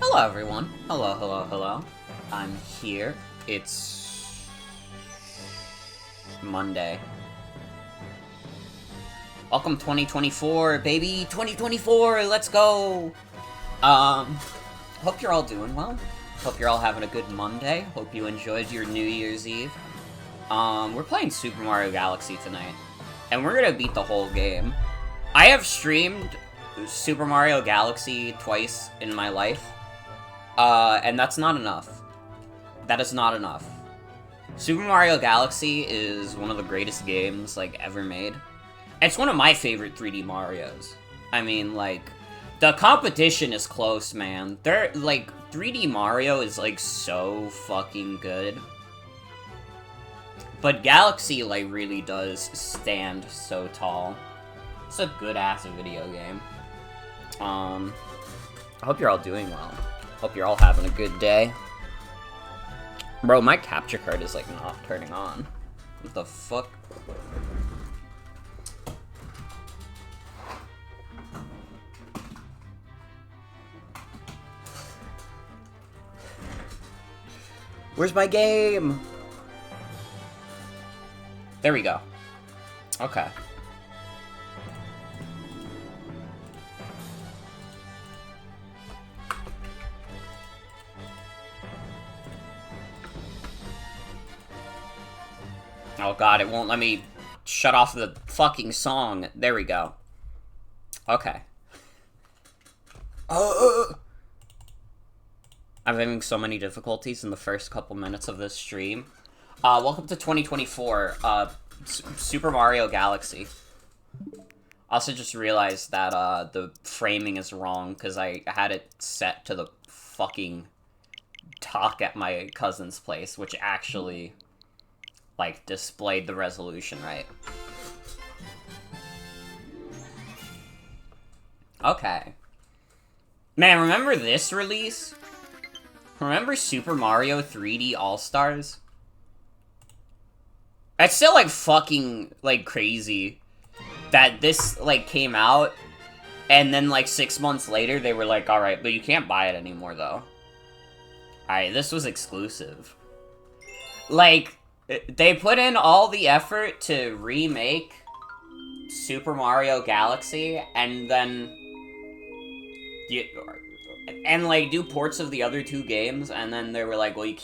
Hello everyone. Hello, hello, hello. I'm here. It's Monday. Welcome 2024, baby. 2024, let's go. Hope you're all doing well. Hope you're all having a good Monday. Hope you enjoyed your New Year's Eve. We're playing Super Mario Galaxy tonight, and we're gonna beat the whole game. I have streamed Super Mario Galaxy twice in my life. And that's not enough. That is not enough. Super Mario Galaxy is one of the greatest games, like, ever made. It's one of my favorite 3D Marios. I mean, like, the competition is close, man. 3D Mario is, like, so fucking good. But Galaxy, like, really does stand so tall. It's a good-ass video game. I hope you're all doing well. Hope you're all having a good day. Bro, my capture card is, like, not turning on. What the fuck? Where's my game? There we go. Okay. Oh god, it won't let me shut off the fucking song. There we go. Okay. I'm having so many difficulties in the first couple minutes of this stream. Welcome to 2024, Super Mario Galaxy. Also just realized that, the framing is wrong, because I had it set to the fucking dock at my cousin's place, which actually, like, displayed the resolution right. Okay. Man, remember this release? Remember Super Mario 3D All-Stars? It's still, like, fucking, like, crazy that this, like, came out, and then, like, 6 months later, they were like, alright, but you can't buy it anymore, though. Alright, this was exclusive. Like, they put in all the effort to remake Super Mario Galaxy, and then like, do ports of the other two games, and then they were like, well, we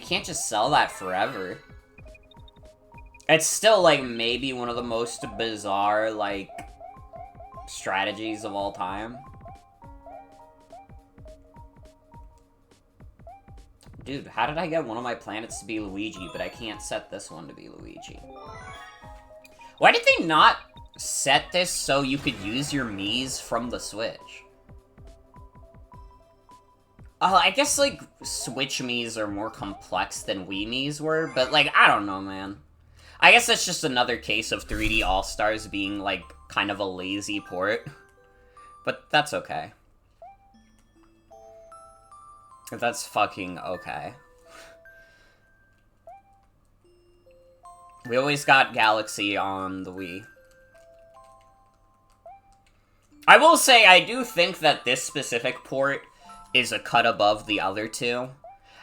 can't just sell that forever. It's still, like, maybe one of the most bizarre, like, strategies of all time. Dude, how did I get one of my planets to be Luigi, but I can't set this one to be Luigi? Why did they not set this so you could use your Miis from the Switch? I guess, like, Switch Miis are more complex than Wii Miis were, but, like, I don't know, man. I guess that's just another case of 3D All-Stars being, like, kind of a lazy port. But that's okay. That's fucking okay. We always got Galaxy on the Wii. I will say, I do think that this specific port is a cut above the other two.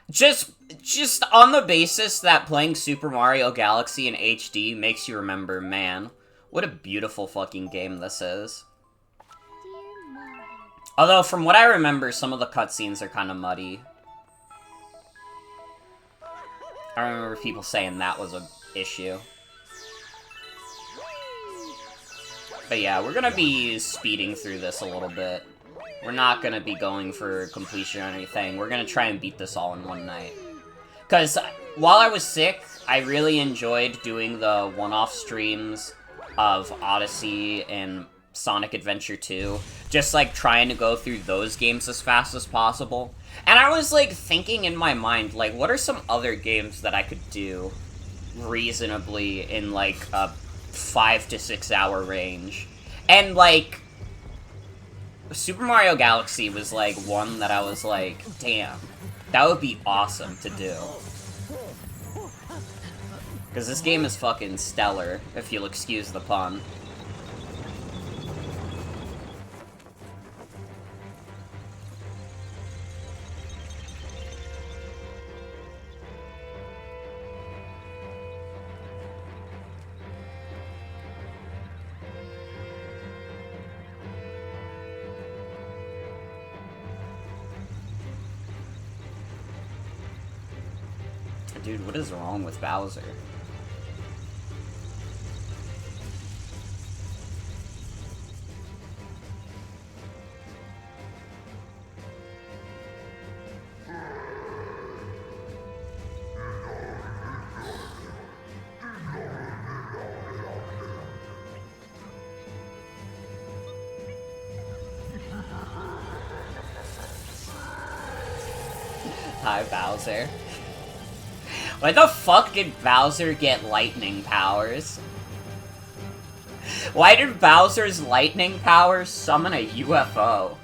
Just on the basis that playing Super Mario Galaxy in HD makes you remember, man, what a beautiful fucking game this is. Although, from what I remember, some of the cutscenes are kind of muddy. I remember people saying that was an issue. But yeah, we're gonna be speeding through this a little bit. We're not gonna be going for completion or anything. We're gonna try and beat this all in one night. Because while I was sick, I really enjoyed doing the one-off streams of Odyssey and Sonic Adventure 2. Just, like, trying to go through those games as fast as possible. And I was, like, thinking in my mind, like, what are some other games that I could do reasonably in, like, a 5 to 6 hour range? And, like, Super Mario Galaxy was, like, one that I was like, damn, that would be awesome to do. Because this game is fucking stellar, if you'll excuse the pun. Dude, what is wrong with Bowser? Hi, Bowser. Why the fuck did Bowser get lightning powers? Why did Bowser's lightning powers summon a UFO?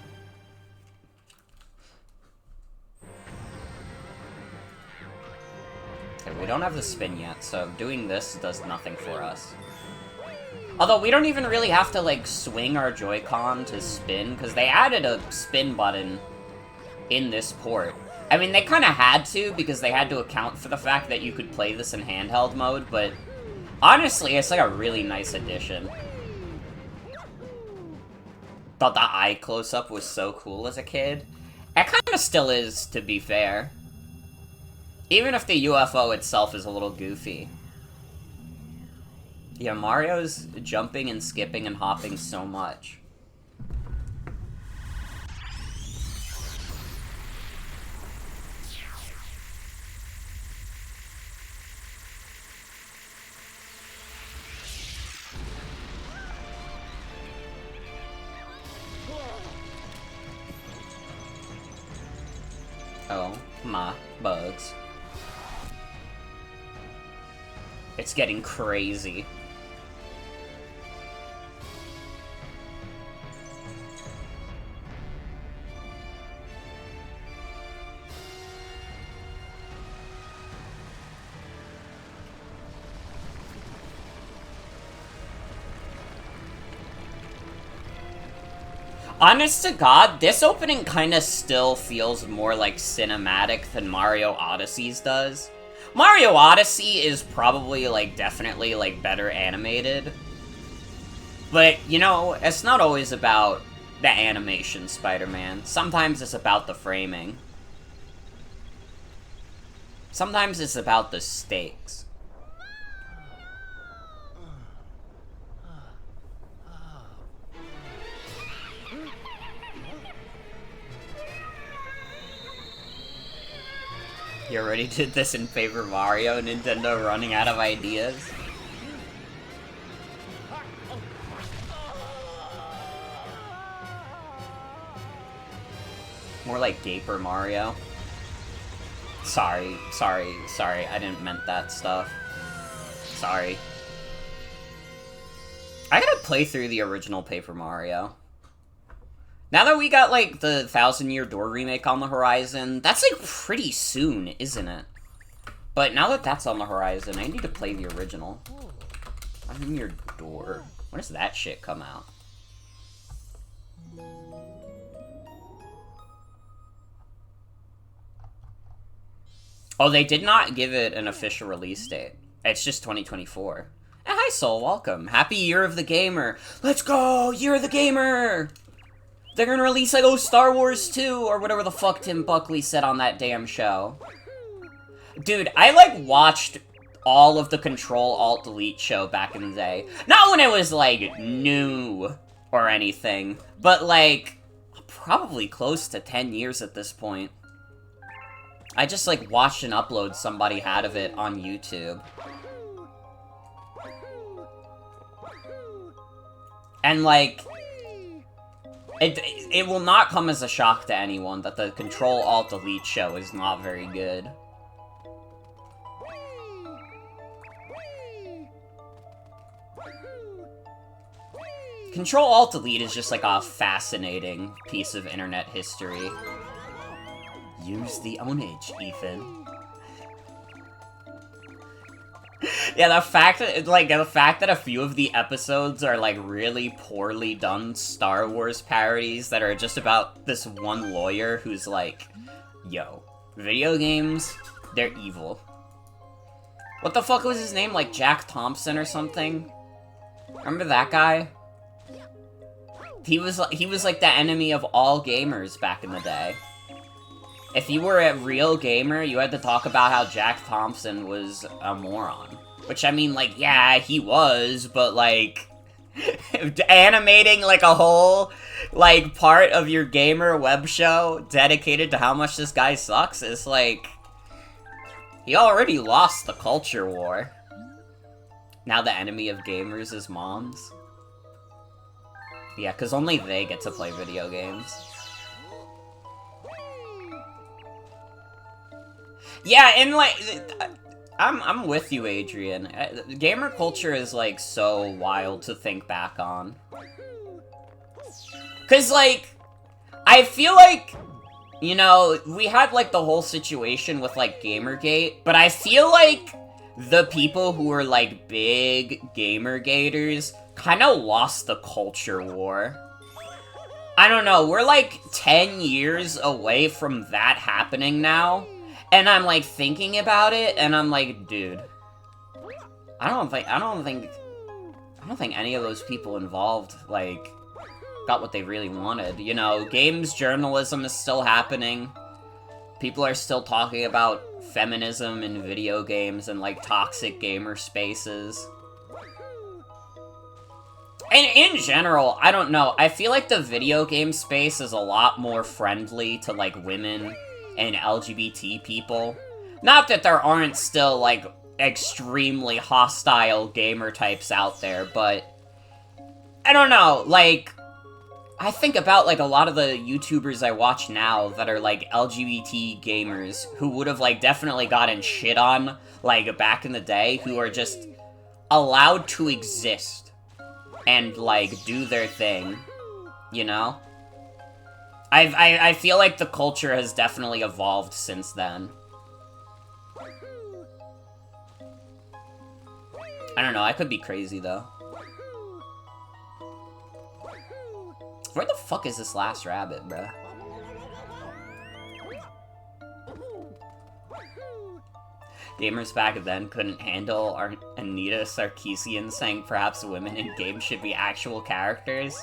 Okay, we don't have the spin yet, so doing this does nothing for us. Although we don't even really have to, like, swing our Joy-Con to spin, because they added a spin button in this port. I mean, they kind of had to, because they had to account for the fact that you could play this in handheld mode, but honestly, it's like a really nice addition. Thought the eye close-up was so cool as a kid. It kind of still is, to be fair. Even if the UFO itself is a little goofy. Yeah, Mario's jumping and skipping and hopping so much. Oh my bugs. It's getting crazy. Honest to God, this opening kinda still feels more like cinematic than Mario Odyssey's does. Mario Odyssey is probably, like, definitely, like, better animated. But, you know, it's not always about the animation, Spider-Man. Sometimes it's about the framing. Sometimes it's about the stakes. You already did this in favor of Mario, Nintendo running out of ideas? More like Gaper Mario. Sorry, I didn't meant that stuff. Sorry. I gotta play through the original Paper Mario. Now that we got, like, the 1000 Year Door remake on the horizon, that's, like, pretty soon, isn't it? But now that that's on the horizon, I need to play the original. 1000 Year Door. When does that shit come out? Oh, they did not give it an official release date. It's just 2024. And hi, Soul, welcome. Happy Year of the Gamer. Let's go! Year of the Gamer! They're gonna release, like, oh, Star Wars 2, or whatever the fuck Tim Buckley said on that damn show. Dude, I, like, watched all of the Control-Alt-Delete show back in the day. Not when it was, like, new or anything, but, like, probably close to 10 years at this point. I just, like, watched an upload somebody had of it on YouTube. And, like, it will not come as a shock to anyone that the Control-Alt-Delete show is not very good. Control-Alt-Delete is just, like, a fascinating piece of internet history. Use the ownage, Ethan. Yeah, the fact that a few of the episodes are, like, really poorly done Star Wars parodies that are just about this one lawyer who's like, yo, video games, they're evil. What the fuck was his name? Like, Jack Thompson or something? Remember that guy? He was like the enemy of all gamers back in the day. If you were a real gamer, you had to talk about how Jack Thompson was a moron. Which, I mean, like, yeah, he was, but, like, animating, like, a whole, like, part of your gamer web show dedicated to how much this guy sucks is, like, he already lost the culture war. Now the enemy of gamers is moms. Yeah, because only they get to play video games. Yeah, and, like, I'm with you, Adrian. Gamer culture is, like, so wild to think back on. Because, like, I feel like, you know, we had, like, the whole situation with, like, Gamergate, but I feel like the people who were, like, big Gamergaters kind of lost the culture war. I don't know, we're, like, 10 years away from that happening now. And I'm, like, thinking about it, and I'm like, dude, I don't think any of those people involved, like, got what they really wanted. You know, games journalism is still happening. People are still talking about feminism in video games and, like, toxic gamer spaces. And in general, I don't know, I feel like the video game space is a lot more friendly to, like, women and LGBT people. Not that there aren't still, like, extremely hostile gamer types out there, but I don't know, like, I think about, like, a lot of the YouTubers I watch now that are, like, LGBT gamers who would have, like, definitely gotten shit on, like, back in the day, who are just allowed to exist and, like, do their thing, you know? I feel like the culture has definitely evolved since then. I don't know, I could be crazy, though. Where the fuck is this last rabbit, bruh? Gamers back then couldn't handle Anita Sarkeesian saying perhaps women in games should be actual characters.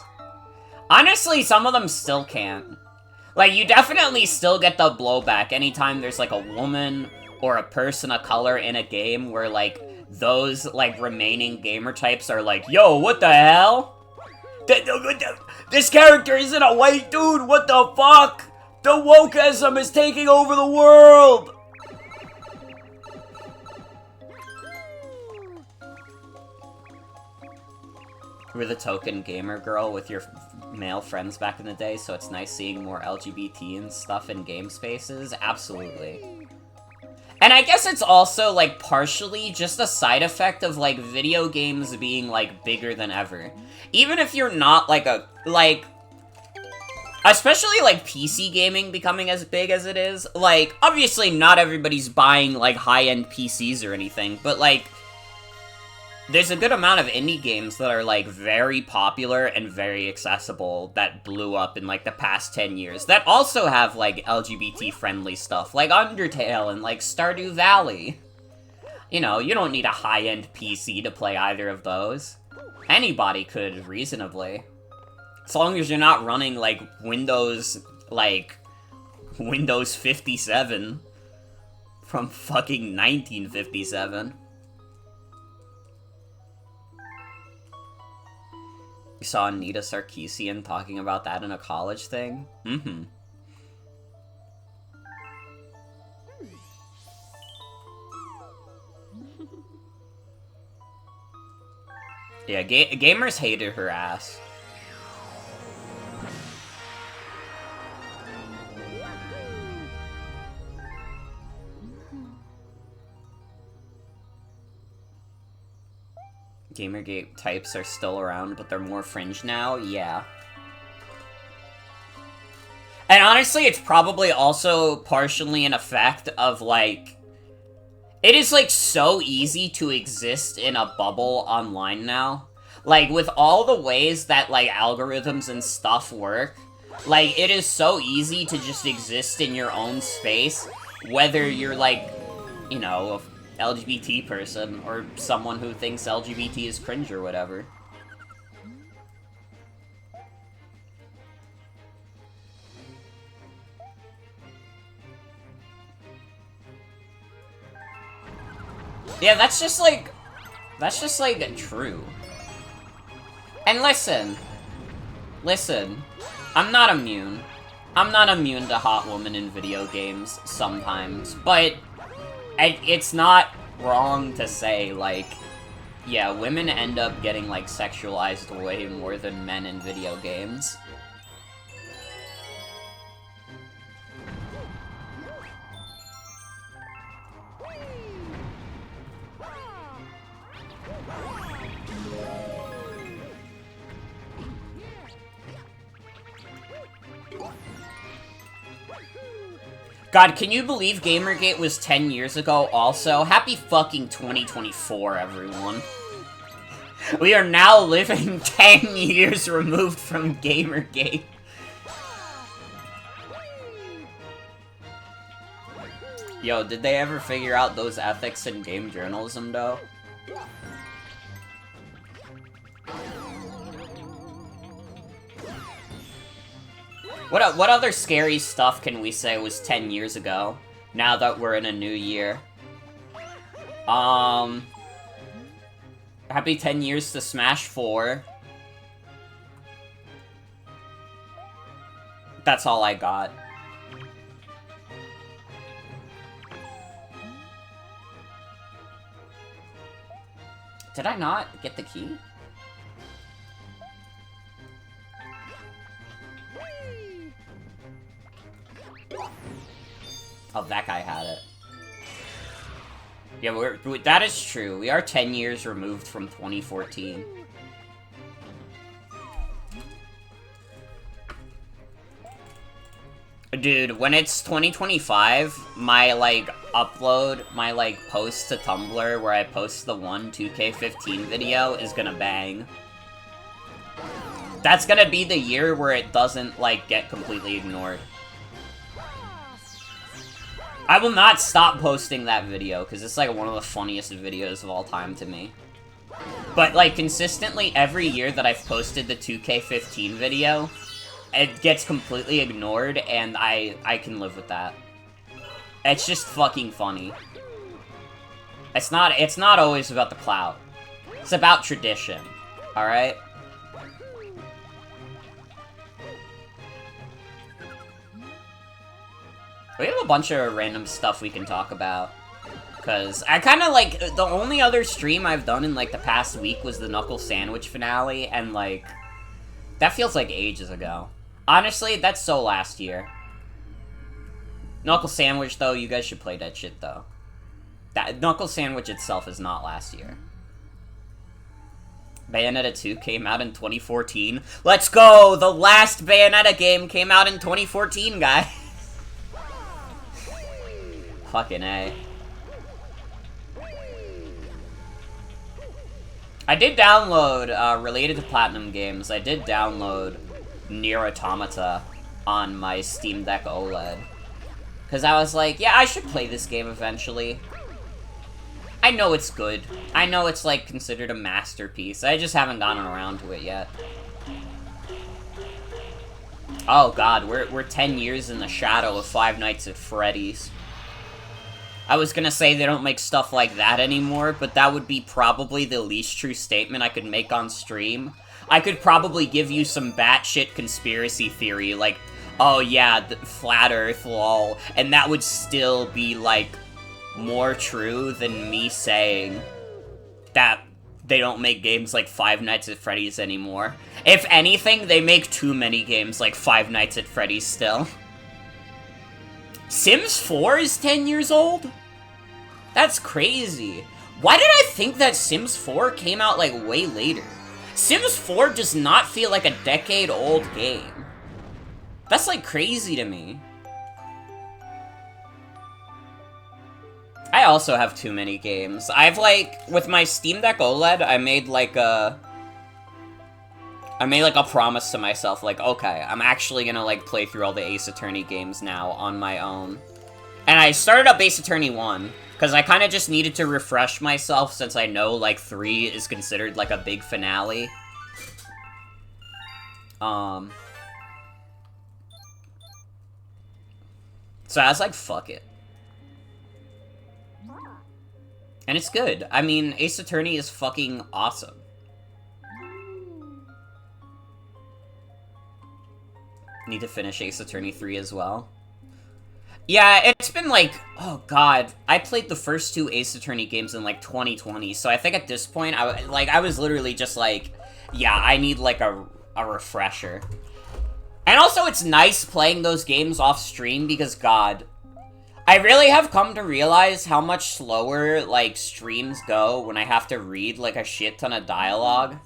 Honestly, some of them still can't. Like, you definitely still get the blowback anytime there's, like, a woman or a person of color in a game where, like, those, like, remaining gamer types are like, yo, what the hell? This character isn't a white dude, what the fuck? The wokeism is taking over the world! You were the token gamer girl with your male friends back in the day, so it's nice seeing more LGBT and stuff in game spaces? Absolutely. And I guess it's also, like, partially just a side effect of, like, video games being, like, bigger than ever. Even if you're not, like, especially, like, PC gaming becoming as big as it is. Like, obviously not everybody's buying, like, high-end PCs or anything, but, like, there's a good amount of indie games that are, like, very popular and very accessible that blew up in, like, the past 10 years that also have, like, LGBT-friendly stuff, like Undertale and, like, Stardew Valley. You know, you don't need a high-end PC to play either of those. Anybody could, reasonably. As long as you're not running, like, Windows 57 from fucking 1957. You saw Anita Sarkeesian talking about that in a college thing? Mm-hmm. Yeah, gamers hated her ass. Gamergate types are still around, but they're more fringe now? Yeah. And honestly, it's probably also partially an effect of, like... It is, like, so easy to exist in a bubble online now. Like, with all the ways that, like, algorithms and stuff work, like, it is so easy to just exist in your own space, whether you're, like, you know, a LGBT person, or someone who thinks LGBT is cringe or whatever. Yeah, that's just, like, true. And listen, I'm not immune. I'm not immune to hot women in video games, sometimes, but it's not wrong to say, like, yeah, women end up getting, like, sexualized way more than men in video games. God, can you believe Gamergate was 10 years ago also? Happy fucking 2024, everyone. We are now living 10 years removed from Gamergate. Yo, did they ever figure out those ethics in game journalism, though? What other scary stuff can we say was 10 years ago, now that we're in a new year? Happy 10 years to Smash 4. That's all I got. Did I not get the key? Oh, that guy had it. Yeah, that is true. We are 10 years removed from 2014. Dude, when it's 2025, my, like, upload, my, like, post to Tumblr where I post the 2K15 video is gonna bang. That's gonna be the year where it doesn't, like, get completely ignored. I will not stop posting that video, because it's, like, one of the funniest videos of all time to me. But, like, consistently every year that I've posted the 2K15 video, it gets completely ignored, and I can live with that. It's just fucking funny. It's not always about the clout. It's about tradition, alright? We have a bunch of random stuff we can talk about. Because I kind of, like, the only other stream I've done in, like, the past week was the Knuckle Sandwich finale, and, like, that feels like ages ago. Honestly, that's so last year. Knuckle Sandwich, though, you guys should play that shit, though. That Knuckle Sandwich itself is not last year. Bayonetta 2 came out in 2014. Let's go! The last Bayonetta game came out in 2014, guys! Fucking A. I did download, related to Platinum Games, I did download Nier Automata on my Steam Deck OLED. Because I was like, yeah, I should play this game eventually. I know it's good. I know it's, like, considered a masterpiece. I just haven't gotten around to it yet. Oh god, we're 10 years in the shadow of Five Nights at Freddy's. I was gonna say they don't make stuff like that anymore, but that would be probably the least true statement I could make on stream. I could probably give you some batshit conspiracy theory, like, oh yeah, the flat Earth, lol, and that would still be, like, more true than me saying that they don't make games like Five Nights at Freddy's anymore. If anything, they make too many games like Five Nights at Freddy's still. Sims 4 is 10 years old? That's crazy. Why did I think that Sims 4 came out, like, way later? Sims 4 does not feel like a decade-old game. That's, like, crazy to me. I also have too many games. I've, like, with my Steam Deck OLED, I made, like, a promise to myself, like, okay, I'm actually gonna, like, play through all the Ace Attorney games now on my own. And I started up Ace Attorney 1, because I kind of just needed to refresh myself, since I know, like, 3 is considered, like, a big finale. So I was like, fuck it. And it's good. I mean, Ace Attorney is fucking awesome. Need to finish Ace Attorney 3 as well. Yeah, it's been like, oh god, I played the first 2 Ace Attorney games in like 2020, so I think at this point, I was literally just like, yeah, I need like a refresher. And also, it's nice playing those games off stream because, god, I really have come to realize how much slower, like, streams go when I have to read, like, a shit ton of dialogue.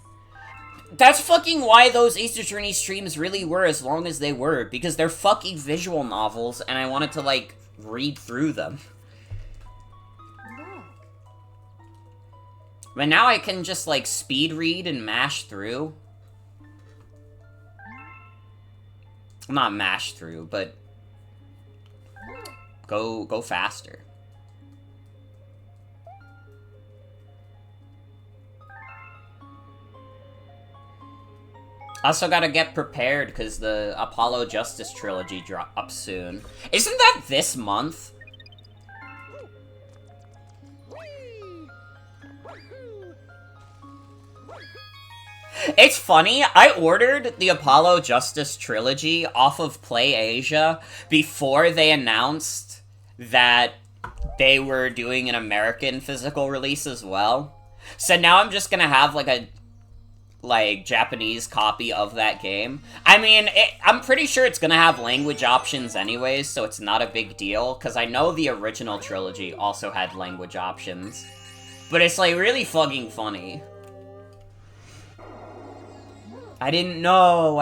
That's fucking why those Ace Attorney streams really were as long as they were, because they're fucking visual novels, and I wanted to, like, read through them. But now I can just, like, speed read and mash through. Not mash through, but go faster. Also gotta get prepared, because the Apollo Justice trilogy drops soon. Isn't that this month? It's funny, I ordered the Apollo Justice trilogy off of PlayAsia before they announced that they were doing an American physical release as well. So now I'm just gonna have, like, a Japanese copy of that game. I mean, I'm pretty sure it's gonna have language options anyways, so it's not a big deal, because I know the original trilogy also had language options. But it's, like, really fucking funny. I didn't know.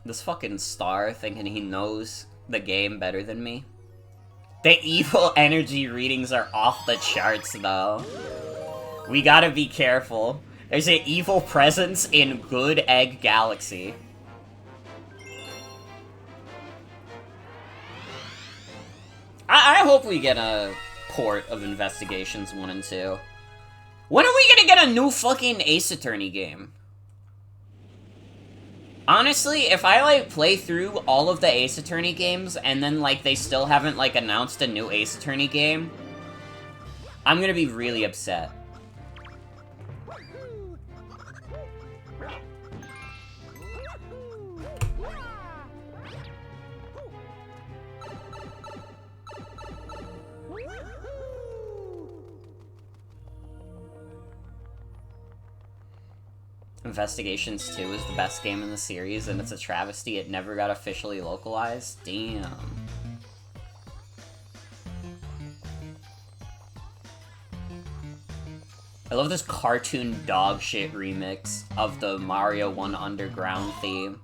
This fucking Star thinking he knows the game better than me. The evil energy readings are off the charts, though. We gotta be careful. There's an evil presence in Good Egg Galaxy. I hope we get a port of Investigations 1 and 2. When are we gonna get a new fucking Ace Attorney game? Honestly, if I, like, play through all of the Ace Attorney games, and then, like, they still haven't, like, announced a new Ace Attorney game, I'm gonna be really upset. Investigations 2 is the best game in the series, and it's a travesty it never got officially localized? Damn. I love this cartoon dog shit remix of the Mario 1 Underground theme.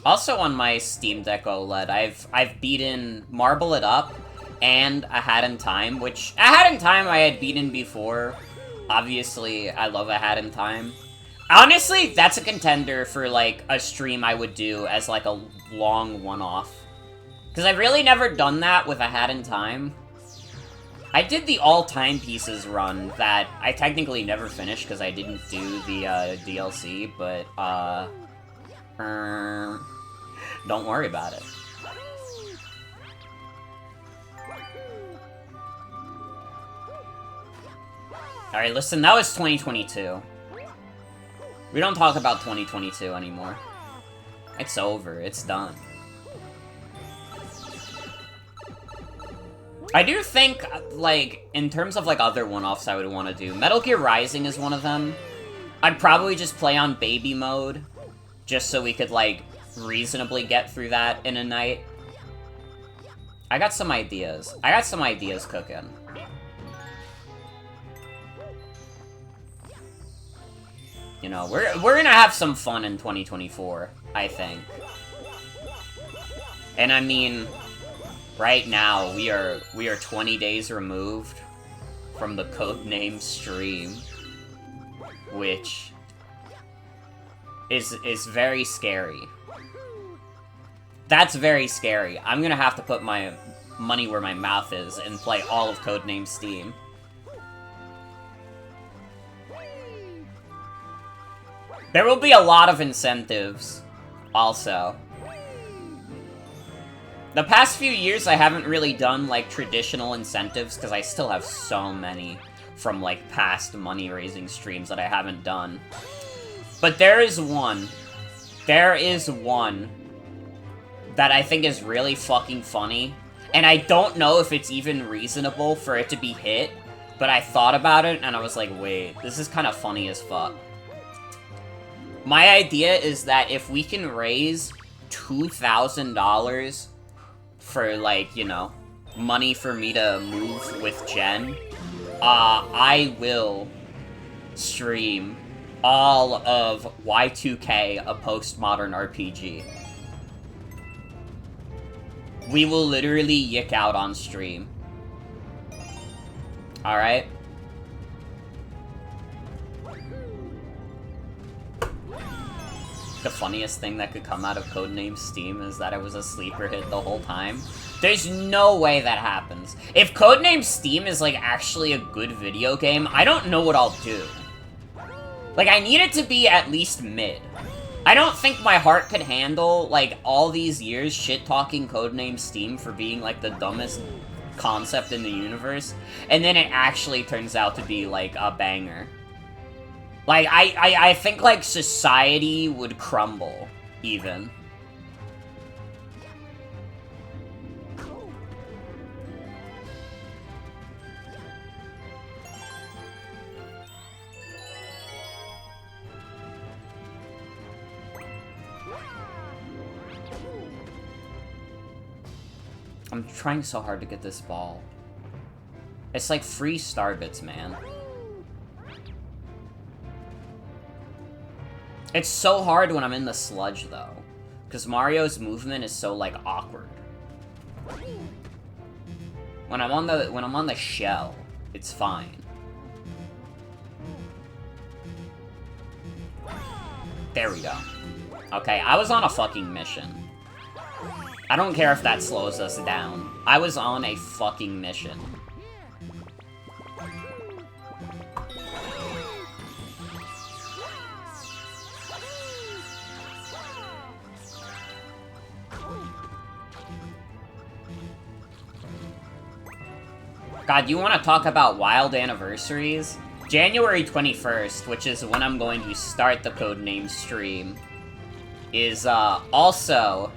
Also on my Steam Deck OLED, I've beaten Marble It Up and A Hat in Time, which A Hat in Time I had beaten before, Obviously, I love A Hat in Time. Honestly, that's a contender for, like, a stream I would do as, like, a long one-off. Because I've really never done that with A Hat in Time. I did the All Timepieces run that I technically never finished because I didn't do the DLC, but, don't worry about it. Alright, listen, that was 2022. We don't talk about 2022 anymore. It's over, it's done. I do think, like, in terms of, like, other one-offs I would want to do, Metal Gear Rising is one of them. I'd probably just play on baby mode, just so we could, like, reasonably get through that in a night. I got some ideas. I got some ideas cooking. You know, we're gonna have some fun in 2024, I think. And I mean, right now, we are 20 days removed from the Codename stream, which is very scary. That's very scary. I'm gonna have to put my money where my mouth is and play all of Codename Steam. There will be a lot of incentives, also. The past few years, I haven't really done, like, traditional incentives, because I still have so many from, like, past money-raising streams that I haven't done. But there is one. There is one that I think is really fucking funny, and I don't know if it's even reasonable for it to be hit, but I thought about it, and I was like, wait, this is kind of funny as fuck. My idea is that if we can raise $2,000 for, like, you know, money for me to move with Jen, I will stream all of Y2K, a postmodern RPG. We will literally yick out on stream. Alright? The funniest thing that could come out of Codename Steam is that it was a sleeper hit the whole time. There's no way that happens. If Codename Steam is, like, actually a good video game, I don't know what I'll do. Like, I need it to be at least mid. I don't think my heart could handle, like, all these years shit-talking Codename Steam for being, like, the dumbest concept in the universe, and then it actually turns out to be, like, a banger. Like, I think, like, society would crumble, even. I'm trying so hard to get this ball. It's like free Starbits, man. It's so hard when I'm in the sludge, though. Because Mario's movement is so, like, awkward. When I'm on the shell, it's fine. There we go. Okay, I was on a fucking mission. I don't care if that slows us down. I was on a fucking mission. God, you want to talk about wild anniversaries? January 21st, which is when I'm going to start the Codename stream, is also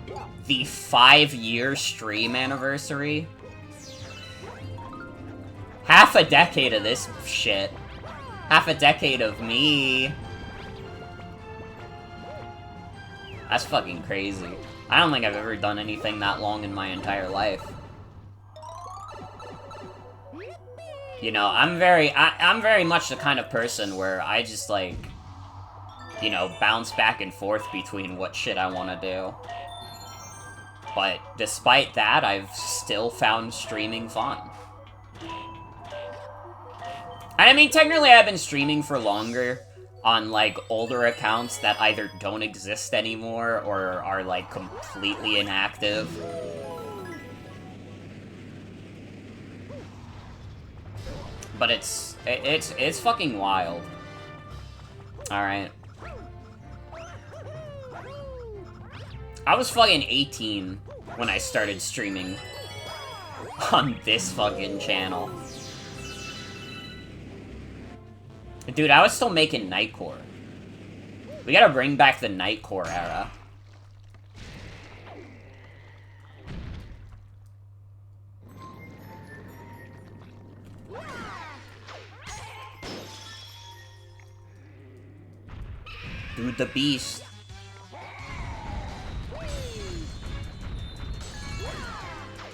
the 5-year stream anniversary. Half a decade of this shit. Half a decade of me. That's fucking crazy. I don't think I've ever done anything that long in my entire life. You know, I'm very much the kind of person where I just, like, you know, bounce back and forth between what shit I want to do. But despite that, I've still found streaming fun. And I mean, technically I've been streaming for longer on, like, older accounts that either don't exist anymore or are, like, completely inactive. But it's fucking wild. Alright. I was fucking 18 when I started streaming on this fucking channel. Dude, I was still making Nightcore. We gotta bring back the Nightcore era. Dude, the beast.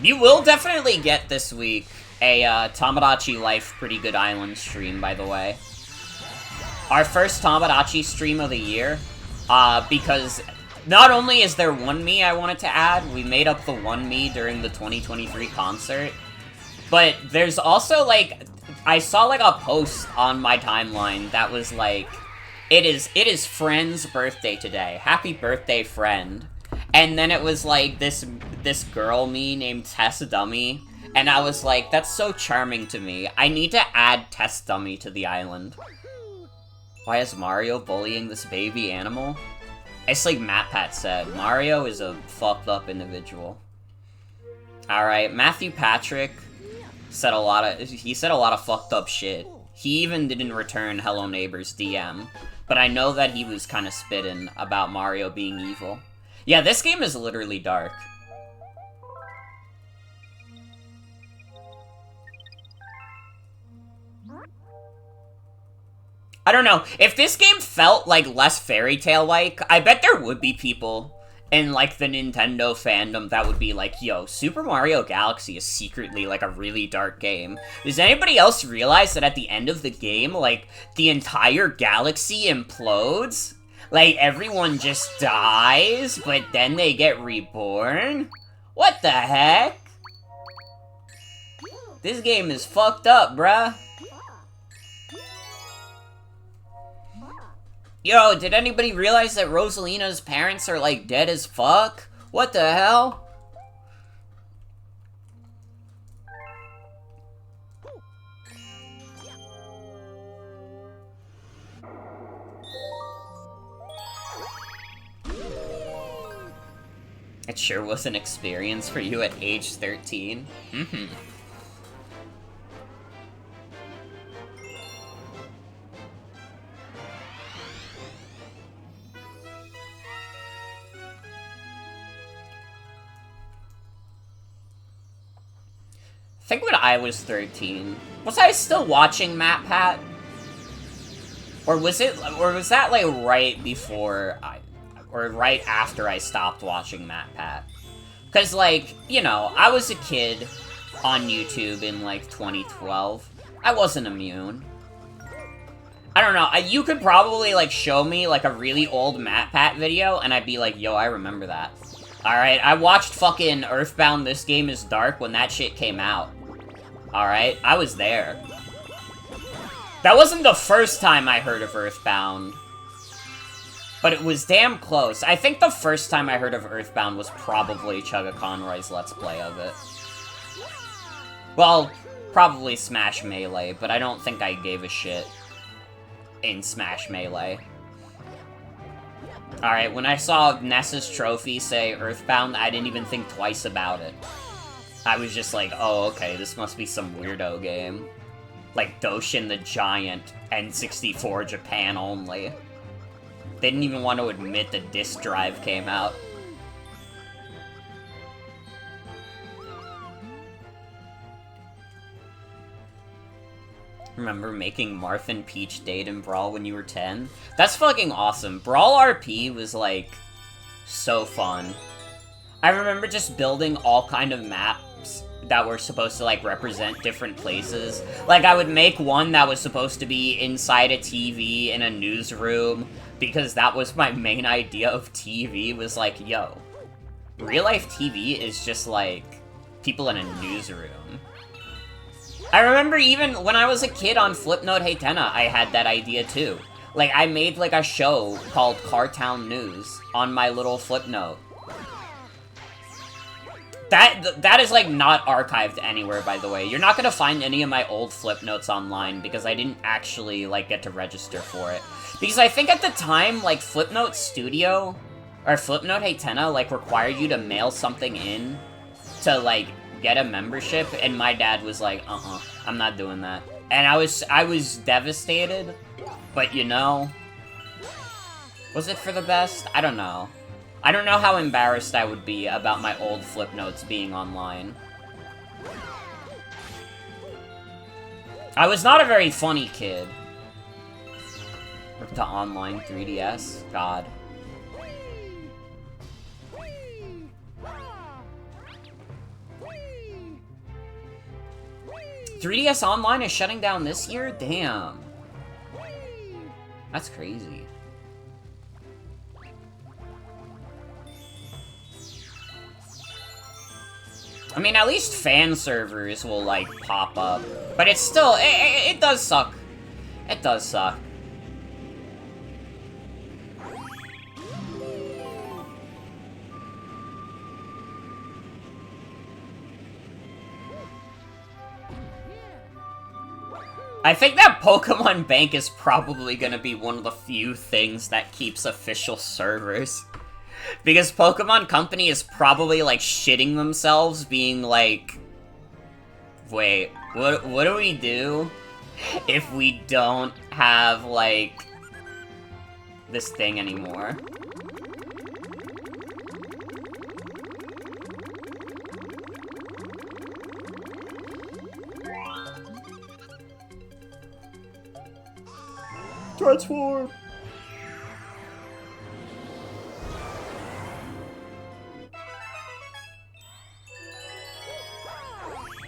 You will definitely get this week a Tamagotchi Life Pretty Good Island stream, by the way. Our first Tamagotchi stream of the year, because not only is there one me I wanted to add, we made up the one me during the 2023 concert, but there's also, like, I saw, like, a post on my timeline that was like, it is Friend's birthday today. Happy birthday, Friend. And then it was, like, this girl me named Tess Dummy, and I was like, that's so charming to me. I need to add Tess Dummy to the island. Why is Mario bullying this baby animal? It's like MatPat said, Mario is a fucked up individual. Alright, Matthew Patrick said a lot of fucked up shit. He even didn't return Hello Neighbor's DM, but I know that he was kind of spitting about Mario being evil. Yeah, this game is literally dark. I don't know, if this game felt, like, less Fairy Tail-like, I bet there would be people in, like, the Nintendo fandom that would be like, yo, Super Mario Galaxy is secretly, like, a really dark game. Does anybody else realize that at the end of the game, like, the entire galaxy implodes? Like, everyone just dies, but then they get reborn? What the heck? This game is fucked up, bruh. Yo, did anybody realize that Rosalina's parents are, like, dead as fuck? What the hell? It sure was an experience for you at age 13. Mm-hmm. I think when I was 13, was I still watching MatPat? Or was that, like, right before or right after I stopped watching MatPat? Because, like, you know, I was a kid on YouTube in, like, 2012. I wasn't immune. I don't know, you could probably, like, show me, like, a really old MatPat video, and I'd be like, yo, I remember that. Alright, I watched fucking Earthbound This Game is Dark when that shit came out. Alright, I was there. That wasn't the first time I heard of Earthbound. But it was damn close. I think the first time I heard of Earthbound was probably Chugga Conroy's Let's Play of it. Well, probably Smash Melee, but I don't think I gave a shit in Smash Melee. Alright, when I saw Ness's trophy say Earthbound, I didn't even think twice about it. I was just like, oh, okay, this must be some weirdo game. Like Doshin the Giant, N64 Japan only. They didn't even want to admit the disk drive came out. Remember making Marth and Peach date in Brawl when you were 10? That's fucking awesome. Brawl RP was, like, so fun. I remember just building all kind of maps that were supposed to, like, represent different places. Like, I would make one that was supposed to be inside a TV in a newsroom, because that was my main idea of TV, was like, yo, real-life TV is just, like, people in a newsroom. I remember even when I was a kid on Flipnote Hey Tenna, I had that idea too. Like, I made, like, a show called Cartown News on my little Flipnote. That is, like, not archived anywhere, by the way. You're not gonna find any of my old Flipnotes online, because I didn't actually, like, get to register for it. Because I think at the time, like, Flipnote Studio, or Flipnote Hey Tenna, like, required you to mail something in to, like, get a membership, and my dad was like, I'm not doing that. And I was devastated. But, you know, was it for the best? I don't know. I don't know how embarrassed I would be about my old Flipnotes being online. I was not a very funny kid. To online 3DS? God. 3DS Online is shutting down this year? Damn. That's crazy. I mean, at least fan servers will, like, pop up. But it's still, it does suck. It does suck. I think that Pokemon Bank is probably gonna be one of the few things that keeps official servers. Because Pokemon Company is probably, like, shitting themselves, being like... Wait, what do we do if we don't have, like, this thing anymore? Transform!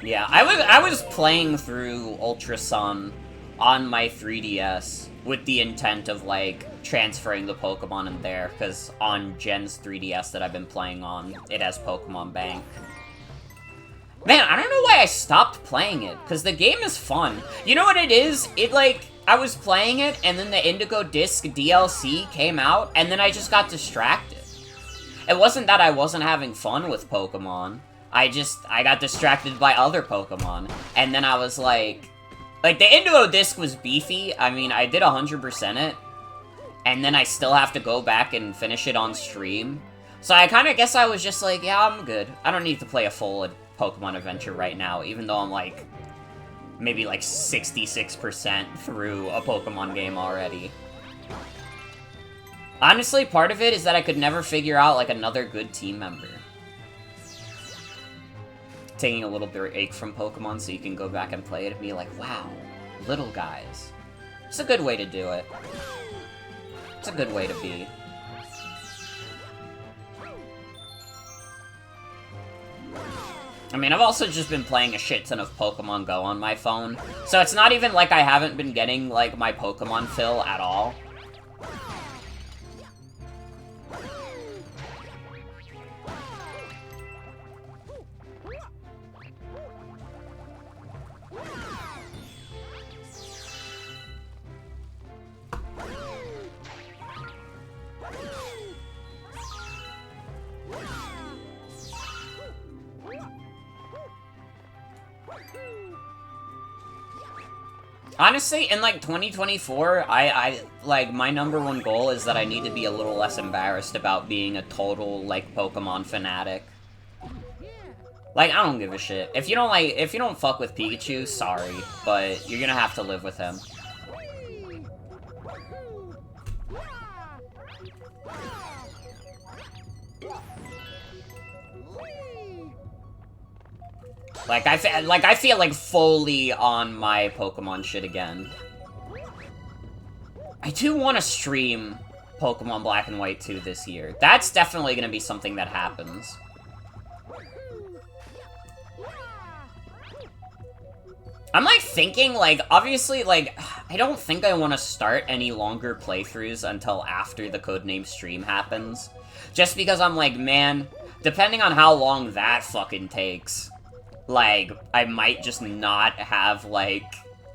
Yeah, I was playing through Ultra Sun on my 3DS with the intent of, like, transferring the Pokemon in there, because on Gen's 3DS that I've been playing on, it has Pokemon Bank. Man, I don't know why I stopped playing it, because the game is fun. You know what it is? It, like, I was playing it, and then the Indigo Disc DLC came out, and then I just got distracted. It wasn't that I wasn't having fun with Pokemon. I got distracted by other Pokemon. And then I was like, the Indigo Disc was beefy. I mean, I did 100% it. And then I still have to go back and finish it on stream. So I kind of guess I was just like, yeah, I'm good. I don't need to play a full Pokemon adventure right now, even though I'm, like, maybe, like, 66% through a Pokemon game already. Honestly, part of it is that I could never figure out, like, another good team member. Taking a little break from Pokemon so you can go back and play it and be like, wow, little guys. It's a good way to do it. It's a good way to be. I mean, I've also just been playing a shit ton of Pokemon Go on my phone, so it's not even like I haven't been getting, like, my Pokemon fill at all. Honestly, in, like, 2024, like, my #1 goal is that I need to be a little less embarrassed about being a total, like, Pokemon fanatic. Like, I don't give a shit. If you don't fuck with Pikachu, sorry, but you're gonna have to live with him. I feel like fully on my Pokemon shit again. I do want to stream Pokemon Black and White 2 this year. That's definitely gonna be something that happens. I'm, like, thinking, like, obviously, like, I don't think I want to start any longer playthroughs until after the Codename stream happens. Just because I'm like, man, depending on how long that fucking takes, like, I might just not have, like,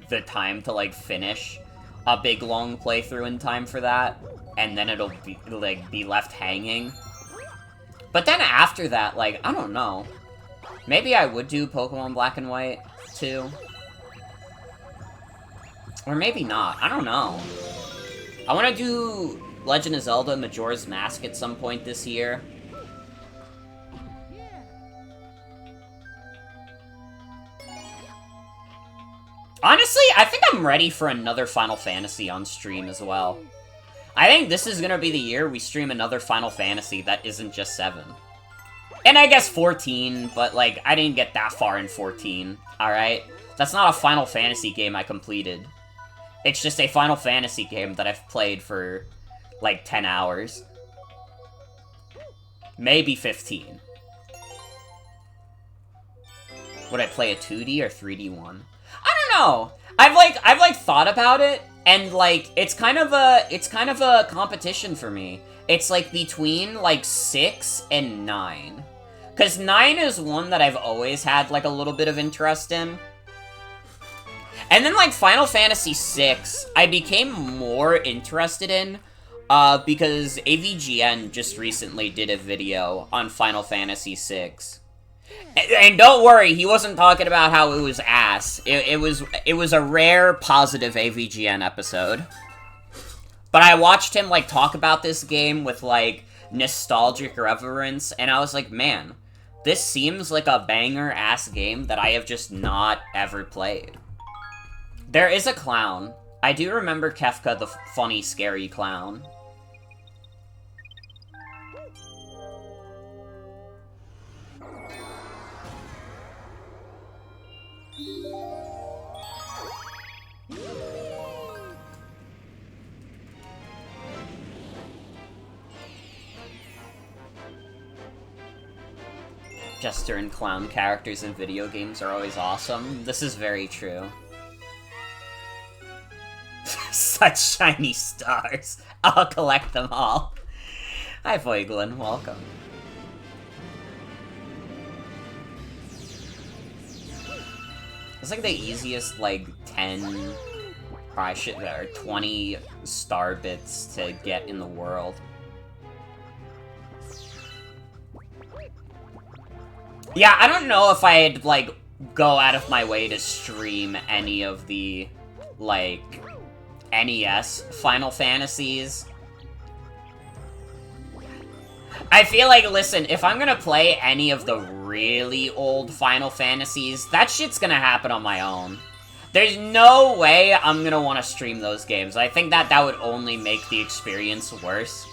the time to, like, finish a big, long playthrough in time for that, and then it'll be, like, be left hanging. But then after that, like, I don't know. Maybe I would do Pokemon Black and White, too. Or maybe not. I don't know. I want to do Legend of Zelda Majora's Mask at some point this year. Honestly, I think I'm ready for another Final Fantasy on stream as well. I think this is gonna be the year we stream another Final Fantasy that isn't just 7. And I guess 14, but, like, I didn't get that far in 14, alright? That's not a Final Fantasy game I completed. It's just a Final Fantasy game that I've played for, like, 10 hours. Maybe 15. Would I play a 2D or 3D one? I don't know. I've thought about it, and like it's kind of a competition for me. It's like between like 6 and 9. Cause 9 is one that I've always had like a little bit of interest in. And then like Final Fantasy VI, I became more interested in because AVGN just recently did a video on Final Fantasy VI. And don't worry, he wasn't talking about how it was ass. It was a rare positive AVGN episode. But I watched him like talk about this game with like nostalgic reverence, and I was like, man, this seems like a banger ass game that I have just not ever played. There is a clown. I do remember Kefka the funny, scary clown. Jester and clown characters in video games are always awesome. This is very true. Such shiny stars. I'll collect them all. Hi, Voiglin. Welcome. It's like the easiest, like, 10... or 20 star bits to get in the world. Yeah, I don't know if I'd, like, go out of my way to stream any of the, like, NES Final Fantasies. I feel like, listen, if I'm gonna play any of the really old Final Fantasies, that shit's gonna happen on my own. There's no way I'm gonna want to stream those games. I think that would only make the experience worse.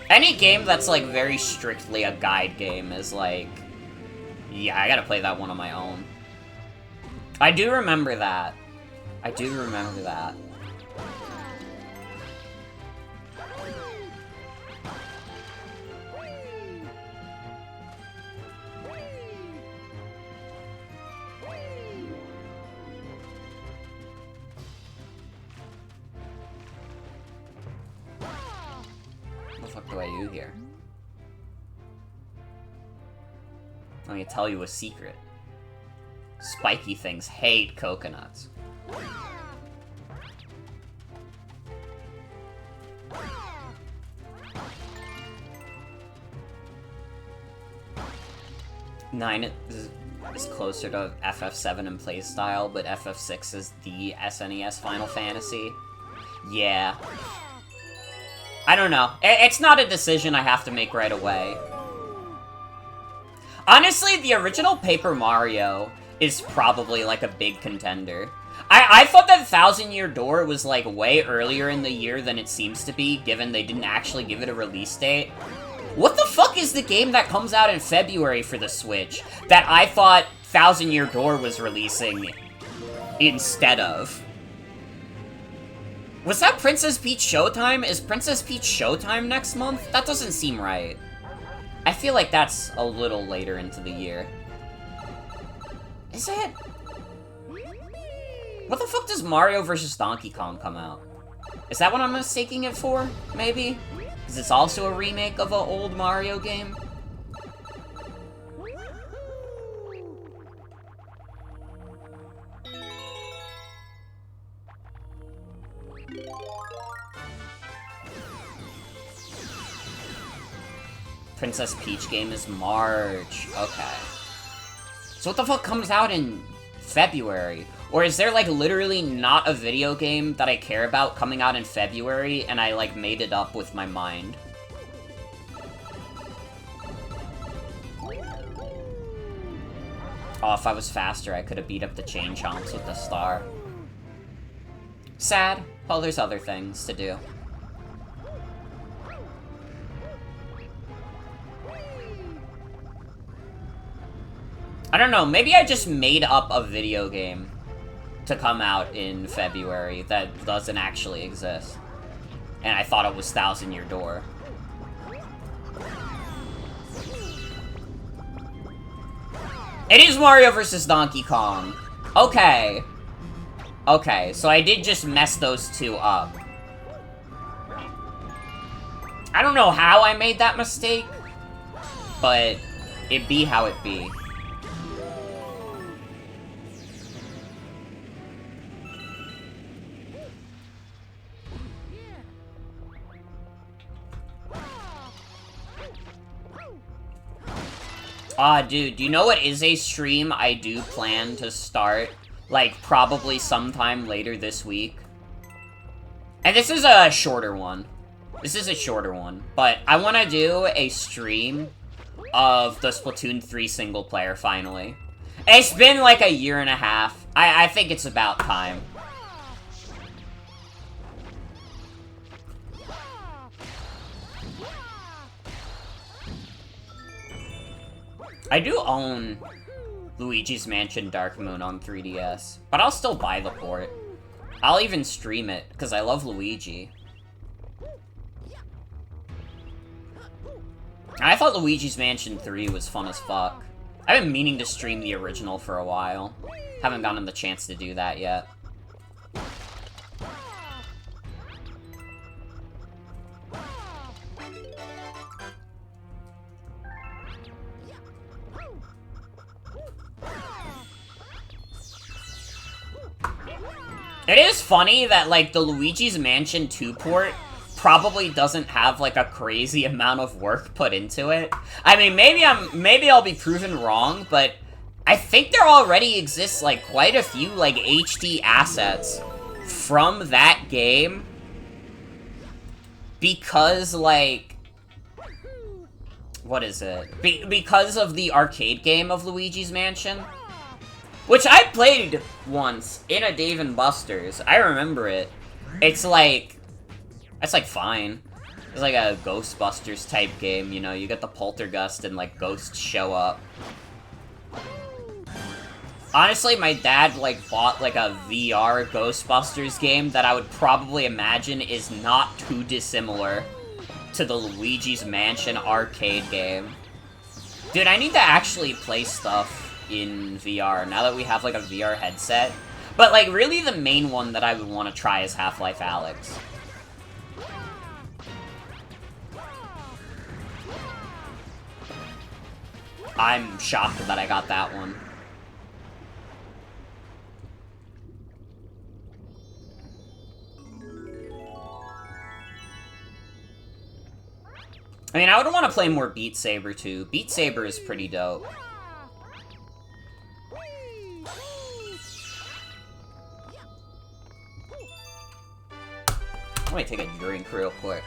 Any game that's, like, very strictly a guide game is, like... Yeah, I gotta play that one on my own. I do remember that. I do remember that. What the fuck do I do here? Let me tell you a secret. Spiky things hate coconuts. Nine is closer to FF7 in playstyle, but FF6 is the SNES Final Fantasy. Yeah. I don't know. It's not a decision I have to make right away. Honestly, the original Paper Mario is probably, like, a big contender. I thought that Thousand Year Door was, like, way earlier in the year than it seems to be, given they didn't actually give it a release date. What the fuck is the game that comes out in February for the Switch that I thought Thousand Year Door was releasing instead of? Was that Princess Peach Showtime? Is Princess Peach Showtime next month? That doesn't seem right. I feel like that's a little later into the year. Is it? What the fuck does Mario vs. Donkey Kong come out? Is that what I'm mistaking it for? Maybe? Because it's also a remake of an old Mario game? Princess Peach game is March. Okay. So what the fuck comes out in February? Or is there, like, literally not a video game that I care about coming out in February, and I, like, made it up with my mind? Oh, if I was faster, I could have beat up the Chain Chomps with the star. Sad. Well, there's other things to do. I don't know, maybe I just made up a video game to come out in February that doesn't actually exist. And I thought it was Thousand Year Door. It is Mario vs. Donkey Kong. Okay. Okay, so I did just mess those two up. I don't know how I made that mistake, but it be how it be. Dude, do you know what is a stream I do plan to start? Like, probably sometime later this week? And this is a shorter one. This is a shorter one. But I want to do a stream of the Splatoon 3 single player, finally. It's been like a year and a half. I think it's about time. I do own Luigi's Mansion Dark Moon on 3DS, but I'll still buy the port. I'll even stream it, because I love Luigi. I thought Luigi's Mansion 3 was fun as fuck. I've been meaning to stream the original for a while. Haven't gotten the chance to do that yet. It is funny that, like, the Luigi's Mansion 2 port probably doesn't have, like, a crazy amount of work put into it. I mean, maybe I'll be proven wrong, but I think there already exists, like, quite a few, like, HD assets from that game because, like, what is it? Because of the arcade game of Luigi's Mansion. Which I played once in a Dave & Buster's. I remember it. It's like fine. It's like a Ghostbusters type game, you know, you get the poltergust and like ghosts show up. Honestly, my dad like bought like a VR Ghostbusters game that I would probably imagine is not too dissimilar to the Luigi's Mansion arcade game. Dude, I need to actually play stuff in VR, now that we have, like, a VR headset. But, like, really the main one that I would want to try is Half-Life Alyx. I'm shocked that I got that one. I mean, I would want to play more Beat Saber, too. Beat Saber is pretty dope. Let me take a drink real quick.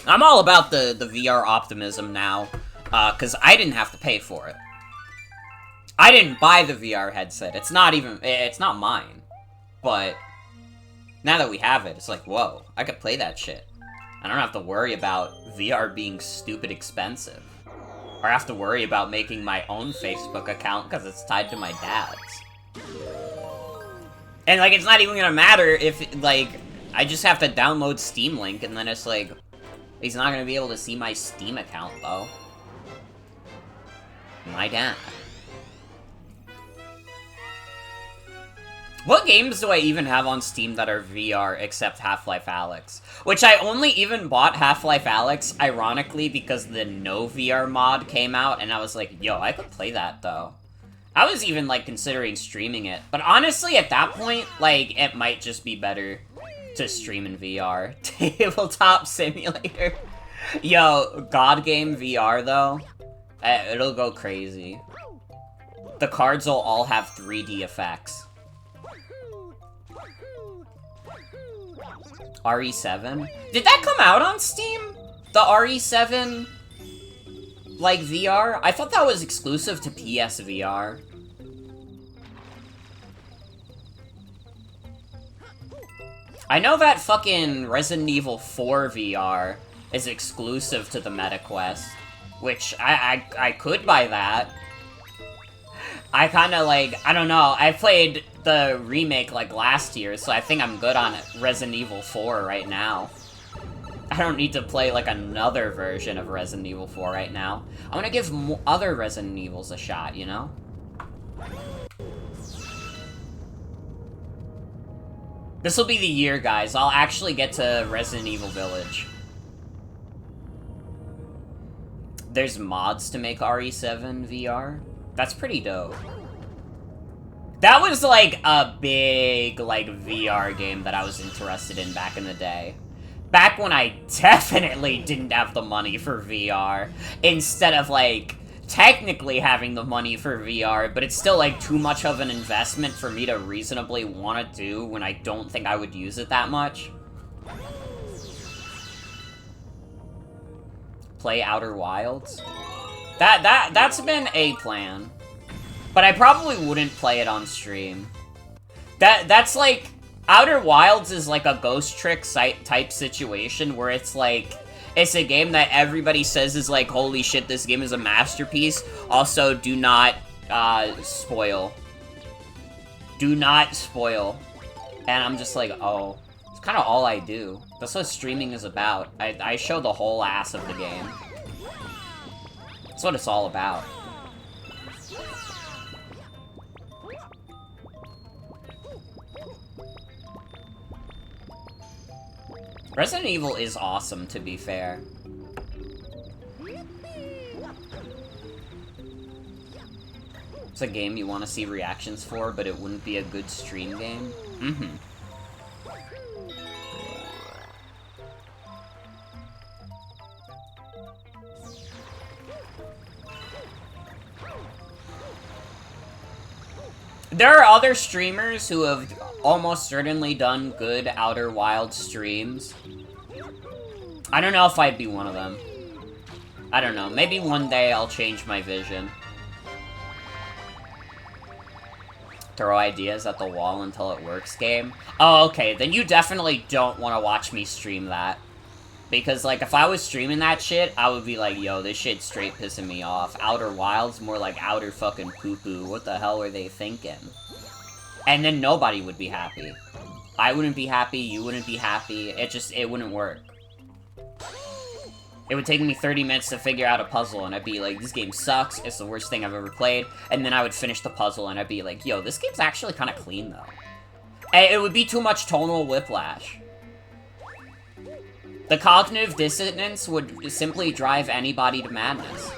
I'm all about the VR optimism now, because I didn't have to pay for it. I didn't buy the VR headset. It's not mine. But now that we have it, it's like, whoa, I could play that shit. I don't have to worry about VR being stupid expensive. Or have to worry about making my own Facebook account because it's tied to my dad's. And, like, it's not even gonna matter if, like, I just have to download Steam Link and then it's like, He's not gonna be able to see my Steam account, though. My dad. What games do I even have on Steam that are VR except Half-Life Alyx? Which I only even bought Half-Life Alyx, ironically, because the no VR mod came out, and I was like, yo, I could play that, though. I was even, like, considering streaming it. But honestly, at that point, like, it might just be better to stream in VR. Tabletop Simulator. Yo, God Game VR, though, it'll go crazy. The cards will all have 3D effects. RE7? Did that come out on Steam? The RE7, like, VR? I thought that was exclusive to PSVR. I know that fucking Resident Evil 4 VR is exclusive to the MetaQuest, which I could buy that. I kinda, like, I don't know, I played the remake, like, last year, so I think I'm good on Resident Evil 4 right now. I don't need to play, like, another version of Resident Evil 4 right now. I want to give other Resident Evils a shot, you know? This will be the year, guys. I'll actually get to Resident Evil Village. There's mods to make RE7 VR. That's pretty dope. That was, like, a big, like, VR game that I was interested in back in the day. Back when I definitely didn't have the money for VR. Instead of, like, technically having the money for VR, but it's still, like, too much of an investment for me to reasonably want to do when I don't think I would use it that much. Play Outer Wilds? That's been a plan. But I probably wouldn't play it on stream. That's like... Outer Wilds is like a Ghost Trick type situation where it's like... It's a game that everybody says is like, holy shit, this game is a masterpiece. Also, do not spoil. Do not spoil. And I'm just like, oh. It's kind of all I do. That's what streaming is about. I show the whole ass of the game. That's what it's all about. Resident Evil is awesome, to be fair. It's a game you want to see reactions for, but it wouldn't be a good stream game. Mm-hmm. There are other streamers who have almost certainly done good Outer Wilds streams. I don't know if I'd be one of them. I don't know. Maybe one day I'll change my vision. Throw ideas at the wall until it works game. Oh, okay. Then you definitely don't want to watch me stream that. Because, like, if I was streaming that shit, I would be like, yo, this shit's straight pissing me off. Outer Wilds, more like outer fucking poo-poo. What the hell were they thinking? And then nobody would be happy. I wouldn't be happy, you wouldn't be happy. It wouldn't work. It would take me 30 minutes to figure out a puzzle, and I'd be like, this game sucks, it's the worst thing I've ever played. And then I would finish the puzzle, and I'd be like, yo, this game's actually kind of clean, though. And it would be too much tonal whiplash. The cognitive dissonance would simply drive anybody to madness.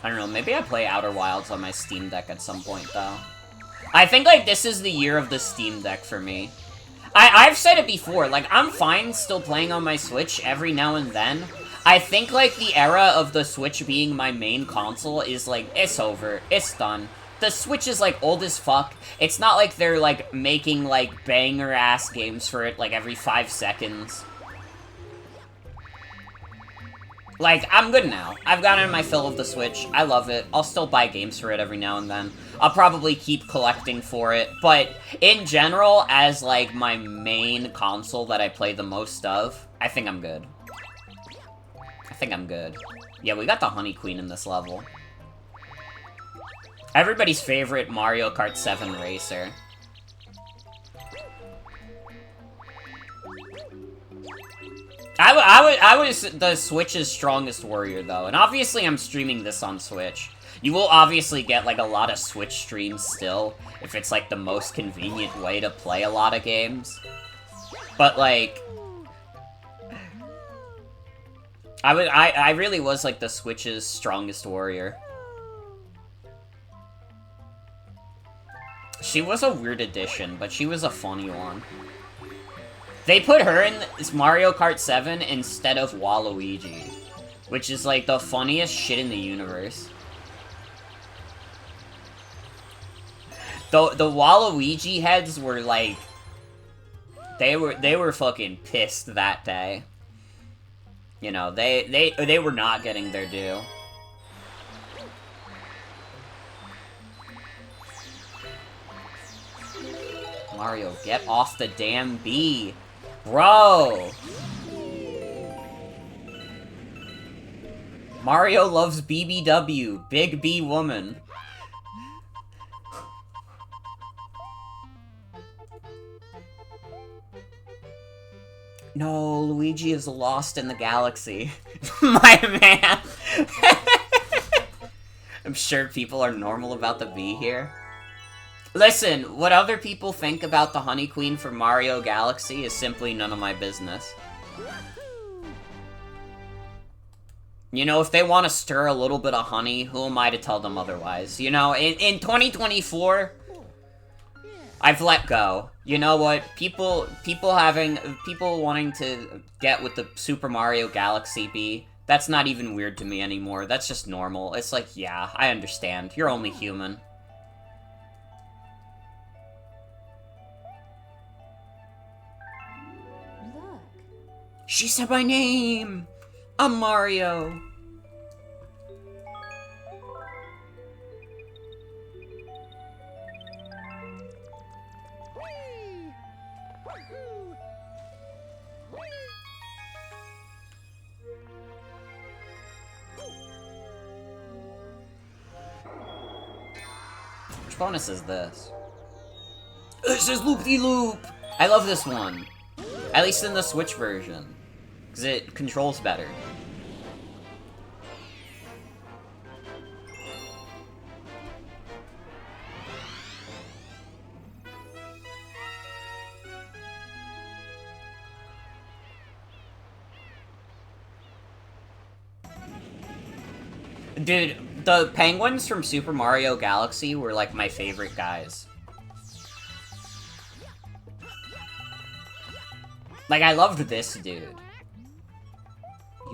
I don't know, maybe I play Outer Wilds on my Steam Deck at some point, though. I think, like, this is the year of the Steam Deck for me. I've said it before, like, I'm fine still playing on my Switch every now and then. I think, like, the era of the Switch being my main console is, like, it's over. It's done. The Switch is, like, old as fuck. It's not like they're, like, making, like, banger-ass games for it, like, every 5 seconds. Like, I'm good now. I've gotten my fill of the Switch. I love it. I'll still buy games for it every now and then. I'll probably keep collecting for it. But, in general, as, like, my main console that I play the most of, I think I'm good. I think I'm good. Yeah, we got the Honey Queen in this level. Everybody's favorite Mario Kart 7 racer. I was the Switch's strongest warrior, though. And obviously I'm streaming this on Switch. You will obviously get, like, a lot of Switch streams still, if it's, like, the most convenient way to play a lot of games. But, like... I really was, like, the Switch's strongest warrior. She was a weird addition, but she was a funny one. They put her in Mario Kart 7 instead of Waluigi, which is, like, the funniest shit in the universe. The Waluigi heads were, like... They were fucking pissed that day. You know, they were not getting their due. Mario, get off the damn bee! Bro! Mario loves BBW, Big B Woman. No, Luigi is lost in the galaxy. My man! I'm sure people are normal about the bee here. Listen, what other people think about the Honey Queen for Mario Galaxy is simply none of my business. You know, if they want to stir a little bit of honey, who am I to tell them otherwise? You know, in 2024, I've let go. You know what? People wanting to get with the Super Mario Galaxy bee, that's not even weird to me anymore. That's just normal. It's like, yeah, I understand. You're only human. She said my name! I'm Mario! Which bonus is this? This is Loop-de-Loop! I love this one. At least in the Switch version. Because it controls better. Dude, the penguins from Super Mario Galaxy were like my favorite guys. Like, I loved this dude.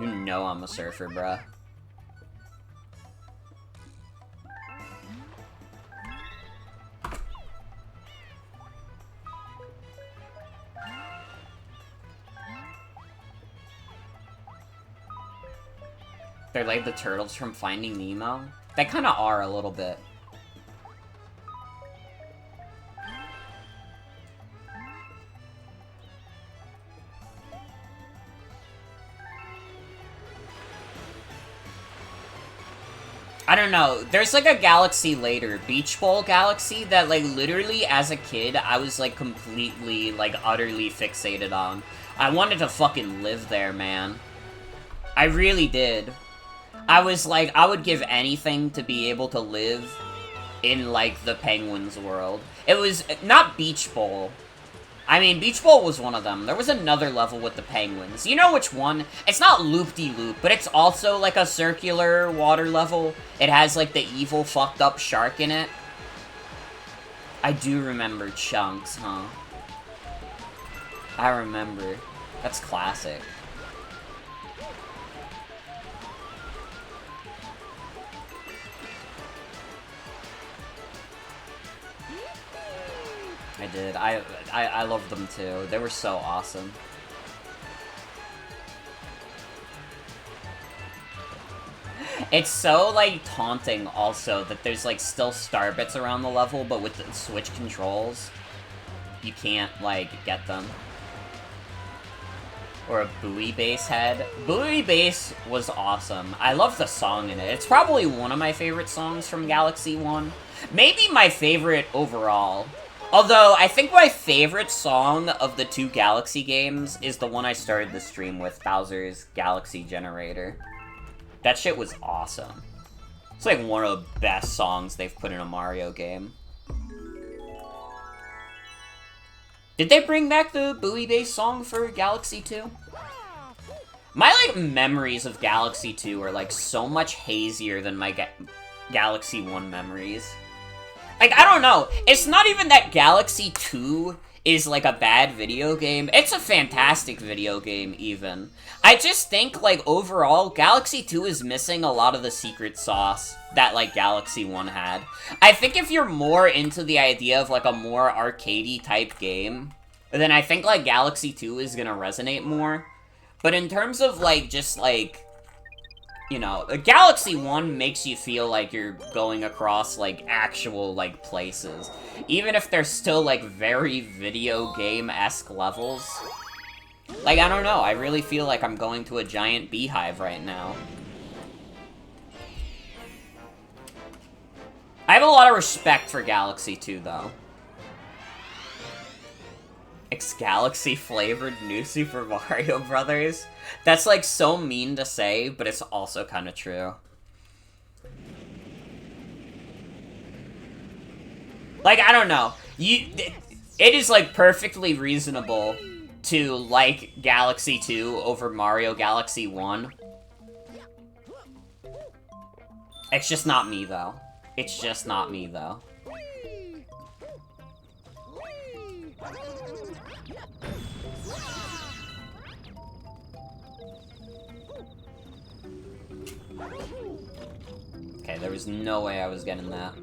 You know I'm a surfer, bruh. They're like the turtles from Finding Nemo. They kind of are a little bit. I don't know, there's like a galaxy later, Beach Bowl Galaxy, that like literally as a kid, I was like completely, like utterly fixated on. I wanted to fucking live there, man. I really did. I was like, I would give anything to be able to live in like the Penguins world. It was not Beach Bowl. I mean, Beach Bowl was one of them. There was another level with the penguins. You know which one? It's not Loop-de-Loop, but it's also like a circular water level. It has like the evil fucked up shark in it. I do remember Chunks, huh? I remember. That's classic. I did. I loved them too. They were so awesome. It's so, like, taunting also that there's, like, still starbits around the level, but with the Switch controls, you can't, like, get them. Or a buoy base head. Buoy base was awesome. I love the song in it. It's probably one of my favorite songs from Galaxy 1. Maybe my favorite overall. Although, I think my favorite song of the 2 Galaxy games is the one I started the stream with, Bowser's Galaxy Generator. That shit was awesome. It's like one of the best songs they've put in a Mario game. Did they bring back the buoy-based song for Galaxy 2? My, like, memories of Galaxy 2 are, like, so much hazier than my Galaxy 1 memories. Like, I don't know. It's not even that Galaxy 2 is, like, a bad video game. It's a fantastic video game, even. I just think, like, overall, Galaxy 2 is missing a lot of the secret sauce that, like, Galaxy 1 had. I think if you're more into the idea of, like, a more arcadey type game, then I think, like, Galaxy 2 is gonna resonate more. But in terms of, like, just, like, you know, Galaxy 1 makes you feel like you're going across, like, actual, like, places. Even if they're still, like, very video game-esque levels. Like, I don't know, I really feel like I'm going to a giant beehive right now. I have a lot of respect for Galaxy 2, though. X-Galaxy-flavored New Super Mario Brothers? That's, like, so mean to say, but it's also kind of true. Like, I don't know. It is, like, perfectly reasonable to like Galaxy 2 over Mario Galaxy 1. It's just not me, though. It's just not me, though. Okay, there was no way I was getting that.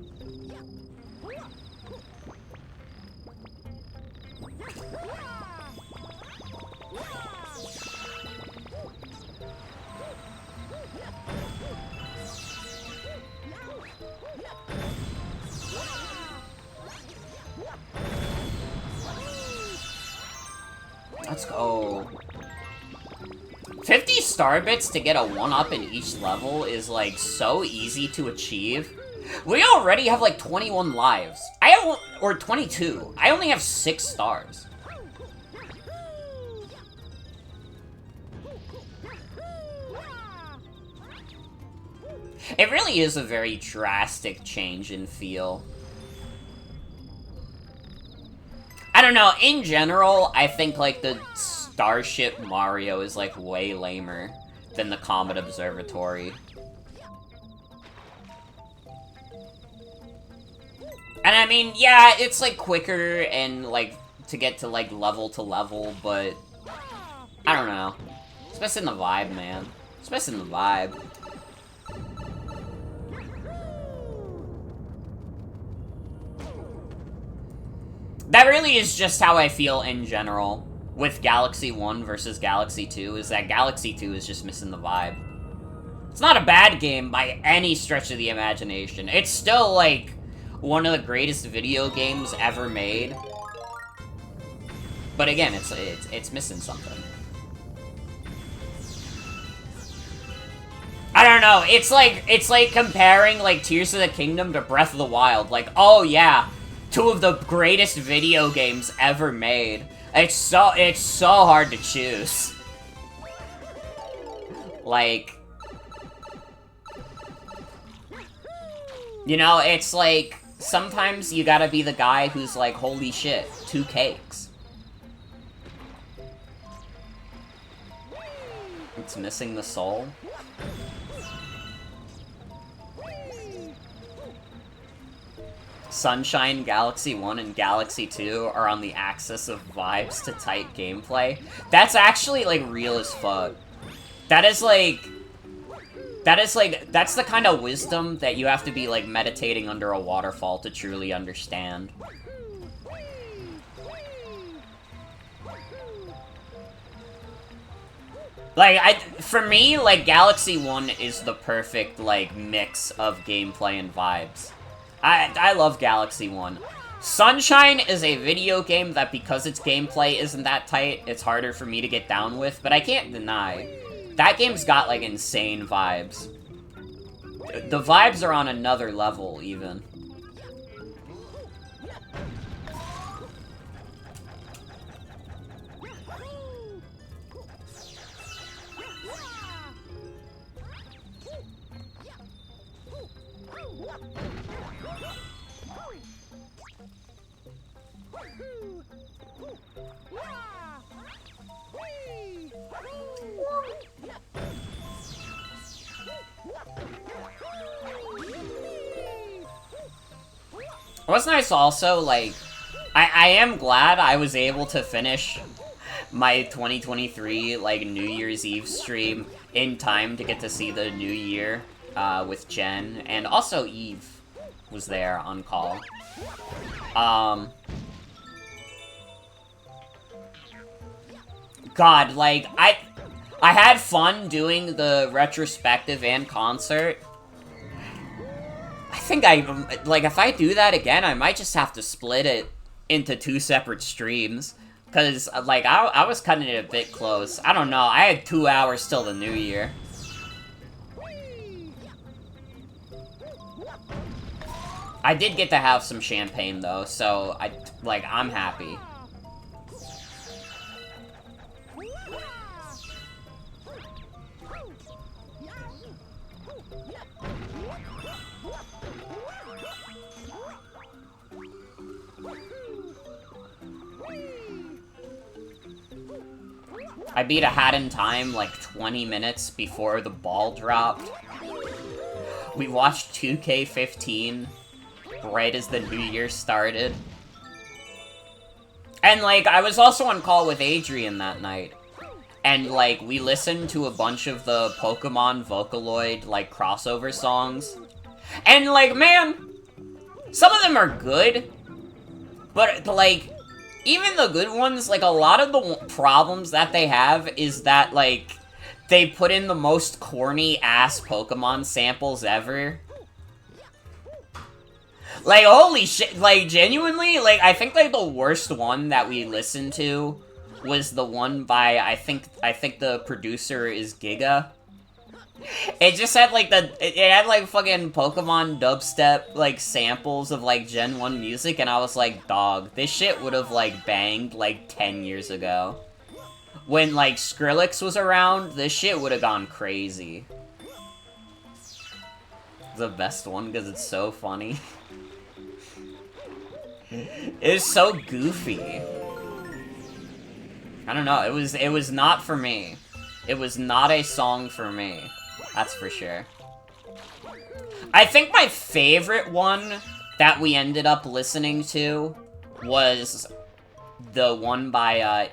Let's go. 50 star bits to get a 1-up in each level is, like, so easy to achieve. We already have, like, 21 lives. Or 22. I only have 6 stars. It really is a very drastic change in feel. I don't know, in general, I think, like, the Starship Mario is, like, way lamer than the Comet Observatory. And I mean, yeah, it's, like, quicker and, like, to get to, like, level to level, but I don't know. It's missing the vibe, man. It's missing the vibe. That really is just how I feel in general with Galaxy 1 versus Galaxy 2, is that Galaxy 2 is just missing the vibe. It's not a bad game by any stretch of the imagination. It's still, like, one of the greatest video games ever made. But again, it's missing something. I don't know, it's like comparing, like, Tears of the Kingdom to Breath of the Wild. Like, oh yeah, 2 of the greatest video games ever made. It's so hard to choose. Like, you know, it's like, sometimes you gotta be the guy who's like, holy shit, 2 cakes. It's missing the soul. Sunshine, Galaxy 1, and Galaxy 2 are on the axis of vibes to tight gameplay. That's actually, like, real as fuck. That's the kind of wisdom that you have to be, like, meditating under a waterfall to truly understand. Like, for me, like, Galaxy 1 is the perfect, like, mix of gameplay and vibes. I love Galaxy 1. Sunshine is a video game that, because its gameplay isn't that tight, it's harder for me to get down with, but I can't deny, that game's got, like, insane vibes. The vibes are on another level, even. What's nice also, like, I am glad I was able to finish my 2023, like, New Year's Eve stream in time to get to see the new year, with Jen, and also Eve was there on call. God, like, I had fun doing the retrospective and concert. I think like, if I do that again, I might just have to split it into 2 separate streams. Because, like, I was cutting it a bit close. I don't know, I had 2 hours till the new year. I did get to have some champagne, though, so, I'm happy. I beat a Hat in Time, like, 20 minutes before the ball dropped. We watched 2K15 right as the new year started. And, like, I was also on call with Adrian that night. And, like, we listened to a bunch of the Pokemon Vocaloid, like, crossover songs. And, like, man, some of them are good. But, like, even the good ones, like, a lot of the problems that they have is that, like, they put in the most corny-ass Pokemon samples ever. Like, holy shit, like, genuinely, like, I think, like, the worst one that we listened to was the one by, I think the producer is Giga. It just had, like, it had, like, fucking Pokemon dubstep, like, samples of, like, Gen 1 music, and I was like, dog, this shit would've, like, banged, like, 10 years ago. When, like, Skrillex was around, this shit would've gone crazy. The best one, because it's so funny. It's so goofy. I don't know, it was not for me. It was not a song for me. That's for sure. I think my favorite one that we ended up listening to was the one by,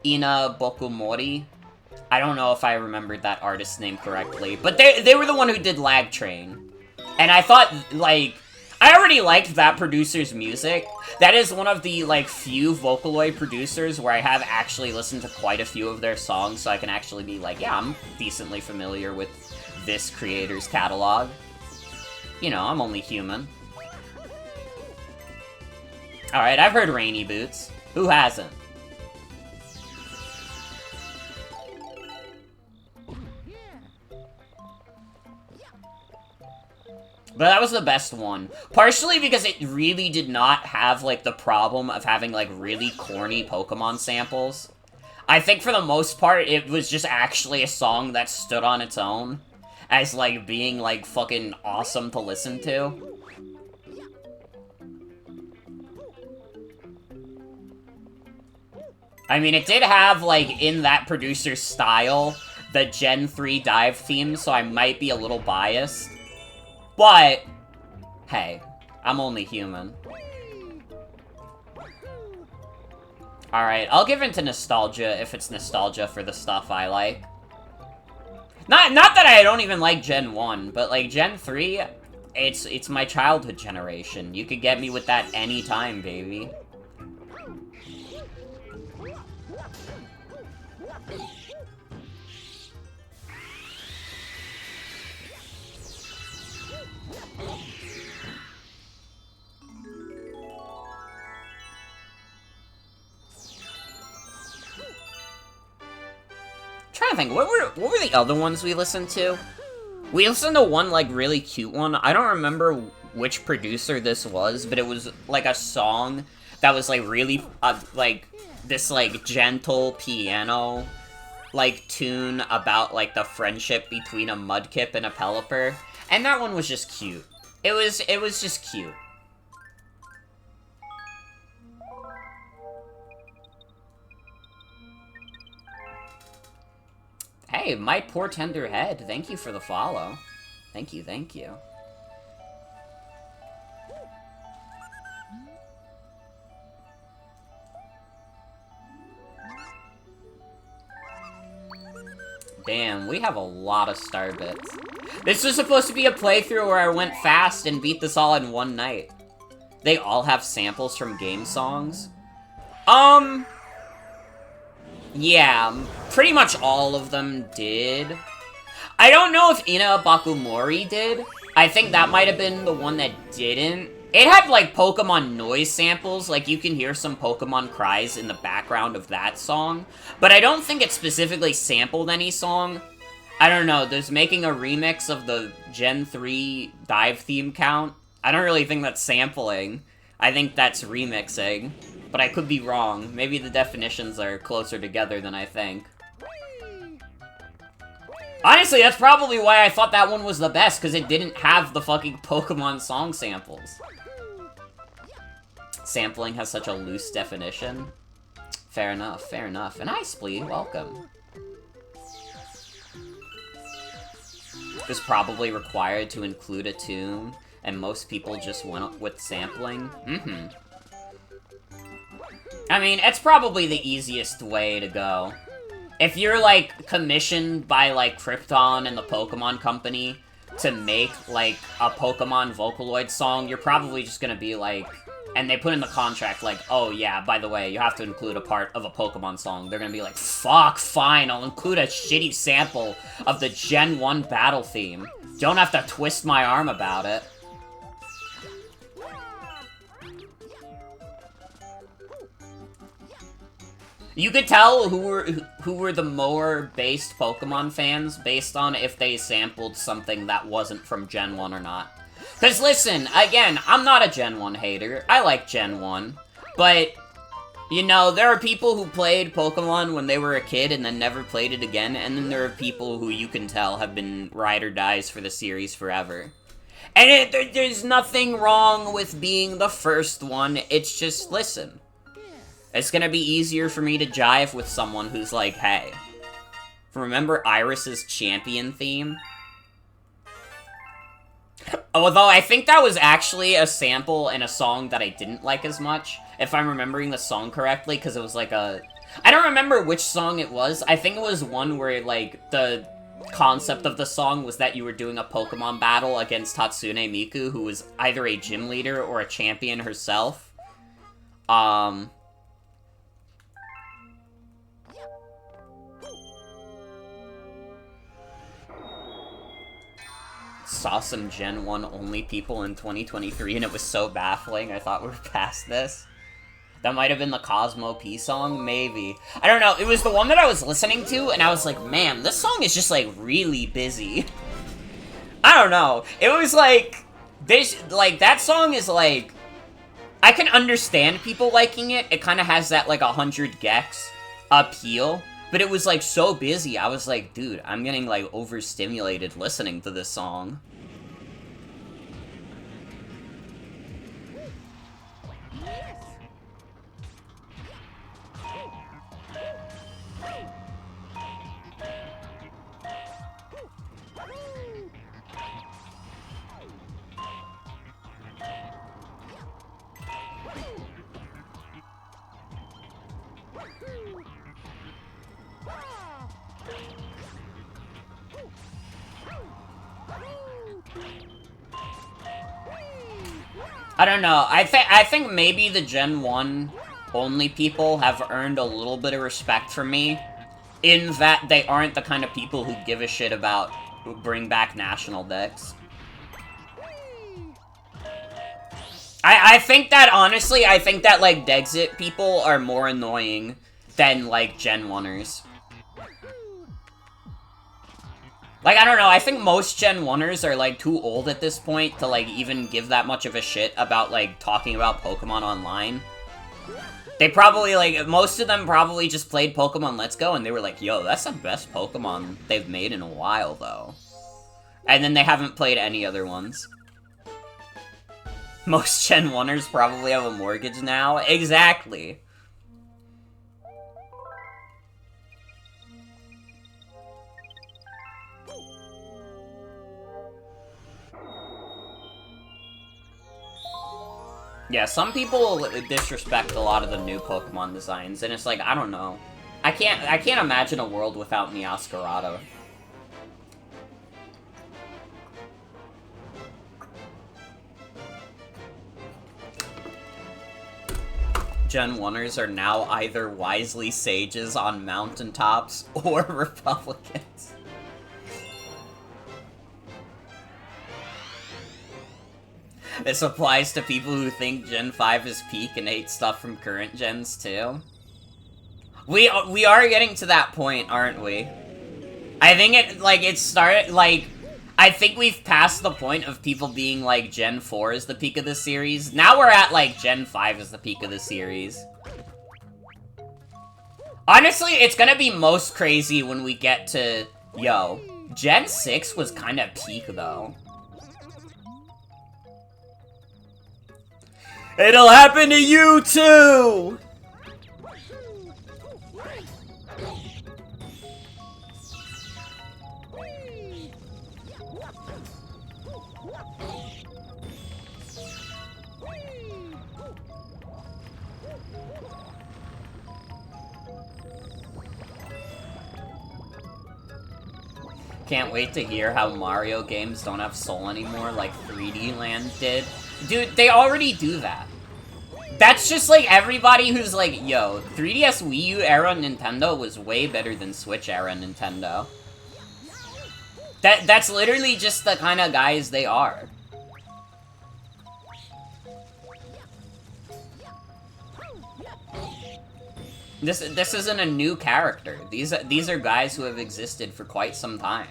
Ina Bokumori. I don't know if I remembered that artist's name correctly, but they were the one who did Lag Train. And I thought, like, I already liked that producer's music. That is one of the, like, few Vocaloid producers where I have actually listened to quite a few of their songs, so I can actually be like, yeah, I'm decently familiar with this creator's catalog. You know, I'm only human. Alright, I've heard Rainy Boots. Who hasn't? But that was the best one. Partially because it really did not have, like, the problem of having, like, really corny Pokemon samples. I think for the most part, it was just actually a song that stood on its own. As, like, being, like, fucking awesome to listen to. I mean, it did have, like, in that producer's style, the Gen 3 dive theme, so I might be a little biased. But, hey, I'm only human. Alright, I'll give in to nostalgia if it's nostalgia for the stuff I like. Not that I don't even like Gen 1, but, like, Gen 3, it's my childhood generation. You could get me with that anytime, baby. trying to think, what were the other ones we listened to? We listened to one, like, really cute one. I don't remember which producer this was, but it was, like, a song that was, like, really, like, this, like, gentle piano, like, tune about, like, the friendship between a Mudkip and a Pelipper. And that one was just cute. It was just cute. Hey, my poor tender head. Thank you for the follow. Thank you, thank you. Damn, we have a lot of star bits. This was supposed to be a playthrough where I went fast and beat this all in one night. They all have samples from game songs? Yeah, pretty much all of them did. I don't know if Ina Bakumori did. I think that might have been the one that didn't. It had, like, Pokemon noise samples, like, you can hear some Pokemon cries in the background of that song. But I don't think it specifically sampled any song. I don't know, there's making a remix of the Gen 3 dive theme count. I don't really think that's sampling. I think that's remixing. But I could be wrong. Maybe the definitions are closer together than I think. Honestly, that's probably why I thought that one was the best, because it didn't have the fucking Pokemon song samples. Sampling has such a loose definition. Fair enough, fair enough. And hi, Splee, welcome. It was probably required to include a tune, and most people just went with sampling. I mean, it's probably the easiest way to go. If you're, like, commissioned by, like, Krypton and the Pokemon Company to make, like, a Pokemon Vocaloid song, you're probably just gonna be like... And they put in the contract, like, oh yeah, by the way, you have to include a part of a Pokemon song. They're gonna be like, fuck, fine, I'll include a shitty sample of the Gen 1 battle theme. Don't have to twist my arm about it. You could tell who were the more based Pokemon fans based on if they sampled something that wasn't from Gen 1 or not. Because listen, again, I'm not a Gen 1 hater. I like Gen 1. But, you know, there are people who played Pokemon when they were a kid and then never played it again. And then there are people who you can tell have been ride or dies for the series forever. And there's nothing wrong with being the first one. It's just, listen. It's gonna be easier for me to jive with someone who's like, hey, remember Iris's champion theme? Although I think that was actually a sample in a song that I didn't like as much, if I'm remembering the song correctly, because it was like a... I don't remember which song it was. I think it was one where, like, the concept of the song was that you were doing a Pokemon battle against Hatsune Miku, who was either a gym leader or a champion herself. Saw some Gen 1 only people in 2023 and it was so baffling, I thought we were past this. That might have been the Cosmo P song, maybe. I don't know, it was the one that I was listening to and I was like, man, this song is just like really busy. I don't know, it was like, that song is like, I can understand people liking it, it kind of has that like 100 Gex appeal. But it was, like, so busy, I was like, dude, I'm getting, like, overstimulated listening to this song. I don't know, I think maybe the Gen 1 only people have earned a little bit of respect from me, in that they aren't the kind of people who give a shit about bring back National Dex. I think that, honestly, I think that, like, Dexit people are more annoying than, like, Gen 1ers. Like, I don't know, I think most Gen 1ers are, like, too old at this point to, like, even give that much of a shit about, like, talking about Pokemon online. They probably, like, most of them probably just played Pokemon Let's Go, and they were like, yo, that's the best Pokemon they've made in a while, though. And then they haven't played any other ones. Most Gen 1ers probably have a mortgage now. Exactly. Yeah, some people disrespect a lot of the new Pokemon designs, and it's like, I don't know. I can't imagine a world without Meowscarada. Gen 1ers are now either wisely sages on mountaintops or Republicans. This applies to people who think Gen 5 is peak and hate stuff from current gens, too. We are getting to that point, aren't we? I think it started, like... I think we've passed the point of people being like, Gen 4 is the peak of the series. Now we're at, like, Gen 5 is the peak of the series. Honestly, it's gonna be most crazy when we get to... Yo, Gen 6 was kinda peak, though. It'll happen to you, too! Can't wait to hear how Mario games don't have soul anymore like 3D Land did. Dude, they already do that. That's just like everybody who's like, yo, 3DS Wii U era Nintendo was way better than Switch era Nintendo. That's literally just the kind of guys they are. This isn't a new character. These are guys who have existed for quite some time.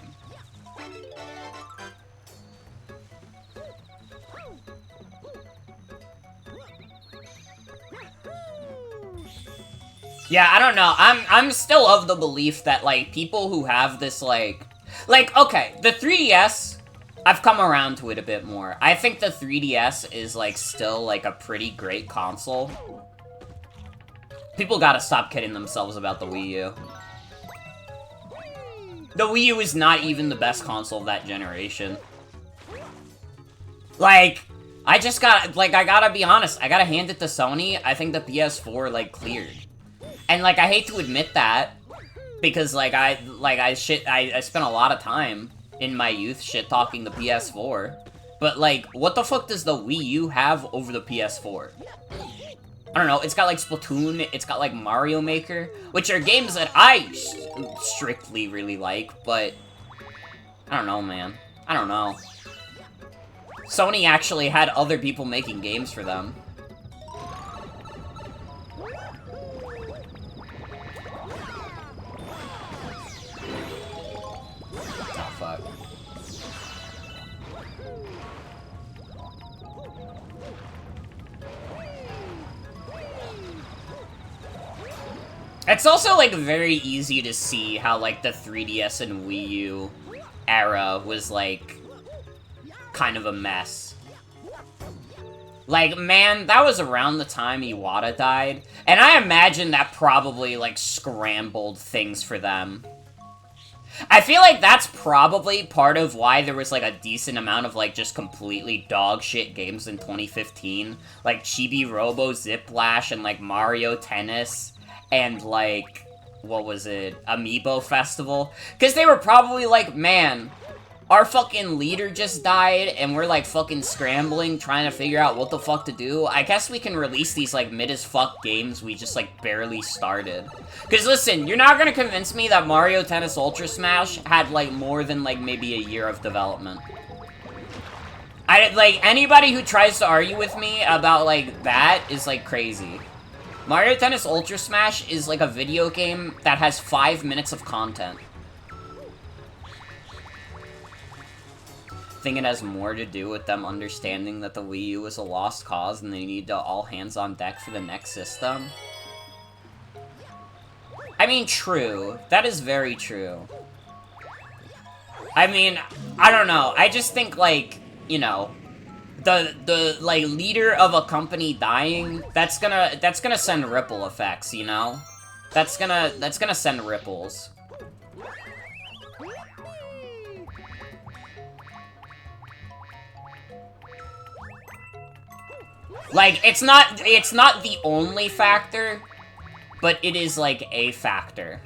Yeah, I don't know. I'm still of the belief that, like, people who have this, like, okay, the 3DS, I've come around to it a bit more. I think the 3DS is, like, still, like, a pretty great console. People gotta stop kidding themselves about the Wii U. The Wii U is not even the best console of that generation. Like, I gotta be honest, I gotta hand it to Sony. I think the PS4, like, cleared. And, like, I hate to admit that, because, like, I spent a lot of time in my youth shit-talking the PS4. But, like, what the fuck does the Wii U have over the PS4? I don't know, it's got, like, Splatoon, it's got, like, Mario Maker, which are games that I strictly really like, but... I don't know, man. I don't know. Sony actually had other people making games for them. Oh, fuck. It's also, like, very easy to see how, like, the 3DS and Wii U era was, like, kind of a mess. Like, man, that was around the time Iwata died, and I imagine that probably, like, scrambled things for them. I feel like that's probably part of why there was, like, a decent amount of, like, just completely dog shit games in 2015. Like, Chibi Robo Ziplash and, like, Mario Tennis. And, like, what was it? Amiibo Festival? Because they were probably like, man, our fucking leader just died, and we're, like, fucking scrambling, trying to figure out what the fuck to do. I guess we can release these, like, mid-as-fuck games we just, like, barely started. Because, listen, you're not gonna convince me that Mario Tennis Ultra Smash had, like, more than, like, maybe a year of development. Like, anybody who tries to argue with me about, like, that is, like, crazy. Mario Tennis Ultra Smash is like a video game that has 5 minutes of content. think it has more to do with them understanding that the Wii U is a lost cause and they need to all hands on deck for the next system. I mean, true. That is very true. I mean, I don't know. I just think, like, you know, the like, leader of a company dying, that's gonna send ripple effects, you know? That's gonna send ripples. Like, it's not the only factor, but it is, like, a factor.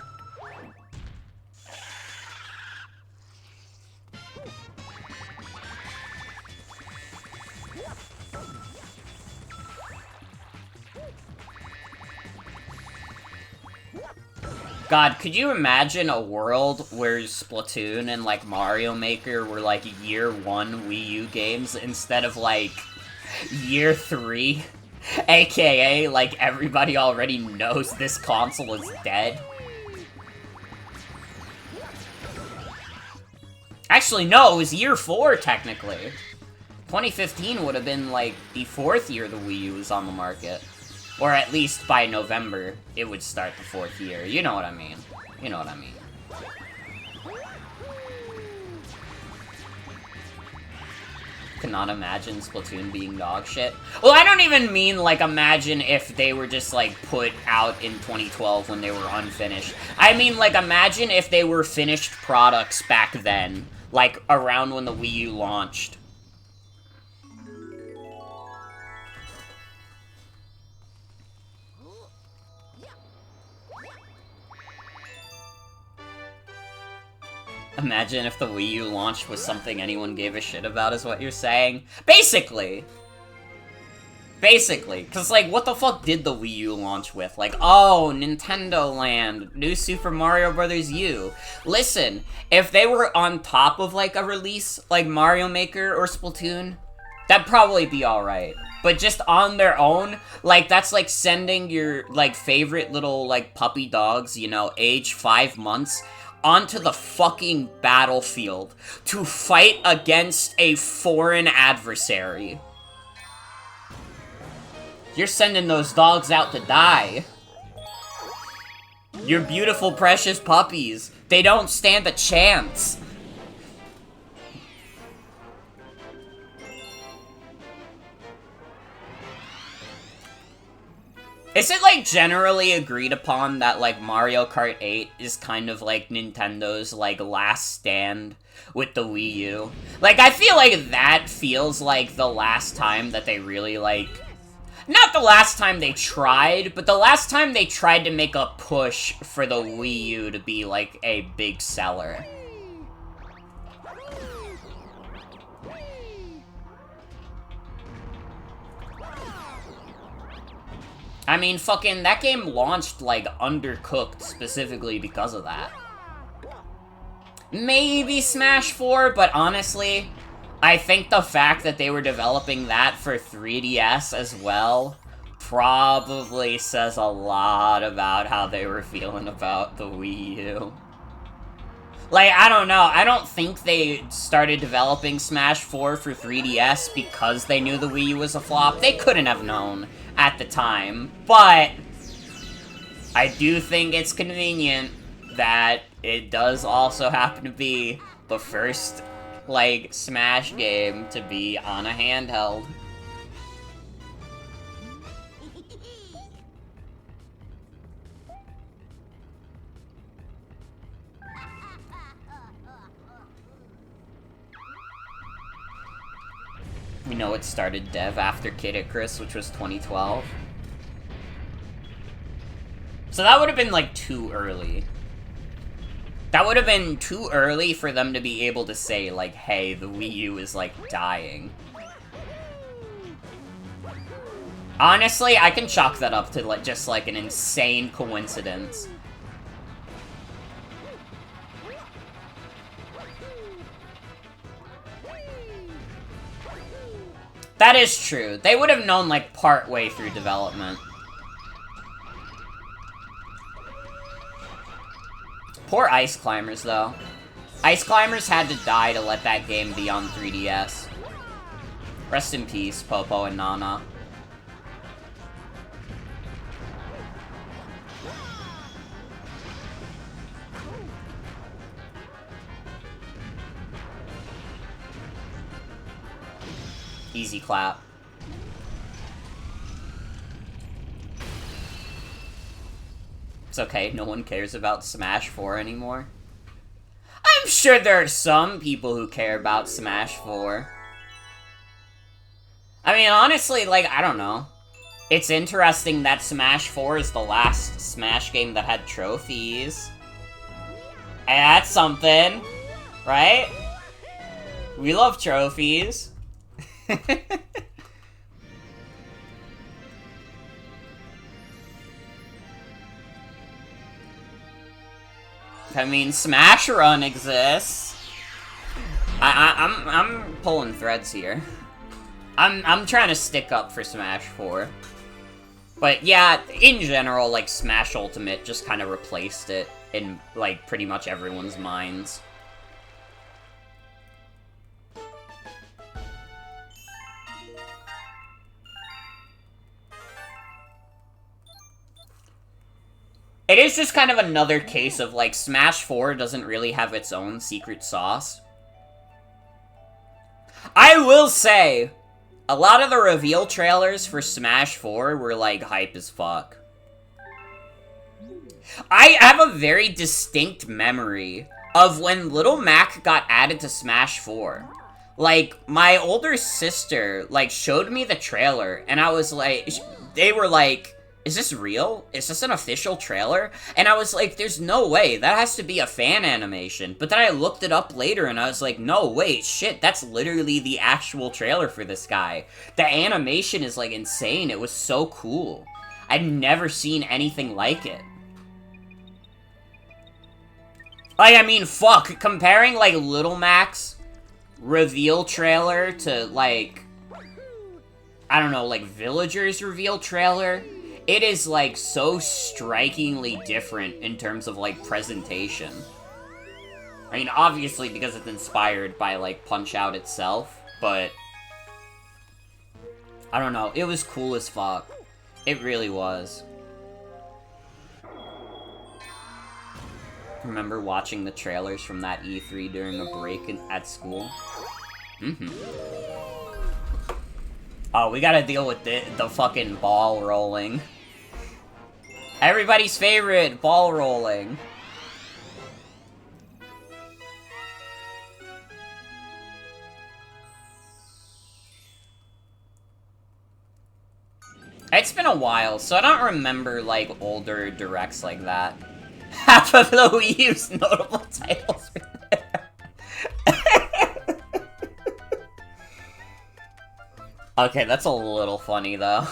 God, could you imagine a world where Splatoon and, like, Mario Maker were, like, year 1 Wii U games instead of, like, year 3? AKA, like, everybody already knows this console is dead. Actually, no, it was year 4, technically. 2015 would have been, like, the 4th year the Wii U was on the market. Or at least by November, it would start the 4th year. You know what I mean. You know what I mean. Cannot imagine Splatoon being dog shit. Well, I don't even mean, like, imagine if they were just, like, put out in 2012 when they were unfinished. I mean, like, imagine if they were finished products back then. Like, around when the Wii U launched. Imagine if the Wii U launch was something anyone gave a shit about, is what you're saying? Basically! Basically. Because, like, what the fuck did the Wii U launch with? Like, oh, Nintendo Land, New Super Mario Bros. U. Listen, if they were on top of, like, a release, like Mario Maker or Splatoon, that'd probably be alright. But just on their own, like, that's like sending your, like, favorite little, like, puppy dogs, you know, age 5 months, onto the fucking battlefield to fight against a foreign adversary. You're sending those dogs out to die. Your beautiful, precious puppies. They don't stand a chance. Is it, like, generally agreed upon that, like, Mario Kart 8 is kind of, like, Nintendo's, like, last stand with the Wii U? Like, I feel like that feels like the last time that they really, like... Not the last time they tried, but the last time they tried to make a push for the Wii U to be, like, a big seller. I mean, fucking, that game launched, like, undercooked specifically because of that. Maybe Smash 4, but honestly, I think the fact that they were developing that for 3DS as well probably says a lot about how they were feeling about the Wii U. Like, I don't know, I don't think they started developing Smash 4 for 3DS because they knew the Wii U was a flop. They couldn't have known at the time, but I do think it's convenient that it does also happen to be the first, like, Smash game to be on a handheld. We know it started dev after Kid Icarus, which was 2012. So that would have been, like, too early. That would have been too early for them to be able to say, like, hey, the Wii U is, like, dying. Honestly, I can chalk that up to, like, just, like, an insane coincidence. That is true. They would have known, like, part way through development. Poor Ice Climbers, though. Ice Climbers had to die to let that game be on 3DS. Rest in peace, Popo and Nana. Easy clap. It's okay, no one cares about Smash 4 anymore. I'm sure there are some people who care about Smash 4. I mean, honestly, like, I don't know. It's interesting that Smash 4 is the last Smash game that had trophies. And that's something, right? We love trophies. I mean, Smash Run exists. I'm pulling threads here. I'm trying to stick up for Smash 4. But yeah, in general, like, Smash Ultimate just kind of replaced it in, like, pretty much everyone's minds. It is just kind of another case of, like, Smash 4 doesn't really have its own secret sauce. I will say, a lot of the reveal trailers for Smash 4 were, like, hype as fuck. I have a very distinct memory of when Little Mac got added to Smash 4. Like, my older sister, like, showed me the trailer, and I was like, they were like, is this real? Is this an official trailer? And I was like, there's no way. That has to be a fan animation. But then I looked it up later and I was like, no, wait, shit, that's literally the actual trailer for this guy. The animation is, like, insane. It was so cool. I'd never seen anything like it. Like, I mean, fuck. Comparing, like, Little Mac's reveal trailer to, like, I don't know, like, Villager's reveal trailer, it is, like, so strikingly different in terms of, like, presentation. I mean, obviously because it's inspired by, like, Punch-Out itself, but I don't know, it was cool as fuck. It really was. Remember watching the trailers from that E3 during a break at school? Oh, we gotta deal with the fucking ball rolling. Everybody's favorite, ball rolling. It's been a while, so I don't remember, like, older directs like that. Half of the Wii U's notable titles are there. Okay, that's a little funny, though.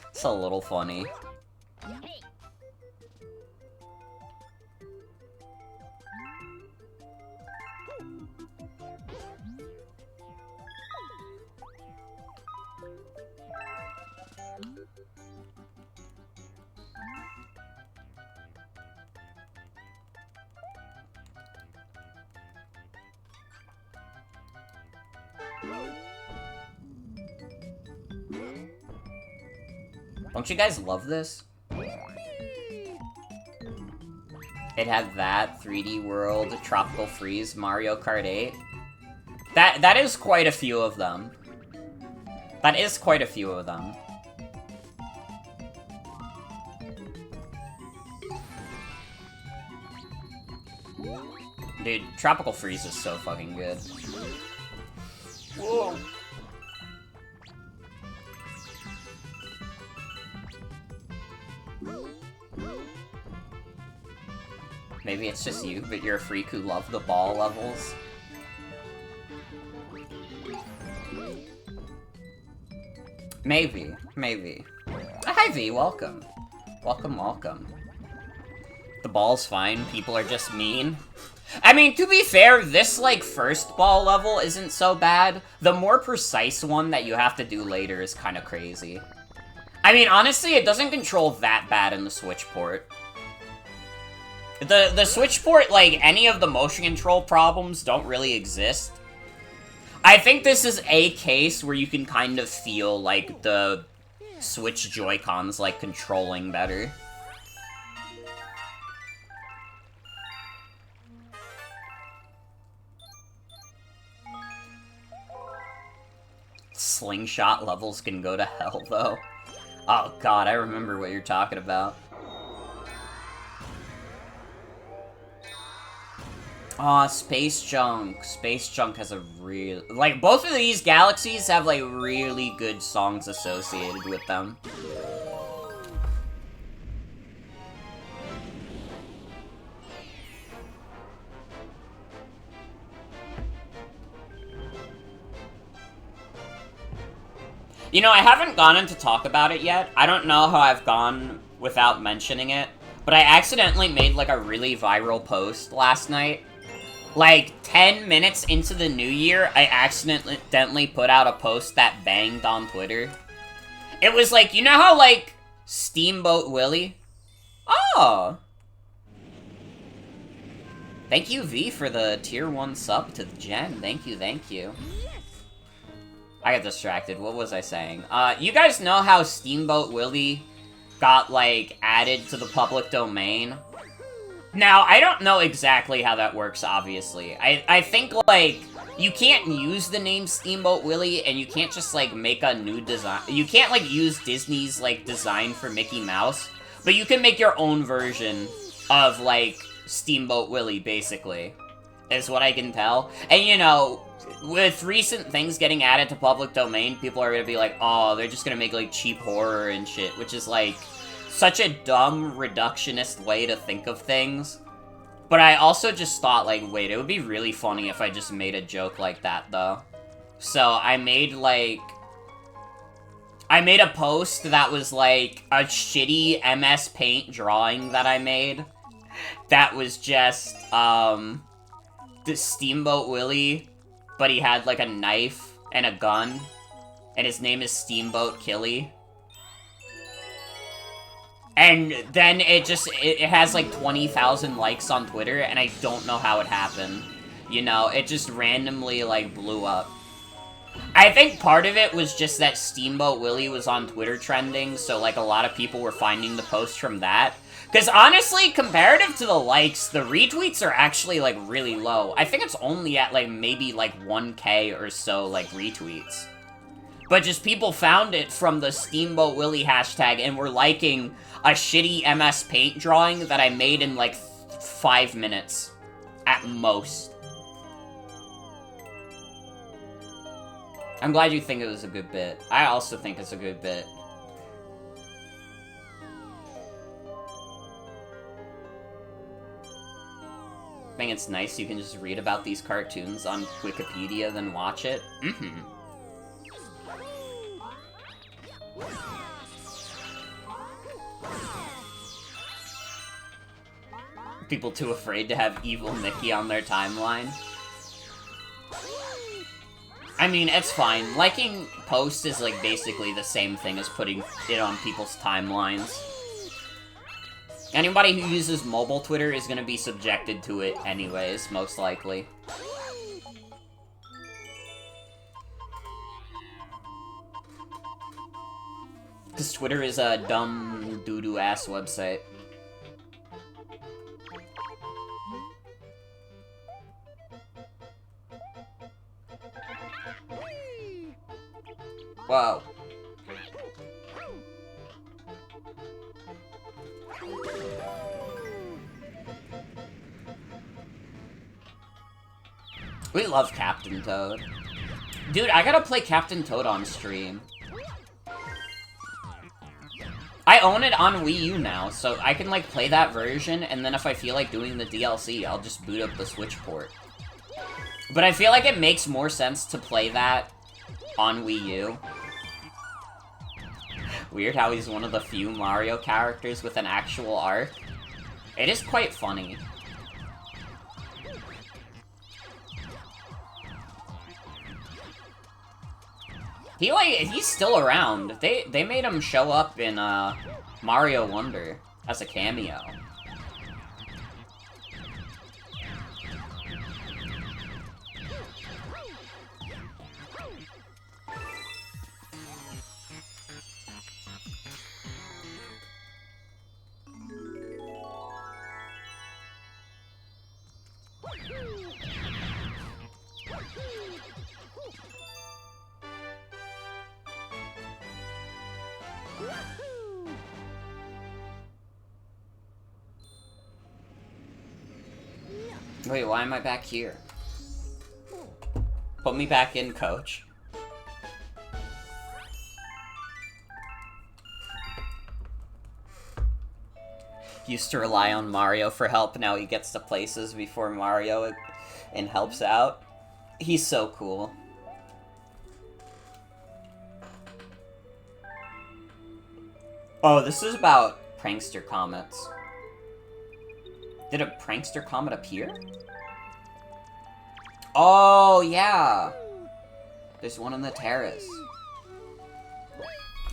It's a little funny. Don't you guys love this? It had that, 3D World, Tropical Freeze, Mario Kart 8. That is quite a few of them. That is quite a few of them. Dude, Tropical Freeze is so fucking good. Whoa. Maybe it's just you, but you're a freak who loved the ball levels. Maybe, maybe. Hi V, welcome. Welcome, welcome. The ball's fine, people are just mean. I mean, to be fair, this, like, first ball level isn't so bad. The more precise one that you have to do later is kind of crazy. I mean, honestly, it doesn't control that bad in the Switch port. The Switch port, like, any of the motion control problems don't really exist. I think this is a case where you can kind of feel, like, the Switch Joy-Cons, like, controlling better. Slingshot levels can go to hell, though. Oh god, I remember what you're talking about. Aw, Space Junk. Space Junk has a real... Like, both of these galaxies have, like, really good songs associated with them. You know, I haven't gone in to talk about it yet. I don't know how I've gone without mentioning it, but I accidentally made, like, a really viral post last night. Like, 10 minutes into the new year, I accidentally put out a post that banged on Twitter. It was like, you know how, like, Steamboat Willie? Oh! Thank you, V, for the tier 1 sub to the gen. Thank you, thank you. I got distracted. What was I saying? You guys know how Steamboat Willie got, like, added to the public domain? Now, I don't know exactly how that works, obviously. I think, like, you can't use the name Steamboat Willie, and you can't just, like, make a new design. You can't, like, use Disney's, like, design for Mickey Mouse, but you can make your own version of, like, Steamboat Willie, basically, is what I can tell. And, you know, with recent things getting added to public domain, people are gonna be like, oh, they're just gonna make, like, cheap horror and shit, which is, like, such a dumb, reductionist way to think of things. But I also just thought, like, wait, it would be really funny if I just made a joke like that, though. So I made, like... I made a post that was, like, a shitty MS Paint drawing that I made. That was just, the Steamboat Willie, but he had, like, a knife and a gun. And his name is Steamboat Killy. And then it has like 20,000 likes on Twitter, and I don't know how it happened. You know, it just randomly, like, blew up. I think part of it was just that Steamboat Willie was on Twitter trending, so, like, a lot of people were finding the post from that. Because, honestly, comparative to the likes, the retweets are actually, like, really low. I think it's only at, like, maybe, like, 1K or so, like, retweets. But just people found it from the Steamboat Willie hashtag and were liking a shitty MS Paint drawing that I made in, like, 5 minutes. At most. I'm glad you think it was a good bit. I also think it's a good bit. I think it's nice you can just read about these cartoons on Wikipedia, then watch it. Mm-hmm. People too afraid to have evil Mickey on their timeline. I mean, it's fine. Liking posts is, like, basically the same thing as putting it on people's timelines. Anybody who uses mobile Twitter is gonna be subjected to it anyways, most likely. Because Twitter is a dumb, doo-doo ass website. Whoa. We love Captain Toad. Dude, I gotta play Captain Toad on stream. I own it on Wii U now, so I can, like, play that version, and then if I feel like doing the DLC, I'll just boot up the Switch port. But I feel like it makes more sense to play that on Wii U. Weird how he's one of the few Mario characters with an actual arc. It is quite funny. He's still around. They made him show up in, Mario Wonder as a cameo. Wait, why am I back here? Put me back in, coach. Used to rely on Mario for help, now he gets to places before Mario and helps out. He's so cool. Oh, this is about prankster comets. Did a prankster comet appear? Oh, yeah. There's one on the terrace.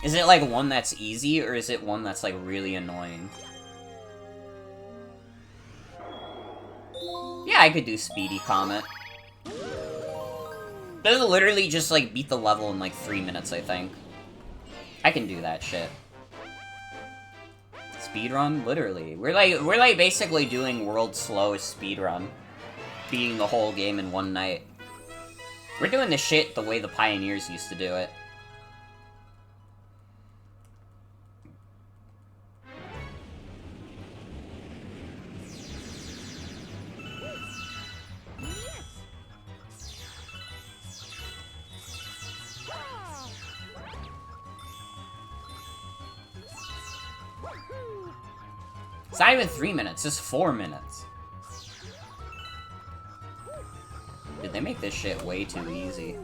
Is it, like, one that's easy, or is it one that's, like, really annoying? Yeah, I could do Speedy Comet. This will literally just, like, beat the level in, like, 3 minutes, I think. I can do that shit. Speedrun? Literally. We're like basically doing world's slowest speedrun. Beating the whole game in one night. We're doing the shit the way the pioneers used to do it. It's not even 3 minutes, it's 4 minutes. Did they make this shit way too easy?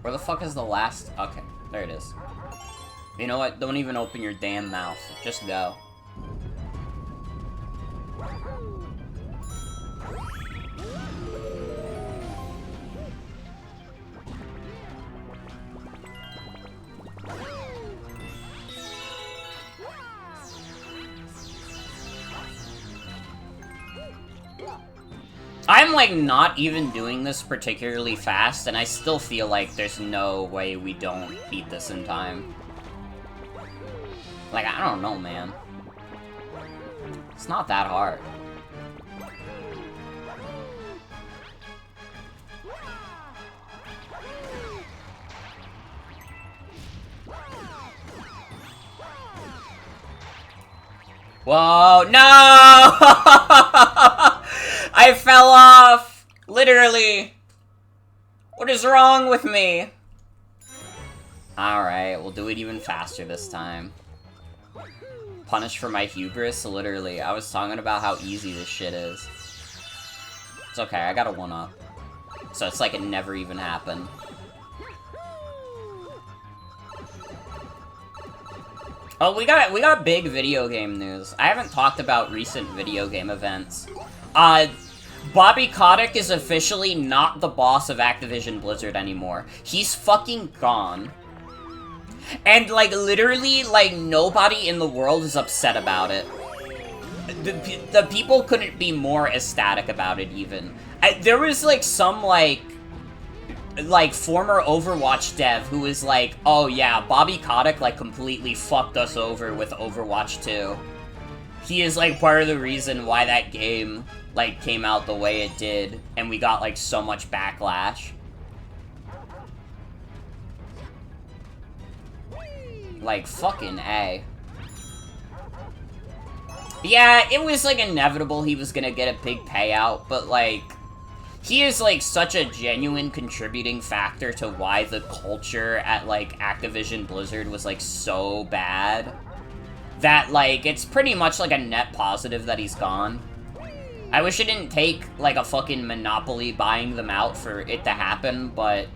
Where the fuck is the last? Okay, there it is. You know what? Don't even open your damn mouth. Just go. I'm, like, not even doing this particularly fast, and I still feel like there's no way we don't beat this in time. Like, I don't know, man. It's not that hard. Whoa, no! I fell off! Literally! What is wrong with me? Alright, we'll do it even faster this time. Punished for my hubris? Literally, I was talking about how easy this shit is. It's okay, I got a 1-up. So it's like it never even happened. Oh, we got big video game news. I haven't talked about recent video game events. Bobby Kotick is officially not the boss of Activision Blizzard anymore. He's fucking gone. And, like, literally, like, nobody in the world is upset about it. The people couldn't be more ecstatic about it, even. There was, like, some, like, former Overwatch dev who was like, oh yeah, Bobby Kotick, like, completely fucked us over with Overwatch 2. He is, like, part of the reason why that game, like, came out the way it did, and we got, like, so much backlash. Like, fucking A. Yeah, it was, like, inevitable he was gonna get a big payout, but, like, he is, like, such a genuine contributing factor to why the culture at, like, Activision Blizzard was, like, so bad that, like, it's pretty much, like, a net positive that he's gone. I wish it didn't take, like, a fucking monopoly buying them out for it to happen, but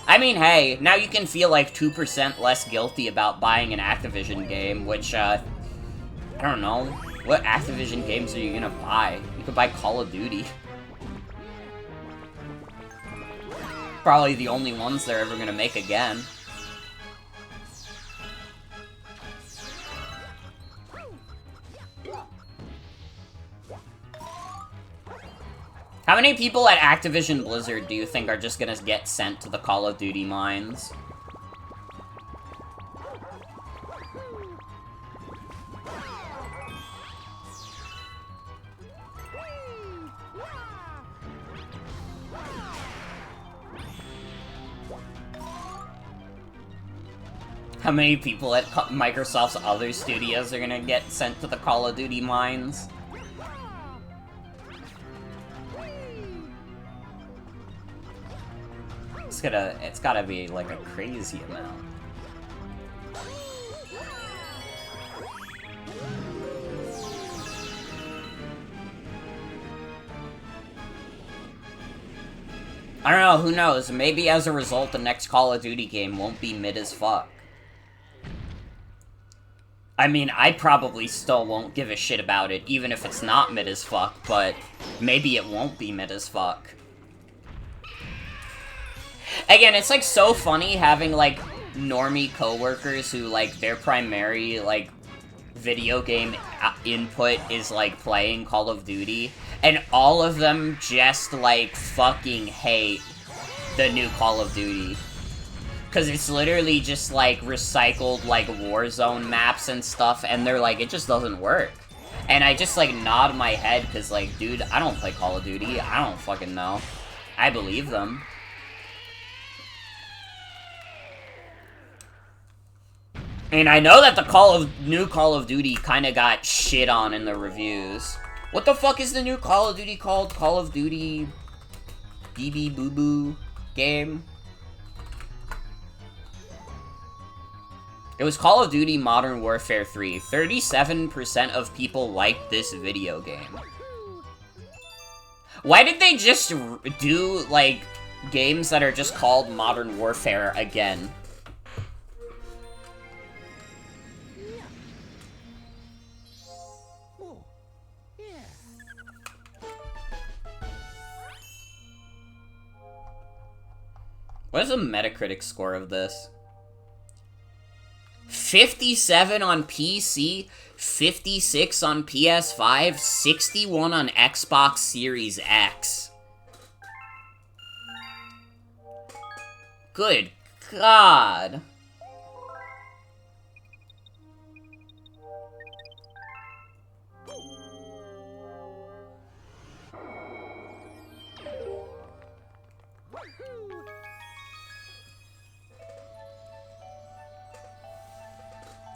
I mean, hey, now you can feel, like, 2% less guilty about buying an Activision game, which, I don't know. What Activision games are you gonna buy? You could buy Call of Duty. probably the only ones they're ever gonna make again. How many people at Activision Blizzard do you think are just gonna get sent to the Call of Duty mines? How many people at Microsoft's other studios are gonna get sent to the Call of Duty mines? It's gotta be like a crazy amount. I don't know, who knows? Maybe as a result, the next Call of Duty game won't be mid as fuck. I mean, I probably still won't give a shit about it, even if it's not mid as fuck, but maybe it won't be mid as fuck. Again, it's, like, so funny having, like, normie coworkers who, like, their primary, like, video game input is, like, playing Call of Duty, and all of them just, like, fucking hate the new Call of Duty. Because it's literally just, like, recycled, like, Warzone maps and stuff, and they're like, it just doesn't work. And I just, like, nod my head, because, like, dude, I don't play Call of Duty, I don't fucking know. I believe them. And I know that the new Call of Duty kinda got shit on in the reviews. What the fuck is the new Call of Duty called? Call of Duty... BB Boo Boo game? It was Call of Duty Modern Warfare 3. 37% of people liked this video game. Why did they just do, like, games that are just called Modern Warfare again? What is the Metacritic score of this? 57 on PC, 56 on PS5, 61 on Xbox Series X. Good God.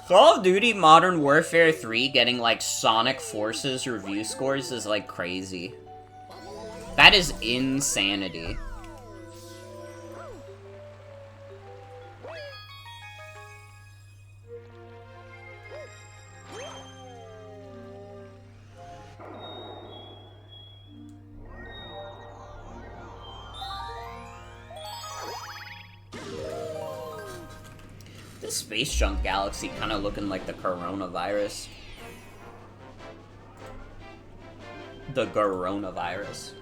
Call of Duty Modern Warfare 3 getting, like, Sonic Forces review scores is, like, crazy. That is insanity. This Space Junk Galaxy kind of looking like the coronavirus. The coronavirus.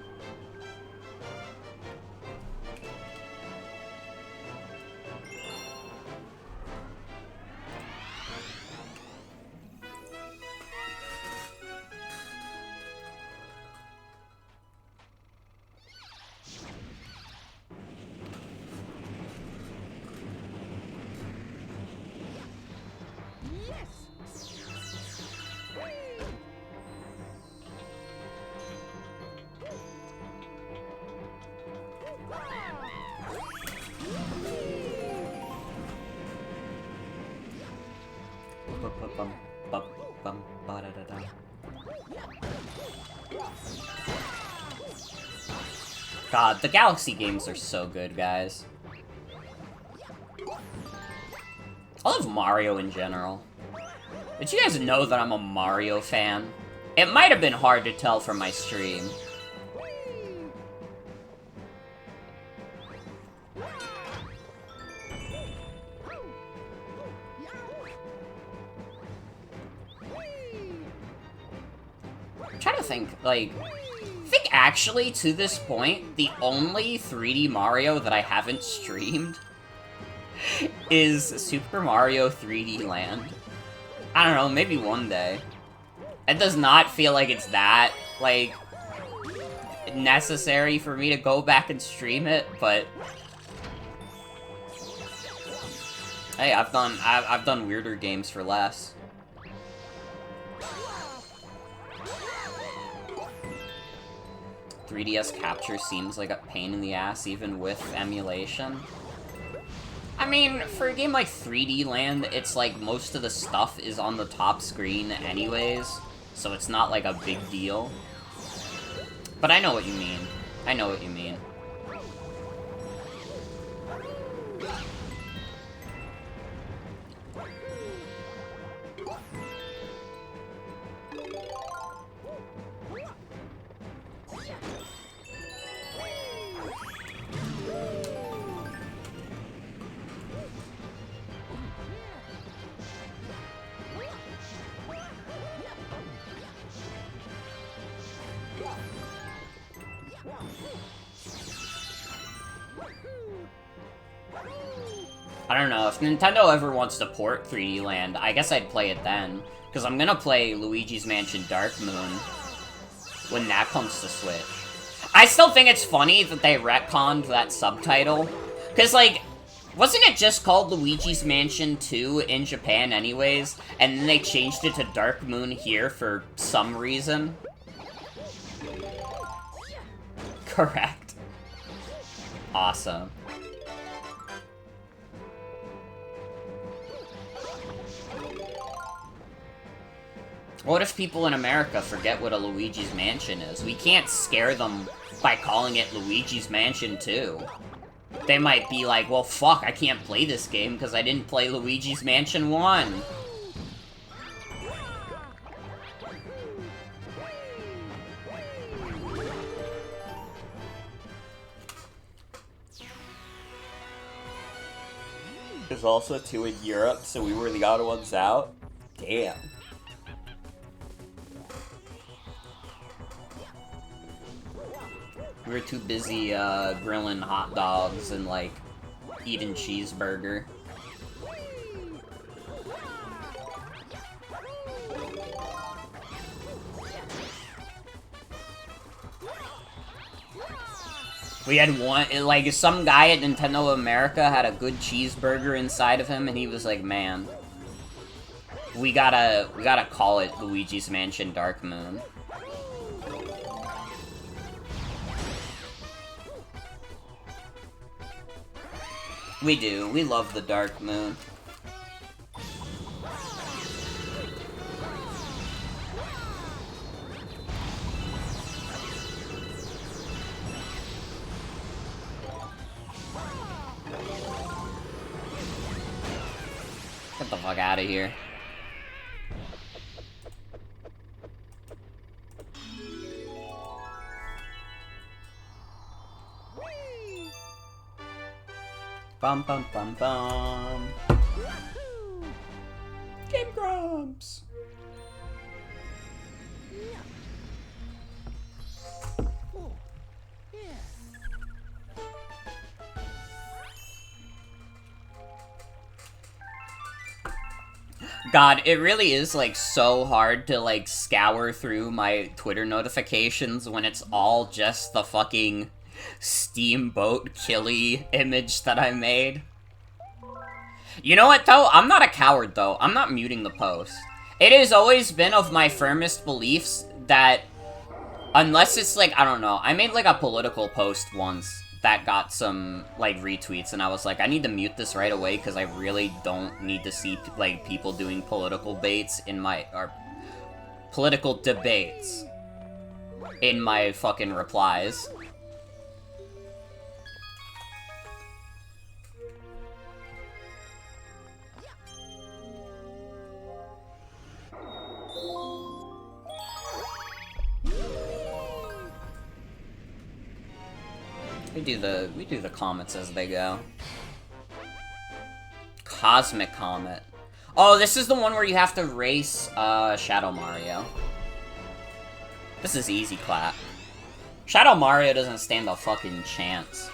God, the Galaxy games are so good, guys. I love Mario in general. Did you guys know that I'm a Mario fan? It might have been hard to tell from my stream. I'm trying to think, like... I think Actually, to this point, the only 3D Mario that I haven't streamed is Super Mario 3D Land. I don't know, maybe one day. It does not feel like it's that, like, necessary for me to go back and stream it, but... Hey, I've done weirder games for less. "3DS capture seems like a pain in the ass even with emulation." I mean, for a game like 3D Land, it's like most of the stuff is on the top screen anyways, so it's not like a big deal. But I know what you mean. I know what you mean. I don't know, if Nintendo ever wants to port 3D Land, I guess I'd play it then. Because I'm gonna play Luigi's Mansion Dark Moon when that comes to Switch. I still think it's funny that they retconned that subtitle. Because, like, wasn't it just called Luigi's Mansion 2 in Japan anyways? And then they changed it to Dark Moon here for some reason? Correct. Awesome. What if people in America forget what a Luigi's Mansion is? We can't scare them by calling it Luigi's Mansion 2. They might be like, well, fuck, I can't play this game because I didn't play Luigi's Mansion 1. There's also 2 in Europe, so we were the odd ones out. Damn. We were too busy, grilling hot dogs and, like, eating cheeseburger. We had one, like, some guy at Nintendo America had a good cheeseburger inside of him, and he was like, man, we gotta call it Luigi's Mansion Dark Moon. We do. We love the Dark Moon. Get the fuck out of here. Bum bum bum bum. Game Grumps. God, it really is, like, so hard to, like, scour through my Twitter notifications when it's all just the fucking Steamboat Killy image that I made. You know what, though? I'm not a coward, though. I'm not muting the post. It has always been of my firmest beliefs that unless it's, like, I don't know, I made, like, a political post once that got some, like, retweets, and I was like, I need to mute this right away, because I really don't need to see, like, people doing political baits in my, or political debates in my fucking replies. We do the comets as they go. Cosmic Comet. Oh, this is the one where you have to race Shadow Mario. This is easy clap. Shadow Mario doesn't stand a fucking chance.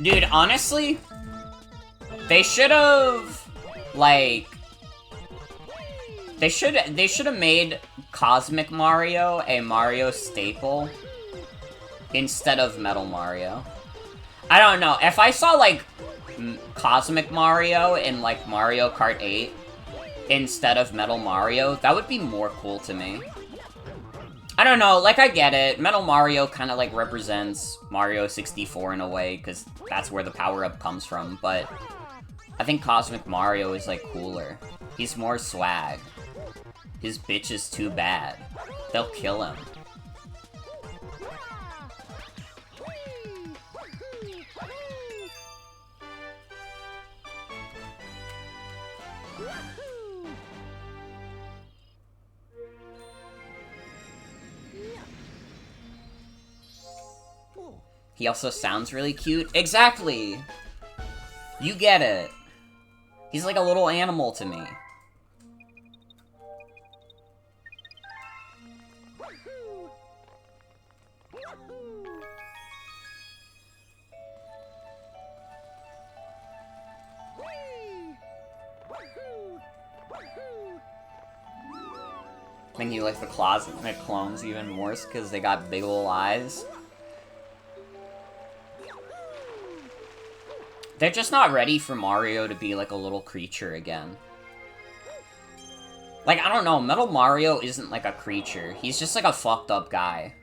Dude, honestly, they should have, like, they should have made Cosmic Mario a Mario staple instead of Metal Mario. I don't know, if I saw, like, Cosmic Mario in, like, Mario Kart 8 instead of Metal Mario, that would be more cool to me. I don't know, like, I get it. Metal Mario kind of, like, represents Mario 64 in a way, because that's where the power-up comes from, but I think Cosmic Mario is, like, cooler. He's more swag. His bitch is too bad. They'll kill him. He also sounds really cute. Exactly! You get it. He's like a little animal to me. I think you like the clones even worse because they got big ol' eyes. They're just not ready for Mario to be like a little creature again. Like, I don't know, Metal Mario isn't like a creature. He's just like a fucked up guy.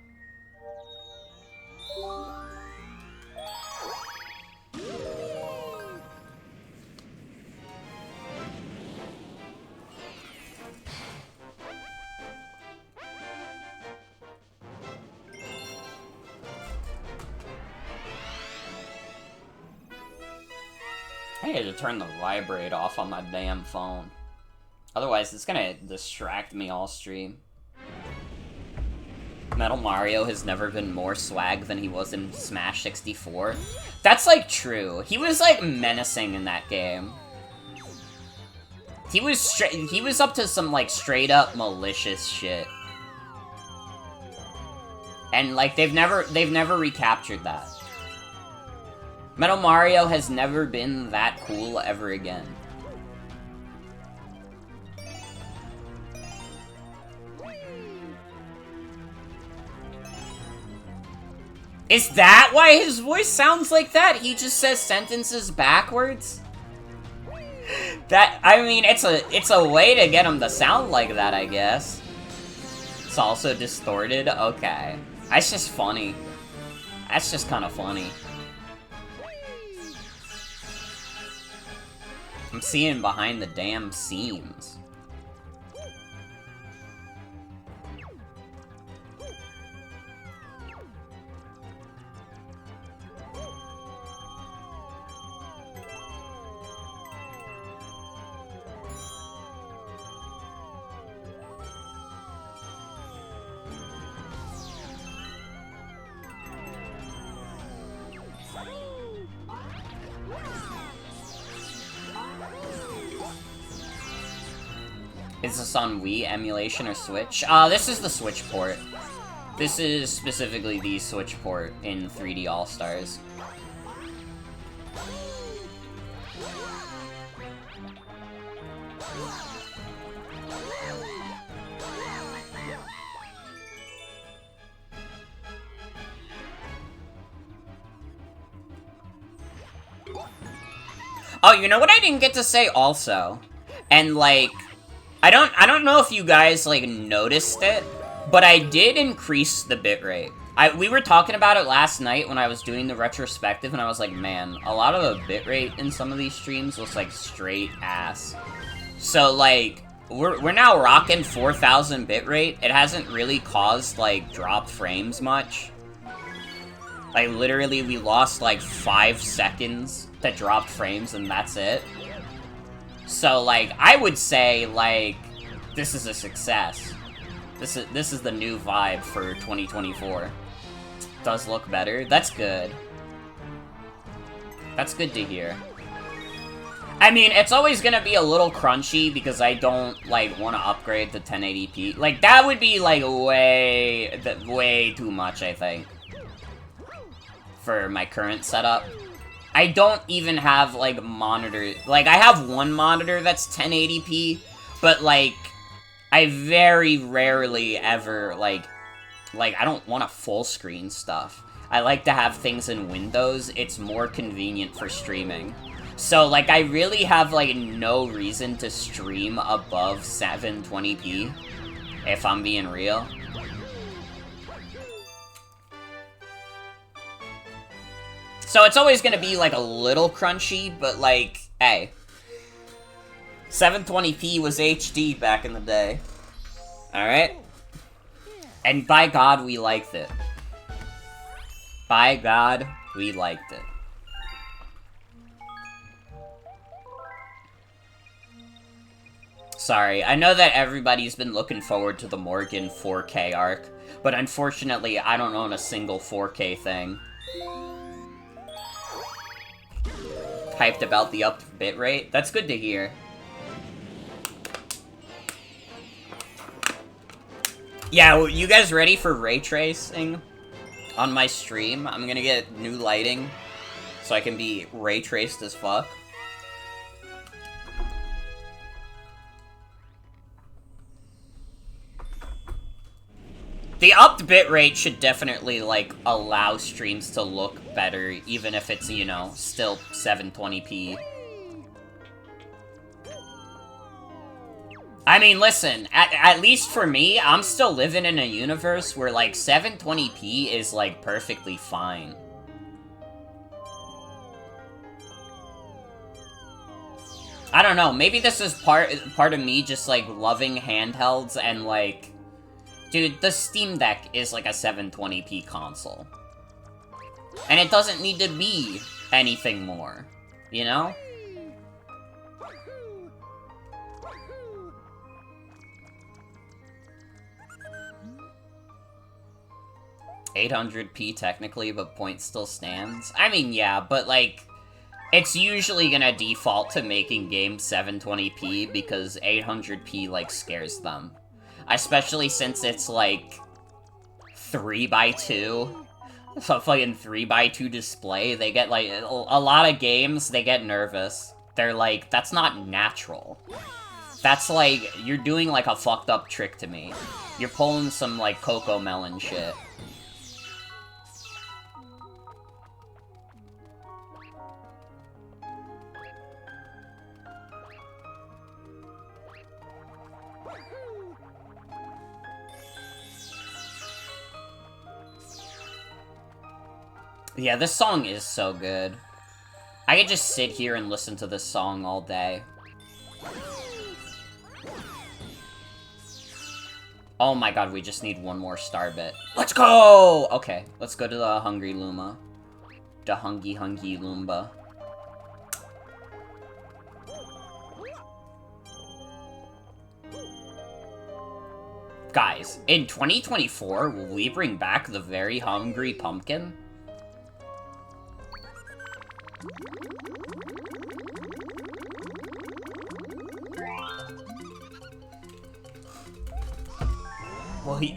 I had to turn the vibrate off on my damn phone. Otherwise, it's gonna distract me all stream. Metal Mario has never been more swag than he was in Smash 64. That's, like, true. He was, like, menacing in that game. He was up to some, like, straight-up malicious shit. And, like, they've never recaptured that. Metal Mario has never been that cool ever again. Is that why his voice sounds like that? He just says sentences backwards? That, I mean, it's a way to get him to sound like that, I guess. It's also distorted? Okay. That's just funny. That's just kind of funny. I'm seeing behind the damn seams. Is this on Wii emulation or Switch? This is the Switch port. This is specifically the Switch port in 3D All-Stars. Oh, you know what I didn't get to say also? And, like, I don't know if you guys, like, noticed it, but I did increase the bitrate. We were talking about it last night when I was doing the retrospective, and I was like, man, a lot of the bitrate in some of these streams looks like straight ass. So, like, we're now rocking 4,000 bitrate. It hasn't really caused, like, dropped frames much. Like, literally, we lost, like, 5 seconds that dropped frames, and that's it. So, like, I would say, like, This is a success. This is the new vibe for 2024. Does look better. That's good. That's good to hear. I mean, it's always gonna be a little crunchy because I don't, like, want to upgrade to 1080p. Like, that would be, like, way too much, I think, for my current setup. I don't even have, like, monitor. Like, I have one monitor that's 1080p, but, like, I very rarely ever, like, I don't want to full screen stuff. I like to have things in Windows. It's more convenient for streaming. So, like, I really have, like, no reason to stream above 720p, if I'm being real. So it's always gonna be, like, a little crunchy, but, like, hey. 720p was HD back in the day. Alright? And by God, we liked it. By God, we liked it. Sorry, I know that everybody's been looking forward to the Morgan 4K arc, but unfortunately, I don't own a single 4K thing. Hyped about the upped bitrate? That's good to hear. Yeah, you guys ready for ray tracing on my stream? I'm gonna get new lighting so I can be ray traced as fuck. The upped bitrate should definitely, like, allow streams to look better, even if it's, you know, still 720p. I mean, listen, at least for me, I'm still living in a universe where, like, 720p is, like, perfectly fine. I don't know, maybe this is part of me just, like, loving handhelds and, like... Dude, the Steam Deck is like a 720p console. And it doesn't need to be anything more, you know? $800p technically, but point still stands? I mean, yeah, but like... It's usually gonna default to making games 720p because 800p, like, scares them. Especially since it's, like, 3x2. So fucking 3x2 display. They get, like, a lot of games, they get nervous. They're like, that's not natural. That's, like, you're doing, like, a fucked up trick to me. You're pulling some, like, Coco Melon shit. Yeah, this song is so good. I could just sit here and listen to this song all day. Oh my god, we just need one more star bit. Let's go! Okay, let's go to the Hungry Luma. The Hungry Loomba. Guys, in 2024, will we bring back the Very Hungry Pumpkin?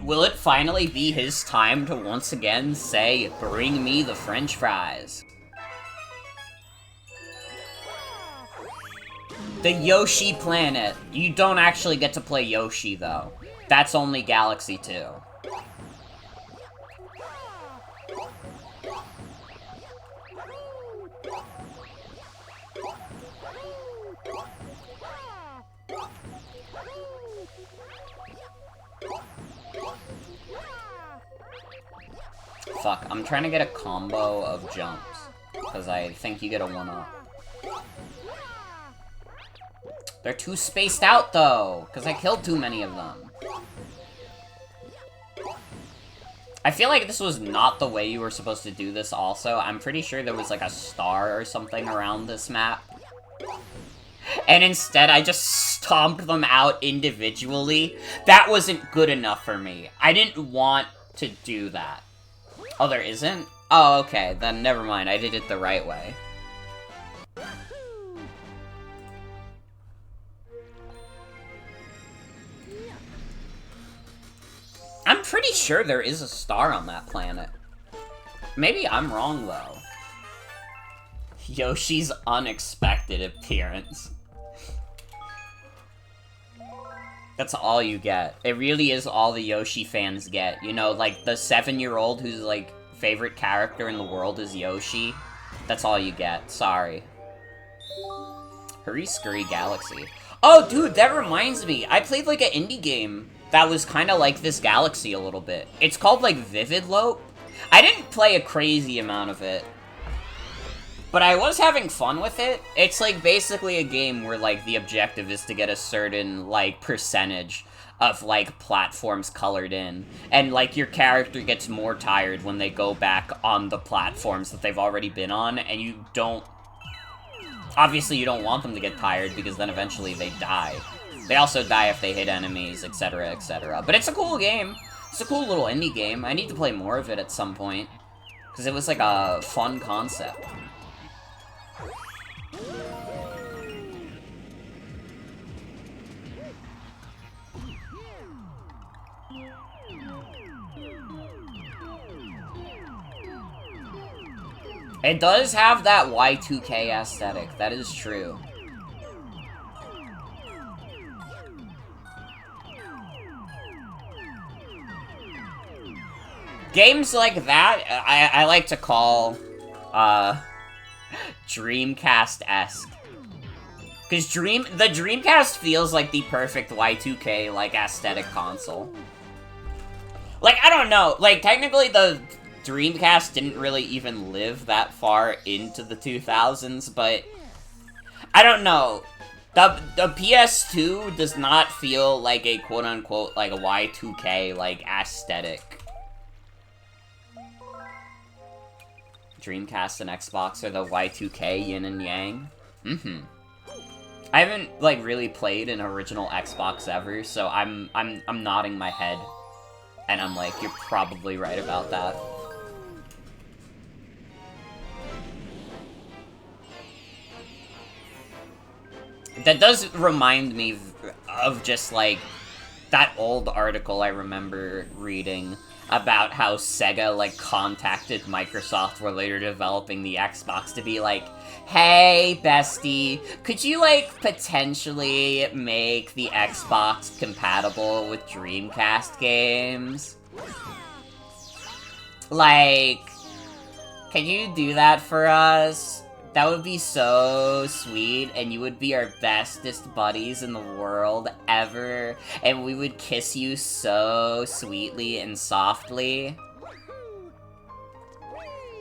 Will it finally be his time to once again say, "Bring me the French fries"? The Yoshi Planet. You don't actually get to play Yoshi, though. That's only Galaxy 2. Fuck, I'm trying to get a combo of jumps. Because I think you get a 1-up. They're too spaced out, though. Because I killed too many of them. I feel like this was not the way you were supposed to do this also. I'm pretty sure there was like a star or something around this map. and instead I just stomped them out individually. That wasn't good enough for me. I didn't want to do that. Oh, there isn't? Oh, okay, then never mind. I did it the right way. I'm pretty sure there is a star on that planet. Maybe I'm wrong, though. Yoshi's unexpected appearance. That's all you get. It really is all the Yoshi fans get. You know, like, the 7-year-old whose, like, favorite character in the world is Yoshi. That's all you get. Sorry. Hurry Scurry Galaxy. Oh, dude, that reminds me. I played, like, an indie game that was kind of like this galaxy a little bit. It's called, like, Vivid Lope. I didn't play a crazy amount of it, but I was having fun with it. It's, like, basically a game where, like, the objective is to get a certain, like, percentage of, like, platforms colored in. And, like, your character gets more tired when they go back on the platforms that they've already been on, and you don't... Obviously, you don't want them to get tired, because then eventually they die. They also die if they hit enemies, etc., etc. But it's a cool game. It's a cool little indie game. I need to play more of it at some point, because it was, like, a fun concept. It does have that Y2K aesthetic, that is true. Games like that, I like to call, Dreamcast-esque. Because the Dreamcast feels like the perfect Y2K, like, aesthetic console. Like, I don't know, like, technically the Dreamcast didn't really even live that far into the 2000s, but I don't know. The PS2 does not feel like a quote-unquote, like, a Y2K, like, aesthetic. Dreamcast and Xbox are the Y2K yin and yang. I haven't, like, really played an original Xbox ever, so I'm nodding my head. And I'm like, you're probably right about that. That does remind me of just, like, that old article I remember reading about how Sega, like, contacted Microsoft while later developing the Xbox to be like, hey, bestie, could you, like, potentially make the Xbox compatible with Dreamcast games? Like, can you do that for us? That would be so sweet, and you would be our bestest buddies in the world ever, and we would kiss you so sweetly and softly.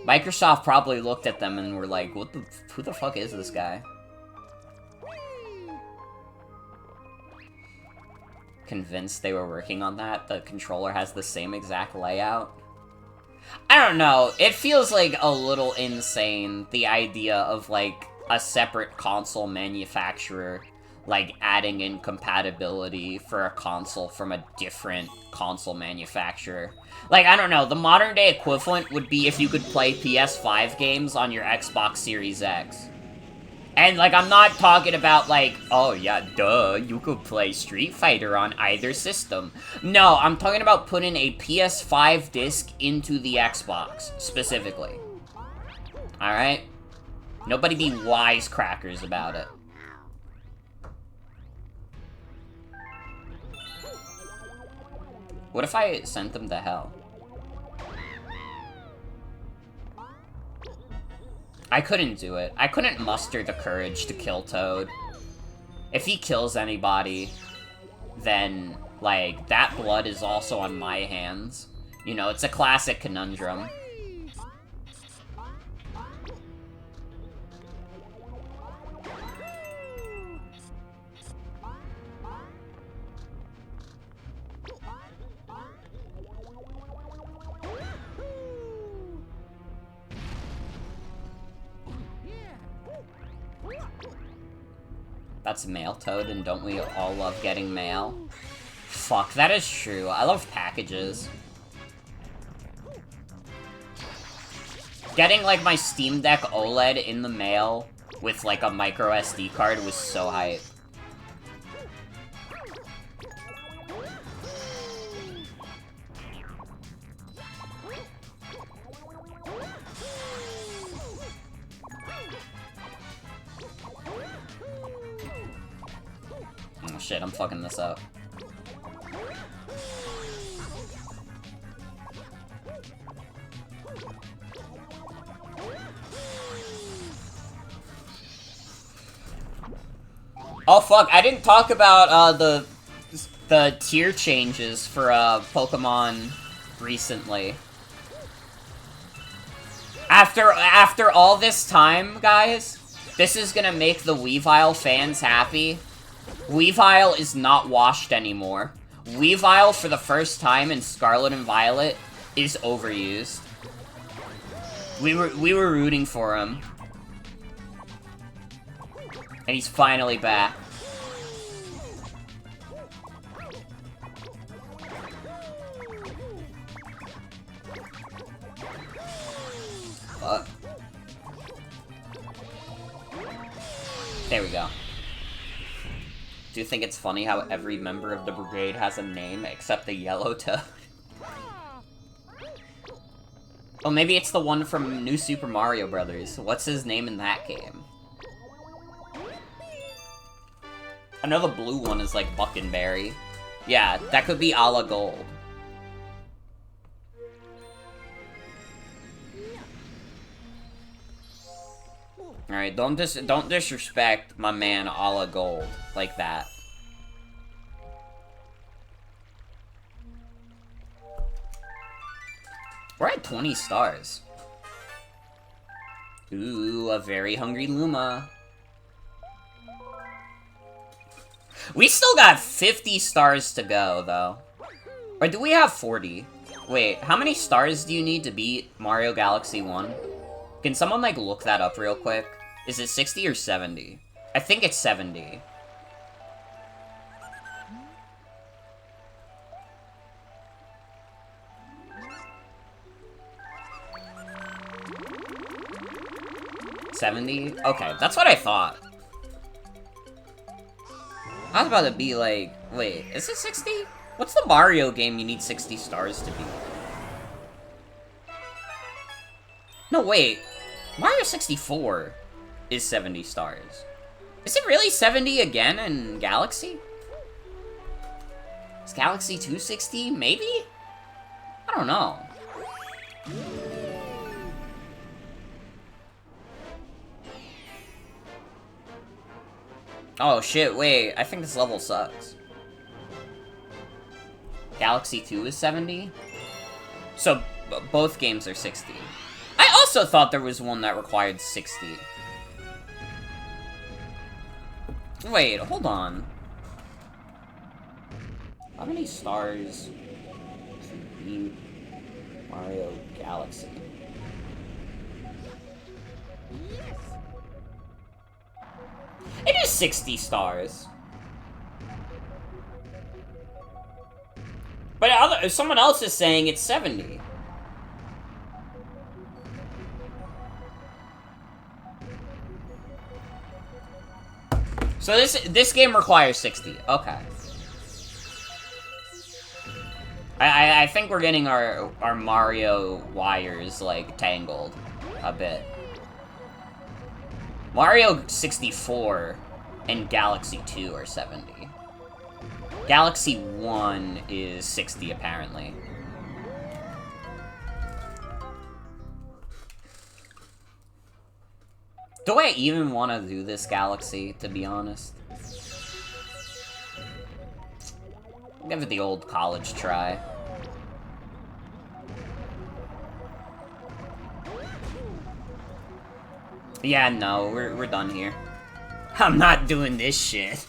Microsoft probably looked at them and were like, who the fuck is this guy? Convinced they were working on that? The controller has the same exact layout? I don't know, it feels like a little insane, the idea of, like, a separate console manufacturer, like, adding in compatibility for a console from a different console manufacturer. Like, I don't know, the modern day equivalent would be if you could play PS5 games on your Xbox Series X. And, like, I'm not talking about, like, oh, yeah, duh, you could play Street Fighter on either system. No, I'm talking about putting a PS5 disc into the Xbox, specifically. Alright? Nobody be wisecrackers about it. What if I sent them to hell? I couldn't do it. I couldn't muster the courage to kill Toad. If he kills anybody, then, like, that blood is also on my hands. You know, it's a classic conundrum. That's mail, Toad, and don't we all love getting mail? Fuck, that is true. I love packages. Getting, like, my Steam Deck OLED in the mail with, like, a micro SD card was so hype. Oh shit, I'm fucking this up. Oh fuck, I didn't talk about the tier changes for Pokemon recently. After all this time, guys, this is gonna make the Weavile fans happy. Weavile is not washed anymore. Weavile, for the first time in Scarlet and Violet, is overused. We were rooting for him. And he's finally back. Fuck. There we go. Do you think it's funny how every member of the brigade has a name except the Yellow Toad? Oh, maybe it's the one from New Super Mario Brothers. What's his name in that game? I know the blue one is like Buckenberry. Yeah, that could be Ala Gold. Alright, don't disrespect my man Ala Gold like that. We're at 20 stars. Ooh, a very hungry Luma. We still got 50 stars to go, though. Or do we have 40? Wait, how many stars do you need to beat Mario Galaxy 1? Can someone, like, look that up real quick? Is it 60 or 70? I think it's 70. $70? Okay, that's what I thought. I was about to be like, wait, is it 60? What's the Mario game you need 60 stars to beat? No, wait. Mario 64 is 70 stars. Is it really 70 again in Galaxy? Is Galaxy 260? Maybe? I don't know. Oh shit, wait, I think this level sucks. Galaxy 2 is 70? So, both games are 60. I also thought there was one that required 60. Wait, hold on. How many stars to beat Mario Galaxy? It is 60 stars. But someone else is saying it's 70. So this game requires 60. Okay. I think we're getting our Mario wires, like, tangled a bit. Mario 64 and Galaxy 2 are 70. Galaxy 1 is 60, apparently. Do I even want to do this Galaxy, to be honest? Give it the old college try. Yeah, no, we're done here. I'm not doing this shit.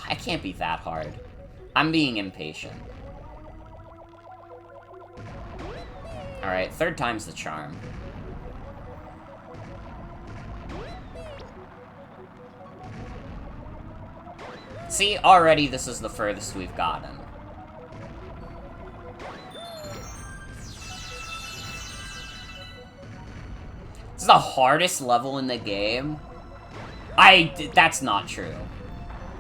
I can't be that hard. I'm being impatient. Alright, third time's the charm. See, already this is the furthest we've gotten. This is the hardest level in the game? That's not true.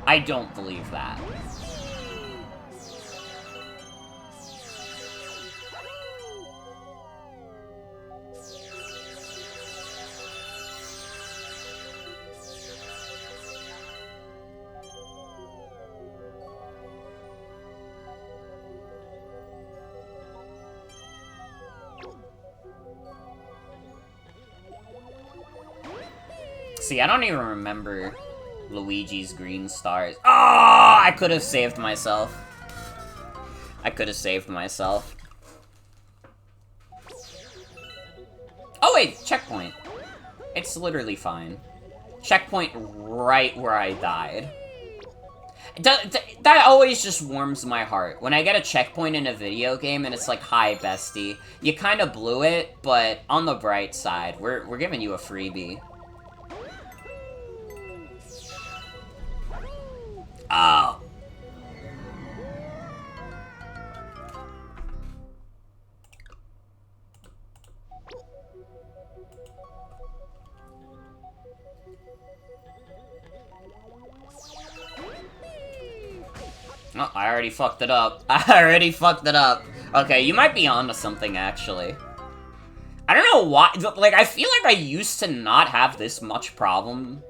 I don't believe that. See, I don't even remember Luigi's green stars. Oh, I could have saved myself. I could have saved myself. Oh wait, checkpoint. It's literally fine. Checkpoint right where I died. That always just warms my heart. When I get a checkpoint in a video game and it's like, hi, bestie. You kind of blew it, but on the bright side, we're giving you a freebie. Oh. Oh, I already fucked it up. I already fucked it up. Okay, you might be onto something, actually. I don't know why, like, I feel like I used to not have this much trouble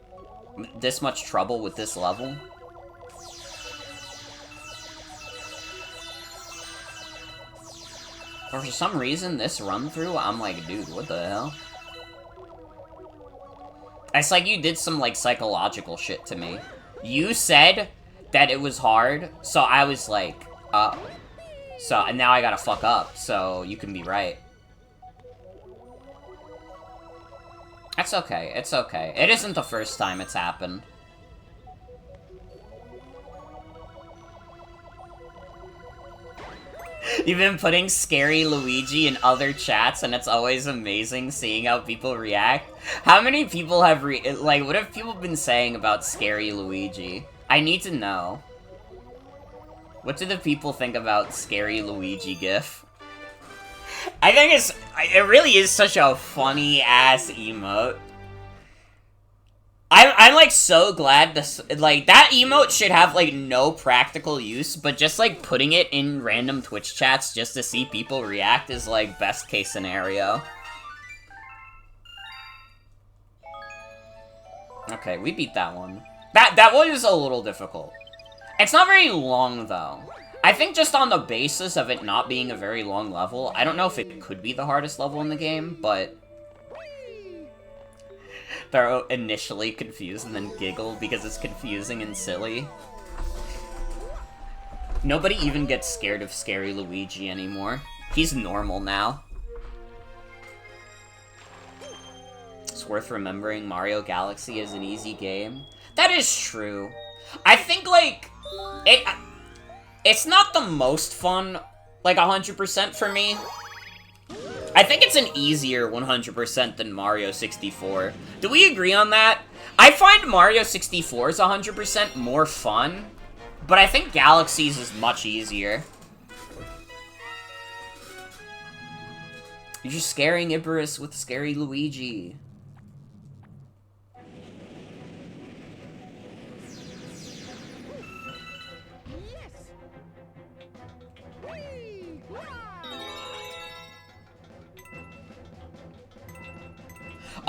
with this level. But for some reason, this run-through, I'm like, dude, what the hell? It's like you did some, like, psychological shit to me. You said that it was hard, so I was like, so, and now I gotta fuck up, so you can be right. That's okay, it's okay. It isn't the first time it's happened. You've been putting Scary Luigi in other chats, and it's always amazing seeing how people react. How many people have like, what have people been saying about Scary Luigi? I need to know. What do the people think about Scary Luigi GIF? I think it really is such a funny-ass emote. I'm like so glad this, like, that emote should have like no practical use, but just like putting it in random Twitch chats just to see people react is like best case scenario. Okay, we beat that one. That one is a little difficult. It's not very long though. I think just on the basis of it not being a very long level, I don't know if it could be the hardest level in the game, but they're initially confused and then giggle because it's confusing and silly. Nobody even gets scared of Scary Luigi anymore. He's normal now. It's worth remembering Mario Galaxy is an easy game. That is true. I think, like, it's not the most fun, like, 100% for me. I think it's an easier 100% than Mario 64. Do we agree on that? I find Mario 64's 100% more fun, but I think Galaxy's is much easier. You're just scaring Ibarus with Scary Luigi.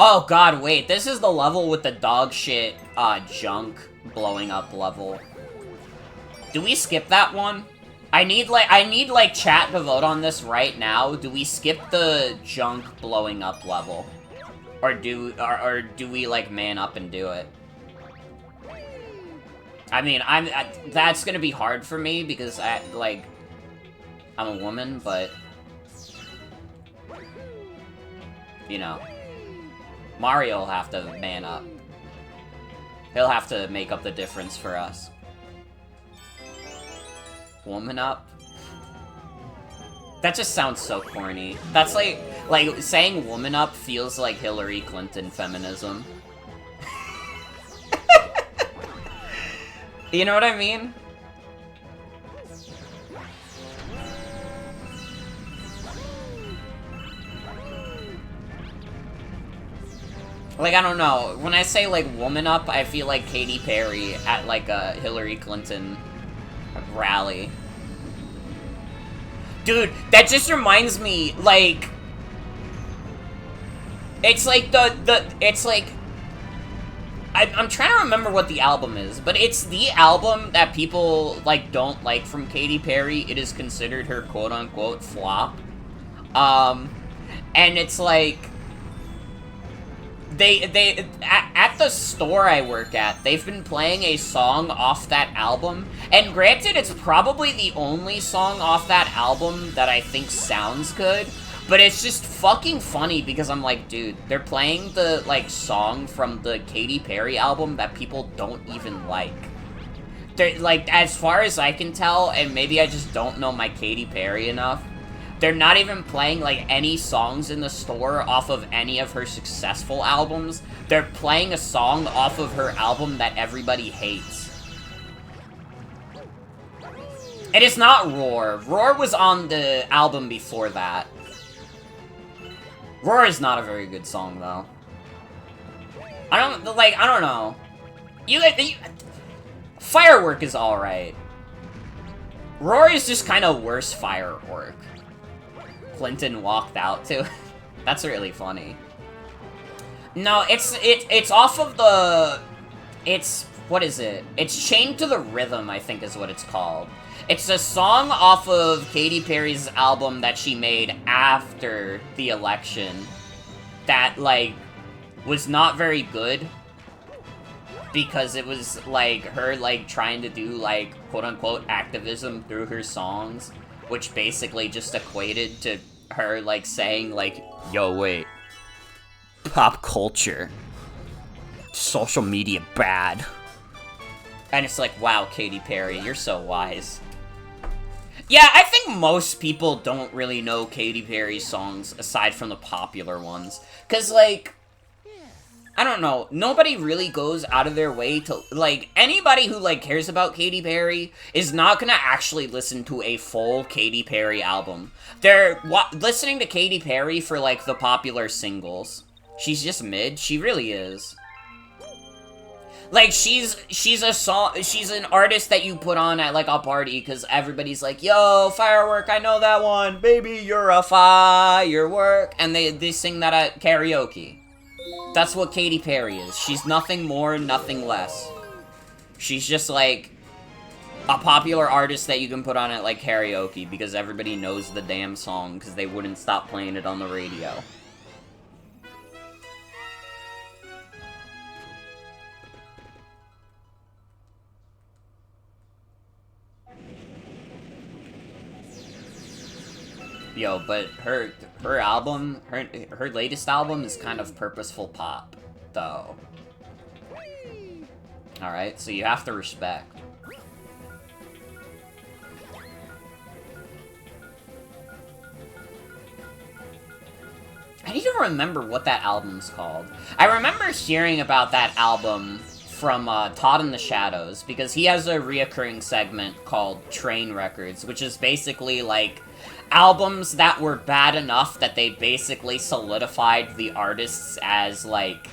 Oh god, wait, this is the level with the dog shit, junk blowing up level. Do we skip that one? I need chat to vote on this right now. Do we skip the junk blowing up level? Or do we, like, man up and do it? I mean, that's gonna be hard for me because I'm a woman, but, you know. Mario will have to man up. He'll have to make up the difference for us. Woman up? That just sounds so corny. That's like saying woman up feels like Hillary Clinton feminism. You know what I mean? Like, I don't know. When I say, like, woman up, I feel like Katy Perry at, like, a Hillary Clinton rally. Dude, that just reminds me, like... It's like it's like... I'm trying to remember what the album is, but it's the album that people, like, don't like from Katy Perry. It is considered her quote-unquote flop. And it's like... At the store I work at, they've been playing a song off that album, and granted, it's probably the only song off that album that I think sounds good, but it's just fucking funny because I'm like, dude, they're playing the, like, song from the Katy Perry album that people don't even like. They're, like, as far as I can tell, and maybe I just don't know my Katy Perry enough, they're not even playing, like, any songs in the store off of any of her successful albums. They're playing a song off of her album that everybody hates. And it's not Roar. Roar was on the album before that. Roar is not a very good song, though. I don't know. Firework is alright. Roar is just kind of worse Firework. Clinton walked out too. That's really funny. No, it's off of the... what is it? It's Chained to the Rhythm, I think is what it's called. It's a song off of Katy Perry's album that she made after the election that, like, was not very good because it was, like, her, like, trying to do, like, quote-unquote activism through her songs, which basically just equated to her, like, saying, like, yo, wait, pop culture, social media bad. And it's like, wow, Katy Perry, you're so wise. Yeah, I think most people don't really know Katy Perry's songs, aside from the popular ones. Because, like, I don't know, nobody really goes out of their way to, like, anybody who, like, cares about Katy Perry is not gonna actually listen to a full Katy Perry album. They're listening to Katy Perry for, like, the popular singles. She's just mid, she really is. Like, she's an artist that you put on at, like, a party, because everybody's like, yo, Firework, I know that one, baby, you're a firework, and they sing that at karaoke. That's what Katy Perry is. She's nothing more, nothing less. She's just, like, a popular artist that you can put on at, like, karaoke, because everybody knows the damn song, because they wouldn't stop playing it on the radio. Yo, but her album, her latest album is kind of purposeful pop, though. Alright, so you have to respect. I need to remember what that album's called. I remember hearing about that album from Todd in the Shadows, because he has a reoccurring segment called Train Records, which is basically, like, albums that were bad enough that they basically solidified the artists as, like,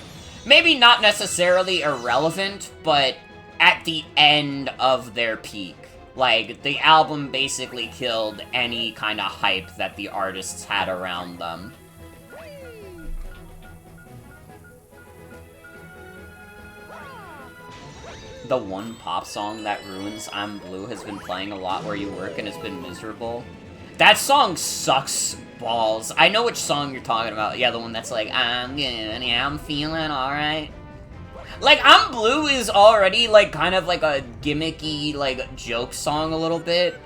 maybe not necessarily irrelevant, but at the end of their peak. Like, the album basically killed any kind of hype that the artists had around them. The one pop song that ruins I'm Blue has been playing a lot where you work and it's been miserable. That song sucks balls. I know which song you're talking about. Yeah, the one that's like, I'm good, yeah, I'm feeling alright. Like, I'm Blue is already, like, kind of like a gimmicky, like, joke song a little bit.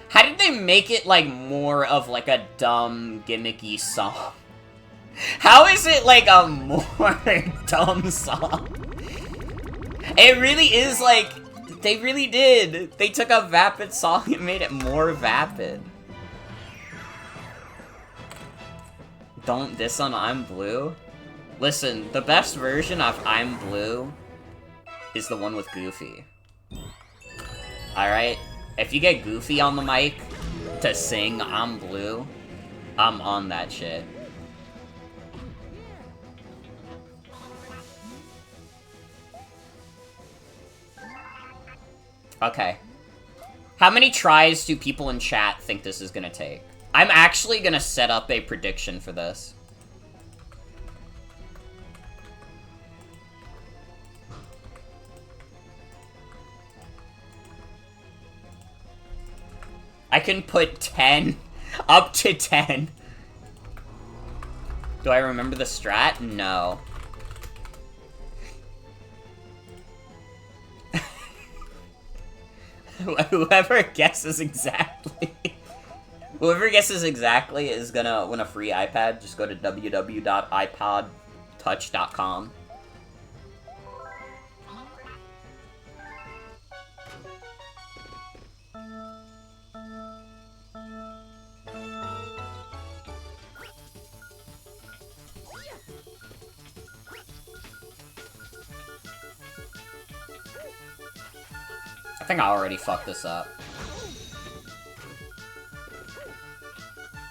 How did they make it, like, more of, like, a dumb, gimmicky song? How is it, like, a more dumb song? It really is, like, they really did. They took a Vapid song and made it more vapid. Don't diss on I'm Blue. Listen, the best version of I'm Blue is the one with Goofy. Alright? If you get Goofy on the mic to sing I'm Blue, I'm on that shit. Okay. How many tries do people in chat think this is gonna take? I'm actually gonna set up a prediction for this. I can put 10, up to 10. Do I remember the strat? No. Whoever guesses exactly... Whoever guesses exactly is gonna win a free iPad. Just go to www.ipodtouch.com. I think I already fucked this up.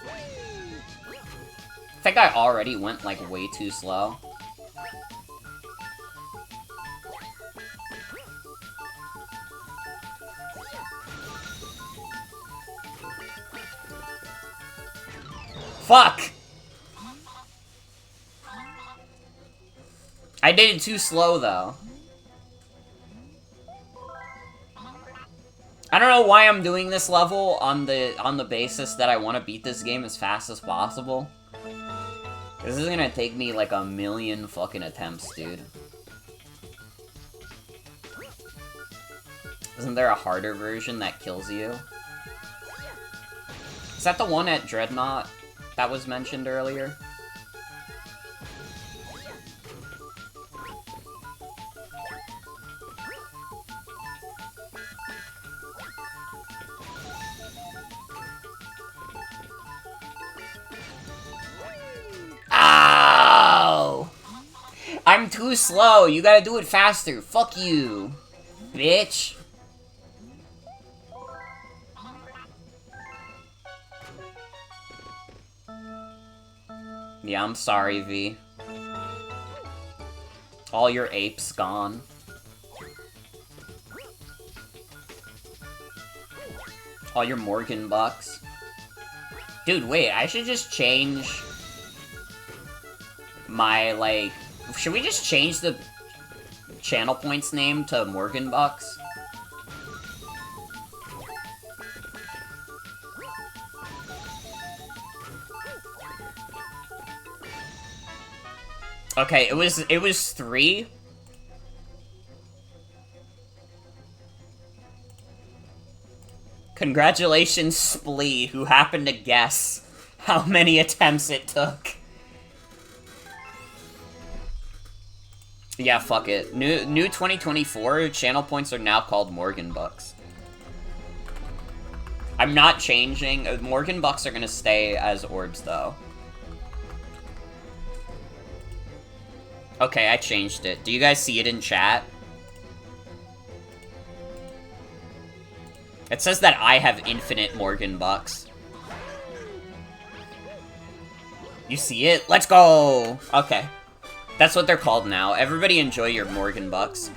I think I already went, like, way too slow. Fuck! I did it too slow, though. I don't know why I'm doing this level on the basis that I want to beat this game as fast as possible. This is gonna take me like a million fucking attempts, dude. Isn't there a harder version that kills you? Is that the one at Dreadnought that was mentioned earlier? Ow! I'm too slow. You gotta do it faster. Fuck you, bitch. Yeah, I'm sorry, V. All your apes gone. All your Morgan bucks. Dude, wait, I should just change my, like... Should we just change the channel points name to Morgan Bucks? Okay, it was 3. Congratulations, Splee, who happened to guess how many attempts it took. Yeah, fuck it. New 2024 channel points are now called Morgan Bucks. I'm not changing. Morgan Bucks are gonna stay as orbs, though. Okay, I changed it. Do you guys see it in chat? It says that I have infinite Morgan Bucks. You see it? Let's go! Okay. That's what they're called now. Everybody enjoy your Morgan Bucks.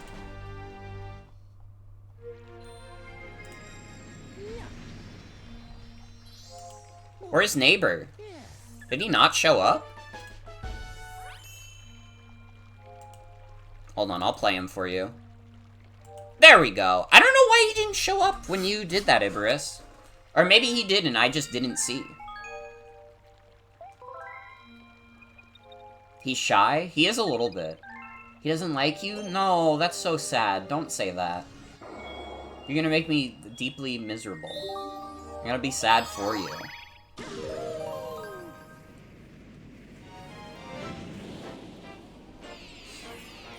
Where's Neighbor? Did he not show up? Hold on, I'll play him for you. There we go. I don't know why he didn't show up when you did that, Ibarus. Or maybe he did and I just didn't see. He's shy? He is a little bit. He doesn't like you? No, that's so sad. Don't say that. You're gonna make me deeply miserable. I'm gonna be sad for you.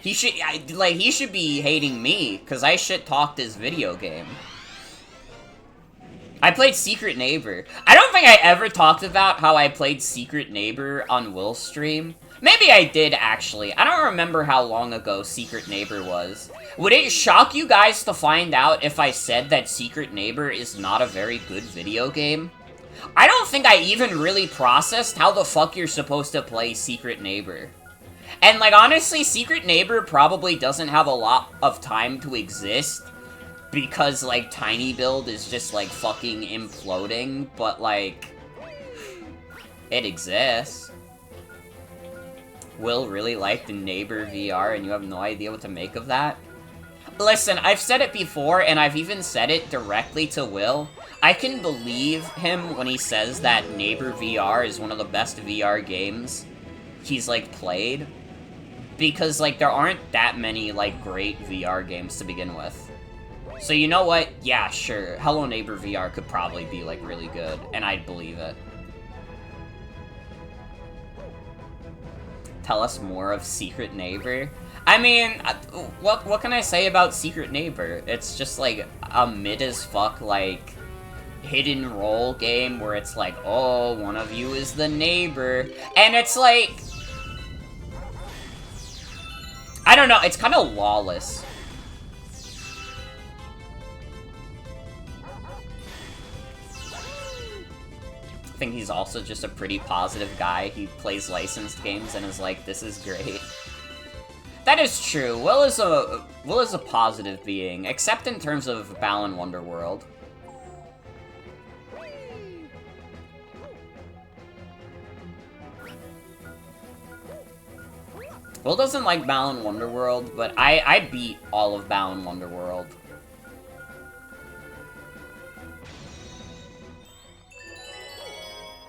He should, he should be hating me, because I shit-talked his video game. I played Secret Neighbor. I don't think I ever talked about how I played Secret Neighbor on Will's stream, Maybe I did, actually. I don't remember how long ago Secret Neighbor was. Would it shock you guys to find out if I said that Secret Neighbor is not a very good video game? I don't think I even really processed how the fuck you're supposed to play Secret Neighbor. And, like, honestly, Secret Neighbor probably doesn't have a lot of time to exist because, like, Tiny Build is just, like, fucking imploding, but, like, it exists. Will really liked the Neighbor VR, and you have no idea what to make of that? Listen, I've said it before, and I've even said it directly to Will. I can believe him when he says that Neighbor VR is one of the best VR games he's, like, played. Because, like, there aren't that many, like, great VR games to begin with. So you know what? Yeah, sure. Hello Neighbor VR could probably be, like, really good, and I'd believe it. Tell us more of Secret Neighbor. I mean, what can I say about Secret Neighbor? It's just, like, a mid-as-fuck, like, hidden role game where it's like, oh, one of you is the neighbor. And it's like, I don't know, it's kind of lawless. I think he's also just a pretty positive guy. He plays licensed games and is like, this is great. That is true. Will is a positive being, except in terms of Balan Wonderworld. Will doesn't like Balan Wonderworld, but I beat all of Balan Wonderworld.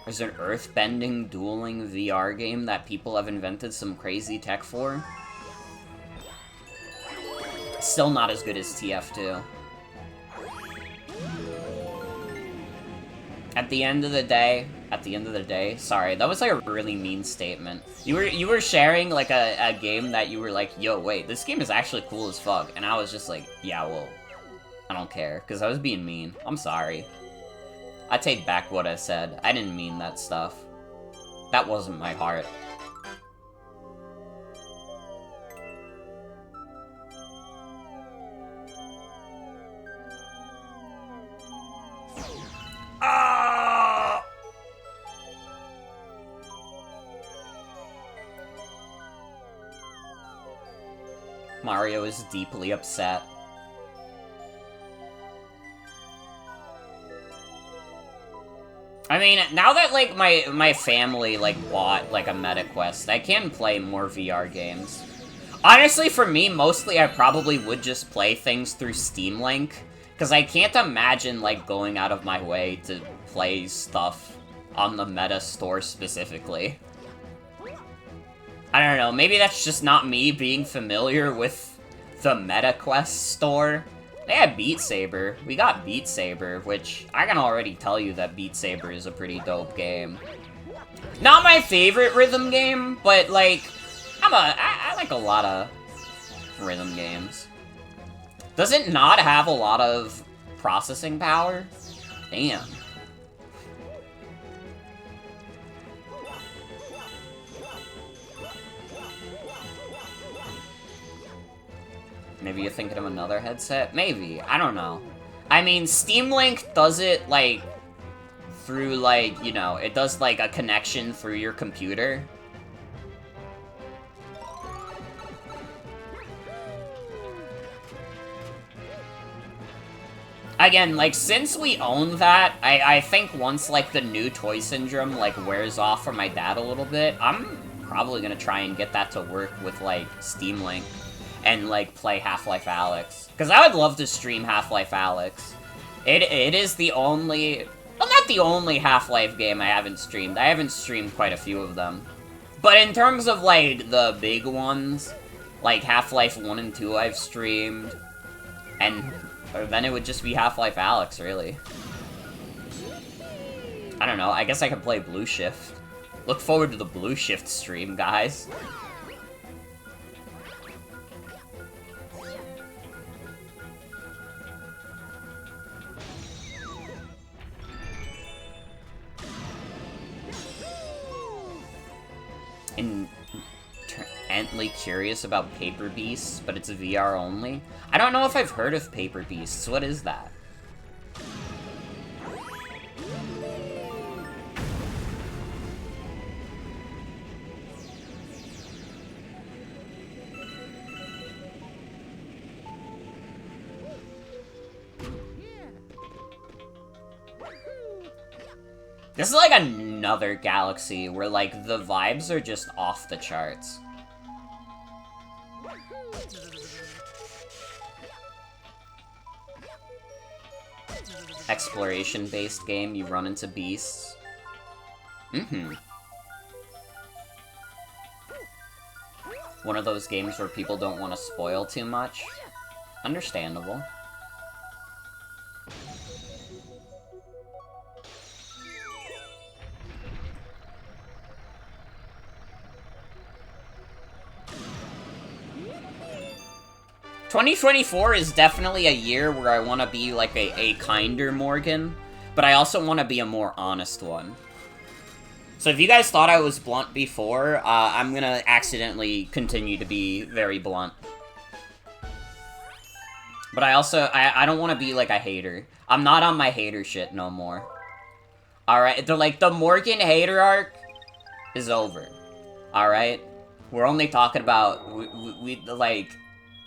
There's an earth-bending, dueling VR game that people have invented some crazy tech for. Still not as good as TF2. At the end of the day, sorry, that was like a really mean statement. You were sharing like a game that you were like, yo, wait, this game is actually cool as fuck. And I was just like, yeah, well, I don't care, because I was being mean. I'm sorry. I take back what I said. I didn't mean that stuff. That wasn't my heart. Ah! Mario is deeply upset. I mean, now that, like, my family, like, bought, like, a MetaQuest, I can play more VR games. Honestly, for me, mostly I probably would just play things through Steam Link, because I can't imagine, like, going out of my way to play stuff on the Meta store specifically. I don't know, maybe that's just not me being familiar with the MetaQuest store. They had Beat Saber. We got Beat Saber, which I can already tell you that Beat Saber is a pretty dope game. Not my favorite rhythm game, but, like, I like a lot of rhythm games. Does it not have a lot of processing power? Damn. Maybe you're thinking of another headset? Maybe. I don't know. I mean, Steam Link does it, like, through, like, you know, it does, like, a connection through your computer. Again, like, since we own that, I think once, like, the new Toy Syndrome, like, wears off for my dad a little bit, I'm probably gonna try and get that to work with, like, Steam Link. And, like, play Half-Life Alyx. Because I would love to stream Half-Life Alyx. It is the only... Well, not the only Half-Life game I haven't streamed. I haven't streamed quite a few of them. But in terms of, like, the big ones, like Half-Life 1 and 2 I've streamed, and then it would just be Half-Life Alyx, really. I don't know, I guess I could play Blue Shift. Look forward to the Blue Shift stream, guys. intently curious about Paper Beasts, but it's VR only. I don't know if I've heard of Paper Beasts. What is that? This is like another galaxy where, like, the vibes are just off the charts. Exploration-based game, you run into beasts. One of those games where people don't want to spoil too much. Understandable. "2024 is definitely a year where I want to be, like, a kinder Morgan, but I also want to be a more honest one. So if you guys thought I was blunt before, I'm gonna accidentally continue to be very blunt. But I also, I don't want to be, like, a hater. I'm not on my hater shit no more. Alright, the Morgan hater arc is over. Alright? We're only talking about, like...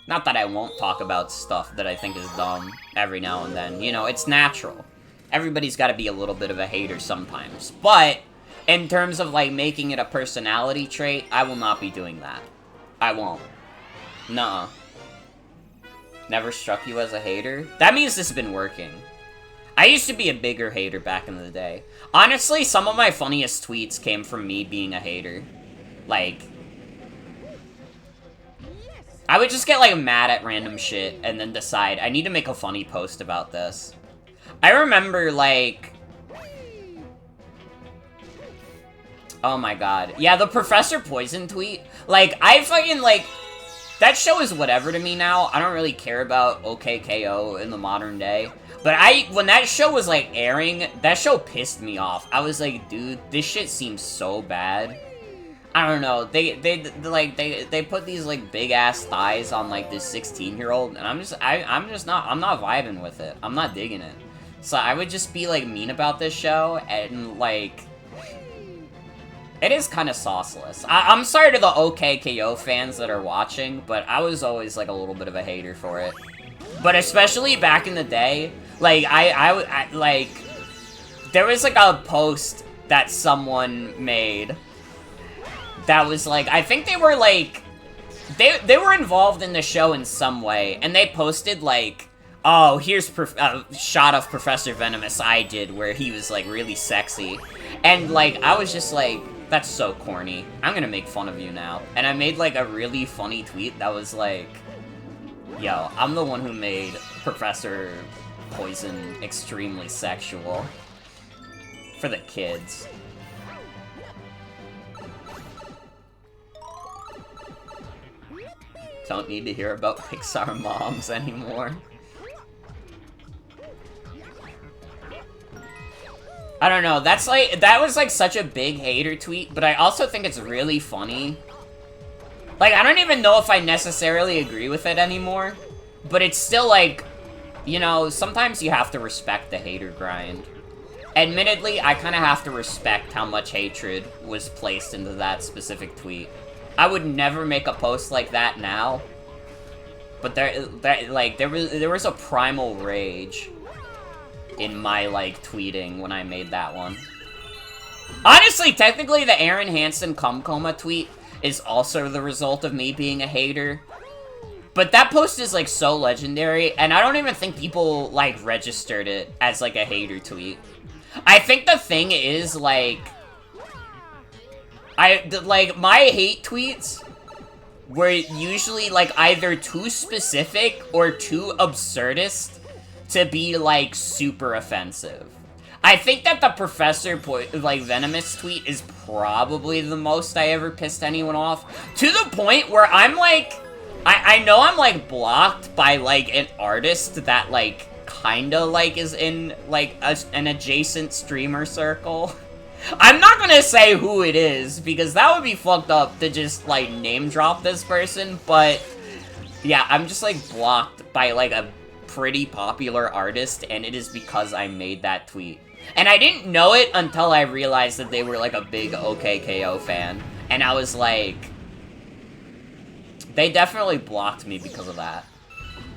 Not that I won't talk about stuff that I think is dumb every now and then. You know, it's natural. Everybody's got to be a little bit of a hater sometimes. But, in terms of, like, making it a personality trait, I will not be doing that. I won't. Nuh-uh. Never struck you as a hater? That means this has been working. I used to be a bigger hater back in the day. Honestly, some of my funniest tweets came from me being a hater. Like... I would just get, like, mad at random shit and then decide, I need to make a funny post about this. I remember, like... Oh my god. Yeah, the Professor Poison tweet. Like, I fucking, like... That show is whatever to me now. I don't really care about OKKO in the modern day. But when that show was, like, airing, that show pissed me off. I was like, dude, this shit seems so bad. I don't know, they put these, like, big-ass thighs on, like, this 16-year-old, and I'm not vibing with it. I'm not digging it. So I would just be, like, mean about this show, and, like, it is kind of sauceless. I'm sorry to the OKKO fans that are watching, but I was always, like, a little bit of a hater for it. But especially back in the day, like, I like, there was, like, a post that someone made that was, like, I think they were, like, they were involved in the show in some way, and they posted, like, oh, here's a shot of Professor Venomous I did, where he was, like, really sexy. And, like, I was just like, that's so corny. I'm gonna make fun of you now. And I made, like, a really funny tweet that was, like, yo, I'm the one who made Professor Poison extremely sexual. For the kids. Don't need to hear about Pixar moms anymore. I don't know, that's like, that was like such a big hater tweet, but I also think it's really funny. Like, I don't even know if I necessarily agree with it anymore, but it's still like, you know, sometimes you have to respect the hater grind. Admittedly, I kind of have to respect how much hatred was placed into that specific tweet. I would never make a post like that now, but there was a primal rage in my, like, tweeting when I made that one. Honestly, technically, the Aaron Hansen cum coma tweet is also the result of me being a hater, but that post is, like, so legendary, and I don't even think people, like, registered it as, like, a hater tweet. I think the thing is, like, my hate tweets were usually, like, either too specific or too absurdist to be, like, super offensive. I think that the Professor, like, Venomous tweet is probably the most I ever pissed anyone off. To the point where I'm, like, I know I'm, like, blocked by, like, an artist that, like, kinda, like, is in, like, an adjacent streamer circle. I'm not gonna say who it is, because that would be fucked up to just, like, name drop this person, but... Yeah, I'm just, like, blocked by, like, a pretty popular artist, and it is because I made that tweet. And I didn't know it until I realized that they were, like, a big OKKO fan. And I was like... They definitely blocked me because of that.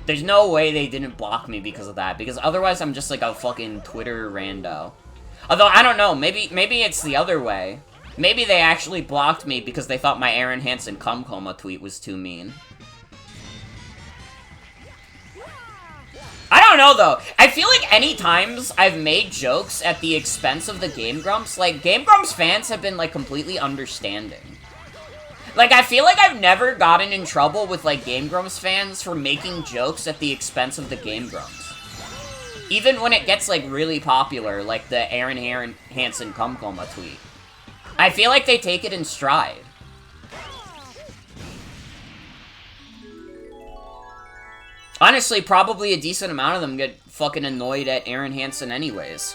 There's no way they didn't block me because of that, because otherwise I'm just, like, a fucking Twitter rando. Although, I don't know, maybe it's the other way. Maybe they actually blocked me because they thought my Aaron Hansen cum coma tweet was too mean. I don't know, though. I feel like any times I've made jokes at the expense of the Game Grumps, like, Game Grumps fans have been, like, completely understanding. Like, I feel like I've never gotten in trouble with, like, Game Grumps fans for making jokes at the expense of the Game Grumps. Even when it gets, like, really popular, like the Aaron Hansen cum coma tweet. I feel like they take it in stride. Honestly, probably a decent amount of them get fucking annoyed at Aaron Hansen anyways.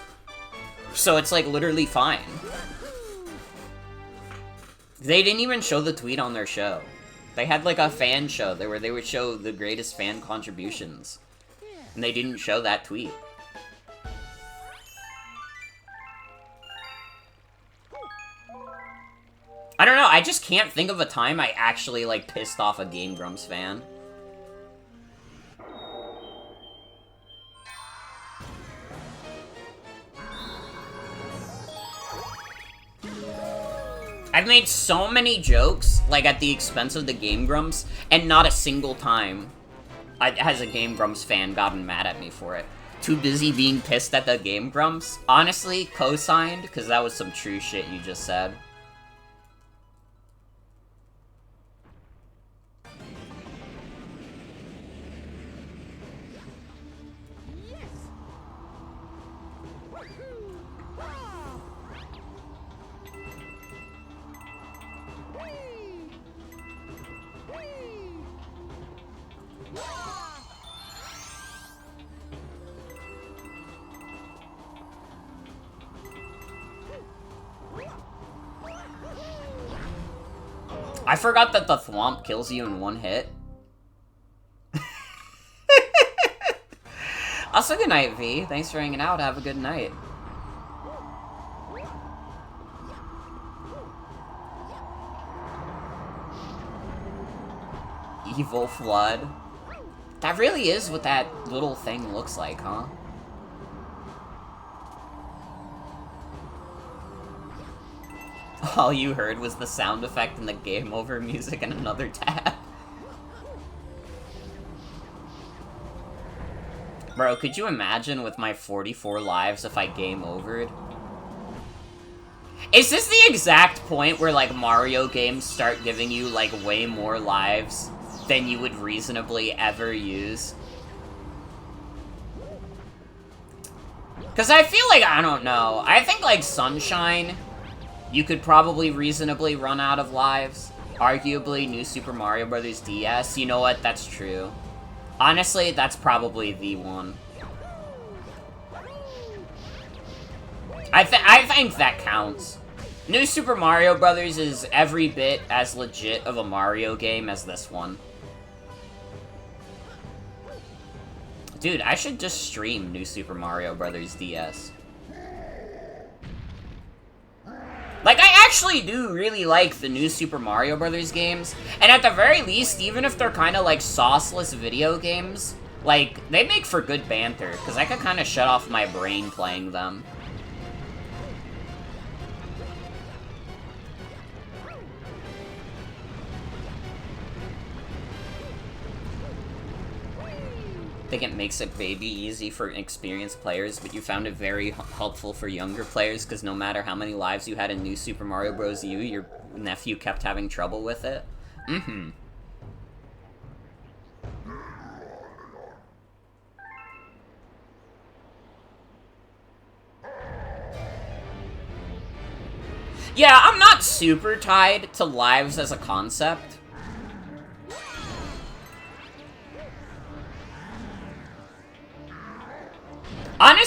So it's, like, literally fine. They didn't even show the tweet on their show. They had, like, a fan show where they would show the greatest fan contributions. And they didn't show that tweet. I don't know, I just can't think of a time I actually, like, pissed off a Game Grumps fan. I've made so many jokes, like, at the expense of the Game Grumps, and not a single time has a Game Grumps fan gotten mad at me for it. Too busy being pissed at the Game Grumps? Honestly, co-signed, because that was some true shit you just said. I forgot that the Thwomp kills you in one hit. Also, good night, V. Thanks for hanging out. Have a good night. Evil Flood. That really is what that little thing looks like, huh? All you heard was the sound effect and the game over music and another tab. Bro, could you imagine with my 44 lives if I game overed? Is this the exact point where, like, Mario games start giving you, like, way more lives than you would reasonably ever use? Because I feel like, I don't know, I think, like, Sunshine, you could probably reasonably run out of lives. Arguably, New Super Mario Bros. DS, you know what, that's true. Honestly, that's probably the one. I think that counts. New Super Mario Bros. Is every bit as legit of a Mario game as this one. Dude, I should just stream New Super Mario Bros. DS. Like, I actually do really like the new Super Mario Bros. Games, and at the very least, even if they're kind of like sauceless video games, like, they make for good banter, because I could kind of shut off my brain playing them. I think it makes it baby easy for experienced players, but you found it very helpful for younger players, because no matter how many lives you had in New Super Mario Bros. U, your nephew kept having trouble with it. Mm-hmm. Yeah, I'm not super tied to lives as a concept.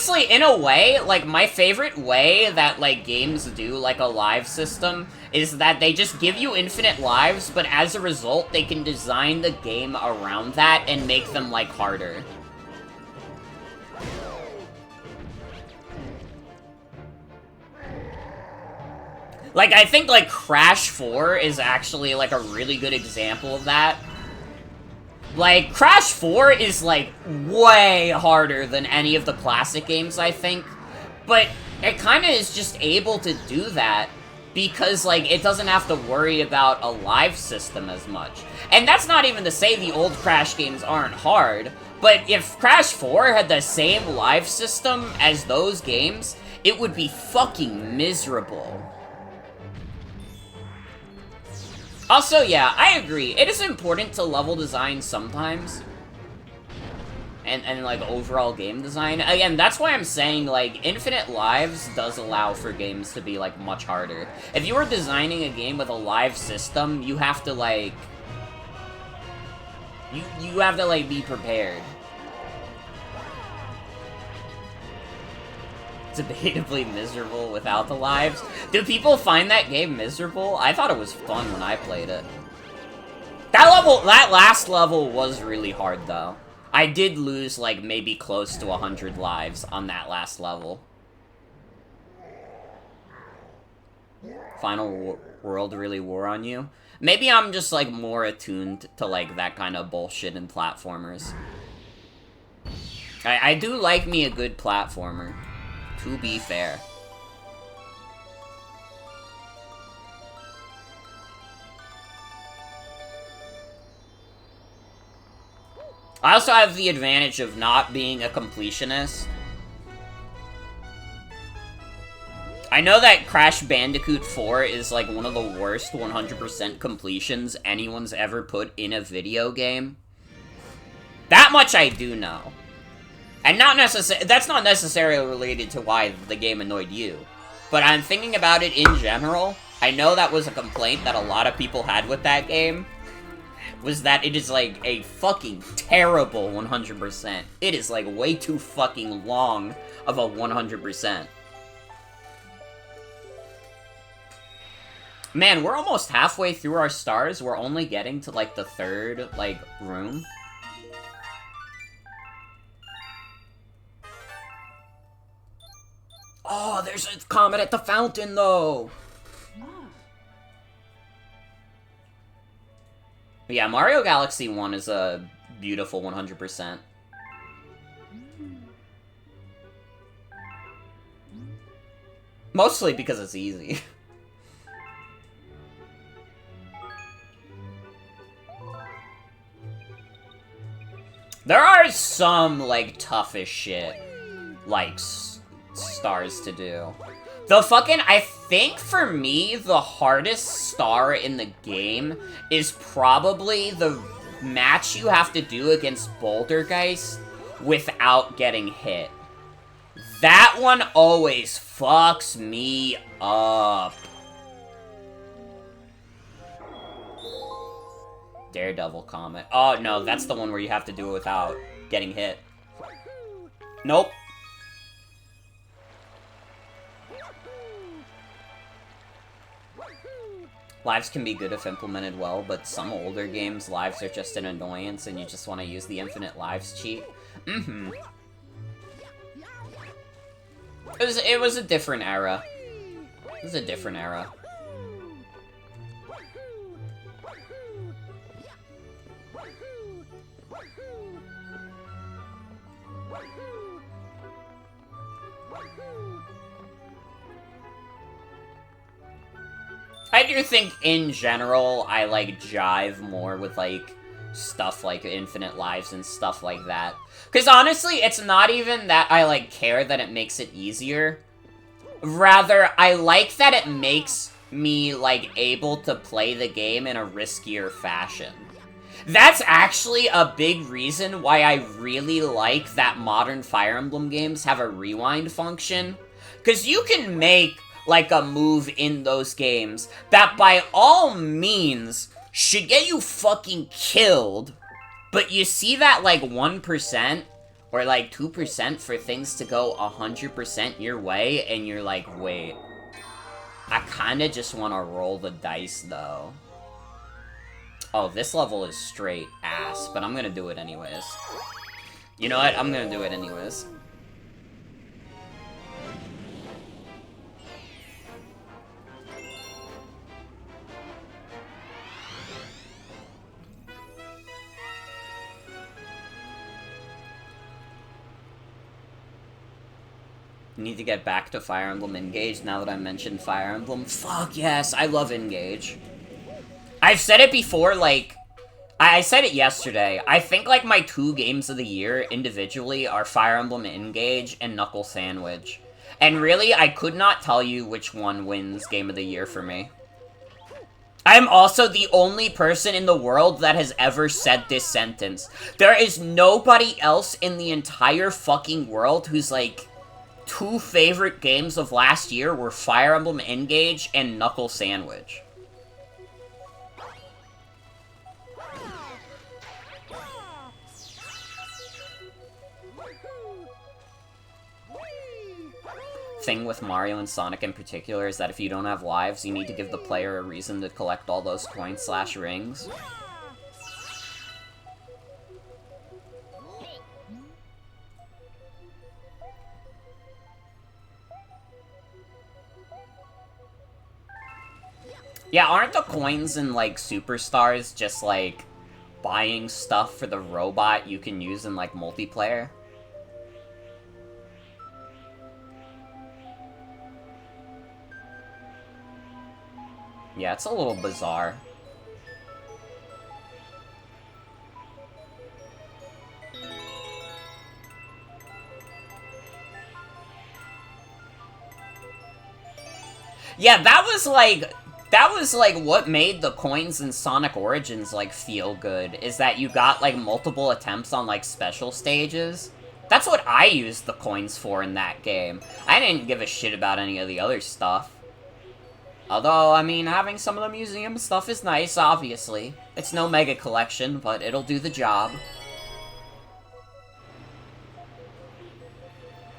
honestly, in a way, like, my favorite way that, like, games do, like, a live system is that they just give you infinite lives, but as a result, they can design the game around that and make them, like, harder. Like, I think, like, Crash 4 is actually, like, a really good example of that. Like, Crash 4 is, like, way harder than any of the classic games, I think. But it kind of is just able to do that because, like, it doesn't have to worry about a live system as much. And that's not even to say the old Crash games aren't hard, but if Crash 4 had the same live system as those games, it would be fucking miserable. Also, yeah, I agree. It is important to level design sometimes. And like, overall game design. Again, that's why I'm saying, like, infinite lives does allow for games to be, like, much harder. If you were designing a game with a live system, you have to, like... You have to, like, be prepared. Debatably miserable without the lives. Do people find that game miserable? I thought it was fun when I played it. That last level was really hard, though. I did lose, like, maybe close to 100 lives on that last level. Final World really wore on you? Maybe I'm just, like, more attuned to, like, that kind of bullshit in platformers. I do like me a good platformer. To be fair. I also have the advantage of not being a completionist. I know that Crash Bandicoot 4 is like one of the worst 100% completions anyone's ever put in a video game. That much I do know. And that's not necessarily related to why the game annoyed you. But I'm thinking about it in general. I know that was a complaint that a lot of people had with that game. Was that it is like a fucking terrible 100%. It is like way too fucking long of a 100%. Man, we're almost halfway through our stars. We're only getting to like the third, like, room. Oh, there's a comet at the fountain, though! Yeah, Mario Galaxy 1 is a beautiful 100%. Mostly because it's easy. There are some, like, tough as shit, like, stars to do. I think for me, the hardest star in the game is probably the match you have to do against Bouldergeist without getting hit. That one always fucks me up. Daredevil Comet. Oh, no, that's the one where you have to do it without getting hit. Nope. Lives can be good if implemented well, but some older games, lives are just an annoyance and you just want to use the infinite lives cheat. Mm-hmm. It was a different era. It was a different era. I do think, in general, I, like, jive more with, like, stuff like infinite lives and stuff like that. Because, honestly, it's not even that I, like, care that it makes it easier. Rather, I like that it makes me, like, able to play the game in a riskier fashion. That's actually a big reason why I really like that modern Fire Emblem games have a rewind function. Because you can make, like, a move in those games that by all means should get you fucking killed, but you see that, like, 1% Or like 2% for things to go 100% your way, and you're like, wait. I kinda just wanna roll the dice, though. Oh, this level is straight ass, but I'm gonna do it anyways. You know what? I'm gonna do it anyways. Need to get back to Fire Emblem Engage now that I mentioned Fire Emblem. Fuck yes, I love Engage. I've said it before, like, I said it yesterday. I think, like, my 2 games of the year individually are Fire Emblem Engage and Knuckle Sandwich. And really, I could not tell you which one wins Game of the Year for me. I'm also the only person in the world that has ever said this sentence. There is nobody else in the entire fucking world who's, like, 2 favorite games of last year were Fire Emblem Engage and Knuckle Sandwich. Thing with Mario and Sonic in particular is that if you don't have lives, you need to give the player a reason to collect all those coins/rings. Yeah, aren't the coins in, like, Superstars just, like, buying stuff for the robot you can use in, like, multiplayer? Yeah, it's a little bizarre. Yeah, that was like what made the coins in Sonic Origins like feel good, is that you got like multiple attempts on like special stages. That's what I used the coins for in that game. I didn't give a shit about any of the other stuff. Although, I mean, having some of the museum stuff is nice, obviously. It's no mega collection, but it'll do the job.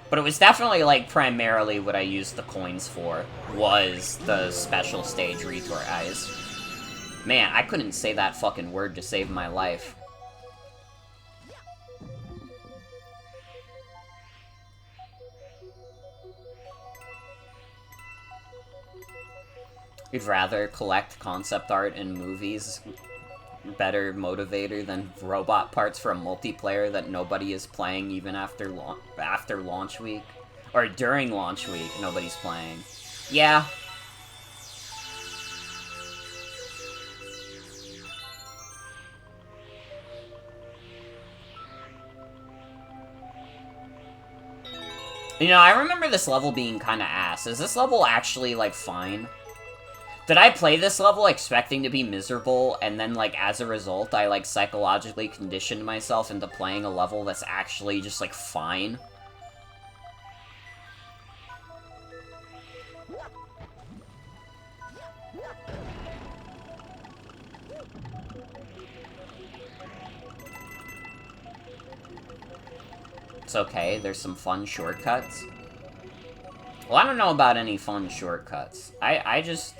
But it was definitely, like, primarily what I used the coins for, was the special stage retort eyes. Man, I couldn't say that fucking word to save my life. You'd rather collect concept art in movies, better motivator than robot parts for a multiplayer that nobody is playing even after launch week? Or during launch week, nobody's playing. Yeah. You know, I remember this level being kinda ass. Is this level actually, like, fine? Did I play this level expecting to be miserable, and then, like, as a result, I, like, psychologically conditioned myself into playing a level that's actually just, like, fine? It's okay, there's some fun shortcuts. Well, I don't know about any fun shortcuts. I just...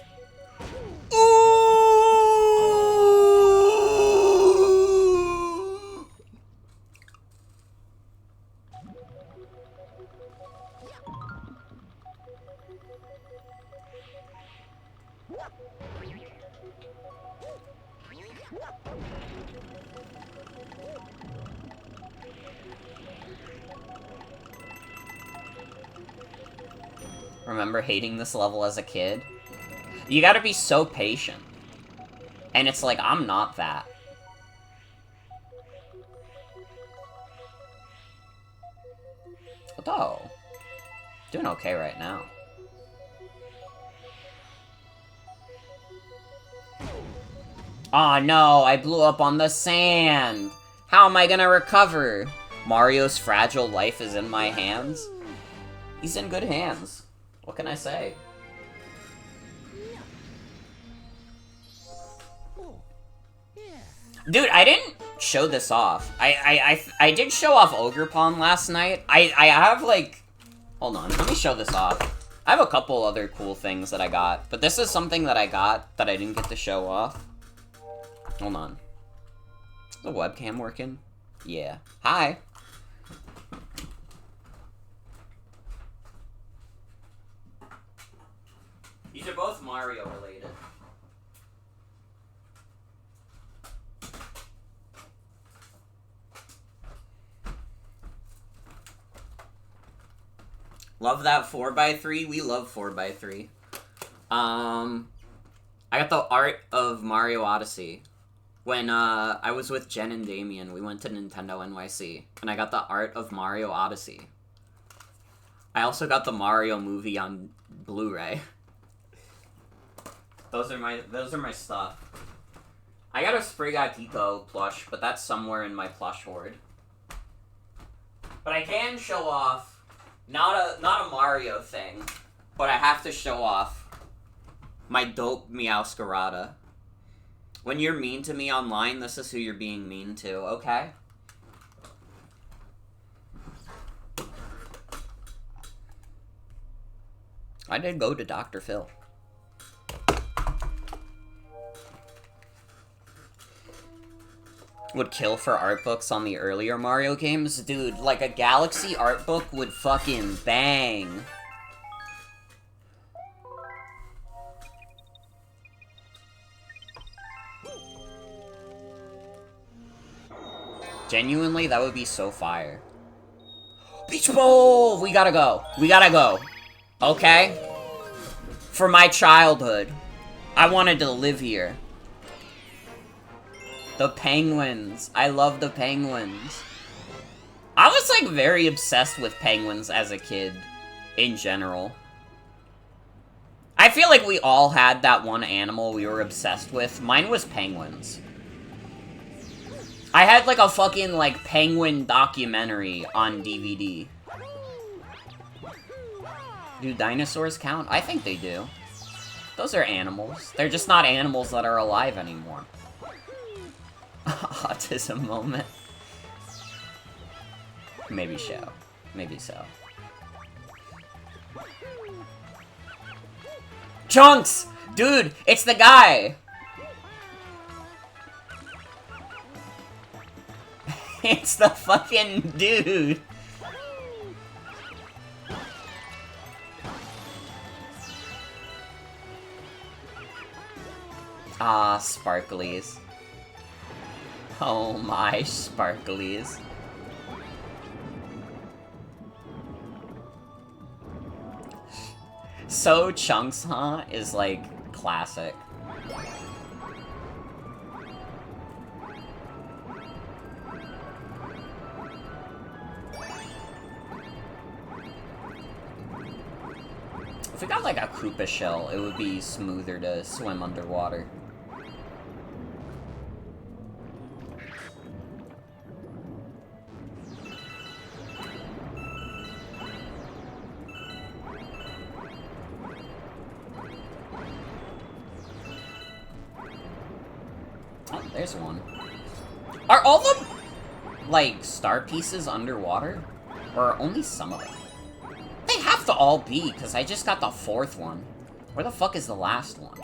Remember hating this level as a kid? You gotta be so patient. And it's like, I'm not that. Although, doing okay right now. Aw, no, I blew up on the sand! How am I gonna recover? Mario's fragile life is in my hands? He's in good hands. What can I say? Dude, I didn't show this off. I did show off Ogerpon last night. I have, like... Hold on, let me show this off. I have a couple other cool things that I got, but this is something that I got that I didn't get to show off. Hold on. Is the webcam working? Yeah. Hi. These are both Mario related. Love that 4x3. We love 4x3. I got the art of Mario Odyssey. When I was with Jen and Damien, we went to Nintendo NYC, and I got the art of Mario Odyssey. I also got the Mario movie on Blu-ray. Those are my stuff. I got a Sprigatito plush, but that's somewhere in my plush hoard. But I can show off not a Mario thing, but I have to show off my dope Meowscarada. When you're mean to me online, this is who you're being mean to, okay? I did go to Dr. Phil. Would kill for art books on the earlier Mario games? Dude, like a Galaxy art book would fucking bang. Genuinely, that would be so fire. Beach Bowl! We gotta go. We gotta go. Okay? For my childhood. I wanted to live here. The penguins. I love the penguins. I was, like, very obsessed with penguins as a kid. In general. I feel like we all had that one animal we were obsessed with. Mine was penguins. I had, like, a fucking, like, penguin documentary on DVD. Do dinosaurs count? I think they do. Those are animals. They're just not animals that are alive anymore. Autism moment. Maybe so. Maybe so. Chunks! Dude, it's the guy! It's the fucking dude! Ah, sparklies. Oh my sparklies. So Chunks, huh? Is like classic. If we got like a Koopa shell, it would be smoother to swim underwater. Oh, there's one. Are all the, like, star pieces underwater? Or only some of them? They have to all be, because I just got the fourth one. Where the fuck is the last one?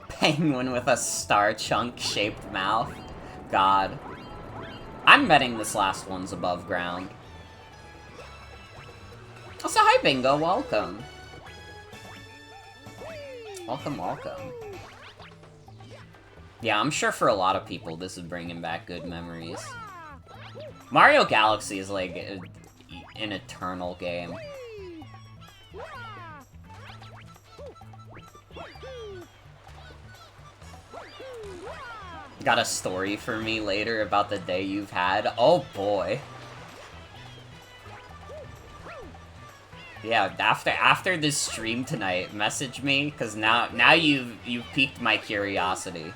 Penguin with a star chunk-shaped mouth. God. I'm betting this last one's above ground. Also, hi Bingo, welcome. Welcome, welcome. Yeah, I'm sure for a lot of people this is bringing back good memories. Mario Galaxy is like an eternal game. Got a story for me later about the day you've had? Oh boy. Yeah, after this stream tonight, message me, because now you've piqued my curiosity.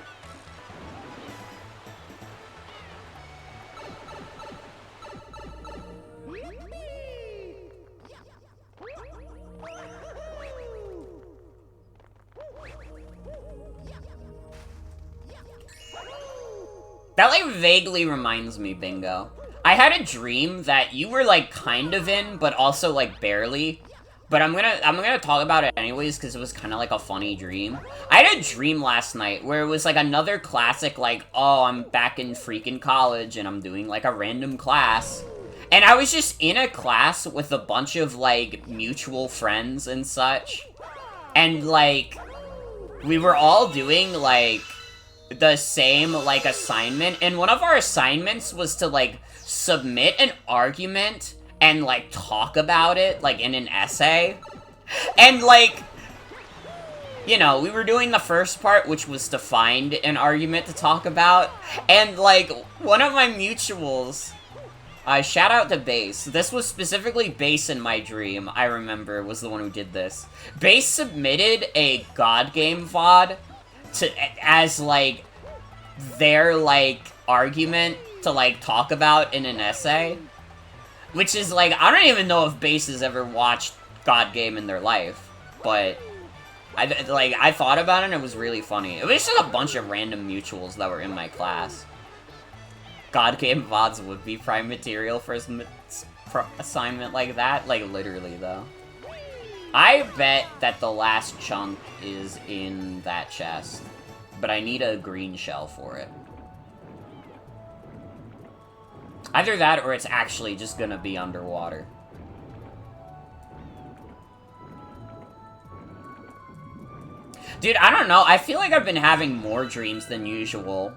That, like, vaguely reminds me, Bingo. I had a dream that you were, like, kind of in, but also, like, barely. But I'm gonna talk about it anyways, because it was kind of like a funny dream. I had a dream last night where it was, like, another classic, like, oh, I'm back in freaking college, and I'm doing, like, a random class. And I was just in a class with a bunch of, like, mutual friends and such. And, like, we were all doing, like, the same, like, assignment, and one of our assignments was to, like, submit an argument and, like, talk about it, like, in an essay. And, like, you know, we were doing the first part, which was to find an argument to talk about, and, like, one of my mutuals, shout out to Base. This was specifically Base in my dream, I remember, was the one who did this. Base submitted a God Game VOD as, like, their, like, argument to, like, talk about in an essay. Which is, like, I don't even know if Base has ever watched God Game in their life. But, I thought about it and it was really funny. It was just a bunch of random mutuals that were in my class. God Game VODs would be prime material for an assignment like that. Like, literally, though. I bet that the last chunk is in that chest, but I need a green shell for it. Either that, or it's actually just gonna be underwater. Dude, I don't know, I feel like I've been having more dreams than usual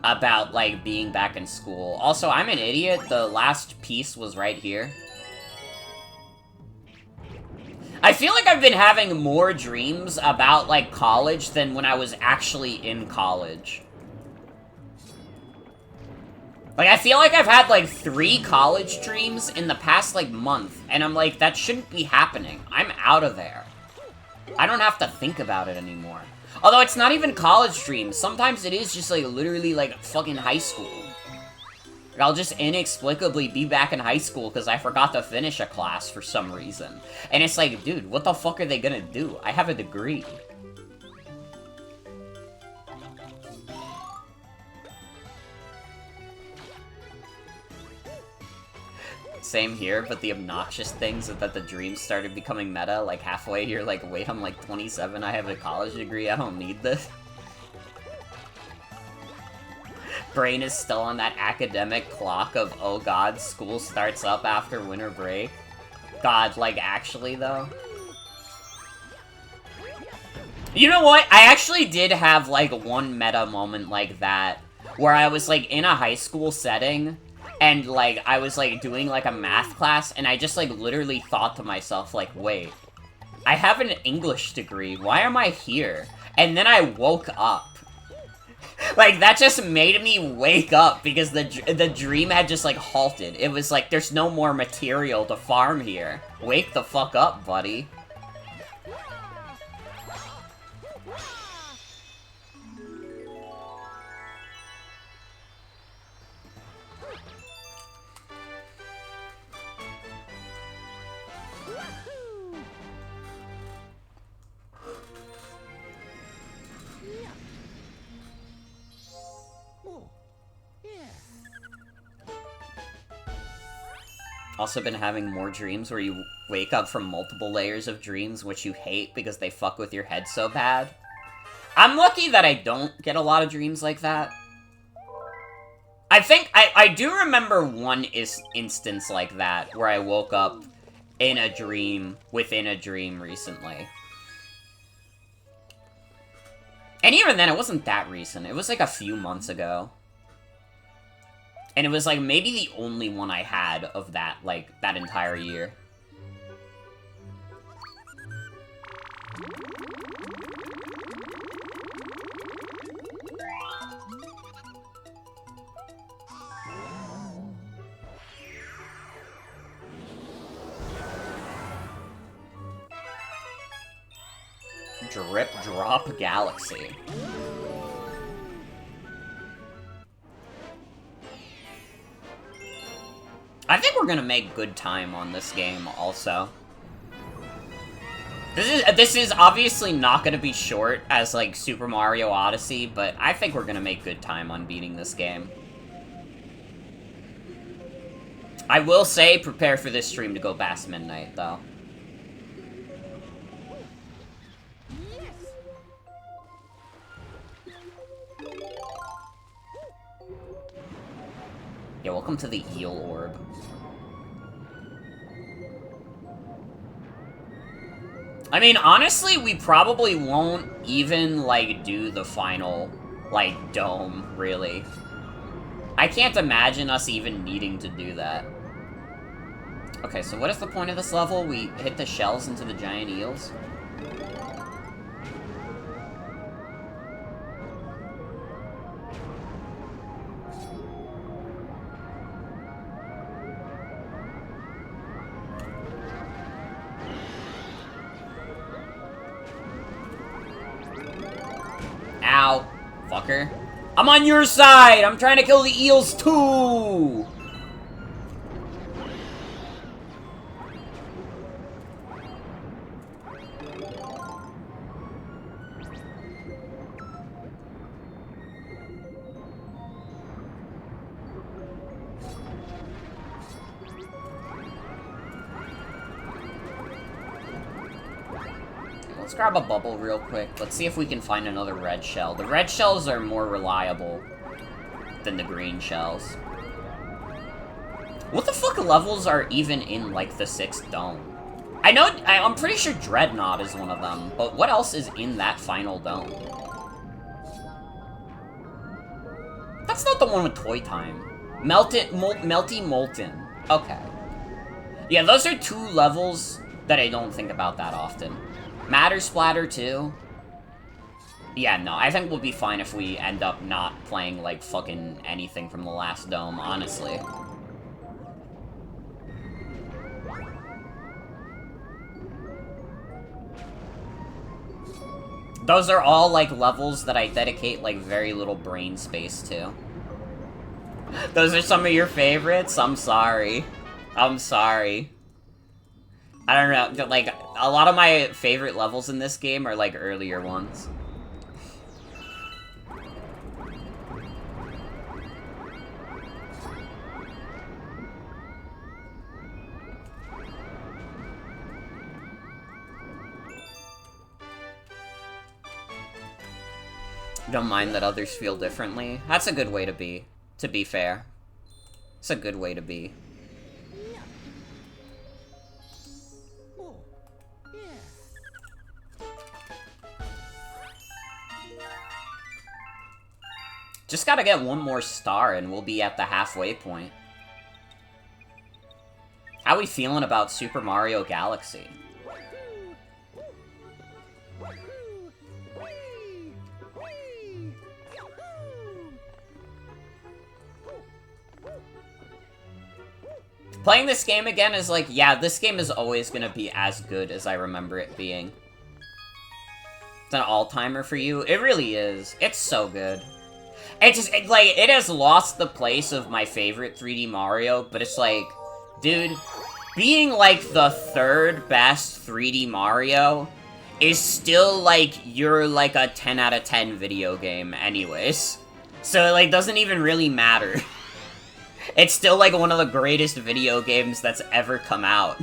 about, like, being back in school. Also, I'm an idiot, the last piece was right here. I feel like I've been having more dreams about, like, college than when I was actually in college. Like, I feel like I've had, like, 3 college dreams in the past, like, month, and I'm like, that shouldn't be happening. I'm out of there. I don't have to think about it anymore. Although, it's not even college dreams. Sometimes it is just, like, literally, like, fucking high school. Like, I'll just inexplicably be back in high school because I forgot to finish a class for some reason. And it's like, dude, what the fuck are they gonna do? I have a degree. Same here, but the obnoxious things is that the dreams started becoming meta, like, halfway, you're like, wait, I'm like 27, I have a college degree, I don't need this. Brain is still on that academic clock of, oh god, school starts up after winter break. God, like, actually, though? You know what? I actually did have, like, one meta moment like that, where I was, like, in a high school setting, and, like, I was, like, doing, like, a math class, and I just, like, literally thought to myself, like, wait, I have an English degree, why am I here? And then I woke up. Like, that just made me wake up, because the dream had just, like, halted. It was like, there's no more material to farm here. Wake the fuck up, buddy. Also been having more dreams where you wake up from multiple layers of dreams which you hate because they fuck with your head so bad. I'm lucky that I don't get a lot of dreams like that. I think, I do remember one instance like that, where I woke up in a dream within a dream recently. And even then, it wasn't that recent. It was like a few months ago. And it was, like, maybe the only one I had of that, like, that entire year. Drip Drop Galaxy. I think we're gonna make good time on this game, also. This is obviously not gonna be short as, like, Super Mario Odyssey, but I think we're gonna make good time on beating this game. I will say, prepare for this stream to go past midnight, though. Yeah, welcome to the Eel Orb. I mean, honestly, we probably won't even, like, do the final, like, dome, really. I can't imagine us even needing to do that. Okay, so what is the point of this level? We hit the shells into the giant eels? Ow. Fucker. I'm on your side! I'm trying to kill the eels too! Let's grab a bubble real quick. Let's see if we can find another red shell. The red shells are more reliable than the green shells. What the fuck levels are even in, like, the 6th dome? I'm pretty sure Dreadnought is one of them, but what else is in that final dome? That's not the one with Toy Time. Melty Molten. Okay. Yeah, those are 2 levels that I don't think about that often. Matter Splatter 2? Yeah, no, I think we'll be fine if we end up not playing, like, fucking anything from the last dome, honestly. Those are all, like, levels that I dedicate, like, very little brain space to. Those are some of your favorites? I'm sorry. I'm sorry. I don't know, like, a lot of my favorite levels in this game are, like, earlier ones. Don't mind that others feel differently. That's a good way to be fair. It's a good way to be. Just gotta get one more star and we'll be at the halfway point. How we feeling about Super Mario Galaxy? Playing this game again is like, yeah, this game is always gonna be as good as I remember it being. It's an all-timer for you? It really is. It's so good. It's just, it has lost the place of my favorite 3D Mario, but it's like, dude, being, like, the 3rd best 3D Mario is still, like, you're, like, a 10 out of 10 video game anyways. So it, like, doesn't even really matter. It's still, like, one of the greatest video games that's ever come out.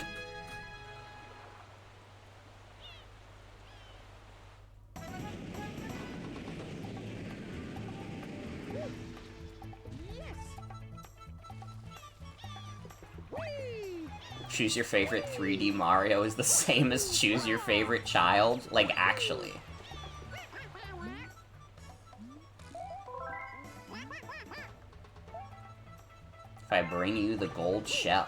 Choose your favorite 3D Mario is the same as choose your favorite child? Like, actually. If I bring you the gold shell.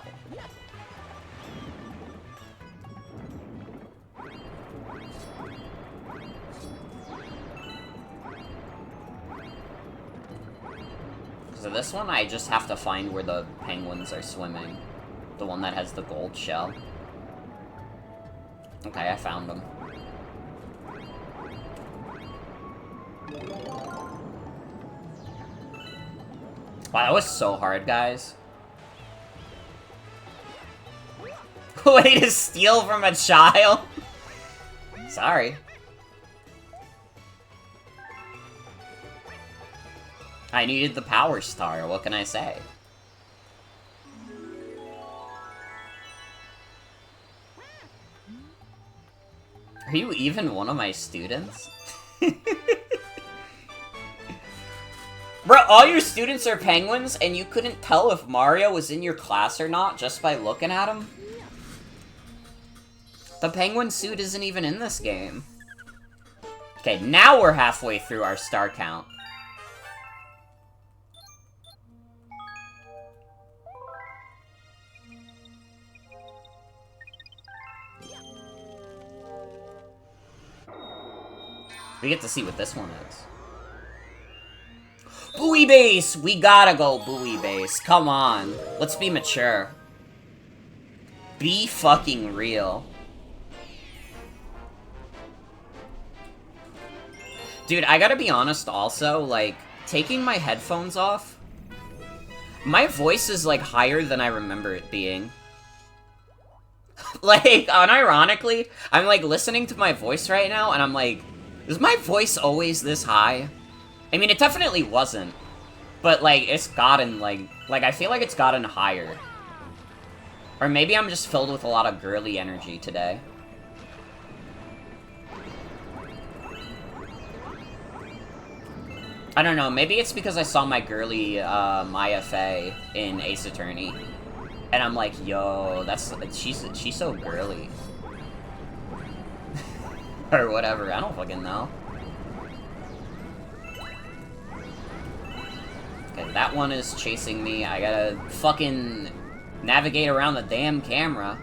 So this one, I just have to find where the penguins are swimming. The one that has the gold shell. Okay, I found them. Wow, that was so hard, guys. Way to steal from a child? Sorry. I needed the power star, what can I say? Are you even one of my students? Bro, all your students are penguins, and you couldn't tell if Mario was in your class or not just by looking at him? The penguin suit isn't even in this game. Okay, now we're halfway through our star count. We get to see what this one is. Buoy base! We gotta go buoy base. Come on. Let's be mature. Be fucking real. Dude, I gotta be honest also, like, taking my headphones off, my voice is, like, higher than I remember it being. Like, unironically, I'm, like, listening to my voice right now, and I'm like, is my voice always this high? I mean, it definitely wasn't. But, like, it's gotten, like, I feel like it's gotten higher. Or maybe I'm just filled with a lot of girly energy today. I don't know, maybe it's because I saw my girly, Maya Fey in Ace Attorney. And I'm like, yo, she's so girly. Or whatever, I don't fucking know. Okay, that one is chasing me. I gotta fucking navigate around the damn camera.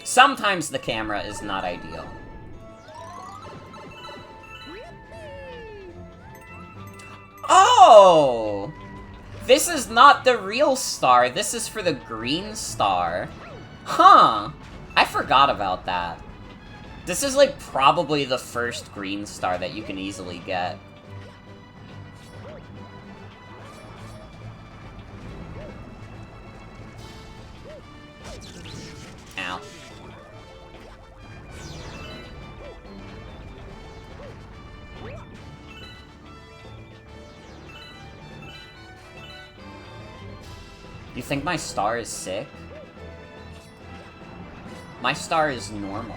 Sometimes the camera is not ideal. Oh! This is not the real star. This is for the green star. Huh. I forgot about that. This is, like, probably the first green star that you can easily get. Ow. You think my star is sick? My star is normal.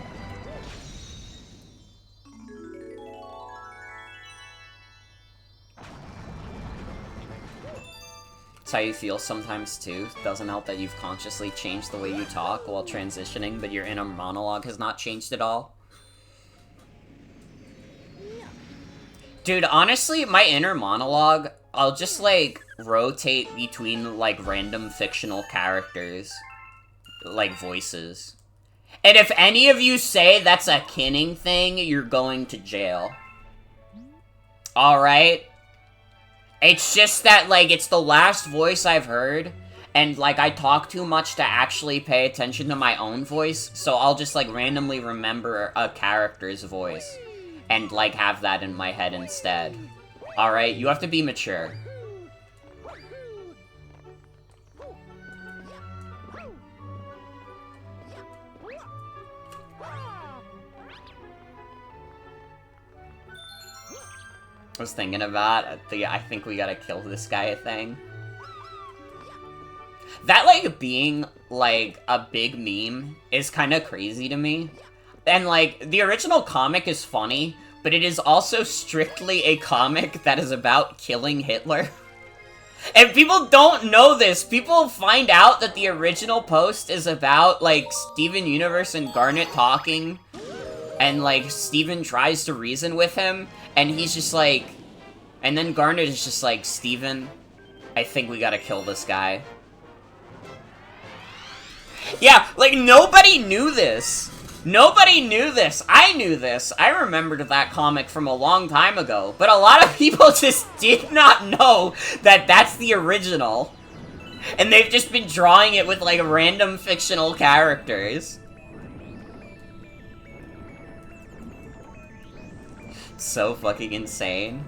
It's how you feel sometimes too. Doesn't help that you've consciously changed the way you talk while transitioning, but your inner monologue has not changed at all. Dude, honestly, my inner monologue, I'll just, like, rotate between, like, random fictional characters. Like, voices. And if any of you say that's a kinning thing, you're going to jail. Alright? It's just that, like, it's the last voice I've heard, and, like, I talk too much to actually pay attention to my own voice, so I'll just, like, randomly remember a character's voice, and, like, have that in my head instead. Alright? You have to be mature. I was thinking about I think we gotta kill this guy thing. That, like, being, like, a big meme is kind of crazy to me. And, like, the original comic is funny, but it is also strictly a comic that is about killing Hitler. And people don't know this. People find out that the original post is about, like, Steven Universe and Garnet talking. And, like, Steven tries to reason with him. And he's just like... And then Garnet is just like, Steven, I think we gotta kill this guy. Yeah, like, nobody knew this. Nobody knew this. I knew this. I remembered that comic from a long time ago. But a lot of people just did not know that that's the original. And they've just been drawing it with, like, random fictional characters. So fucking insane.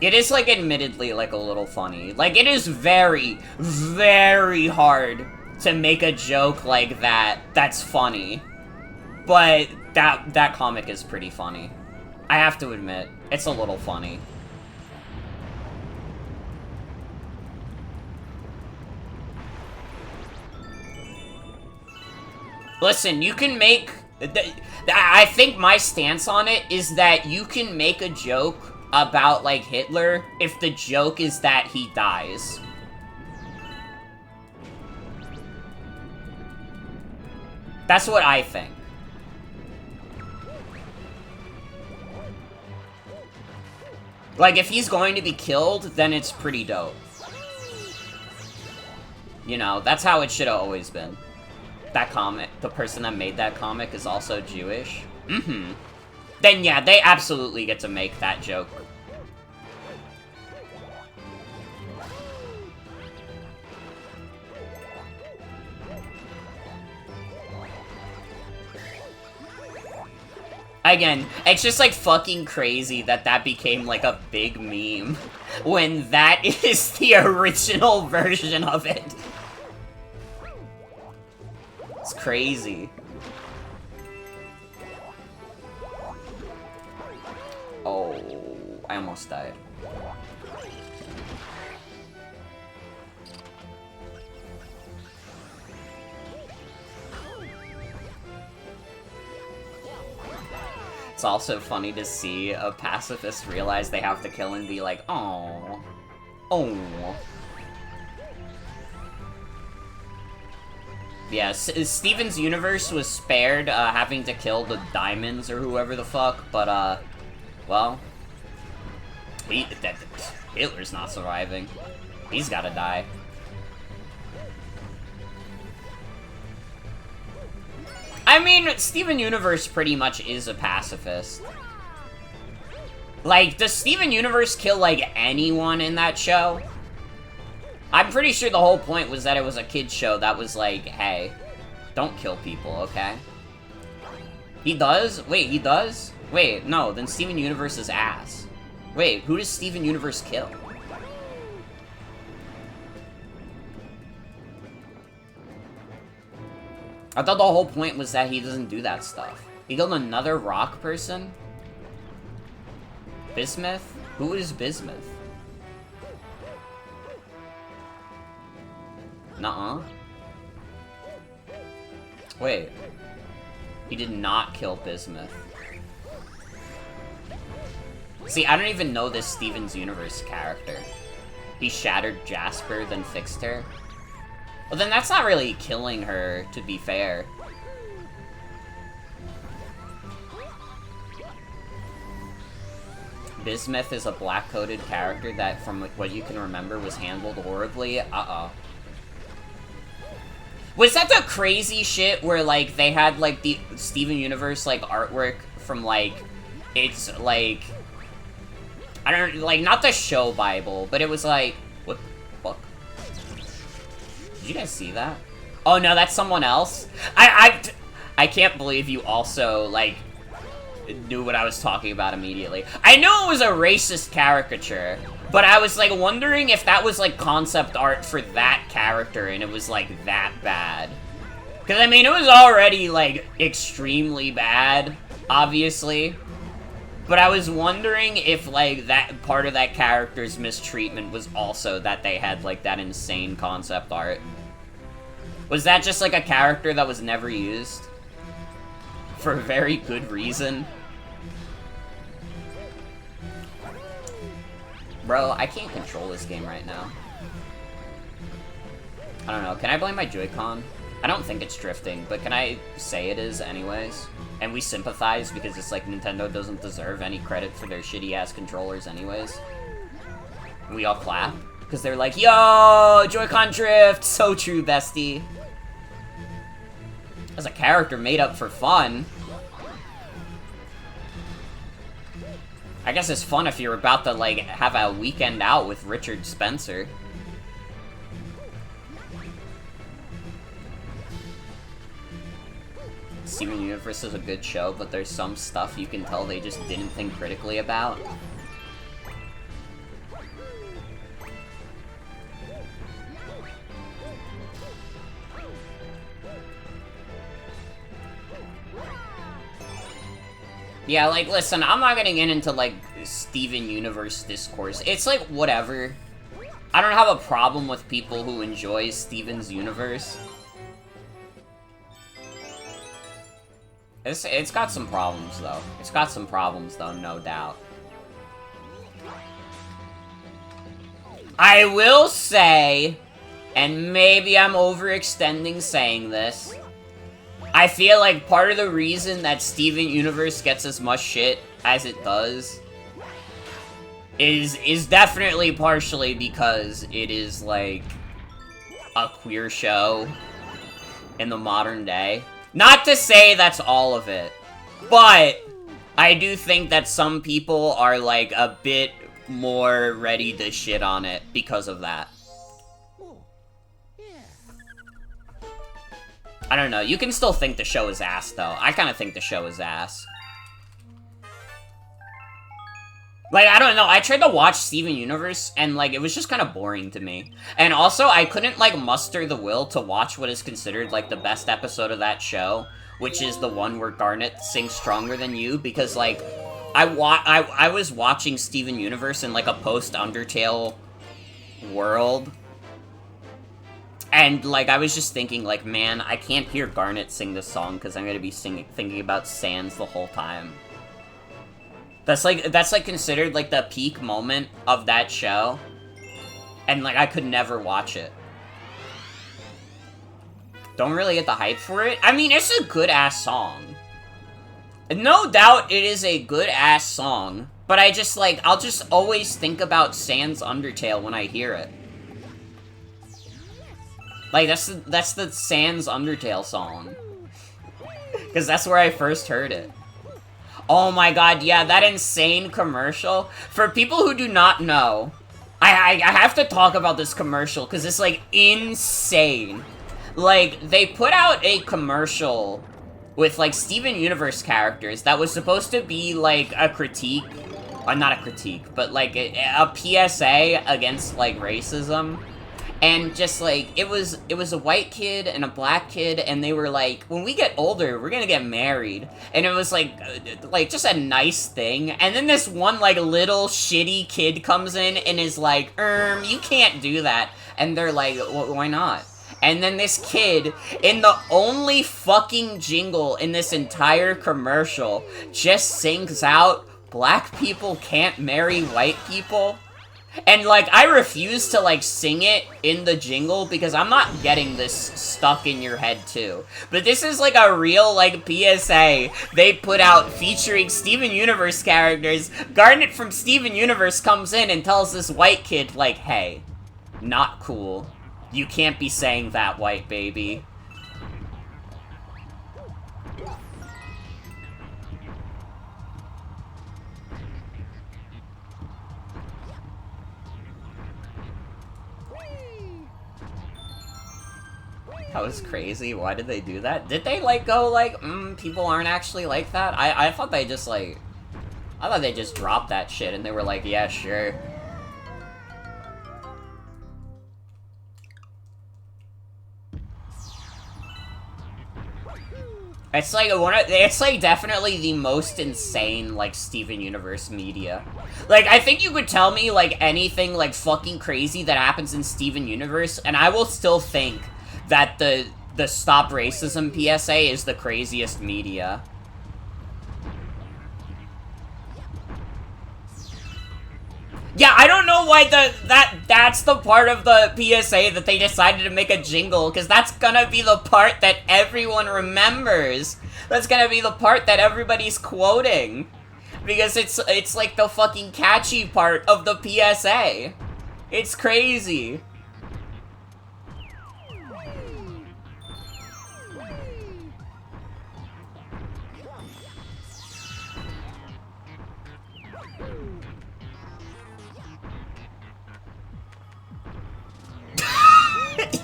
It is, like, admittedly, like, a little funny. Like, it is very, very hard to make a joke like that that's funny. But that comic is pretty funny. I have to admit, it's a little funny. Listen, you can make... I think my stance on it is that you can make a joke about, like, Hitler if the joke is that he dies. That's what I think. Like, if he's going to be killed, then it's pretty dope. You know, that's how it should have always been. That comic, the person that made that comic is also Jewish. Mm-hmm. Then yeah, they absolutely get to make that joke. Again, it's just, like, fucking crazy that that became, like, a big meme when that is the original version of it. It's crazy. Oh, I almost died. It's also funny to see a pacifist realize they have to kill and be like, oh, oh. Yeah, Steven's universe was spared having to kill the Diamonds or whoever the fuck, but, well, Hitler's not surviving. He's gotta die. I mean, Steven Universe pretty much is a pacifist. Like, does Steven Universe kill, like, anyone in that show? I'm pretty sure the whole point was that it was a kid's show that was like, hey, don't kill people, okay? He does? Wait, he does? Wait, no, then Steven Universe is ass. Wait, who does Steven Universe kill? I thought the whole point was that he doesn't do that stuff. He killed another rock person? Bismuth? Who is Bismuth? Nuh-uh. Wait. He did not kill Bismuth. See, I don't even know this Steven's Universe character. He shattered Jasper, then fixed her. Well, then that's not really killing her, to be fair. Bismuth is a black-coded character that, from what you can remember, was handled horribly. Uh-oh. Was that the crazy shit where, like, they had, like, the Steven Universe, like, artwork from, like, it's, like... I don't know, like, not the show Bible, but it was, like... What the fuck? Did you guys see that? Oh, no, that's someone else? I can't believe you also, like, knew what I was talking about immediately. I knew it was a racist caricature, but I was, like, wondering if that was, like, concept art for that character, and it was, like, that bad. Because, I mean, it was already, like, extremely bad, obviously. But I was wondering if, like, that part of that character's mistreatment was also that they had, like, that insane concept art. Was that just, like, a character that was never used? For a very good reason? Bro, I can't control this game right now. I don't know, can I blame my Joy-Con? I don't think it's drifting, but can I say it is anyways? And we sympathize because it's like Nintendo doesn't deserve any credit for their shitty-ass controllers anyways. We all clap, because they're like, yo, Joy-Con drift, so true, bestie. As a character made up for fun. I guess it's fun if you're about to, like, have a weekend out with Richard Spencer. Steven Universe is a good show, but there's some stuff you can tell they just didn't think critically about. Yeah, like, listen, I'm not gonna get into, like, Steven Universe discourse. It's, like, whatever. I don't have a problem with people who enjoy Steven's Universe. It's got some problems, though. It's got some problems, though, no doubt. I will say, and maybe I'm overextending saying this, I feel like part of the reason that Steven Universe gets as much shit as it does is definitely partially because it is, like, a queer show in the modern day. Not to say that's all of it, but I do think that some people are, like, a bit more ready to shit on it because of that. I don't know, you can still think the show is ass, though. I kind of think the show is ass. Like, I don't know, I tried to watch Steven Universe, and, like, it was just kind of boring to me. And also, I couldn't, like, muster the will to watch what is considered, like, the best episode of that show, which is the one where Garnet sings Stronger Than You, because, like, I was watching Steven Universe in, like, a post-Undertale world, and, like, I was just thinking, like, man, I can't hear Garnet sing this song because I'm gonna be thinking about Sans the whole time. That's, like, considered, like, the peak moment of that show. And, like, I could never watch it. Don't really get the hype for it. I mean, it's a good-ass song. No doubt it is a good-ass song. But I just, like, I'll just always think about Sans Undertale when I hear it. Like, that's the Sans Undertale song. Because that's where I first heard it. Oh my god, yeah, that insane commercial. For people who do not know, I have to talk about this commercial, because it's, like, insane. Like, they put out a commercial with, like, Steven Universe characters that was supposed to be, like, a critique. Not a critique, but, like, a PSA against, like, racism. And just, like, it was a white kid and a black kid, and they were like, when we get older, we're gonna get married. And it was, like, just a nice thing. And then this one, like, little shitty kid comes in and is like, you can't do that. And they're like, why not? And then this kid, in the only fucking jingle in this entire commercial, just sings out, black people can't marry white people. And, like, I refuse to, like, sing it in the jingle because I'm not getting this stuck in your head, too. But this is, like, a real, like, PSA they put out featuring Steven Universe characters. Garnet from Steven Universe comes in and tells this white kid, like, hey, not cool. You can't be saying that, white baby. That was crazy. Why did they do that? Did they, like, go, like, people aren't actually like that? I thought they just, like... I thought they just dropped that shit and they were like, yeah, sure. It's like it's like definitely the most insane, like, Steven Universe media. Like, I think you could tell me, like, anything, like, fucking crazy that happens in Steven Universe, and I will still think that the Stop Racism PSA is the craziest media. Yeah, I don't know why that's the part of the PSA that they decided to make a jingle, because that's gonna be the part that everyone remembers. That's gonna be the part that everybody's quoting. Because it's like the fucking catchy part of the PSA. It's crazy.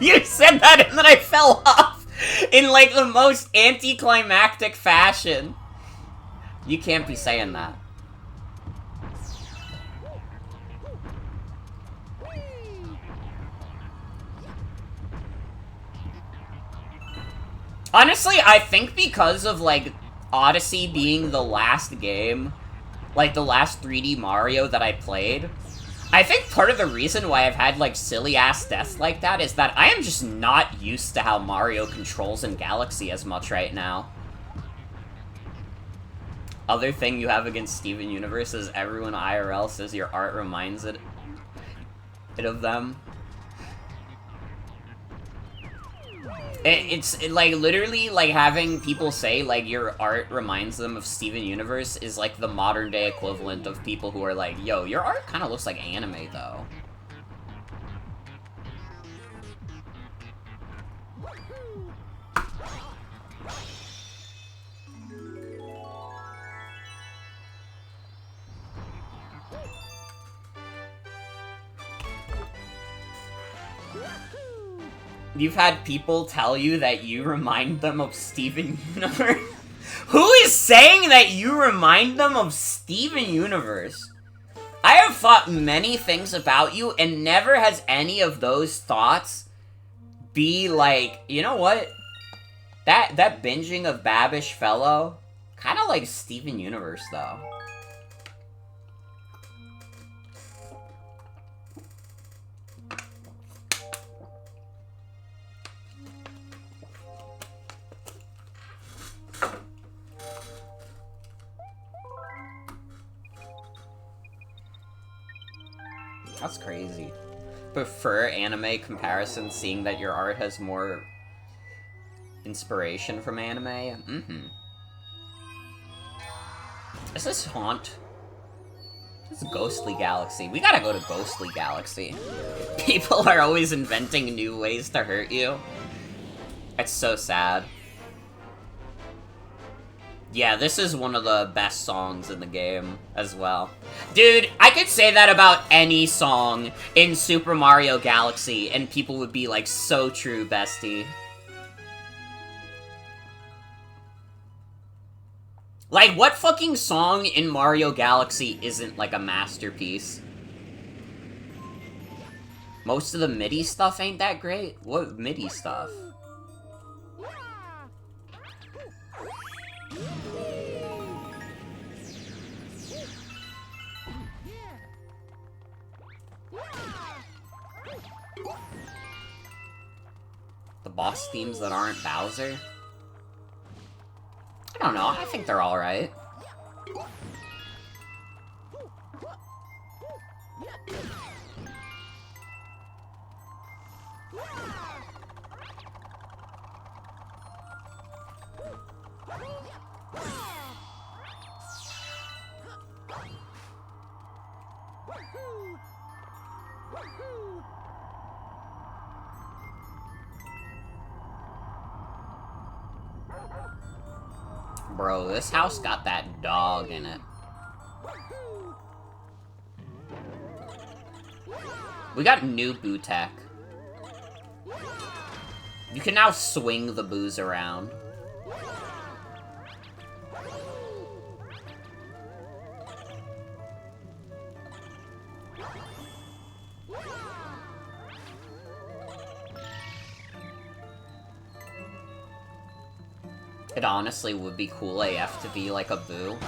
You said that and then I fell off! In, like, the most anticlimactic fashion. You can't be saying that. Honestly, I think because of, like, Odyssey being the last game, like, the last 3D Mario that I played, I think part of the reason why I've had, like, silly-ass deaths like that is that I am just not used to how Mario controls in Galaxy as much right now. Other thing you have against Steven Universe is everyone IRL says your art reminds it of them. It's like, literally, like, having people say, like, your art reminds them of Steven Universe is, like, the modern-day equivalent of people who are like, yo, your art kind of looks like anime, though. You've had people tell you that you remind them of Steven Universe? Who is saying that you remind them of Steven Universe? I have thought many things about you, and never has any of those thoughts be like, you know what? That binging of Babish Fellow, kind of like Steven Universe, though. That's crazy. Prefer anime comparison, seeing that your art has more inspiration from anime? Mm-hmm. Is this Haunt? This is Ghostly Galaxy. We gotta go to Ghostly Galaxy. People are always inventing new ways to hurt you. It's so sad. Yeah, this is one of the best songs in the game, as well. Dude, I could say that about any song in Super Mario Galaxy, and people would be like, so true, bestie. Like, what fucking song in Mario Galaxy isn't, like, a masterpiece? Most of the MIDI stuff ain't that great? What MIDI stuff? The boss themes that aren't Bowser? I don't know, I think they're alright. Bro, this house got that dog in it. We got new boo tech. You can now swing the boos around. It honestly would be cool AF to be like a boo.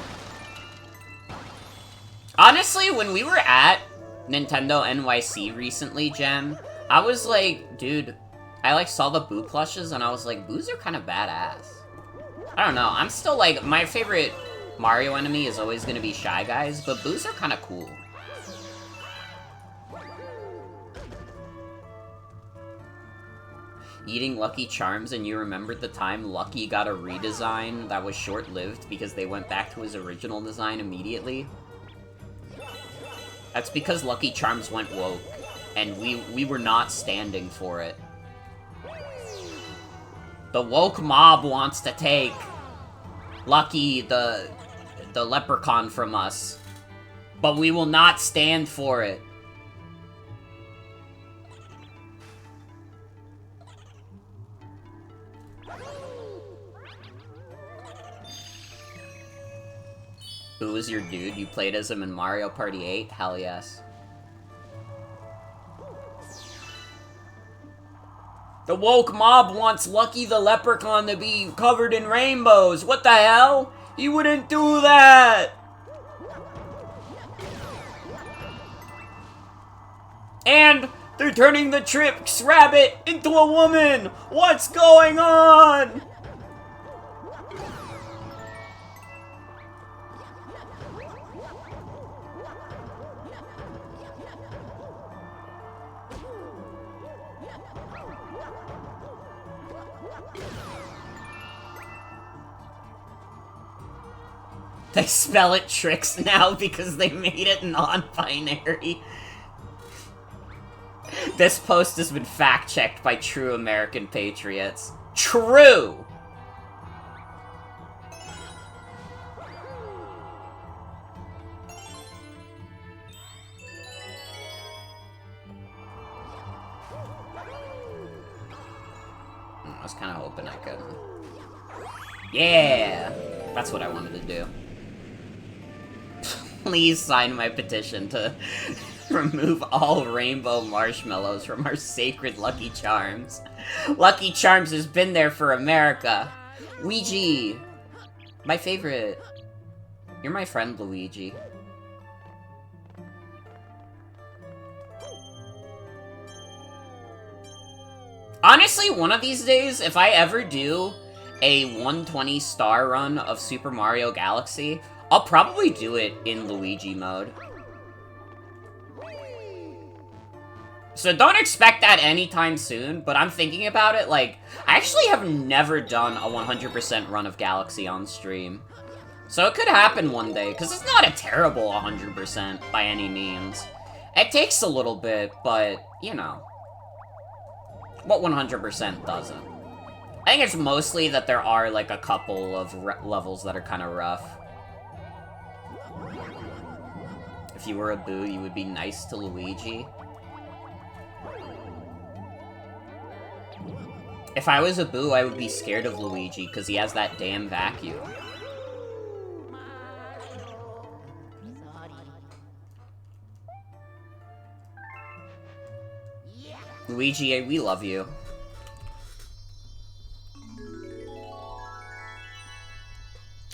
Honestly, when we were at Nintendo NYC recently, Jem, I was like, dude, I like saw the boo plushes and I was like, boos are kind of badass. I don't know, I'm still like, my favorite Mario enemy is always gonna be Shy Guys, but boos are kind of cool. Eating Lucky Charms and you remembered the time Lucky got a redesign that was short-lived because they went back to his original design immediately? That's because Lucky Charms went woke, and we were not standing for it. The woke mob wants to take Lucky, the leprechaun from us, but we will not stand for it. Boo was your dude? You played as him in Mario Party 8? Hell yes. The woke mob wants Lucky the Leprechaun to be covered in rainbows. What the hell? He wouldn't do that! And they're turning the Trix Rabbit into a woman! What's going on? They spell it Trix now because they made it non-binary. This post has been fact-checked by true American patriots. True! I was kind of hoping I could. Yeah! That's what I wanted to do. Please sign my petition to remove all rainbow marshmallows from our sacred Lucky Charms. Lucky Charms has been there for America. Luigi! My favorite. You're my friend, Luigi. Honestly, one of these days, if I ever do a 120 star run of Super Mario Galaxy, I'll probably do it in Luigi mode. So don't expect that anytime soon, but I'm thinking about it, like, I actually have never done a 100% run of Galaxy on stream. So it could happen one day, because it's not a terrible 100% by any means. It takes a little bit, but, you know. What 100% doesn't? I think it's mostly that there are, like, a couple of levels that are kind of rough. If you were a Boo, you would be nice to Luigi. If I was a Boo, I would be scared of Luigi, because he has that damn vacuum. Luigi, we love you.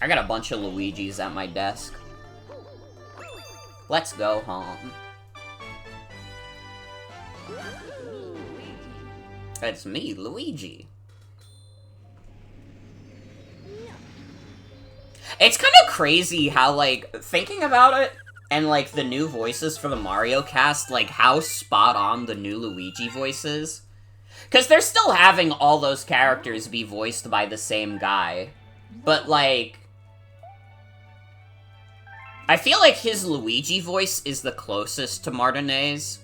I got a bunch of Luigis at my desk. Let's go home. It's me, Luigi. It's kind of crazy how, like, thinking about it, and, like, the new voices for the Mario cast, like, how spot on the new Luigi voice is. Because they're still having all those characters be voiced by the same guy. But, like, I feel like his Luigi voice is the closest to Martinez.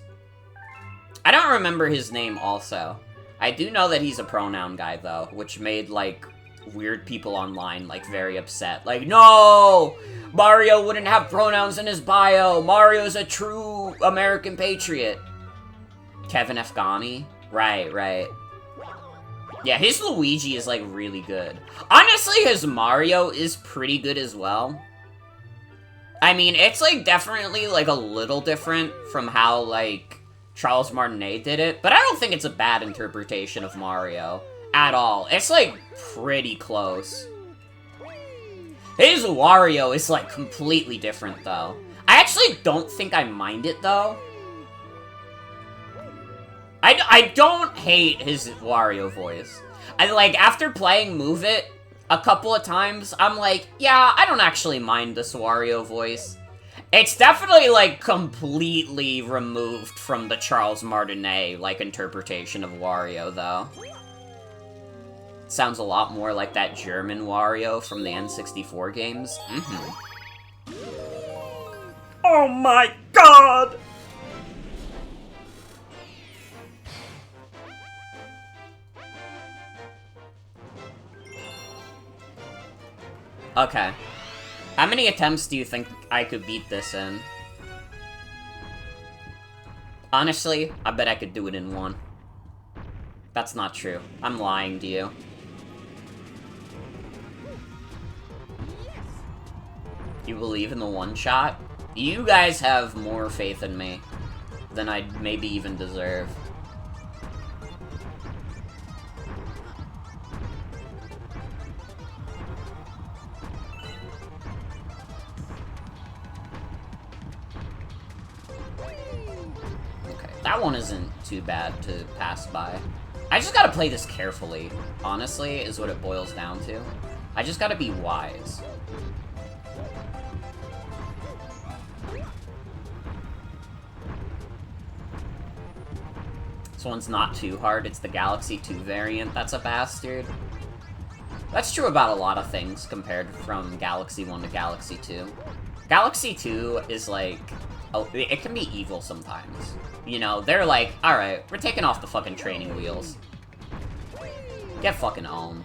I don't remember his name also. I do know that he's a pronoun guy, though, which made, like, weird people online, like, very upset. Like, no! Mario wouldn't have pronouns in his bio! Mario's a true American patriot! Kevin Afghani? Right, right. Yeah, his Luigi is, like, really good. Honestly, his Mario is pretty good as well. I mean, it's, like, definitely, like, a little different from how, like, Charles Martinet did it, but I don't think it's a bad interpretation of Mario at all. It's, like, pretty close. His Wario is, like, completely different, though. I actually don't think I mind it, though. I don't hate his Wario voice. Like, after playing Move It a couple of times, I'm like, yeah, I don't actually mind this Wario voice. It's definitely, like, completely removed from the Charles Martinet, like, interpretation of Wario, though. Sounds a lot more like that German Wario from the N64 games. Oh my god! Okay. How many attempts do you think I could beat this in? Honestly, I bet I could do it in one. That's not true. I'm lying to you. You believe in the one-shot? You guys have more faith in me than I'd maybe even deserve. Okay, that one isn't too bad to pass by. I just gotta play this carefully, honestly, is what it boils down to. I just gotta be wise. This one's not too hard. It's the Galaxy 2 variant that's a bastard. That's true about a lot of things compared from Galaxy 1 to Galaxy 2. Galaxy 2 is like... Oh, it can be evil sometimes. You know, they're like, alright, we're taking off the fucking training wheels. Get fucking owned.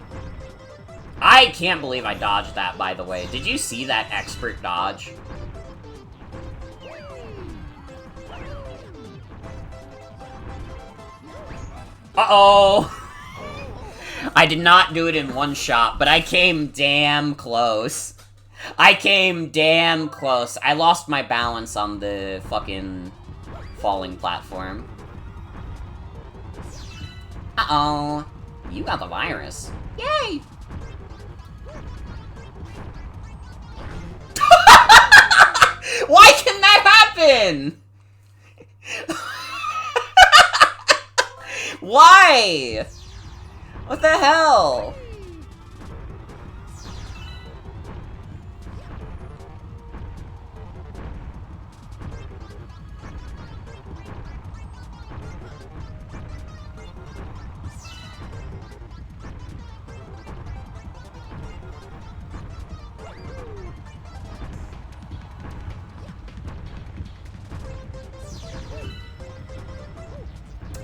I can't believe I dodged that, by the way. Did you see that expert dodge? Uh-oh! I did not do it in one shot, but I came damn close. I came damn close. I lost my balance on the fucking falling platform. Uh-oh. You got the virus. Yay! Why can that happen? Why? What the hell?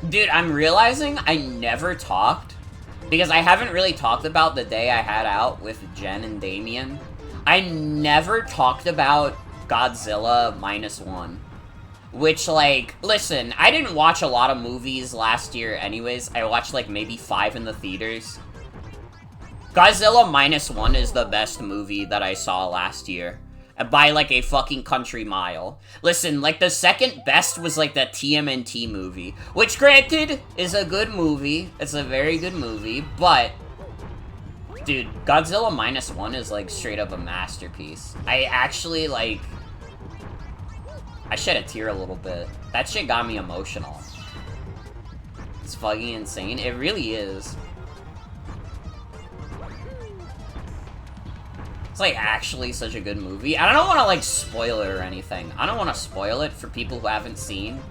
Dude, I'm realizing I never talked, because I haven't really talked about the day I had out with Jen and Damien. I never talked about Godzilla -1. Which, like, listen, I didn't watch a lot of movies last year anyways. I watched, like, maybe 5 in the theaters. Godzilla -1 is the best movie that I saw last year. By, like, a fucking country mile. Listen, like, the second best was, like, that TMNT movie. Which, granted, is a good movie. It's a very good movie, but... Dude, Godzilla -1 is, like, straight up a masterpiece. I actually, like... I shed a tear a little bit. That shit got me emotional. It's fucking insane. It really is. It's, like, actually such a good movie. I don't want to, like, spoil it or anything. I don't want to spoil it for people who haven't seen.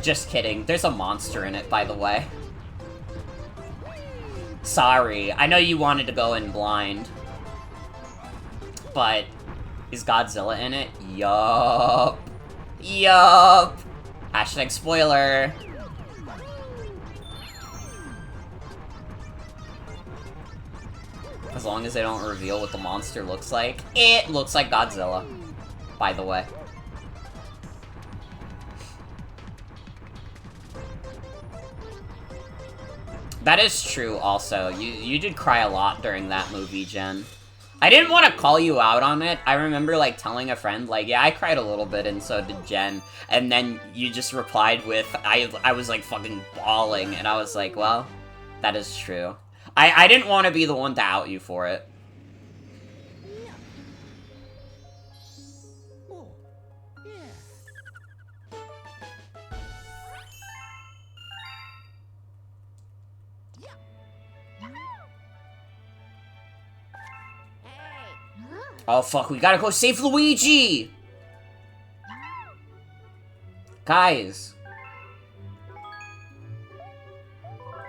Just kidding. There's a monster in it, by the way. Sorry. I know you wanted to go in blind. But, is Godzilla in it? Yup. Yup. Hashtag spoiler. As long as they don't reveal what the monster looks like. It looks like Godzilla, by the way. That is true, also. You did cry a lot during that movie, Jen. I didn't want to call you out on it. I remember, like, telling a friend, like, yeah, I cried a little bit, and so did Jen. And then you just replied with, I was, like, fucking bawling, and I was like, well, that is true. I didn't want to be the one to out you for it. Oh, fuck, we gotta go save Luigi! Guys.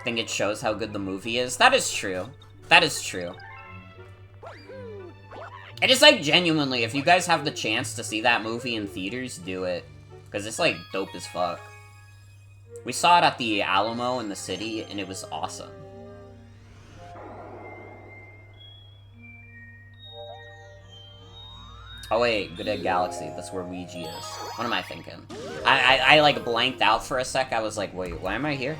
Think it shows how good the movie is? That is true. That is true. And it's like, genuinely, if you guys have the chance to see that movie in theaters, do it. Because it's, like, dope as fuck. We saw it at the Alamo in the city, and it was awesome. Oh wait, Good Egg Galaxy, that's where Luigi is. What am I thinking? I like, blanked out for a sec, I was like, wait, why am I here?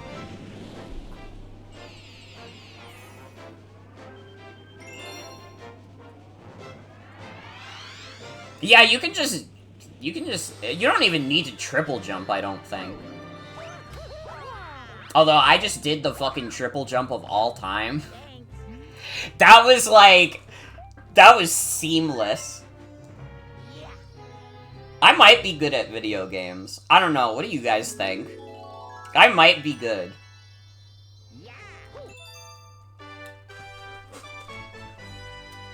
Yeah, you can just... You don't even need to triple jump, I don't think. Although, I just did the fucking triple jump of all time. That was, like... That was seamless. I might be good at video games. I don't know, what do you guys think? I might be good.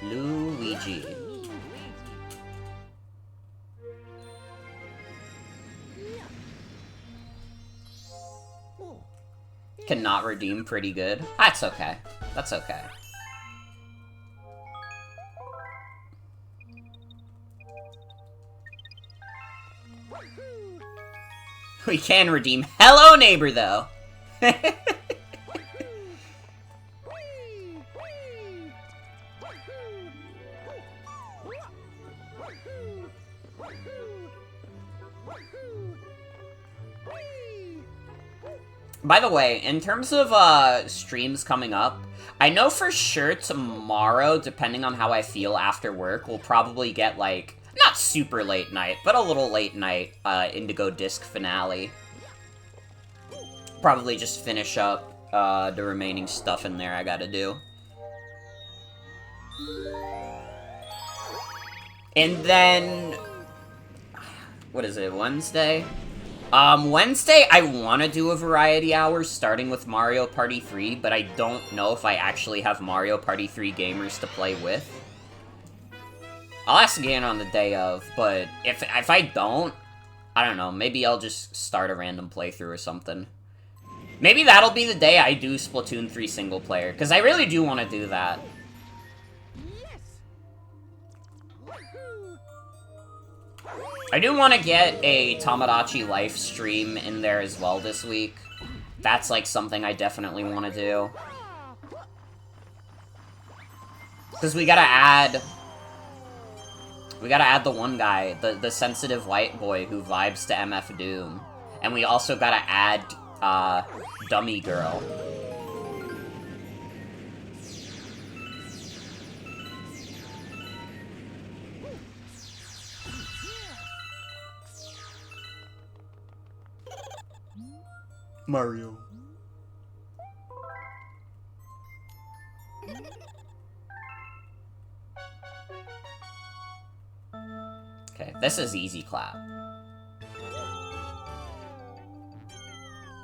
Luigi. Cannot redeem pretty good. That's okay. That's okay. We can redeem Hello Neighbor, though. By the way, in terms of streams coming up, I know for sure tomorrow, depending on how I feel after work, we'll probably get, like, not super late night, but a little late night Indigo Disc finale. Probably just finish up the remaining stuff in there I gotta do. And then... What is it, Wednesday? Wednesday, I want to do a variety hour starting with Mario Party 3, but I don't know if I actually have Mario Party 3 gamers to play with. I'll ask again on the day of, but if I don't, I don't know, maybe I'll just start a random playthrough or something. Maybe that'll be the day I do Splatoon 3 single player, because I really do want to do that. I do want to get a Tamagotchi Life stream in there as well this week. That's, like, something I definitely want to do. Because we gotta add... We gotta add the one guy, the sensitive white boy who vibes to MF Doom. And we also gotta add, Dummy Girl. Mario. Okay, this is easy clap.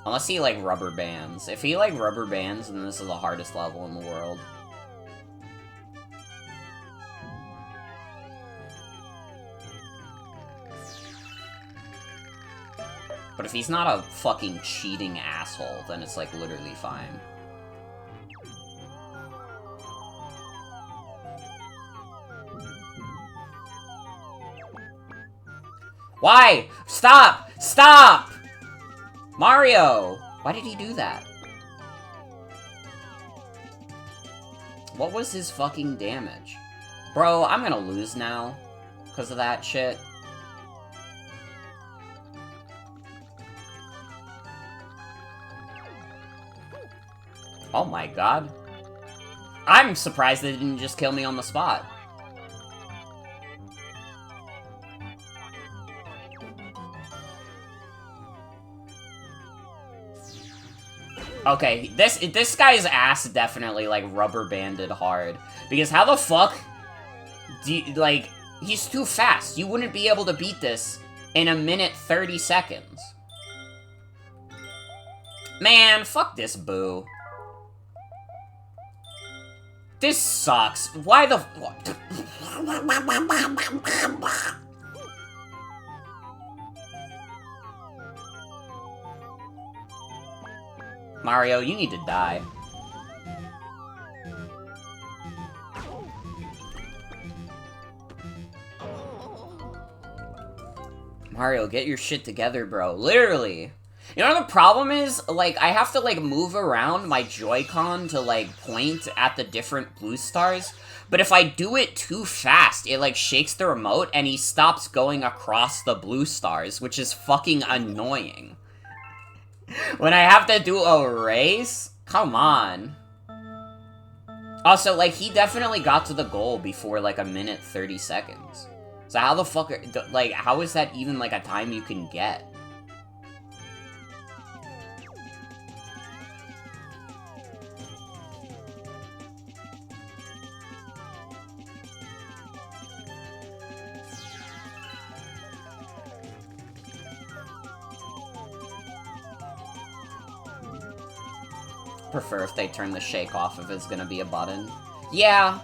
Unless he, like, rubber bands. If he, like, rubber bands, then this is the hardest level in the world. But if he's not a fucking cheating asshole, then it's, like, literally fine. Why? Stop! Stop! Mario! Why did he do that? What was his fucking damage? Bro, I'm gonna lose now because of that shit. Oh my god. I'm surprised they didn't just kill me on the spot. Okay, this guy's ass definitely, like, rubber banded hard. Because how the fuck do you, like, he's too fast. You wouldn't be able to beat this in 1:30 seconds. Man, fuck this Boo. This sucks. Why the... Mario, you need to die. Mario, get your shit together, bro. Literally. You know what the problem is? Like, I have to, like, move around my Joy-Con to, like, point at the different blue stars. But if I do it too fast, it, like, shakes the remote and he stops going across the blue stars, which is fucking annoying. When I have to do a race? Come on. Also, like, he definitely got to the goal before, like, 1:30 seconds. So how the fuck like, how is that even, like, a time you can get? Prefer if they turn the shake off if it's gonna be a button. Yeah.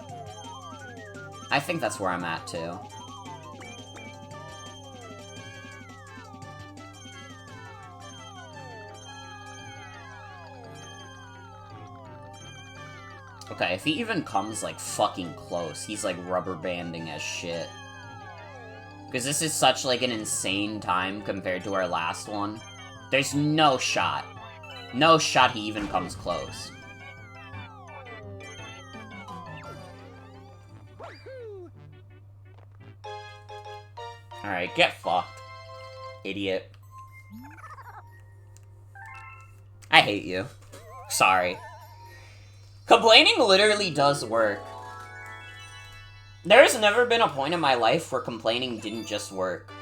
I think that's where I'm at, too. Okay, if he even comes, like, fucking close, he's, like, rubber banding as shit. Because this is such, like, an insane time compared to our last one. There's no shot. No shot he even comes close. Alright, get fucked. Idiot. I hate you. Sorry. Complaining literally does work. There's never been a point in my life where complaining didn't just work.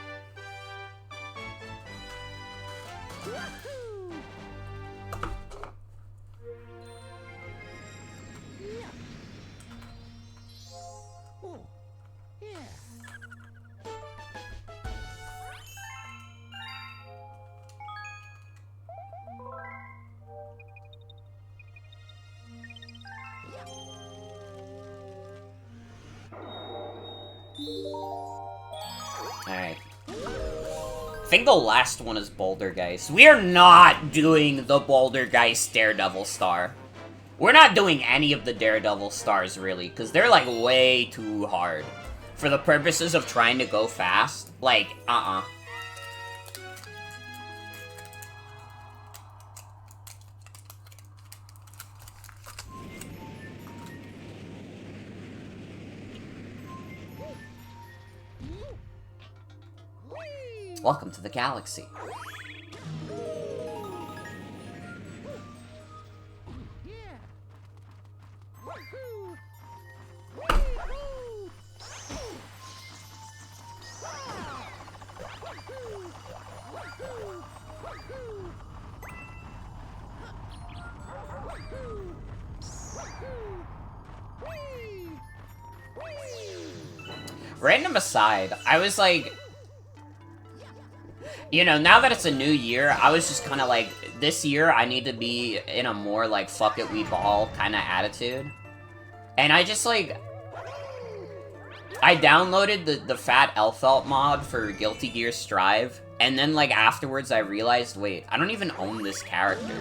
Alright. I think the last one is Bouldergeist. We are not doing the Bouldergeist Daredevil Star. We're not doing any of the Daredevil Stars, really, because they're, like, way too hard. For the purposes of trying to go fast, like, Welcome to the galaxy. Random aside, I was like, you know, now that it's a new year, I was just kind of like, this year I need to be in a more, like, fuck it, we ball kind of attitude. And I just, like, I downloaded the Fat Elfelt mod for Guilty Gear Strive, and then, like, afterwards I realized, wait, I don't even own this character.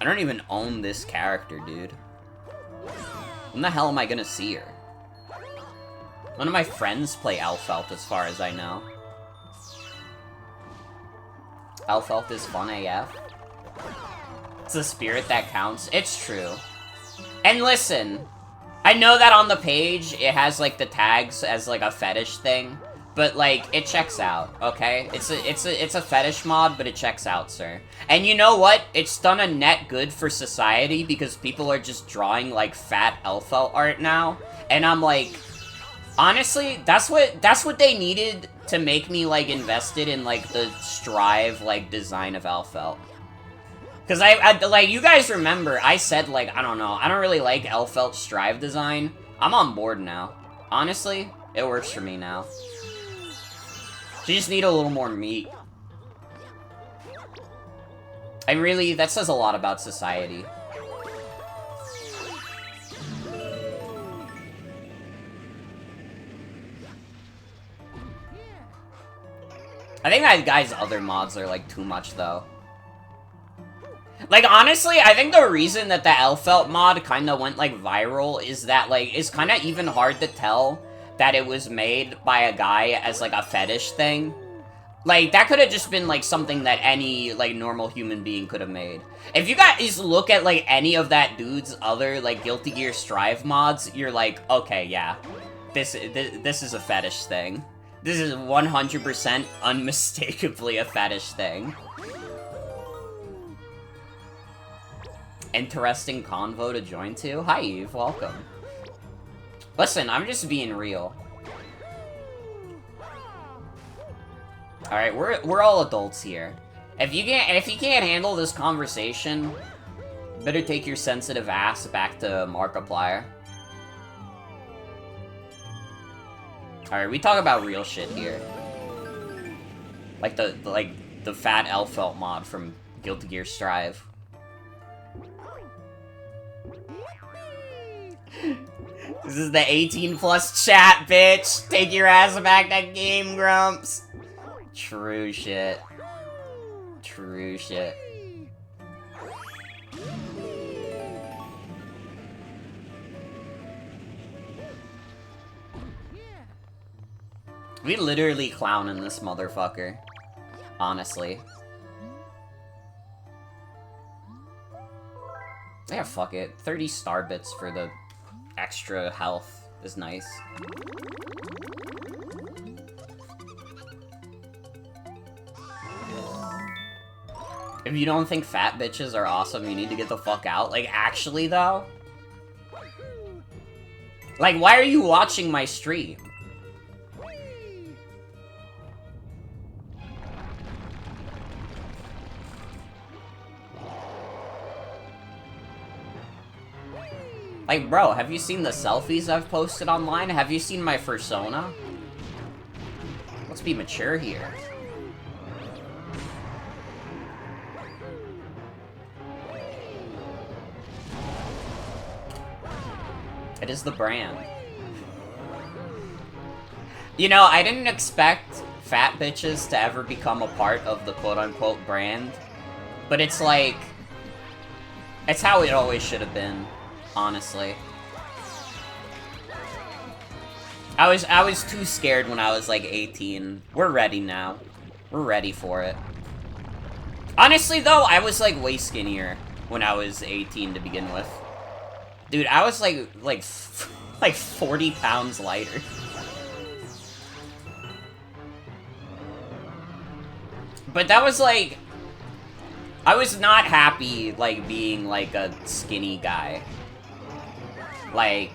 I don't even own this character, dude. When the hell am I gonna see her? One of my friends play Elfelt, as far as I know. Elfelt is fun AF. It's the spirit that counts. It's true. And listen, I know that on the page, it has, like, the tags as, like, a fetish thing. But, like, it checks out, okay? It's a fetish mod, but it checks out, sir. And you know what? It's done a net good for society, because people are just drawing, like, fat Elfelt art now. And I'm like, honestly, that's what they needed to make me, like, invested in, like, the Strive, like, design of Elfelt. Because I like, you guys remember, I said, like, I don't know, I don't really like Elfelt's Strive design. I'm on board now. Honestly, it works for me now. So you just need a little more meat. And really, that says a lot about society. I think that guy's other mods are, like, too much, though. Like, honestly, I think the reason that the Elfelt mod kind of went, like, viral is that, like, it's kind of even hard to tell that it was made by a guy as, like, a fetish thing. Like, that could have just been, like, something that any, like, normal human being could have made. If you guys look at, like, any of that dude's other, like, Guilty Gear Strive mods, you're like, okay, yeah, this is a fetish thing. This is 100% unmistakably a fetish thing. Interesting convo to join to. Hi, Eve. Welcome. Listen, I'm just being real. Alright, we're all adults here. If you can't handle this conversation, better take your sensitive ass back to Markiplier. Alright, we talk about real shit here. Like the fat Elfelt mod from Guilty Gear Strive. This is the 18+ chat, bitch! Take your ass back to Game Grumps! True shit. True shit. We literally clowning this motherfucker. Honestly. Yeah, fuck it. 30 star bits for the extra health is nice. If you don't think fat bitches are awesome, you need to get the fuck out. Like, actually, though? Like, why are you watching my stream? Like, bro, have you seen the selfies I've posted online? Have you seen my persona? Let's be mature here. It is the brand. You know, I didn't expect fat bitches to ever become a part of the quote-unquote brand. But it's like... it's how it always should have been, honestly. I was too scared when I was like 18. We're ready now. We're ready for it. Honestly though, I was like way skinnier when I was 18 to begin with. Dude, I was like 40 pounds lighter. But that was like... I was not happy, like, being, like, a skinny guy. Like...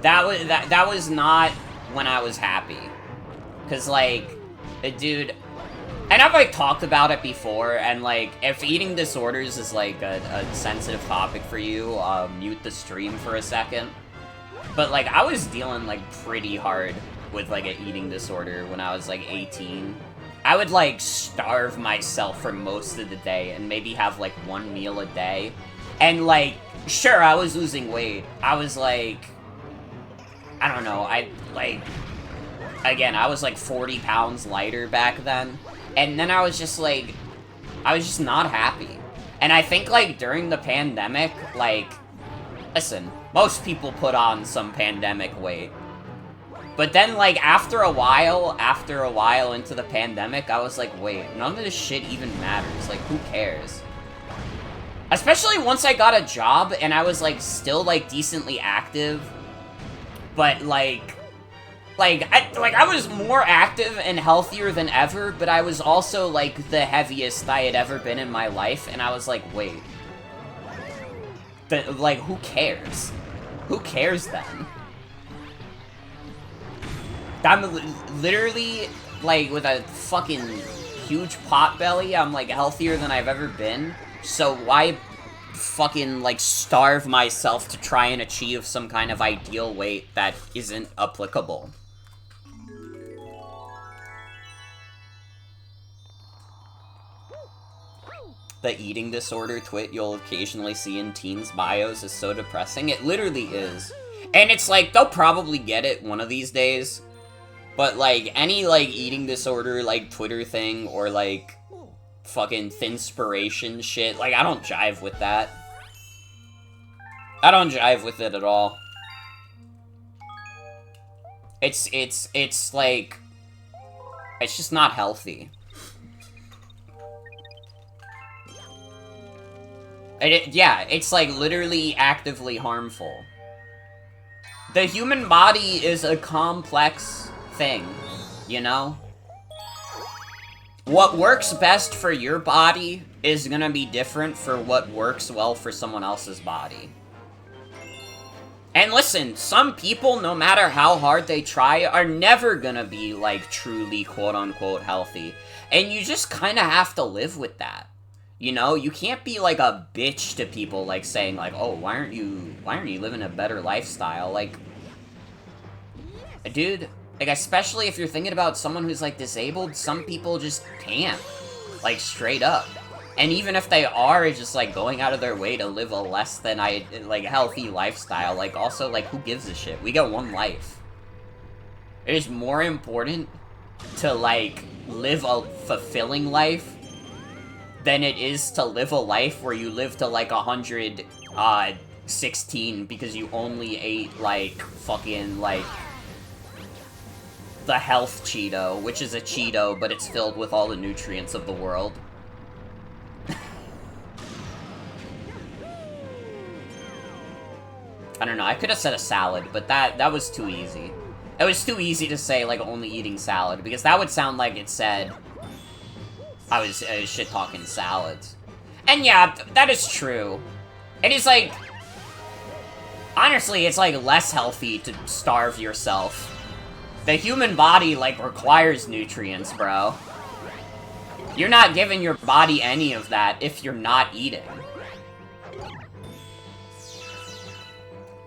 That was not when I was happy. Cause, like... dude... And I've, like, talked about it before, and, like, if eating disorders is, like, a sensitive topic for you, mute the stream for a second. But, like, I was dealing, like, pretty hard with, like, an eating disorder when I was, like, 18. I would, like, starve myself for most of the day and maybe have, like, one meal a day. And, like, sure, I was losing weight. I was, like... I don't know, again, I was, like, 40 pounds lighter back then. And then I was just, like... I was just not happy. And I think, like, during the pandemic, like... Listen, most people put on some pandemic weight. But then, like, after a while into the pandemic, I was like, wait, none of this shit even matters. Like, who cares? Especially once I got a job, and I was, like, still, like, decently active. But, I was more active and healthier than ever, but I was also, like, the heaviest I had ever been in my life, and I was like, wait. Like, who cares? Who cares then? I'm literally, like, with a fucking huge pot belly, I'm, like, healthier than I've ever been. So why fucking, like, starve myself to try and achieve some kind of ideal weight that isn't applicable? The eating disorder twit you'll occasionally see in teens' bios is so depressing. It literally is. And it's like, they'll probably get it one of these days. But, like, any, like, eating disorder, like, Twitter thing, or, like, fucking thinspiration shit, like, I don't jive with that. I don't jive with it at all. It's, like... It's just not healthy. Yeah, it's, like, literally actively harmful. The human body is a complex thing, you know? What works best for your body is gonna be different for what works well for someone else's body. And listen, some people, no matter how hard they try, are never gonna be, like, truly quote-unquote healthy. And you just kind of have to live with that. You know, you can't be, like, a bitch to people, like, saying, like, oh, why aren't you living a better lifestyle? Like, dude, like, especially if you're thinking about someone who's, like, disabled, some people just can't. Like, straight up. And even if they are just, like, going out of their way to live a less than, healthy lifestyle, like, also, like, who gives a shit? We got one life. It is more important to, like, live a fulfilling life than it is to live a life where you live to, like, 116 because you only ate, like, fucking, like, the health Cheeto, which is a Cheeto, but it's filled with all the nutrients of the world. I don't know, I could have said a salad, but that was too easy. It was too easy to say, like, only eating salad, because that would sound like it said I was shit-talking salads. And yeah, that is true. It is, like, honestly, it's, like, less healthy to starve yourself. The human body, like, requires nutrients, bro. You're not giving your body any of that if you're not eating.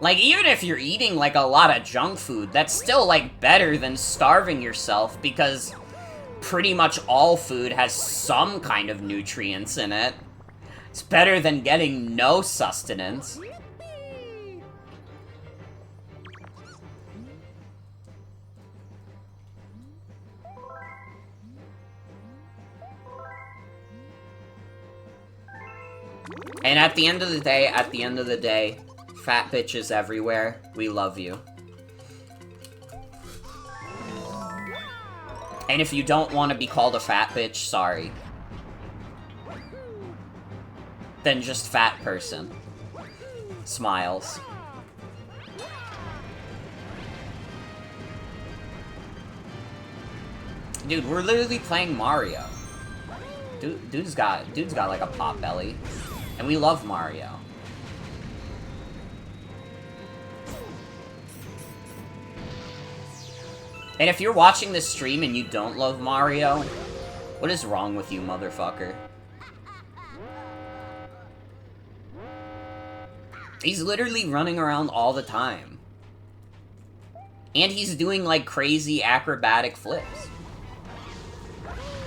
Like, even if you're eating, like, a lot of junk food, that's still, like, better than starving yourself, because pretty much all food has some kind of nutrients in it. It's better than getting no sustenance. And at the end of the day, fat bitches everywhere, we love you. And if you don't want to be called a fat bitch, sorry. Then just fat person. Smiles. Dude, we're literally playing Mario. Dude's got like a pot belly. And we love Mario. And if you're watching this stream and you don't love Mario, what is wrong with you, motherfucker? He's literally running around all the time. And he's doing, like, crazy acrobatic flips.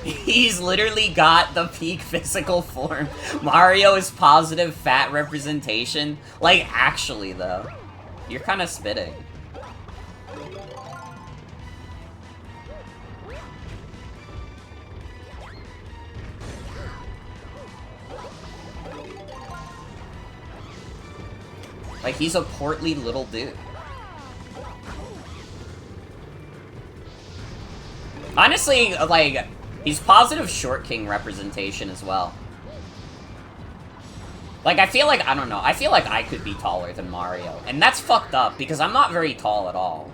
He's literally got the peak physical form. Mario is positive fat representation. Like, actually, though. You're kind of spitting. Like, he's a portly little dude. Honestly, like, he's positive Short King representation as well. Like, I feel like, I don't know, I feel like I could be taller than Mario. And that's fucked up, because I'm not very tall at all.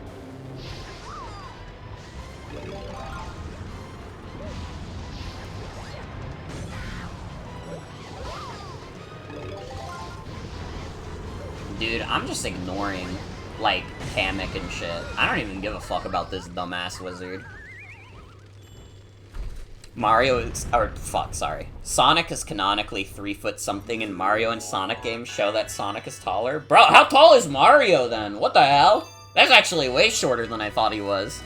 Dude, I'm just ignoring, like, Kamek and shit. I don't even give a fuck about this dumbass wizard. Mario is, or, fuck, sorry. Sonic is canonically 3 foot something, and Mario and Sonic games show that Sonic is taller. Bro, how tall is Mario, then? What the hell? That's actually way shorter than I thought he was.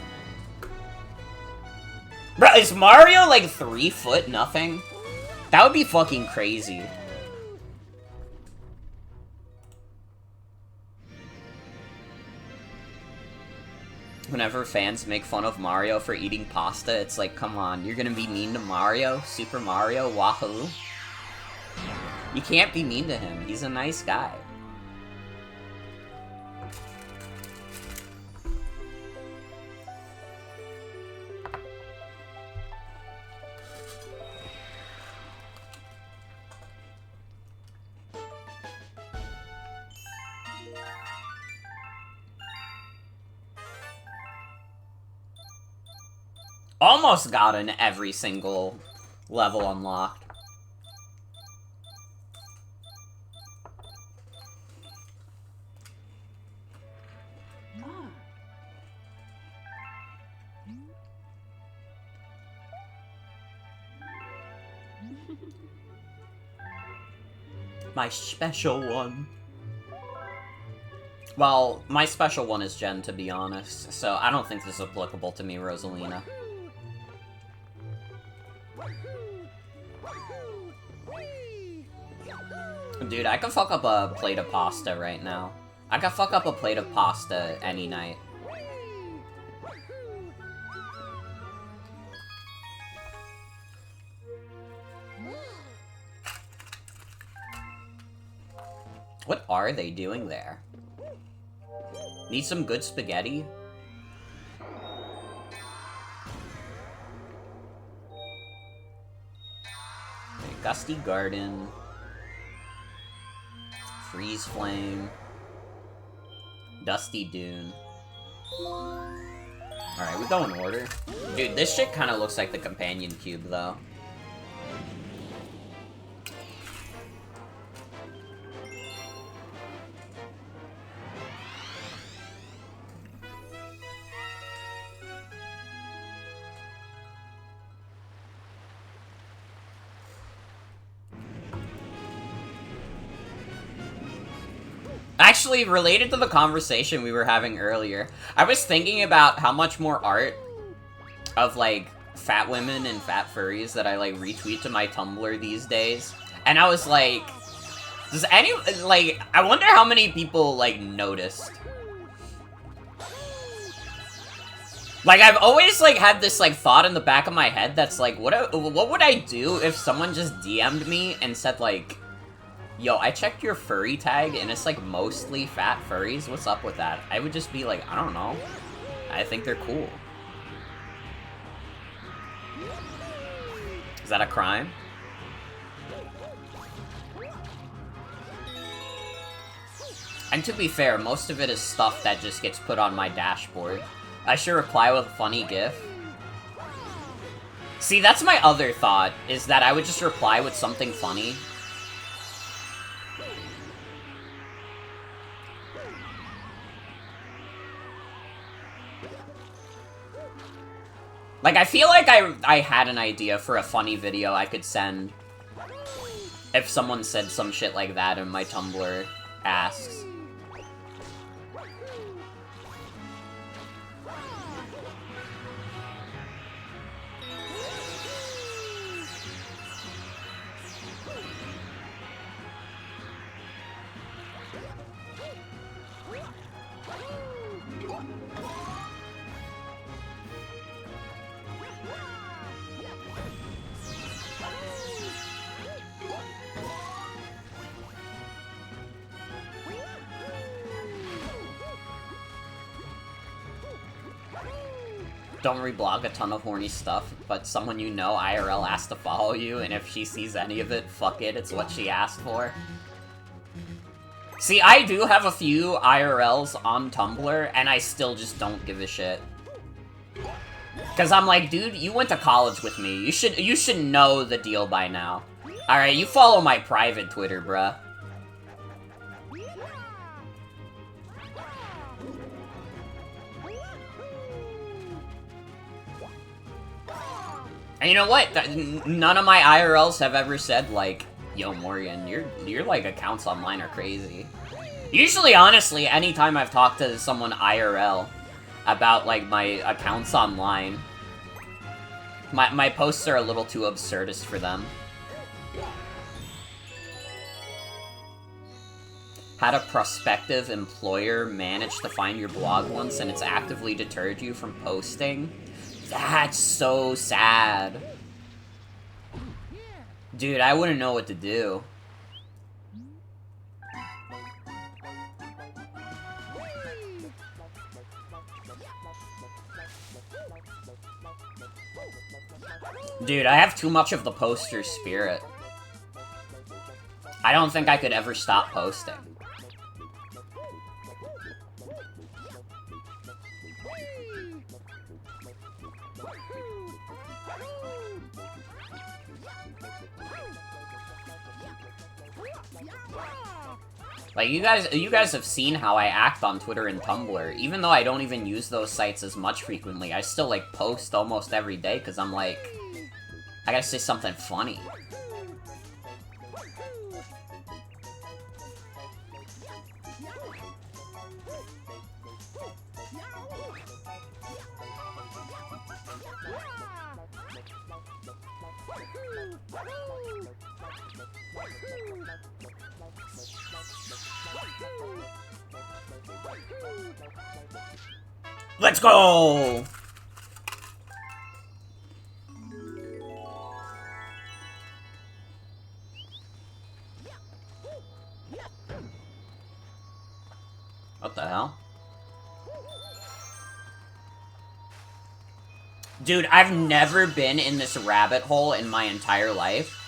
Bro, is Mario, like, 3 foot nothing? That would be fucking crazy. Whenever fans make fun of Mario for eating pasta, it's like, come on, you're gonna be mean to Mario? Super Mario? Wahoo? You can't be mean to him. He's a nice guy. Almost gotten every single level unlocked. My special one. Well, my special one is Jen, to be honest, so I don't think this is applicable to me, Rosalina. Dude, I could fuck up a plate of pasta right now. I could fuck up a plate of pasta any night. What are they doing there? Need some good spaghetti? Okay, Gusty Garden. Freeze Flame. Dusty Dune. Alright, we go in order. Dude, this shit kind of looks like the companion cube, though. Actually, related to the conversation we were having earlier, I was thinking about how much more art of, like, fat women and fat furries that I, like, retweet to my Tumblr these days. And I was like, does any, like, I wonder how many people, like, noticed. Like, I've always, like, had this, like, thought in the back of my head that's like, what would I do if someone just DM'd me and said, like, yo, I checked your furry tag, and it's, like, mostly fat furries. What's up with that? I would just be like, I don't know. I think they're cool. Is that a crime? And to be fair, most of it is stuff that just gets put on my dashboard. I should reply with a funny gif. See, that's my other thought, is that I would just reply with something funny. Like, I feel like I had an idea for a funny video I could send if someone said some shit like that in my Tumblr asks. Don't reblog a ton of horny stuff, but someone you know IRL asked to follow you, and if she sees any of it, fuck it, it's what she asked for. See, I do have a few IRLs on Tumblr, and I still just don't give a shit. Cause I'm like, dude, you went to college with me. You should know the deal by now. Alright, you follow my private Twitter, bruh. And you know what? None of my IRLs have ever said, like, yo, Morgan, your like, accounts online are crazy. Usually, honestly, anytime I've talked to someone IRL about, like, my accounts online, my posts are a little too absurdist for them. Had a prospective employer manage to find your blog once and it's actively deterred you from posting? That's so sad. Dude, I wouldn't know what to do. Dude, I have too much of the poster spirit. I don't think I could ever stop posting. Like, you guys have seen how I act on Twitter and Tumblr. Even though I don't even use those sites as much frequently, I still, like, post almost every day, because I'm like, I gotta say something funny. Let's go! What the hell? Dude, I've never been in this rabbit hole in my entire life.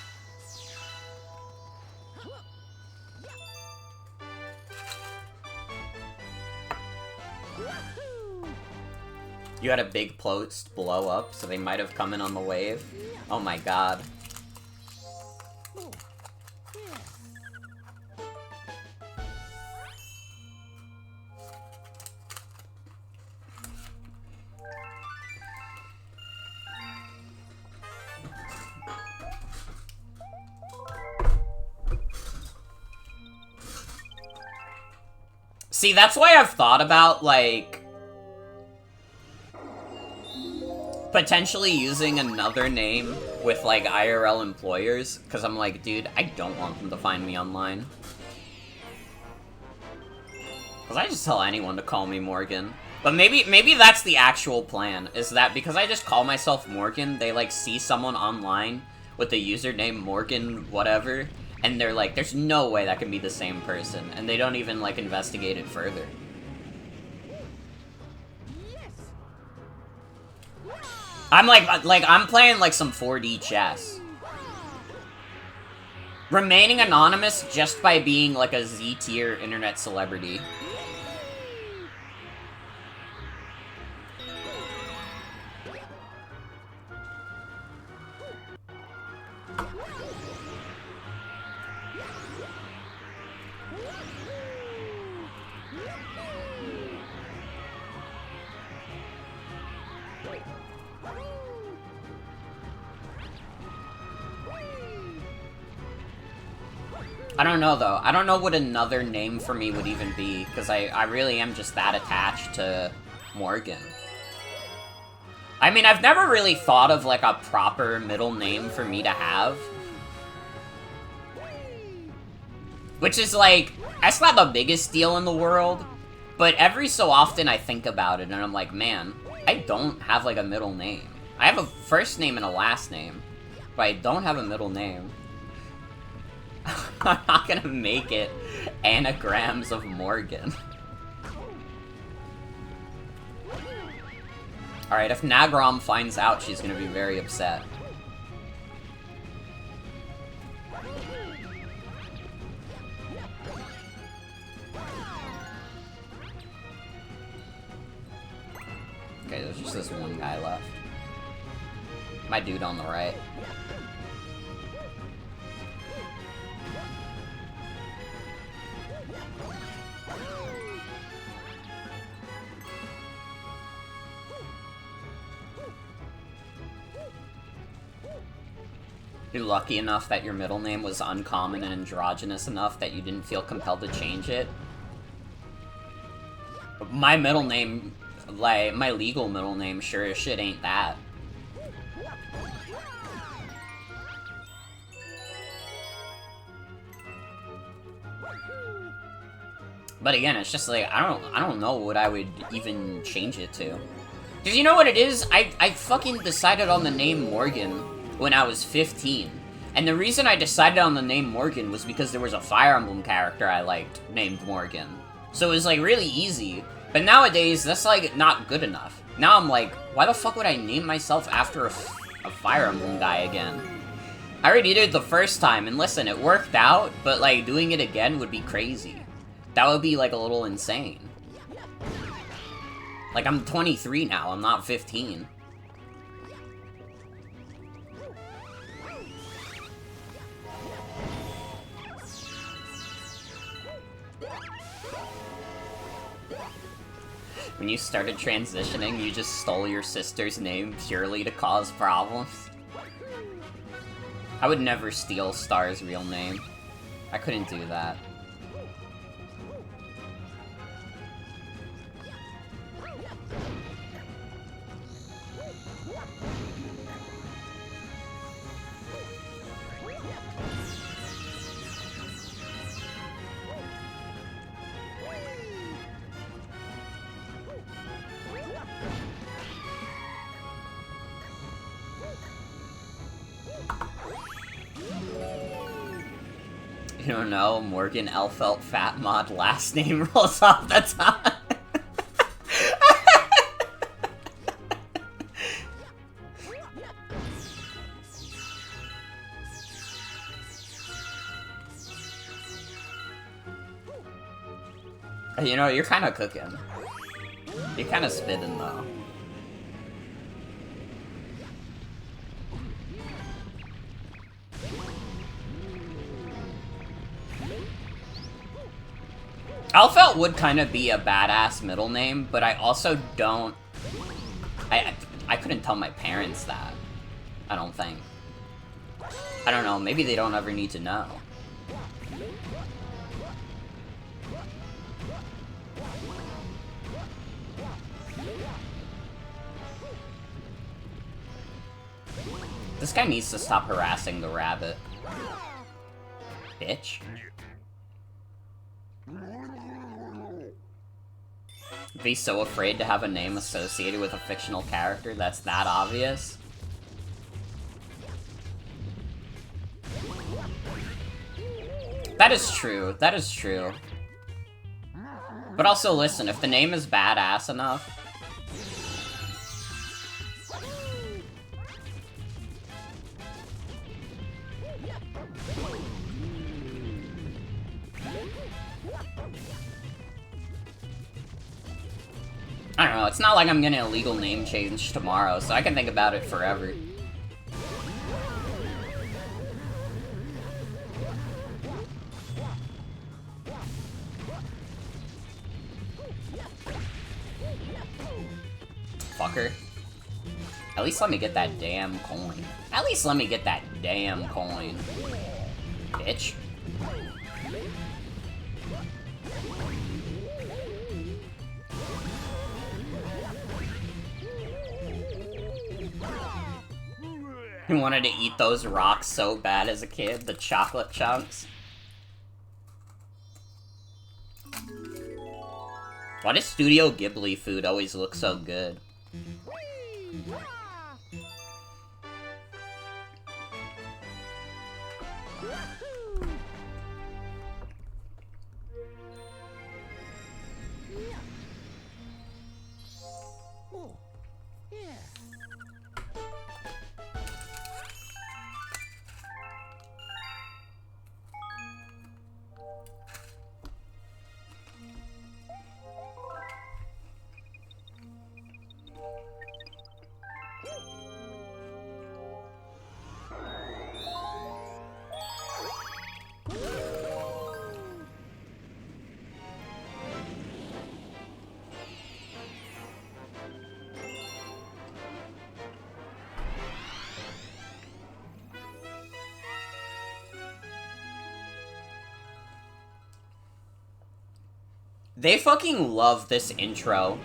You had a big post blow up, so they might have come in on the wave. Oh my god. See, that's why I've thought about, like, potentially using another name with, like, IRL employers, because I'm like, dude, I don't want them to find me online. Because I just tell anyone to call me Morgan. But maybe that's the actual plan, is that because I just call myself Morgan, they, like, see someone online with the username Morgan whatever, and they're like, there's no way that can be the same person, and they don't even, like, investigate it further. I'm like, I'm playing, like, some 4D chess. Remaining anonymous just by being, like, a Z-tier internet celebrity. I don't know, though. I don't know what another name for me would even be, because I really am just that attached to Morgan. I mean, I've never really thought of, like, a proper middle name for me to have. Which is, like, that's not the biggest deal in the world, but every so often I think about it, and I'm like, man, I don't have, like, a middle name. I have a first name and a last name, but I don't have a middle name. I'm not gonna make it anagrams of Morgan. Alright, if Nagrom finds out, she's gonna be very upset. Okay, there's just this one guy left. My dude on the right. You're lucky enough that your middle name was uncommon and androgynous enough that you didn't feel compelled to change it. My middle name, like, my legal middle name, sure as shit ain't that. But again, it's just like, I don't know what I would even change it to. Cause you know what it is? I fucking decided on the name Morgan when I was 15. And the reason I decided on the name Morgan was because there was a Fire Emblem character I liked named Morgan. So it was, like, really easy. But nowadays, that's, like, not good enough. Now I'm like, why the fuck would I name myself after a Fire Emblem guy again? I already did it the first time, and listen, it worked out, but, like, doing it again would be crazy. That would be, like, a little insane. Like, I'm 23 now, I'm not 15. When you started transitioning, you just stole your sister's name purely to cause problems. I would never steal Star's real name. I couldn't do that. You don't know, Morgan Elfelt Fat Mod last name rolls off the tongue. You know, you're kind of cooking. You're kind of spitting, though. Elfelt would kind of be a badass middle name, but I also don't... I couldn't tell my parents that. I don't think. I don't know, maybe they don't ever need to know. This guy needs to stop harassing the rabbit. Bitch. Be so afraid to have a name associated with a fictional character that's that obvious. That is true, that is true. But also listen, if the name is badass enough... I don't know, it's not like I'm getting a legal name change tomorrow, so I can think about it forever. Fucker. At least let me get that damn coin. At least let me get that damn coin. Bitch. I wanted to eat those rocks so bad as a kid, the chocolate chunks. Why does Studio Ghibli food always look so good? They fucking love this intro,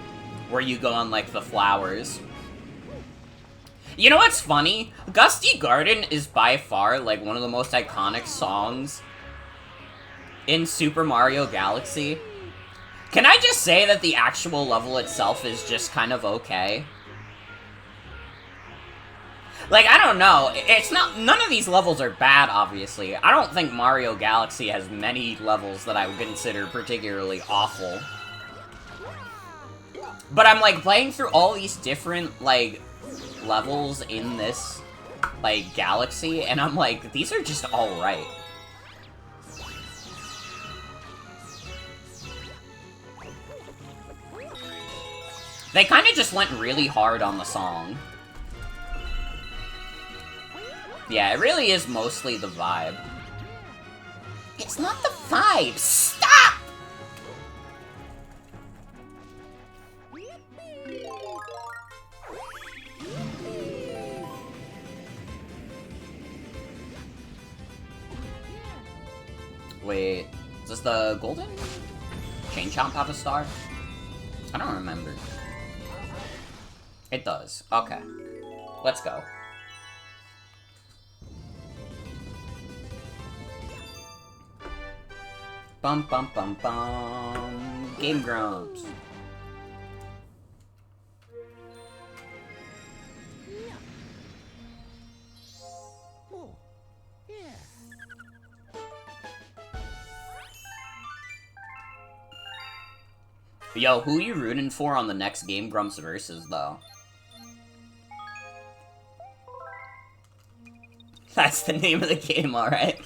where you go on, like, the flowers. You know what's funny? Gusty Garden is by far, like, one of the most iconic songs in Super Mario Galaxy. Can I just say that the actual level itself is just kind of okay? Like, I don't know, it's not- none of these levels are bad, obviously. I don't think Mario Galaxy has many levels that I would consider particularly awful. But I'm, like, playing through all these different, like, levels in this, like, galaxy, and I'm like, these are just alright. They kinda just went really hard on the song. Yeah, it really is mostly the vibe. It's not the vibe! Stop! Wait, does the golden Chain Chomp have a star? I don't remember. It does. Okay. Let's go. Bum bum bum bum. Game Grumps. Yo, who you rooting for on the next Game Grumps versus, though? That's the name of the game, alright.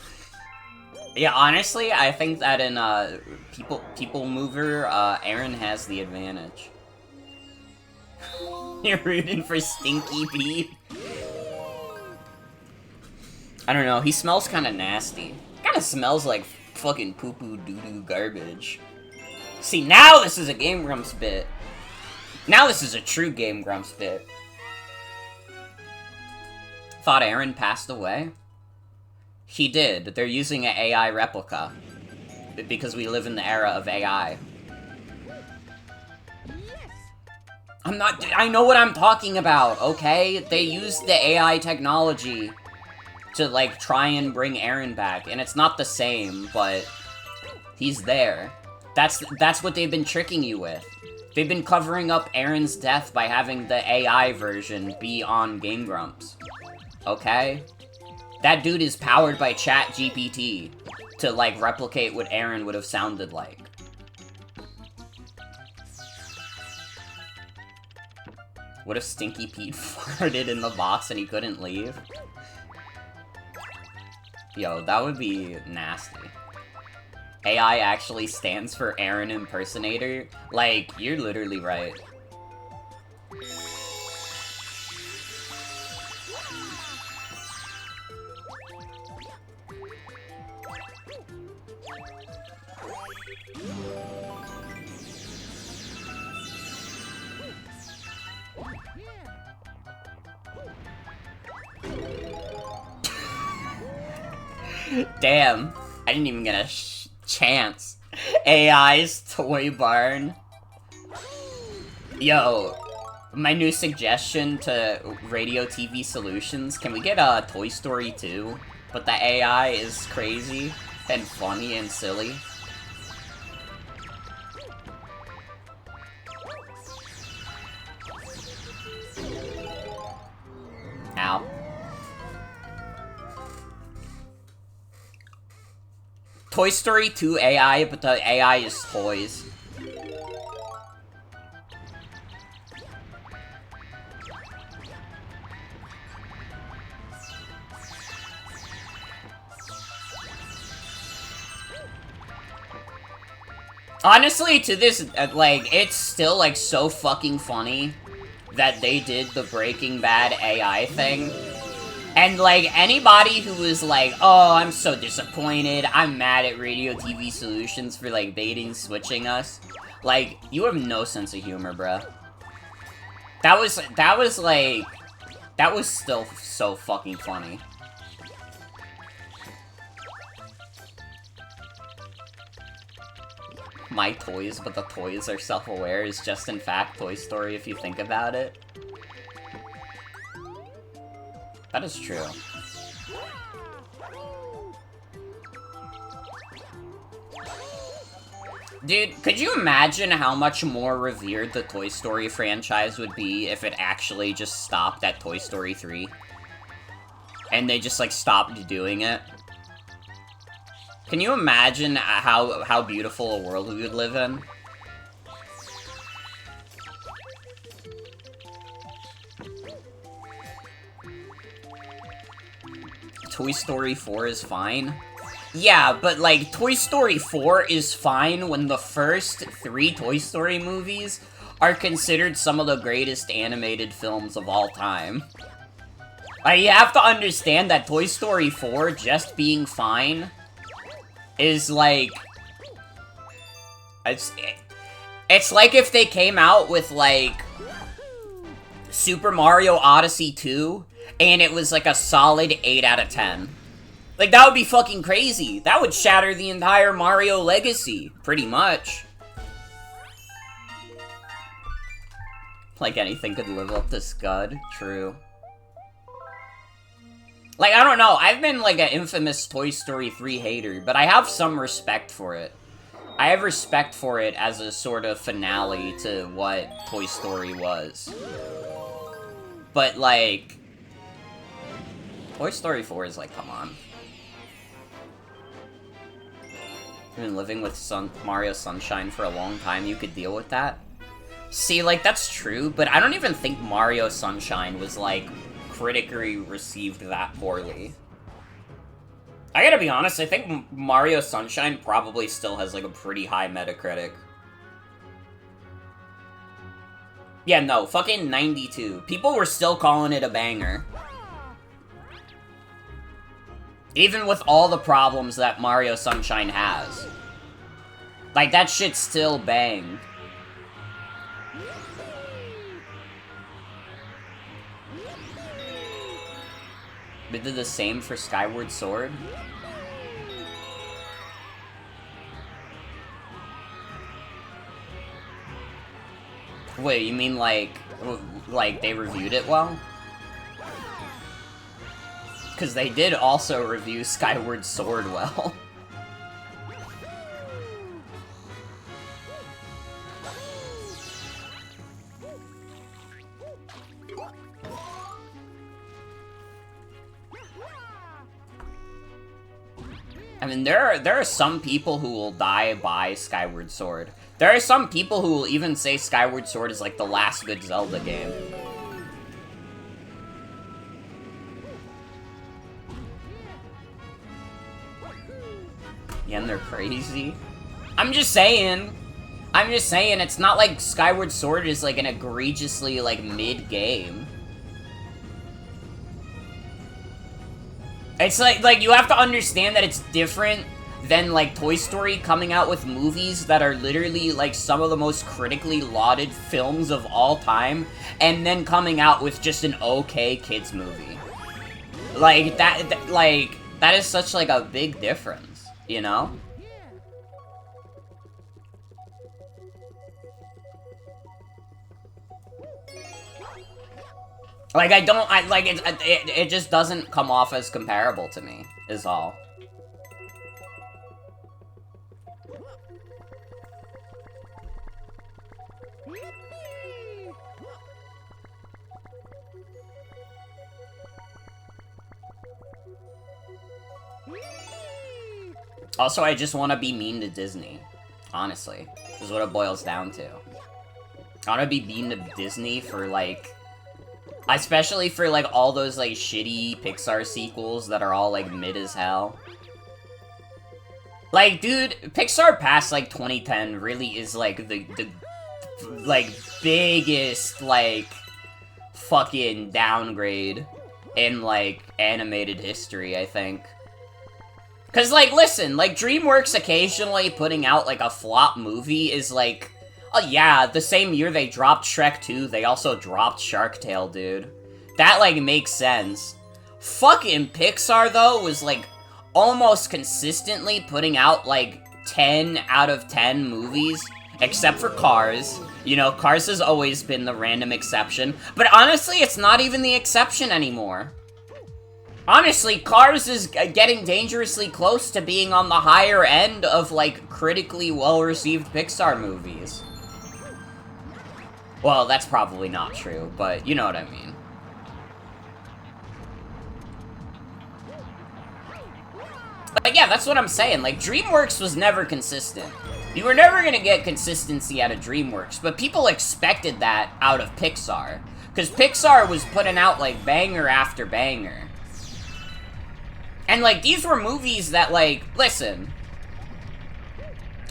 Yeah, honestly, I think that in, People Mover, Aaron has the advantage. You're rooting for Stinky Pete? I don't know, he smells kinda nasty. Kinda smells like fucking poo-poo doo-doo garbage. See, now this is a Game Grumps bit. Now this is a true Game Grumps bit. Thought Aaron passed away? He did. They're using an AI replica. Because we live in the era of AI. I know what I'm talking about, okay? They used the AI technology to, like, try and bring Aaron back. And it's not the same, but he's there. That's what they've been tricking you with. They've been covering up Aaron's death by having the AI version be on Game Grumps. Okay? That dude is powered by ChatGPT to, like, replicate what Aaron would have sounded like. What if Stinky Pete farted in the box and he couldn't leave? Yo, that would be nasty. AI actually stands for Aaron Impersonator? Like, you're literally right. Damn, I didn't even get a chance. AI's Toy Barn. Yo, my new suggestion to Radio TV Solutions, can we get a Toy Story 2? But the AI is crazy and funny and silly. Ow. Toy Story 2 AI, but the AI is toys. Honestly, to this, like, it's still, like, so fucking funny that they did the Breaking Bad AI thing. And, like, anybody who was like, oh, I'm so disappointed, I'm mad at Radio TV Solutions for, like, baiting switching us. Like, you have no sense of humor, bruh. That was, like, that was still so fucking funny. My toys, but the toys are self-aware is just, in fact, Toy Story if you think about it. That is true. Dude, could you imagine how much more revered the Toy Story franchise would be if it actually just stopped at Toy Story 3? And they just, like, stopped doing it? Can you imagine how beautiful a world we would live in? Toy Story 4 is fine? Yeah, but, like, Toy Story 4 is fine when the first 3 Toy Story movies are considered some of the greatest animated films of all time. Like, you have to understand that Toy Story 4 just being fine is, like... It's like if they came out with, like, Super Mario Odyssey 2, and it was, like, a solid 8 out of 10. Like, that would be fucking crazy. That would shatter the entire Mario legacy, pretty much. Like, anything could live up to Scud. True. Like, I don't know. I've been, like, an infamous Toy Story 3 hater, but I have some respect for it. I have respect for it as a sort of finale to what Toy Story was. But, like... Toy Story 4 is like, come on. I've been living with Mario Sunshine for a long time, you could deal with that. See, like, that's true, but I don't even think Mario Sunshine was, like, critically received that poorly. I gotta be honest, I think Mario Sunshine probably still has, like, a pretty high Metacritic. Yeah, no, fucking 92. People were still calling it a banger. Even with all the problems that Mario Sunshine has. Like, that shit still banged. They did the same for Skyward Sword? Wait, you mean like they reviewed it well? Because they did also review Skyward Sword well. I mean, there are some people who will die by Skyward Sword. There are some people who will even say Skyward Sword is like the last good Zelda game. Yeah, and they're crazy. I'm just saying, it's not like Skyward Sword is like an egregiously like mid-game. It's like you have to understand that it's different than, like, Toy Story coming out with movies that are literally, like, some of the most critically lauded films of all time, and then coming out with just an okay kids movie. Like, that is such, like, a big difference, you know? Like, it just doesn't come off as comparable to me, is all. Also, I just want to be mean to Disney. Honestly. Is what it boils down to. I want to be mean to Disney for, like... Especially for, like, all those, like, shitty Pixar sequels that are all, like, mid as hell. Like, dude, Pixar past, like, 2010 really is, like, the like, biggest, like, fucking downgrade in, like, animated history, I think. Cause, like, listen, like, DreamWorks occasionally putting out, like, a flop movie is, like... Oh yeah, the same year they dropped Shrek 2, they also dropped Shark Tale, dude. That, like, makes sense. Fucking Pixar, though, was, like, almost consistently putting out, like, 10 out of 10 movies, except for Cars. You know, Cars has always been the random exception, but honestly, it's not even the exception anymore. Honestly, Cars is getting dangerously close to being on the higher end of, like, critically well-received Pixar movies. Well, that's probably not true, but you know what I mean. But yeah, that's what I'm saying. Like, DreamWorks was never consistent. You were never gonna get consistency out of DreamWorks, but people expected that out of Pixar. Because Pixar was putting out, like, banger after banger. And, like, these were movies that, like, listen...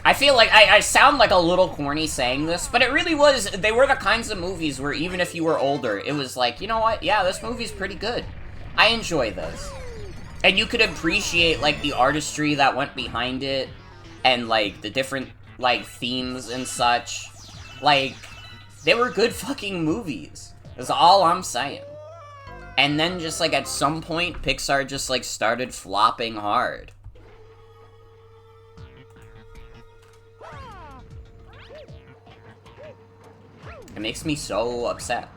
I feel like I sound like a little corny saying this, but it really was, they were the kinds of movies where even if you were older, it was like, you know what, yeah, this movie's pretty good. I enjoy this. And you could appreciate, like, the artistry that went behind it, and, like, the different, like, themes and such. Like, they were good fucking movies. That's all I'm saying. And then just, like, at some point, Pixar just, like, started flopping hard. It makes me so upset.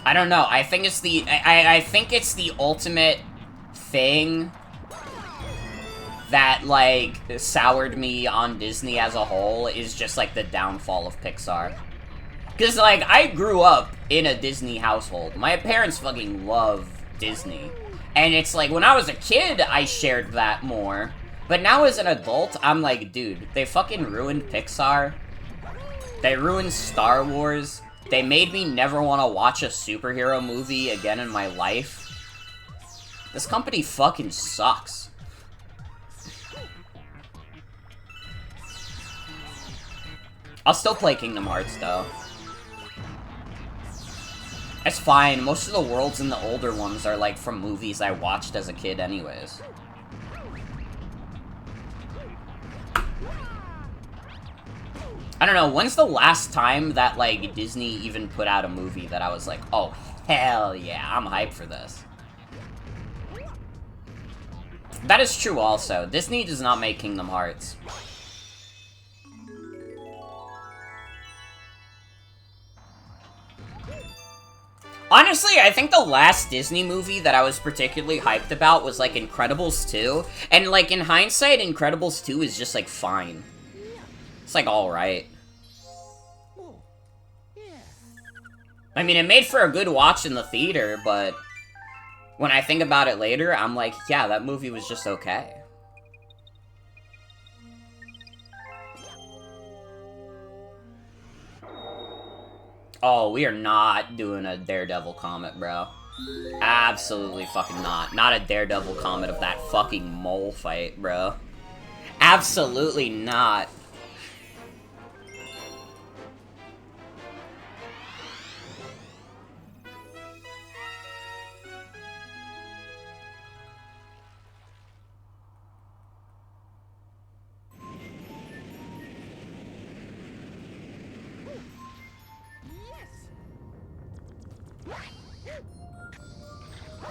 I don't know, I think it's the, I think it's the ultimate thing that, like, soured me on Disney as a whole, is just, like, the downfall of Pixar. Because, like, I grew up in a Disney household. My parents fucking love Disney. And it's like, when I was a kid, I shared that more. But now as an adult, I'm like, dude, they fucking ruined Pixar. They ruined Star Wars. They made me never want to watch a superhero movie again in my life. This company fucking sucks. I'll still play Kingdom Hearts, though. It's fine. Most of the worlds in the older ones are, like, from movies I watched as a kid anyways. I don't know, when's the last time that, like, Disney even put out a movie that I was like, oh, hell yeah, I'm hyped for this. That is true also. Disney does not make Kingdom Hearts. Honestly, I think the last Disney movie that I was particularly hyped about was, like, Incredibles 2. And, like, in hindsight, Incredibles 2 is just, like, fine. It's, like, alright. I mean, it made for a good watch in the theater, but when I think about it later, I'm like, yeah, that movie was just okay. Oh, we are not doing a Daredevil comet, bro. Absolutely fucking not. Not a Daredevil comet of that fucking mole fight, bro. Absolutely not.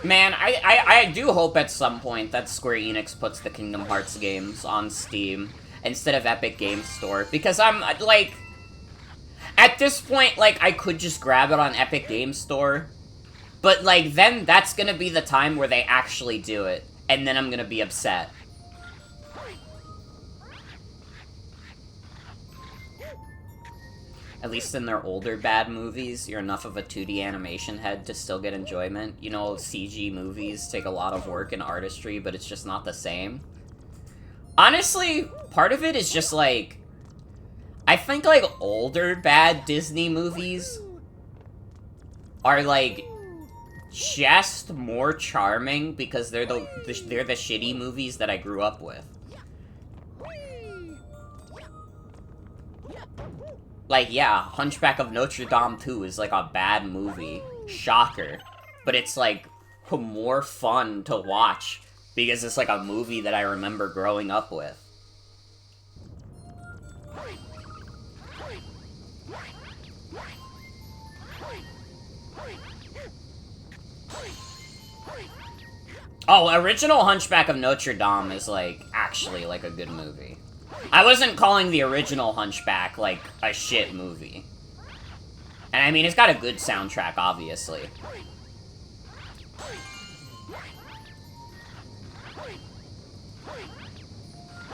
Man, I do hope at some point that Square Enix puts the Kingdom Hearts games on Steam instead of Epic Games Store, because I'm, like, at this point, like, I could just grab it on Epic Games Store, but, like, then that's gonna be the time where they actually do it, and then I'm gonna be upset. At least in their older bad movies, you're enough of a 2D animation head to still get enjoyment. You know, CG movies take a lot of work and artistry, but it's just not the same. Honestly, part of it is just, like, I think, like, older bad Disney movies are, like, just more charming because they're the shitty movies that I grew up with. Like, yeah, Hunchback of Notre Dame 2 is, like, a bad movie. Shocker. But it's, like, more fun to watch because it's, like, a movie that I remember growing up with. Oh, original Hunchback of Notre Dame is, like, actually, like, a good movie. I wasn't calling the original Hunchback, like, a shit movie. And I mean, it's got a good soundtrack, obviously.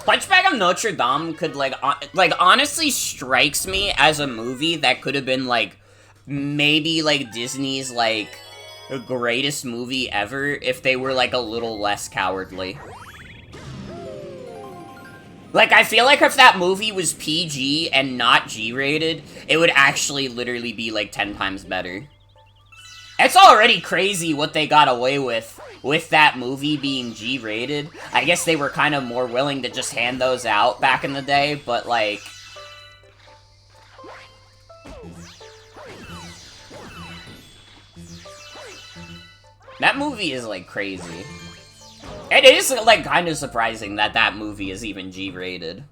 Hunchback of Notre Dame could, like, honestly strikes me as a movie that could have been, like, maybe, like, Disney's, like, greatest movie ever if they were, like, a little less cowardly. Like, I feel like if that movie was PG and not G-rated, it would actually literally be, like, 10 times better. It's already crazy what they got away with that movie being G-rated. I guess they were kind of more willing to just hand those out back in the day, but, like... that movie is, like, crazy. It is, like, kind of surprising that that movie is even G-rated.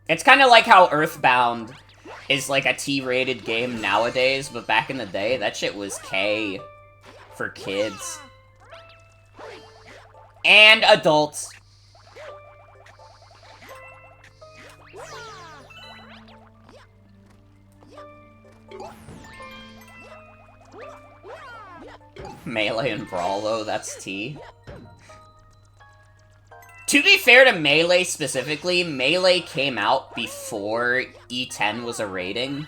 It's kind of like how Earthbound is, like, a T-rated game nowadays, but back in the day, that shit was K for kids. And adults. Melee and Brawl, though, that's T. To be fair to Melee specifically, Melee came out before E10 was a rating.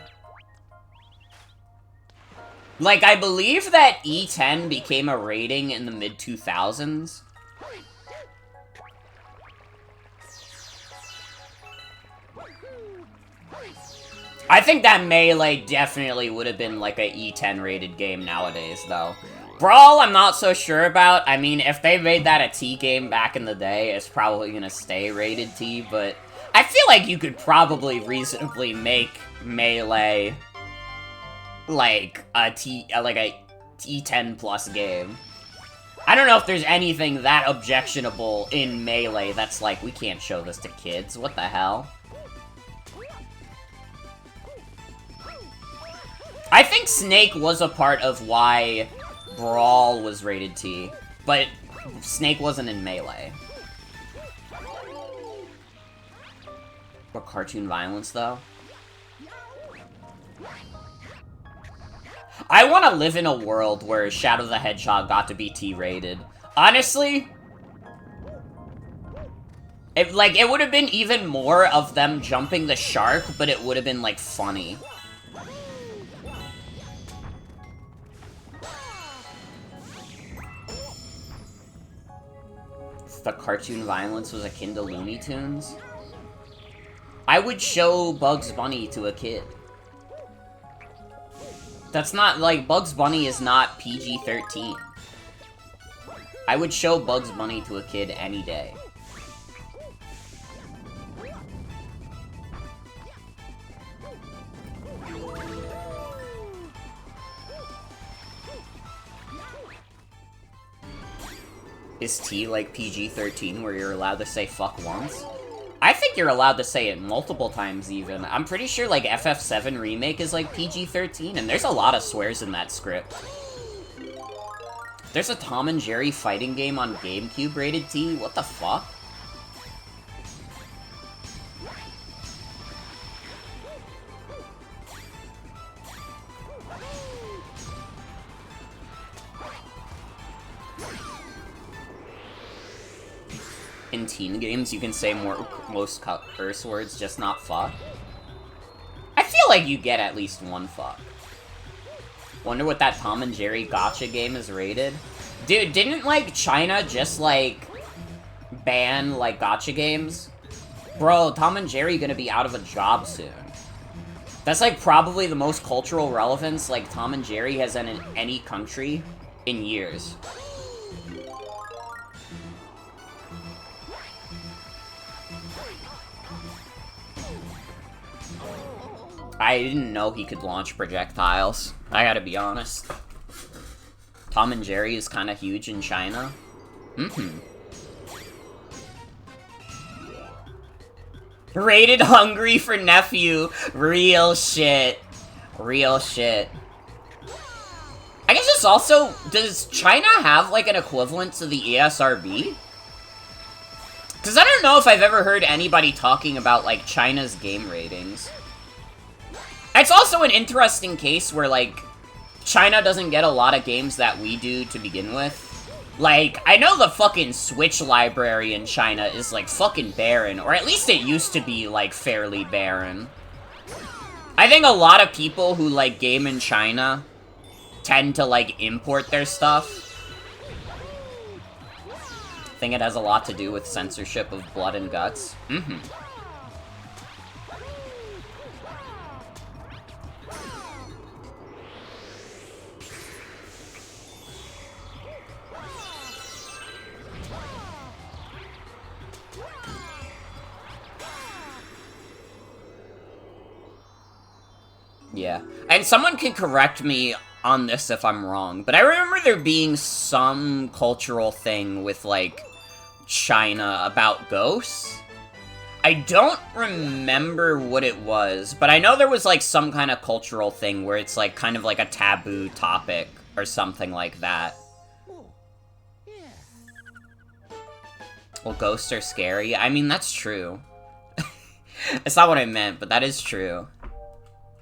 Like, I believe that E10 became a rating in the mid-2000s. I think that Melee definitely would have been, like, a E10 rated game nowadays, though. Brawl, I'm not so sure about. I mean, if they made that a T game back in the day, it's probably gonna stay rated T, but I feel like you could probably reasonably make Melee like a T10 plus game. I don't know if there's anything that objectionable in Melee that's like, we can't show this to kids. What the hell? I think Snake was a part of why Brawl was rated T, but Snake wasn't in Melee. But cartoon violence, though? I want to live in a world where Shadow the Hedgehog got to be T-rated. Honestly, it would have been even more of them jumping the shark, but it would have been, like, funny. The cartoon violence was akin to Looney Tunes? I would show Bugs Bunny to a kid. That's not, like, Bugs Bunny is not PG-13. I would show Bugs Bunny to a kid any day. Is T like PG-13 where you're allowed to say fuck once? I think you're allowed to say it multiple times even. I'm pretty sure like FF7 Remake is like PG-13 and there's a lot of swears in that script. There's a Tom and Jerry fighting game on GameCube rated T? What the fuck? In teen games, you can say most curse words, just not fuck. I feel like you get at least one fuck. Wonder what that Tom and Jerry gacha game is rated? Dude, didn't, like, China just, like, ban, like, gacha games? Bro, Tom and Jerry gonna be out of a job soon. That's, like, probably the most cultural relevance, like, Tom and Jerry has in any country in years. I didn't know he could launch projectiles. I gotta be honest. Tom and Jerry is kinda huge in China. Rated hungry for nephew. Real shit. Real shit. I guess it's also... Does China have, like, an equivalent to the ESRB? Because I don't know if I've ever heard anybody talking about, like, China's game ratings. It's also an interesting case where, like, China doesn't get a lot of games that we do to begin with. Like, I know the fucking Switch library in China is, like, fucking barren, or at least it used to be, like, fairly barren. I think a lot of people who, like, game in China tend to, like, import their stuff. I think it has a lot to do with censorship of blood and guts. Yeah. And someone can correct me on this if I'm wrong, but I remember there being some cultural thing with, like, China about ghosts. I don't remember what it was, but I know there was, like, some kind of cultural thing where it's, like, kind of like a taboo topic or something like that. Well, ghosts are scary. I mean, that's true. It's not what I meant, but that is true.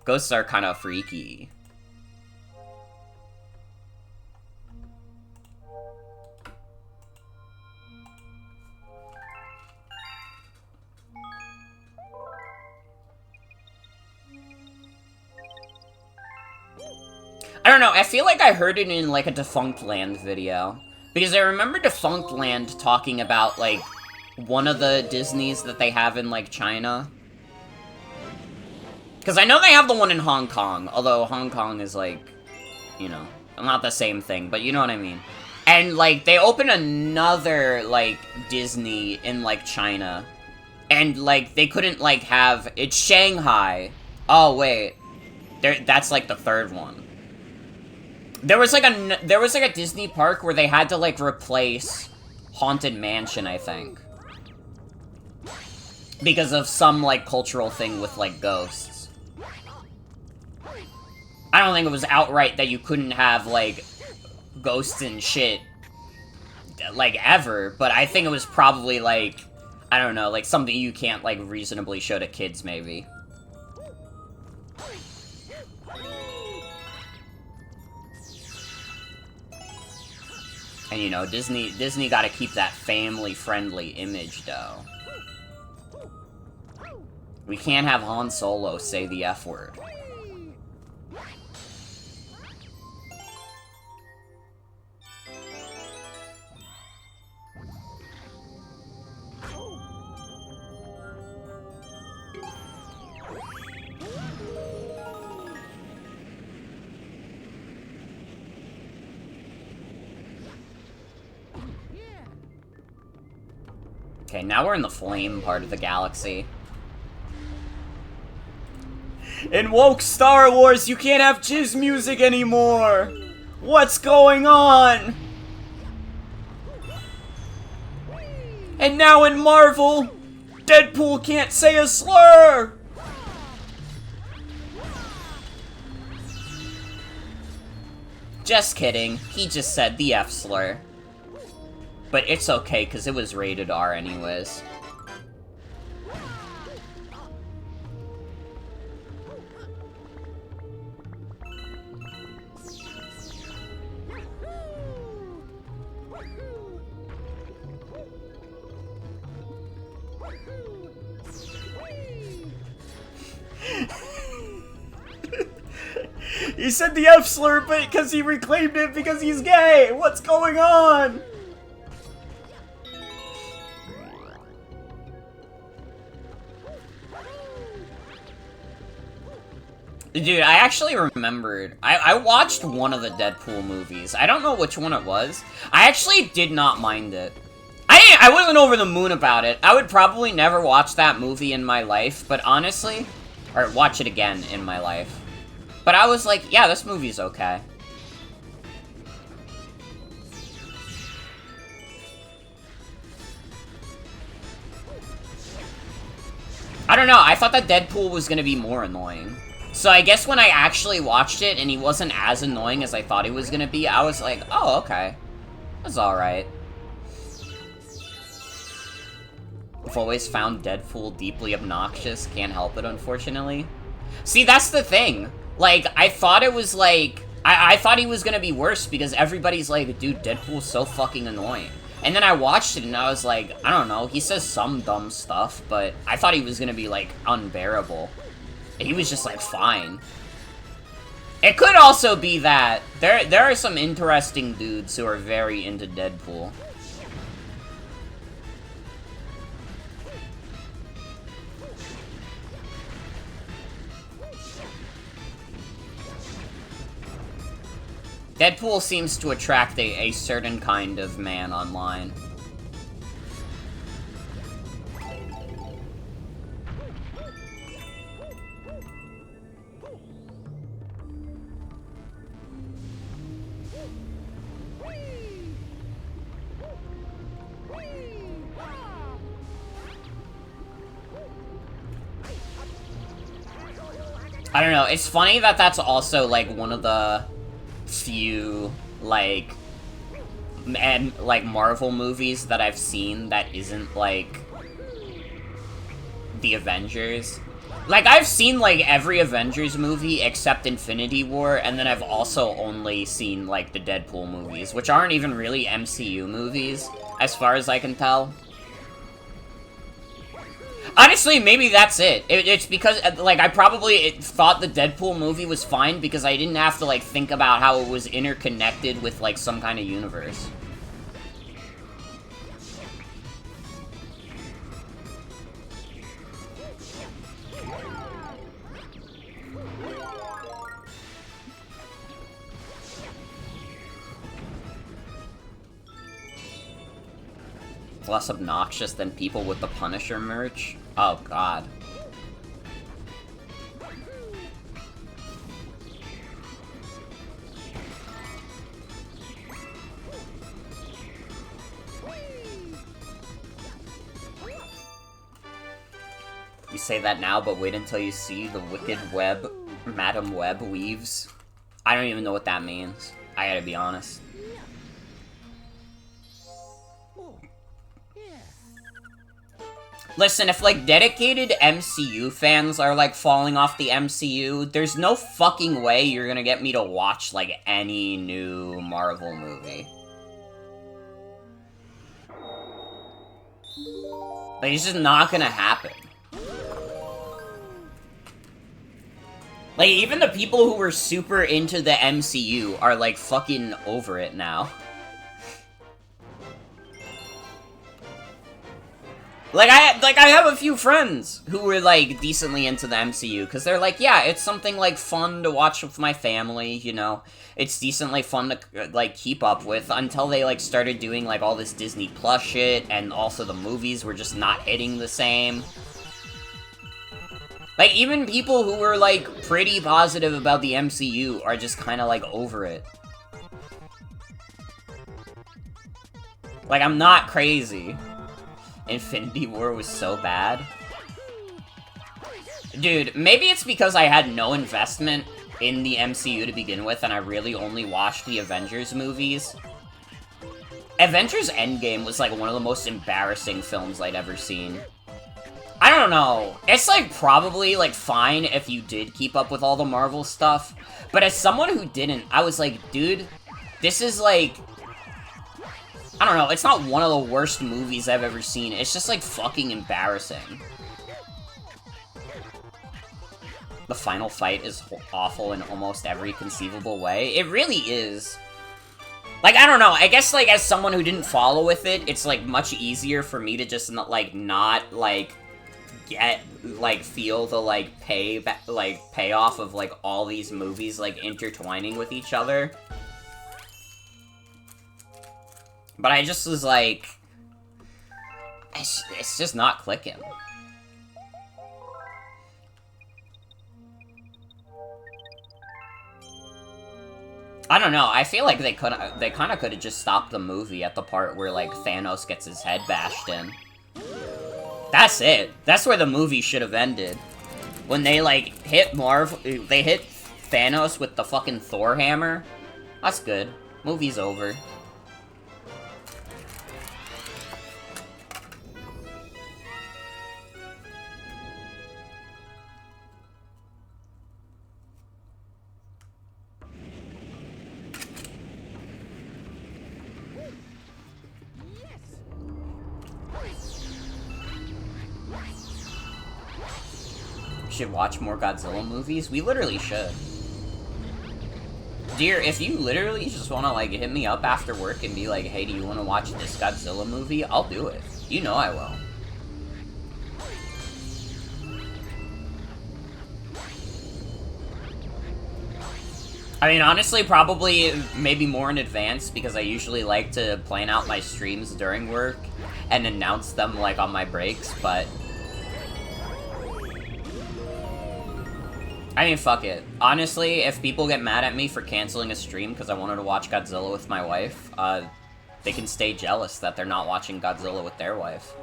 Ghosts are kind of freaky. I don't know, I feel like I heard it in, like, a Defunct Land video. Because I remember Defunct Land talking about, like, one of the Disneys that they have in, like, China. Because I know they have the one in Hong Kong, although Hong Kong is, like, you know, not the same thing, but you know what I mean. And, like, they opened another, like, Disney in, like, China. And, like, they couldn't, like, have... It's Shanghai. Oh, wait. That's, like, the third one. There was, like, a Disney park where they had to, like, replace Haunted Mansion, I think. Because of some, like, cultural thing with, like, ghosts. I don't think it was outright that you couldn't have, like, ghosts and shit, like, ever, but I think it was probably, like, I don't know, like, something you can't, like, reasonably show to kids, maybe. And, you know, Disney gotta keep that family-friendly image, though. We can't have Han Solo say the F word. Okay, now we're in the flame part of the galaxy. In woke Star Wars, you can't have jizz music anymore! What's going on? And now in Marvel, Deadpool can't say a slur! Just kidding, he just said the F slur. But it's okay, because it was rated R anyways. He said the F slur, but because he reclaimed it because he's gay! What's going on? Dude, I actually remembered. I watched one of the Deadpool movies. I don't know which one it was. I actually did not mind it. I wasn't over the moon about it. I would probably never watch that movie in my life, but honestly... Or watch it again in my life. But I was like, yeah, this movie's okay. I don't know, I thought that Deadpool was gonna be more annoying. So I guess when I actually watched it and he wasn't as annoying as I thought he was gonna be, I was like, oh, okay. That's alright. I've always found Deadpool deeply obnoxious. Can't help it, unfortunately. See, that's the thing. Like, I thought it was like... I thought he was gonna be worse because everybody's like, dude, Deadpool's so fucking annoying. And then I watched it and I was like, I don't know, he says some dumb stuff, but I thought he was gonna be, like, unbearable. He was just, like, fine. It could also be that there are some interesting dudes who are very into Deadpool. Deadpool seems to attract a certain kind of man online. I don't know, it's funny that that's also, like, one of the few, like, Marvel movies that I've seen that isn't, like, the Avengers. Like, I've seen, like, every Avengers movie except Infinity War, and then I've also only seen, like, the Deadpool movies, which aren't even really MCU movies, as far as I can tell. Honestly, maybe that's it. It's because, like, I probably thought the Deadpool movie was fine because I didn't have to, like, think about how it was interconnected with, like, some kind of universe. Less obnoxious than people with the Punisher merch? Oh, God. You say that now, but wait until you see the wicked web Madam Web weaves. I don't even know what that means. I gotta be honest. Listen, if, like, dedicated MCU fans are, like, falling off the MCU, there's no fucking way you're gonna get me to watch, like, any new Marvel movie. Like, it's just not gonna happen. Like, even the people who were super into the MCU are, like, fucking over it now. Like, I have a few friends who were, like, decently into the MCU, because they're like, yeah, it's something, like, fun to watch with my family, you know? It's decently fun to, like, keep up with, until they, like, started doing, like, all this Disney Plus shit, and also the movies were just not hitting the same. Like, even people who were, like, pretty positive about the MCU are just kind of, like, over it. Like, I'm not crazy. Infinity War was so bad. Dude, maybe it's because I had no investment in the MCU to begin with, and I really only watched the Avengers movies. Avengers Endgame was, like, one of the most embarrassing films I'd ever seen. I don't know. It's, like, probably, like, fine if you did keep up with all the Marvel stuff, but as someone who didn't, I was like, dude, this is, like... I don't know, it's not one of the worst movies I've ever seen, it's just, like, fucking embarrassing. The final fight is awful in almost every conceivable way. It really is. Like, I don't know, I guess, like, as someone who didn't follow with it, it's, like, much easier for me to just, not, like, get, like, feel the, like, payoff of, like, all these movies, like, intertwining with each other. But I just was like, it's just not clicking. I don't know, I feel like they kind of could have just stopped the movie at the part where, like, Thanos gets his head bashed in. That's it. That's where the movie should have ended. When they, like, hit Thanos with the fucking Thor hammer. That's good. Movie's over. Should watch more Godzilla movies? We literally should. Dear, if you literally just want to, like, hit me up after work and be like, hey, do you want to watch this Godzilla movie? I'll do it. You know I will. I mean, honestly, probably maybe more in advance, because I usually like to plan out my streams during work and announce them, like, on my breaks, but... I mean, fuck it. Honestly, if people get mad at me for canceling a stream because I wanted to watch Godzilla with my wife, they can stay jealous that they're not watching Godzilla with their wife.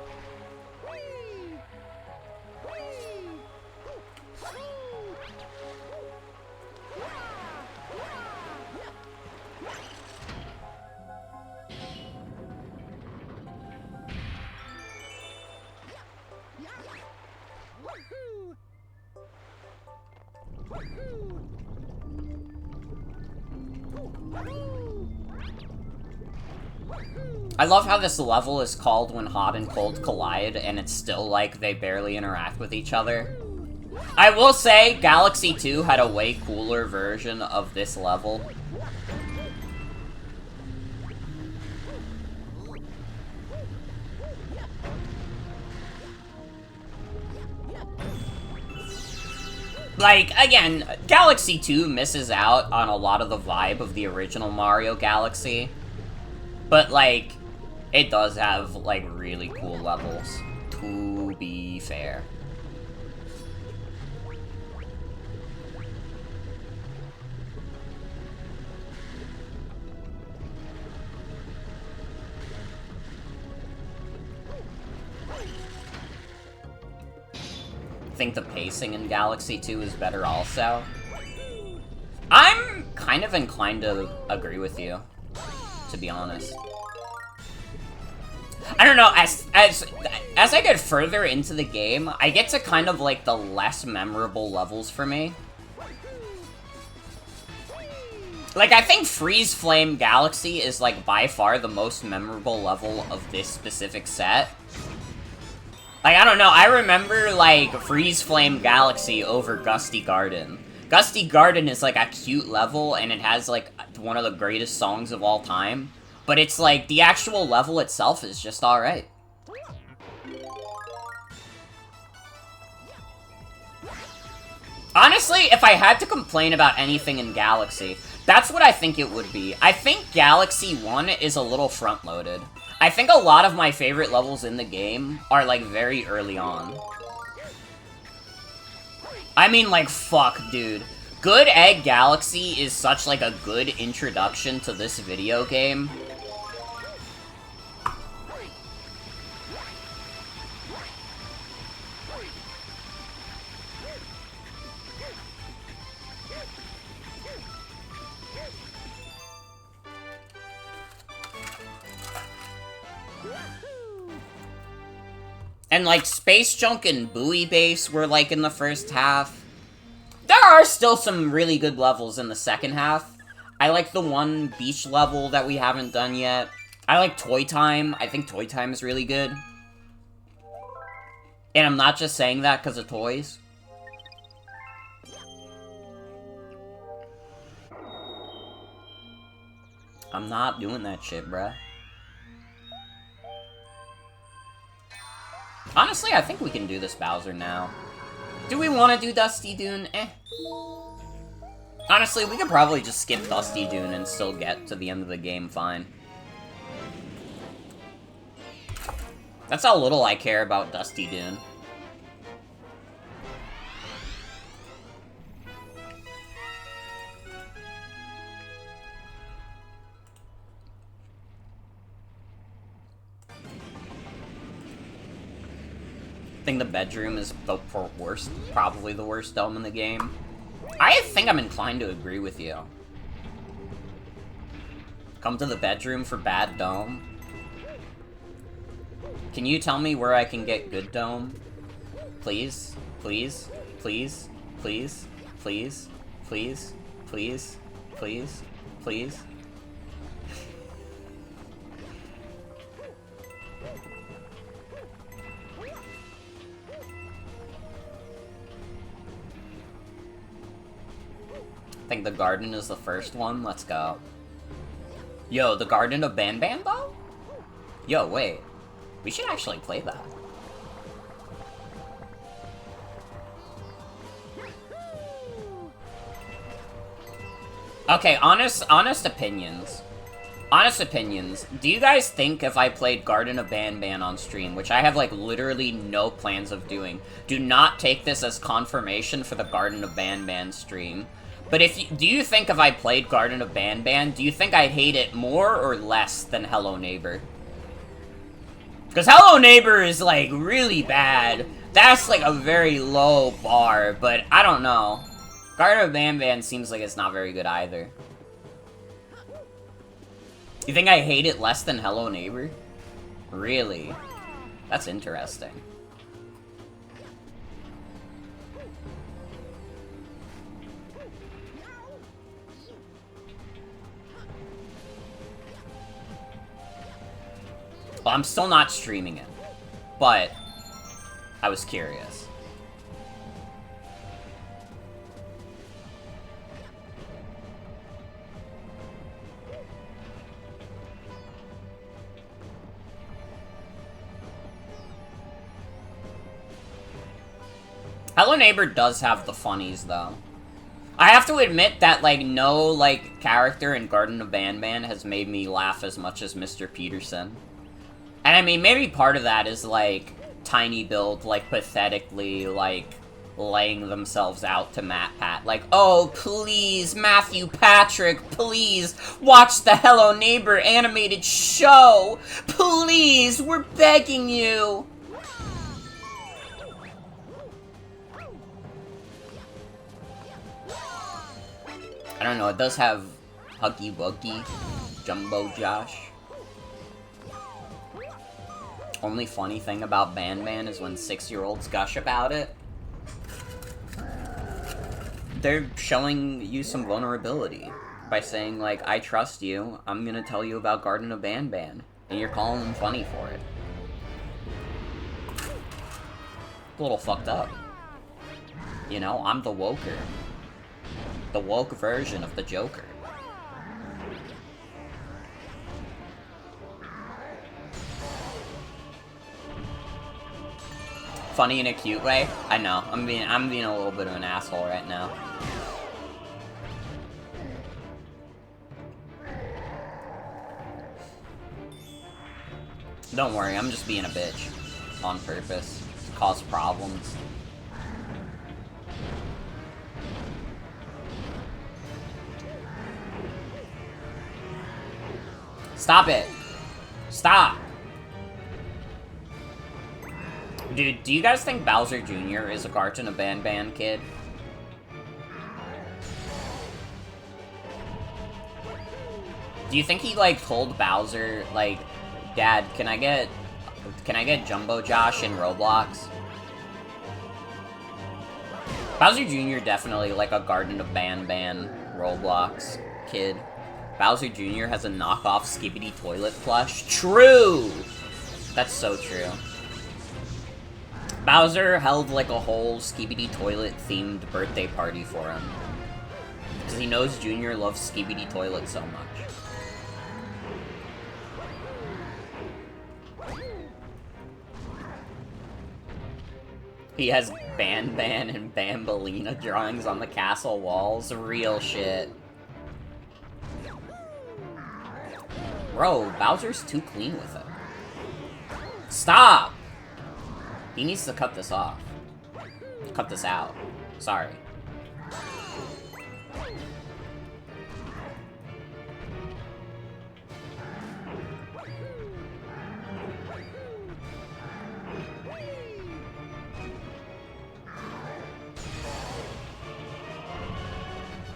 I love how this level is called When Hot and Cold Collide, and it's still like they barely interact with each other. I will say, Galaxy 2 had a way cooler version of this level. Like, again, Galaxy 2 misses out on a lot of the vibe of the original Mario Galaxy. But, like, it does have, like, really cool levels, to be fair. I think the pacing in Galaxy 2 is better also. I'm kind of inclined to agree with you, to be honest. I don't know, as I get further into the game, I get to kind of like the less memorable levels for me. Like, I think Freeze Flame Galaxy is like by far the most memorable level of this specific set. Like, I don't know, I remember, like, Freeze Flame Galaxy over Gusty Garden. Gusty Garden is, like, a cute level, and it has, like, one of the greatest songs of all time. But it's, like, the actual level itself is just alright. Honestly, if I had to complain about anything in Galaxy, that's what I think it would be. I think Galaxy 1 is a little front-loaded. I think a lot of my favorite levels in the game are, like, very early on. I mean, like, fuck, dude. Good Egg Galaxy is such, like, a good introduction to this video game. And, like, Space Junk and Buoy Base were, like, in the first half. There are still some really good levels in the second half. I like the one beach level that we haven't done yet. I like Toy Time. I think Toy Time is really good. And I'm not just saying that because of toys. I'm not doing that shit, bruh. Honestly, I think we can do this Bowser now. Do we want to do Dusty Dune? Eh. Honestly, we could probably just skip Dusty Dune and still get to the end of the game fine. That's how little I care about Dusty Dune. I think the bedroom is the worst, probably the worst dome in the game. I think I'm inclined to agree with you. Come to the bedroom for bad dome. Can you tell me where I can get good dome? Please? Please? Please? Please? Please? Please? Please? Please? Please? I think the garden is the first one. Let's go. Yo, the Garden of Banban, though? Yo, wait. We should actually play that. Okay, honest opinions. Honest opinions. Do you guys think if I played Garden of Banban on stream, which I have, like, literally no plans of doing, do not take this as confirmation for the Garden of Banban stream. But do you think if I played Garden of Banban, do you think I'd hate it more or less than Hello Neighbor? Because Hello Neighbor is, like, really bad. That's, like, a very low bar, but I don't know. Garden of Banban seems like it's not very good either. You think I hate it less than Hello Neighbor? Really? That's interesting. Well, I'm still not streaming it, but I was curious. Hello Neighbor does have the funnies, though. I have to admit that, like, no, like, character in Garden of Banban has made me laugh as much as Mr. Peterson. And I mean, maybe part of that is, like, Tiny Build, like, pathetically, like, laying themselves out to MatPat. Like, oh, please, Matthew Patrick, please, watch the Hello Neighbor animated show! Please, we're begging you! I don't know, it does have Huggy Wuggy, Jumbo Josh. Only funny thing about Banban is when 6-year-olds gush about it. They're showing you some vulnerability by saying, like, I trust you, I'm gonna tell you about Garden of Banban, and you're calling them funny for it. A little fucked up. You know, I'm the woker. The woke version of the Joker. Funny in a cute way? I know. I'm being a little bit of an asshole right now. Don't worry, I'm just being a bitch. On purpose. To cause problems. Stop it! Stop! Dude, do you guys think Bowser Jr. is a Garden of Banban kid? Do you think he, like, told Bowser, like, Dad, can I get Jumbo Josh in Roblox? Bowser Jr. definitely, like, a Garden of Banban Roblox kid. Bowser Jr. has a knockoff Skibidi toilet plush. True! That's so true. Bowser held, like, a whole Skibidi toilet-themed birthday party for him. Because he knows Junior loves Skibidi toilet so much. He has Banban and Bambolina drawings on the castle walls. Real shit. Bro, Bowser's too clean with it. Stop! He needs to cut this off. Cut this out. Sorry.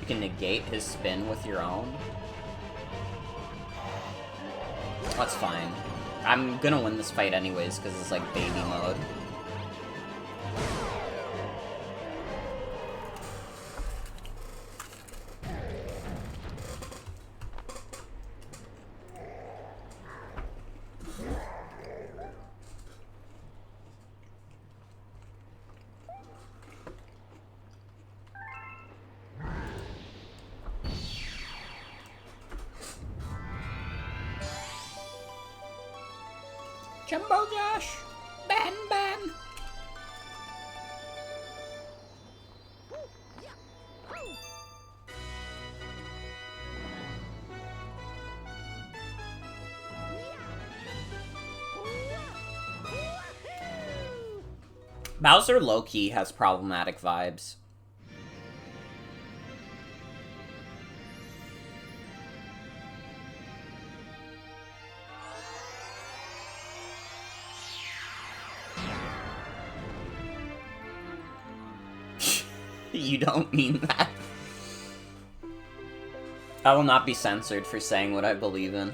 You can negate his spin with your own. That's fine. I'm gonna win this fight anyways, because it's like baby mode. Jumbo Josh! Banban! Bowser low-key has problematic vibes. You don't mean that. I will not be censored for saying what I believe in.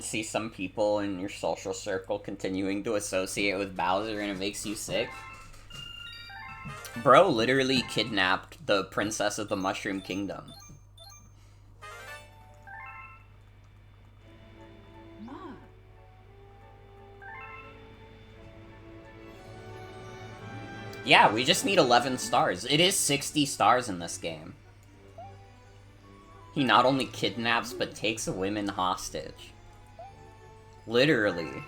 See some people in your social circle continuing to associate with Bowser and it makes you sick. Bro literally kidnapped the princess of the Mushroom Kingdom. Yeah, we just need 11 stars. It is 60 stars in this game. He not only kidnaps, but takes women hostage. Literally.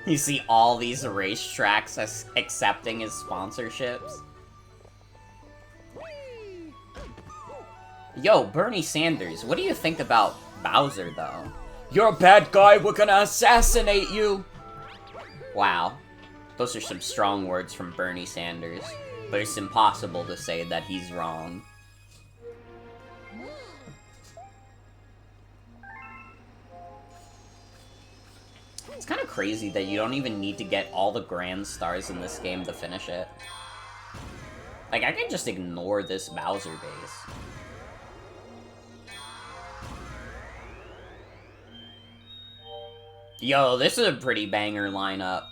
You see all these racetracks as accepting his sponsorships. Yo, Bernie Sanders, what do you think about Bowser, though? You're a bad guy, we're gonna assassinate you! Wow. Those are some strong words from Bernie Sanders. But it's impossible to say that he's wrong. It's kind of crazy that you don't even need to get all the grand stars in this game to finish it. Like, I can just ignore this Bowser base. Yo, this is a pretty banger lineup.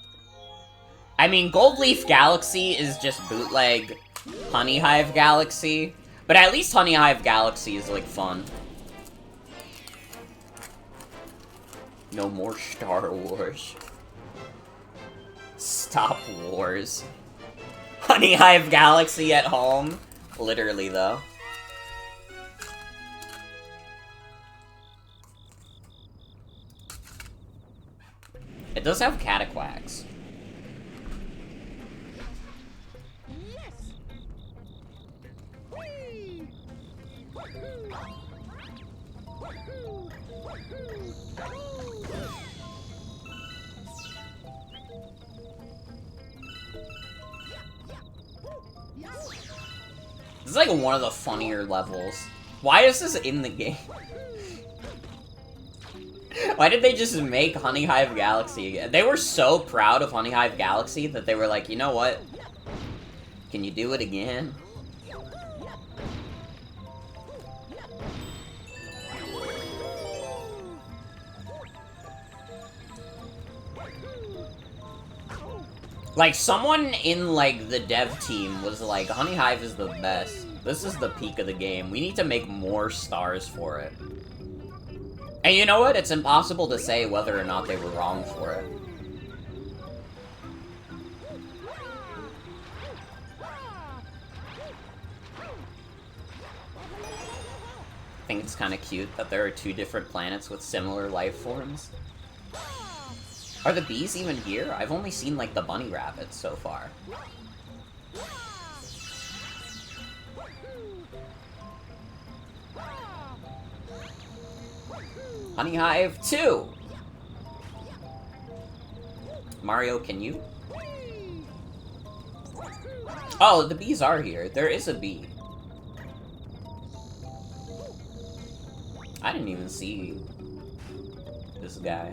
I mean, Gold Leaf Galaxy is just bootleg Honey Hive Galaxy, but at least Honey Hive Galaxy is, like, fun. No more Star Wars. Stop wars. Honey Hive Galaxy at home. Literally, though. It does have Cataquacks. This is like one of the funnier levels. Why is this in the game? Why did they just make Honey Hive Galaxy again? They were so proud of Honey Hive Galaxy that they were like, you know what? Can you do it again? Like, someone in, like, the dev team was like, Honey Hive is the best. This is the peak of the game. We need to make more stars for it. And you know what? It's impossible to say whether or not they were wrong for it. I think it's kind of cute that there are two different planets with similar life forms. Are the bees even here? I've only seen, like, the bunny rabbits so far. Honey Hive 2! Mario, can you? Oh, the bees are here. There is a bee. I didn't even see this guy.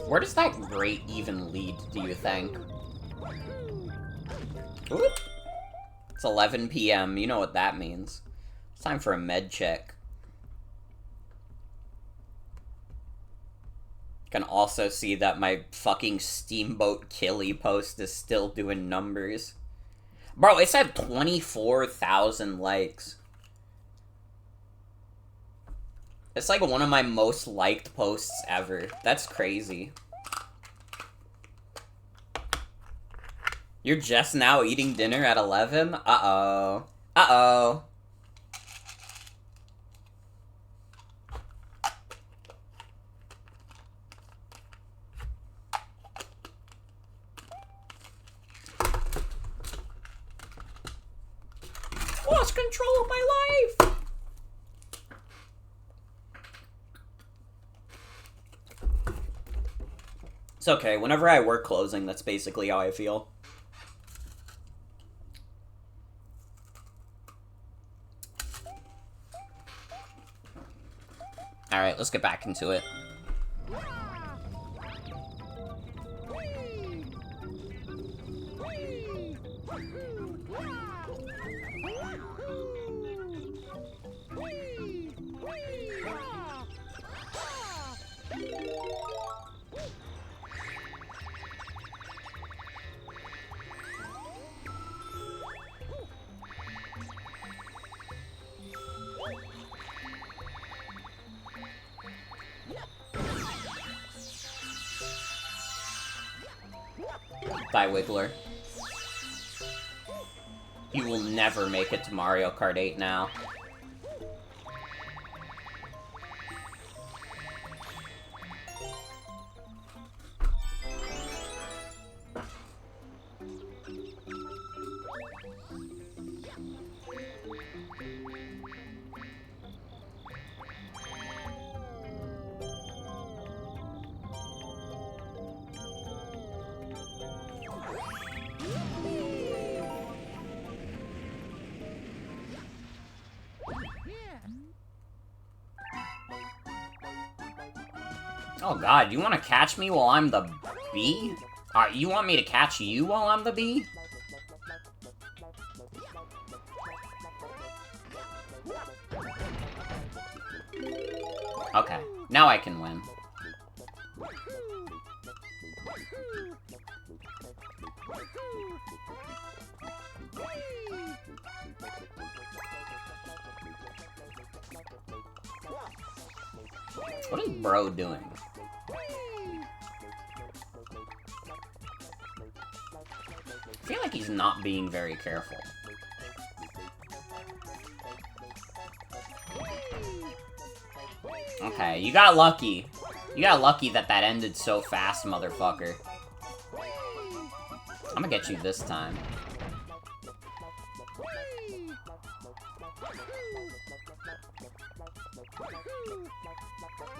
Where does that grate even lead, do you think? Oop. It's 11 PM, you know what that means. It's time for a med check. Can also see that my fucking Steamboat Killy post is still doing numbers. Bro, it's at 24,000 likes. It's like one of my most liked posts ever. That's crazy. You're just now eating dinner at 11? Uh-oh. Uh-oh. Lost control of my life! It's okay. Whenever I work closing, that's basically how I feel. Alright, let's get back into it. Die, Wiggler. You will never make it to Mario Kart 8 now. Oh god, you want to catch me while I'm the bee? You want me to catch you while I'm the bee? Okay, now I can win. What is bro doing? I feel like he's not being very careful. Okay, you got lucky. You got lucky that that ended so fast, motherfucker. I'm gonna get you this time.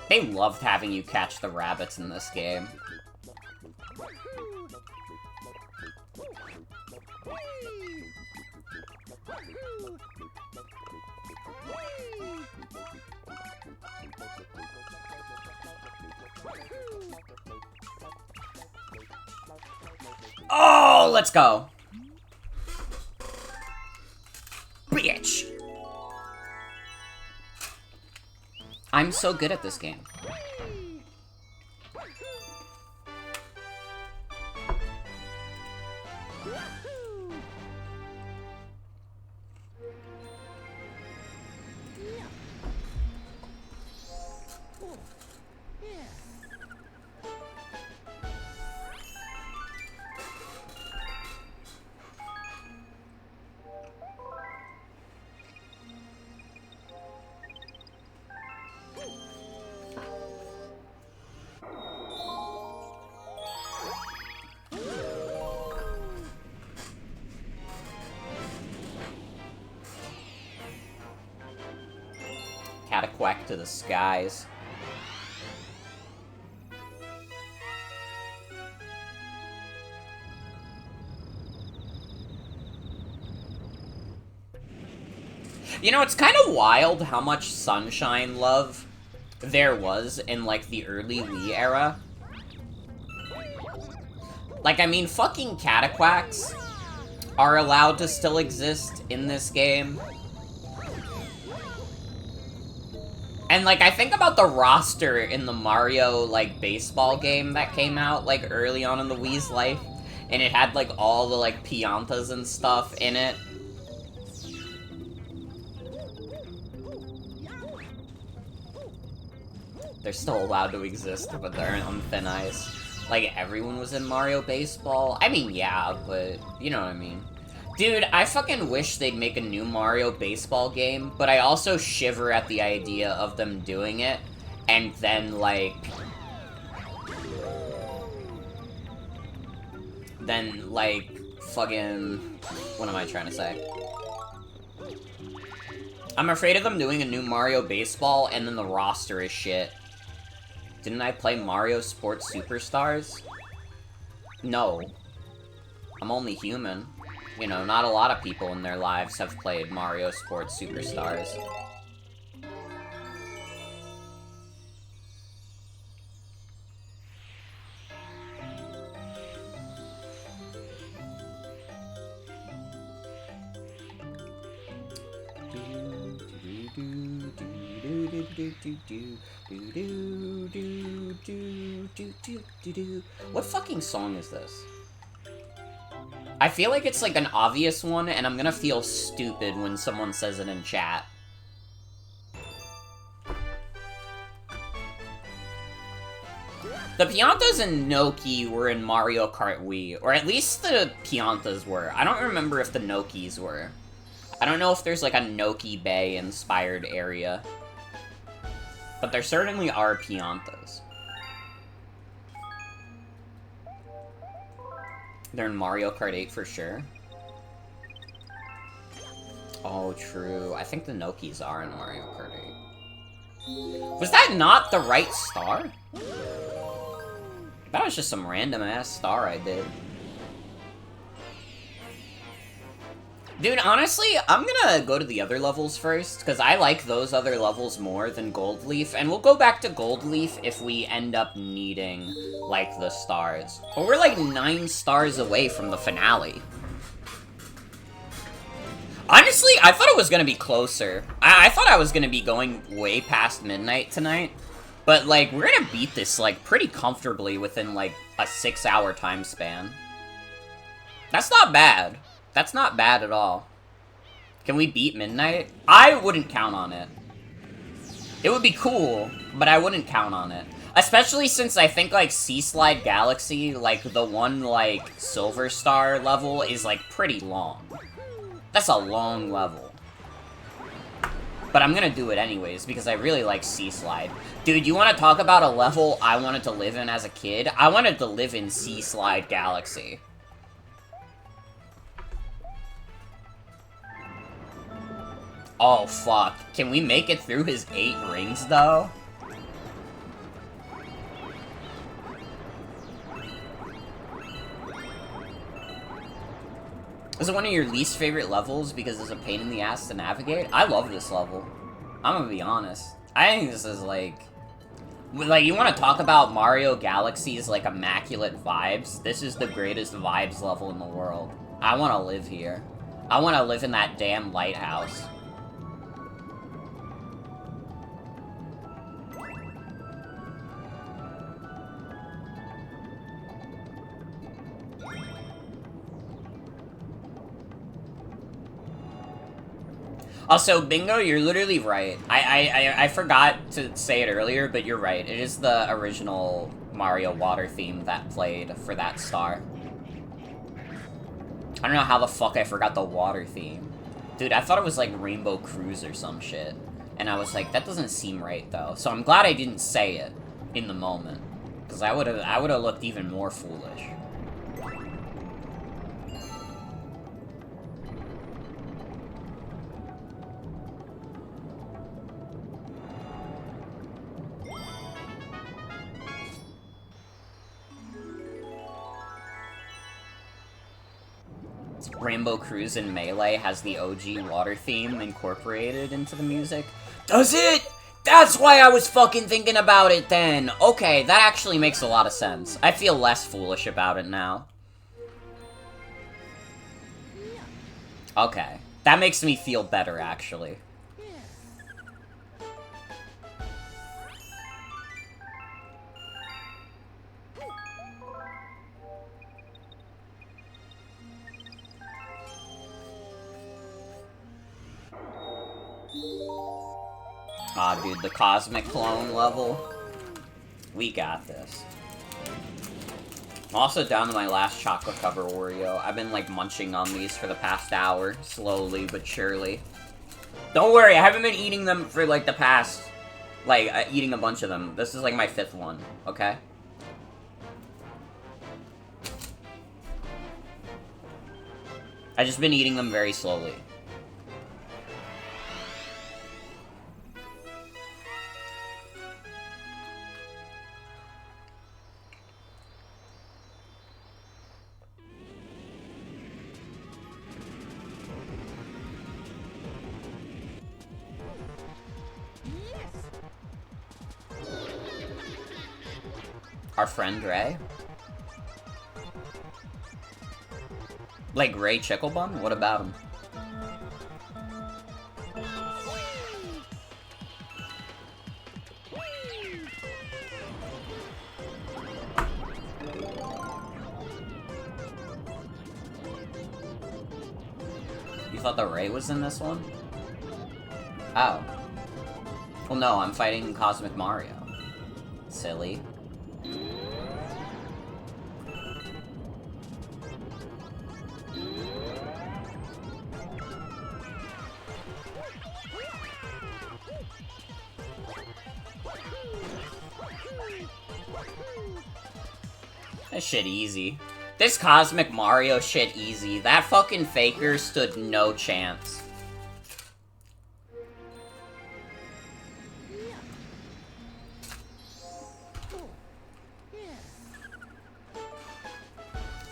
They loved having you catch the rabbits in this game. Oh, let's go. Bitch. I'm so good at this game. Cataquack to the skies. You know, it's kind of wild how much Sunshine love there was in, like, the early Wii era. Like, I mean, fucking Cataquacks are allowed to still exist in this game. And, like, I think about the roster in the Mario, like, baseball game that came out, like, early on in the Wii's life. And it had, like, all the, like, Piantas and stuff in it. They're still allowed to exist, but they're on thin ice. Like, everyone was in Mario Baseball. I mean, yeah, but you know what I mean. Dude, I fucking wish they'd make a new Mario Baseball game, but I also shiver at the idea of them doing it, and then, like... fucking... What am I trying to say? I'm afraid of them doing a new Mario Baseball, and then the roster is shit. Didn't I play Mario Sports Superstars? No. I'm only human. You know, not a lot of people in their lives have played Mario Sports Superstars. What fucking song is this? I feel like it's like an obvious one, and I'm gonna feel stupid when someone says it in chat. The Piantas and Noki were in Mario Kart Wii, or at least the Piantas were. I don't remember if the Nokis were. I don't know if there's like a Noki Bay inspired area. But there certainly are Piantas. They're in Mario Kart 8 for sure. Oh, true. I think the Nokis are in Mario Kart 8. Was that not the right star? That was just some random-ass star I did. Dude, honestly, I'm gonna go to the other levels first, because I like those other levels more than Gold Leaf, and we'll go back to Gold Leaf if we end up needing, like, the stars. But we're like 9 stars away from the finale. Honestly, I thought it was gonna be closer. I thought I was gonna be going way past midnight tonight. But, like, we're gonna beat this, like, pretty comfortably within, like, a 6-hour time span. That's not bad. That's not bad at all. Can we beat midnight? I wouldn't count on it. It would be cool, but I wouldn't count on it. Especially since I think, like, Seaslide Galaxy, like, the one, like, Silver Star level is, like, pretty long. That's a long level. But I'm gonna do it anyways, because I really like Seaslide. Dude, you wanna talk about a level I wanted to live in as a kid? I wanted to live in Seaslide Galaxy. Oh, fuck. Can we make it through his 8 rings, though? Is it one of your least favorite levels because it's a pain in the ass to navigate? I love this level. I'm gonna be honest. I think this is, like, you want to talk about Mario Galaxy's, like, immaculate vibes? This is the greatest vibes level in the world. I want to live here. I want to live in that damn lighthouse. Also, Bingo, you're literally right. I forgot to say it earlier, but you're right. It is the original Mario water theme that played for that star. I don't know how the fuck I forgot the water theme. Dude, I thought it was like Rainbow Cruise or some shit. And I was like, that doesn't seem right, though. So I'm glad I didn't say it in the moment. Because I would've looked even more foolish. Rainbow Cruise in Melee has the OG water theme incorporated into the music. Does it? That's why I was fucking thinking about it then! Okay, that actually makes a lot of sense. I feel less foolish about it now. Okay. That makes me feel better, actually. Aw, dude, the Cosmic Clone level. We got this. I'm also down to my last chocolate cover Oreo. I've been, like, munching on these for the past hour, slowly but surely. Don't worry, I haven't been eating them for, like, the past, like, eating a bunch of them. This is, like, my 5th one, okay? I've just been eating them very slowly. Our friend Ray? Like Ray Chicklebum? What about him? You thought the Ray was in this one? Oh. Well, no, I'm fighting Cosmic Mario. Silly. That shit easy. This Cosmic Mario shit easy. That fucking Faker stood no chance.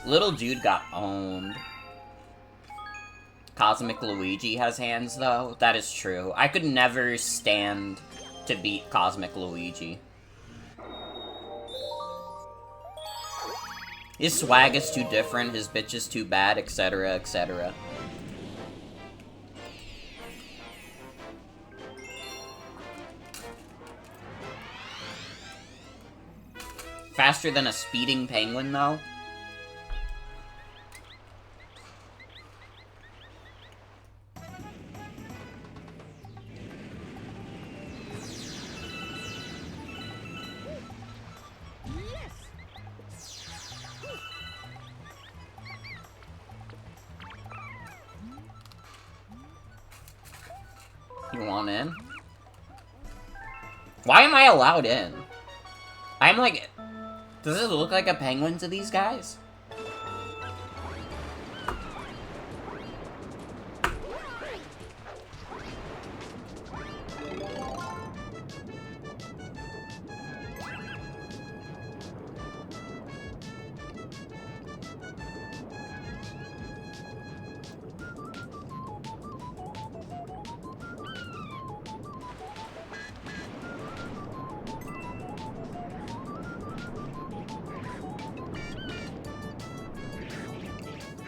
Little dude got owned. Cosmic Luigi has hands, though. That is true. I could never stand to beat Cosmic Luigi. His swag is too different, his bitch is too bad, etc., etc. Faster than a speeding penguin, though? You want in? Why am I allowed in? I'm like... Does it look like a penguin to these guys?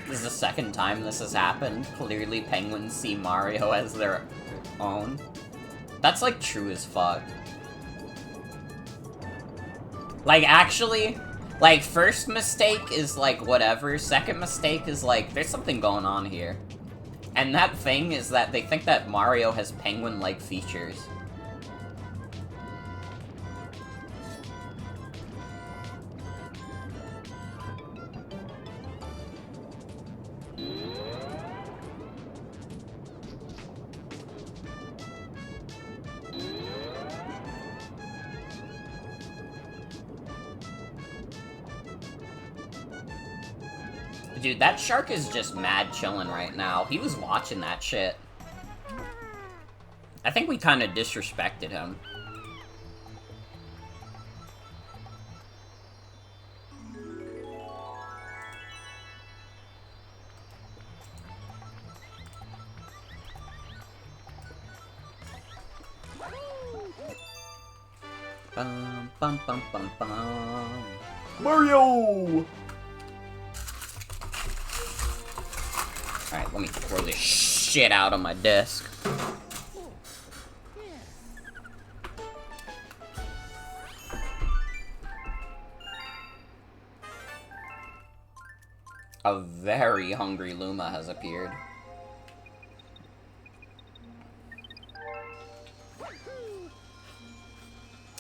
This is the second time this has happened. Clearly penguins see Mario as their own. That's like true as fuck. Like actually, like first mistake is like whatever, second mistake is like there's something going on here. And that thing is that they think that Mario has penguin-like features. Dude, that shark is just mad chillin' right now. He was watching that shit. I think we kinda disrespected him. Bum, bum, bum, bum, bum. Mario! Alright, let me throw this shit out on my desk. A very hungry Luma has appeared.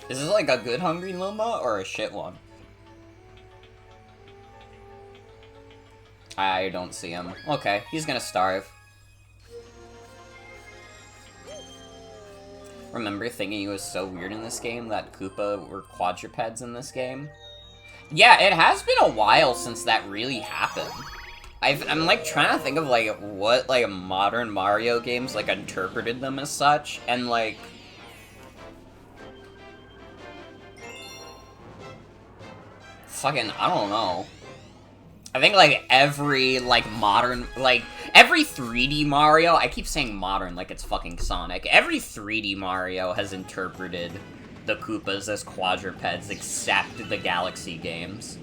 Is this like a good hungry Luma or a shit one? I don't see him. Okay, he's gonna starve. Remember thinking it was so weird in this game that Koopa were quadrupeds in this game? Yeah, it has been a while since that really happened. I'm like trying to think of like what like modern Mario games like interpreted them as such, and like fucking I don't know. I think like every like modern like every 3D Mario, I keep saying modern like it's fucking Sonic. Every 3D Mario has interpreted the Koopas as quadrupeds except the Galaxy games.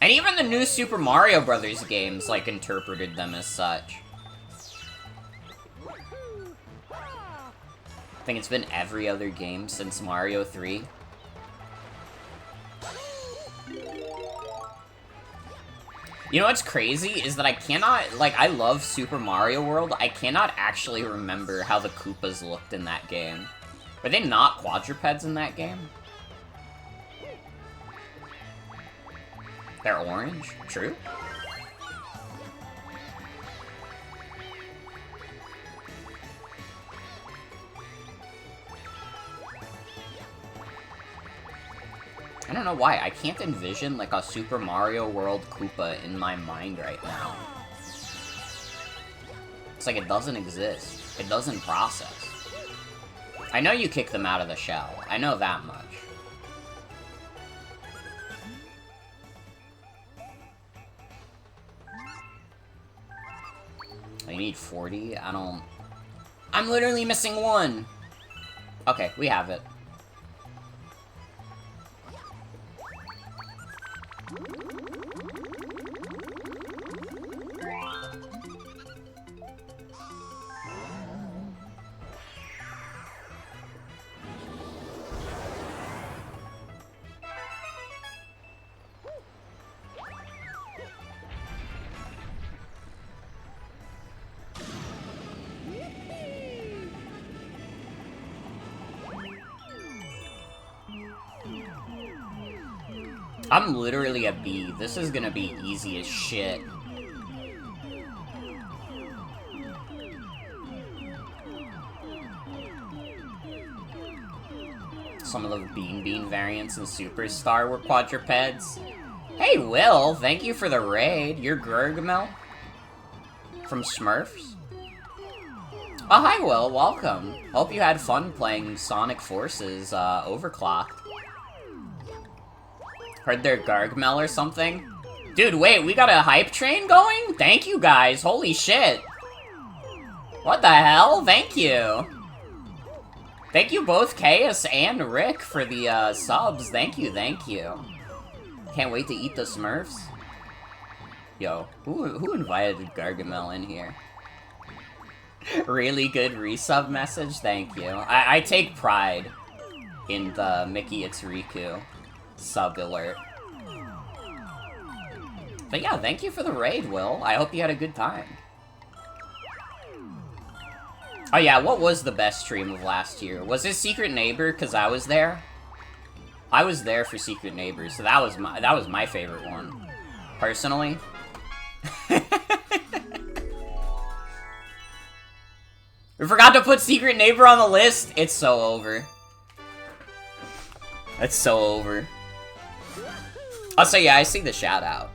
And even the new Super Mario Brothers games, like, interpreted them as such. I think it's been every other game since Mario 3. You know what's crazy is that I cannot, like, I love Super Mario World, I cannot actually remember how the Koopas looked in that game. Were they not quadrupeds in that game? They're orange? True? I don't know why, I can't envision, like, a Super Mario World Koopa in my mind right now. It's like it doesn't exist. It doesn't process. I know you kick them out of the shell. I know that much. I need 40? I don't... I'm literally missing one! Okay, we have it. I'm literally a B. This is gonna be easy as shit. Some of the Bean variants in Superstar were quadrupeds. Hey, Will! Thank you for the raid. You're Gargamel? From Smurfs? Oh, hi, Will. Welcome. Hope you had fun playing Sonic Forces, Overclocked. Heard they're Gargamel or something? Dude, wait, we got a hype train going? Thank you, guys. Holy shit. What the hell? Thank you. Thank you both, Chaos and Rick, for the, subs. Thank you, thank you. Can't wait to eat the Smurfs. Yo, who invited Gargamel in here? Really good resub message? Thank you. I take pride in the Mickey It's Riku sub alert. But yeah, thank you for the raid, Will. I hope you had a good time. Oh yeah, what was the best stream of last year? Was it Secret Neighbor? Because I was there. I was there for Secret Neighbor, so that was my favorite one. Personally. We forgot to put Secret Neighbor on the list. It's so over. It's so over. Also, yeah, I see the shout out.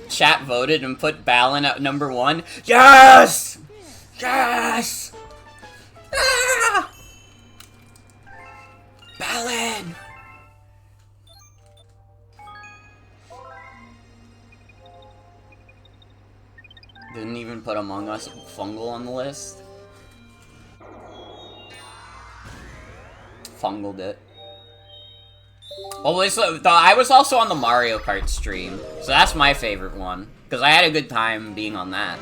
Chat voted and put Balan at #1. Yes! Yes! Ah! Balan! Didn't even put Among Us Fungal on the list. Fungled it. Well, I was also on the Mario Kart stream, so that's my favorite one, because I had a good time being on that.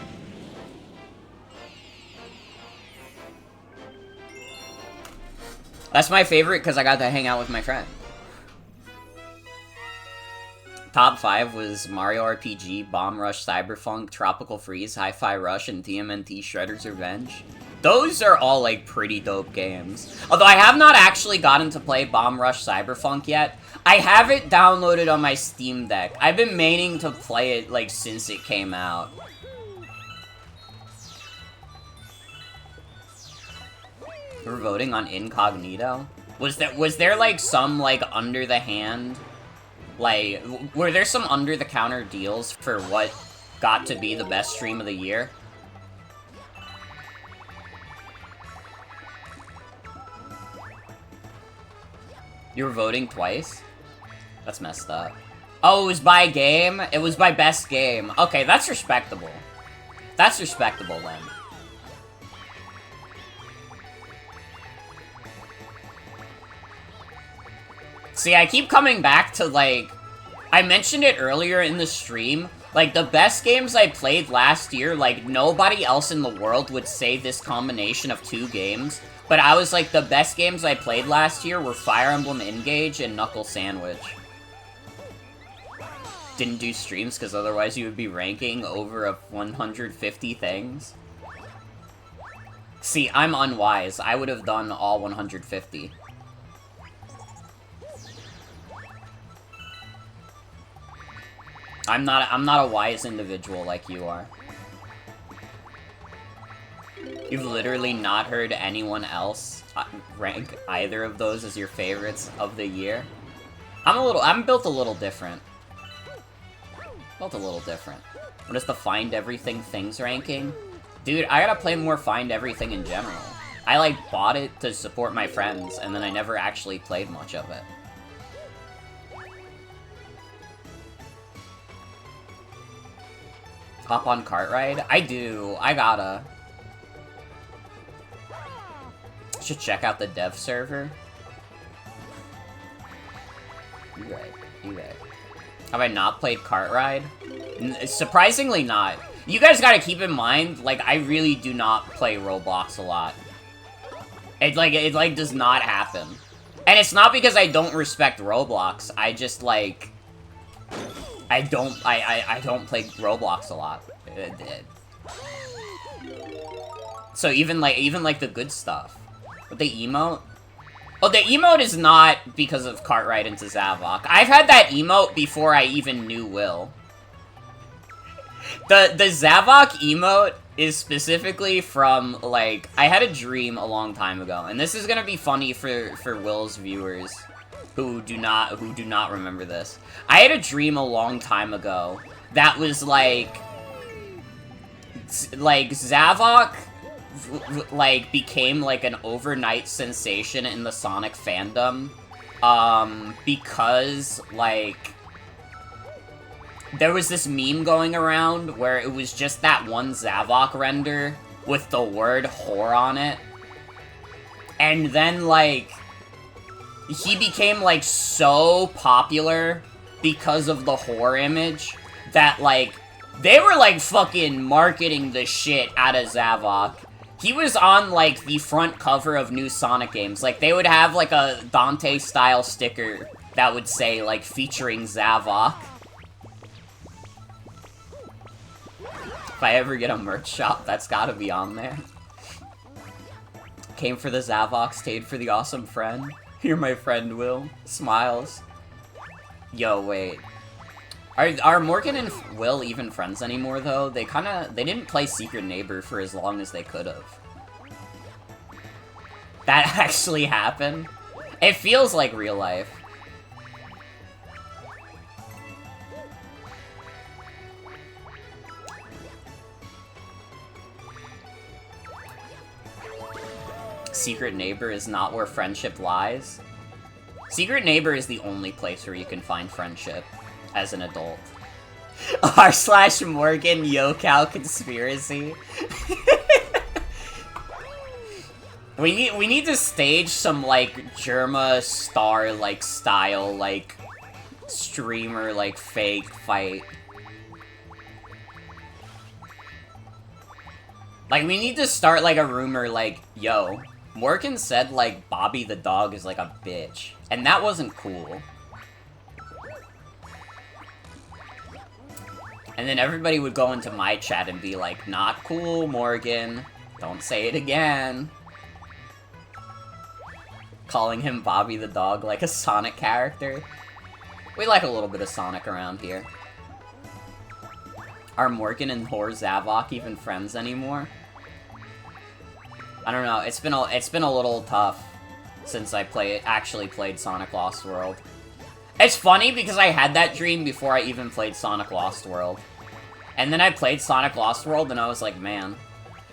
That's my favorite because I got to hang out with my friend. Top 5 was Mario RPG, Bomb Rush, Cyberpunk, Tropical Freeze, Hi-Fi Rush, and TMNT Shredder's Revenge. Those are all, like, pretty dope games. Although I have not actually gotten to play Bomb Rush Cyberpunk yet. I have it downloaded on my Steam Deck. I've been meaning to play it, like, since it came out. We're voting on Incognito? Was there, like, some, like, under-the-hand... Like, were there some under-the-counter deals for what got to be the best stream of the year? You were voting twice? That's messed up. Oh, it was by game? It was by best game. Okay, that's respectable. That's respectable, then. See, I keep coming back to, like... I mentioned it earlier in the stream. Like, the best games I played last year, like, nobody else in the world would say this combination of 2 games. But I was like, the best games I played last year were Fire Emblem Engage and Knuckle Sandwich. Didn't do streams, because otherwise you would be ranking over 150 things. See, I'm unwise. I would have done all 150. I'm not a wise individual like you are. You've literally not heard anyone else rank either of those as your favorites of the year. I'm built a little different. Built a little different. What is the Find Everything Things ranking? Dude, I gotta play more Find Everything in general. I, like, bought it to support my friends, and then I never actually played much of it. Hop on Cartwright? I do. I gotta. Should check out the dev server. You right. You right. Have I not played Kart Ride? Surprisingly not. You guys gotta keep in mind, like, I really do not play Roblox a lot. It does not happen. And it's not because I don't respect Roblox, I just, like... I don't play Roblox a lot. So even like the good stuff. But the emote? Oh, the emote is not because of Cartwright into Zavok. I've had that emote before I even knew Will. The Zavok emote is specifically from, like, I had a dream a long time ago, and this is gonna be funny for Will's viewers who do not remember this. I had a dream a long time ago that was like Zavok like became like an overnight sensation in the Sonic fandom because like there was this meme going around where it was just that one Zavok render with the word whore on it, and then like he became like so popular because of the whore image that like they were like fucking marketing the shit out of Zavok. He was on, like, the front cover of new Sonic games. Like, they would have, like, a Dante-style sticker that would say, like, featuring Zavok. If I ever get a merch shop, that's gotta be on there. Came for the Zavok, stayed for the awesome friend. You're my friend, Will. Smiles. Yo, wait. Are Morgan and Will even friends anymore, though? They didn't play Secret Neighbor for as long as they could've. That actually happened? It feels like real life. Secret Neighbor is not where friendship lies. Secret Neighbor is the only place where you can find friendship. As an adult. r/Morgan YoCal conspiracy. we need to stage some like Germa star like style like streamer like fake fight. Like we need to start like a rumor like, yo, Morgan said like Bobby the dog is like a bitch. And that wasn't cool. And then everybody would go into my chat and be like, not cool, Morgan. Don't say it again. Calling him Bobby the dog like a Sonic character. We like a little bit of Sonic around here. Are Morgan and whore Zavok even friends anymore? I don't know, it's been a little tough since I actually played Sonic Lost World. It's funny because I had that dream before I even played Sonic Lost World. And then I played Sonic Lost World and I was like, man.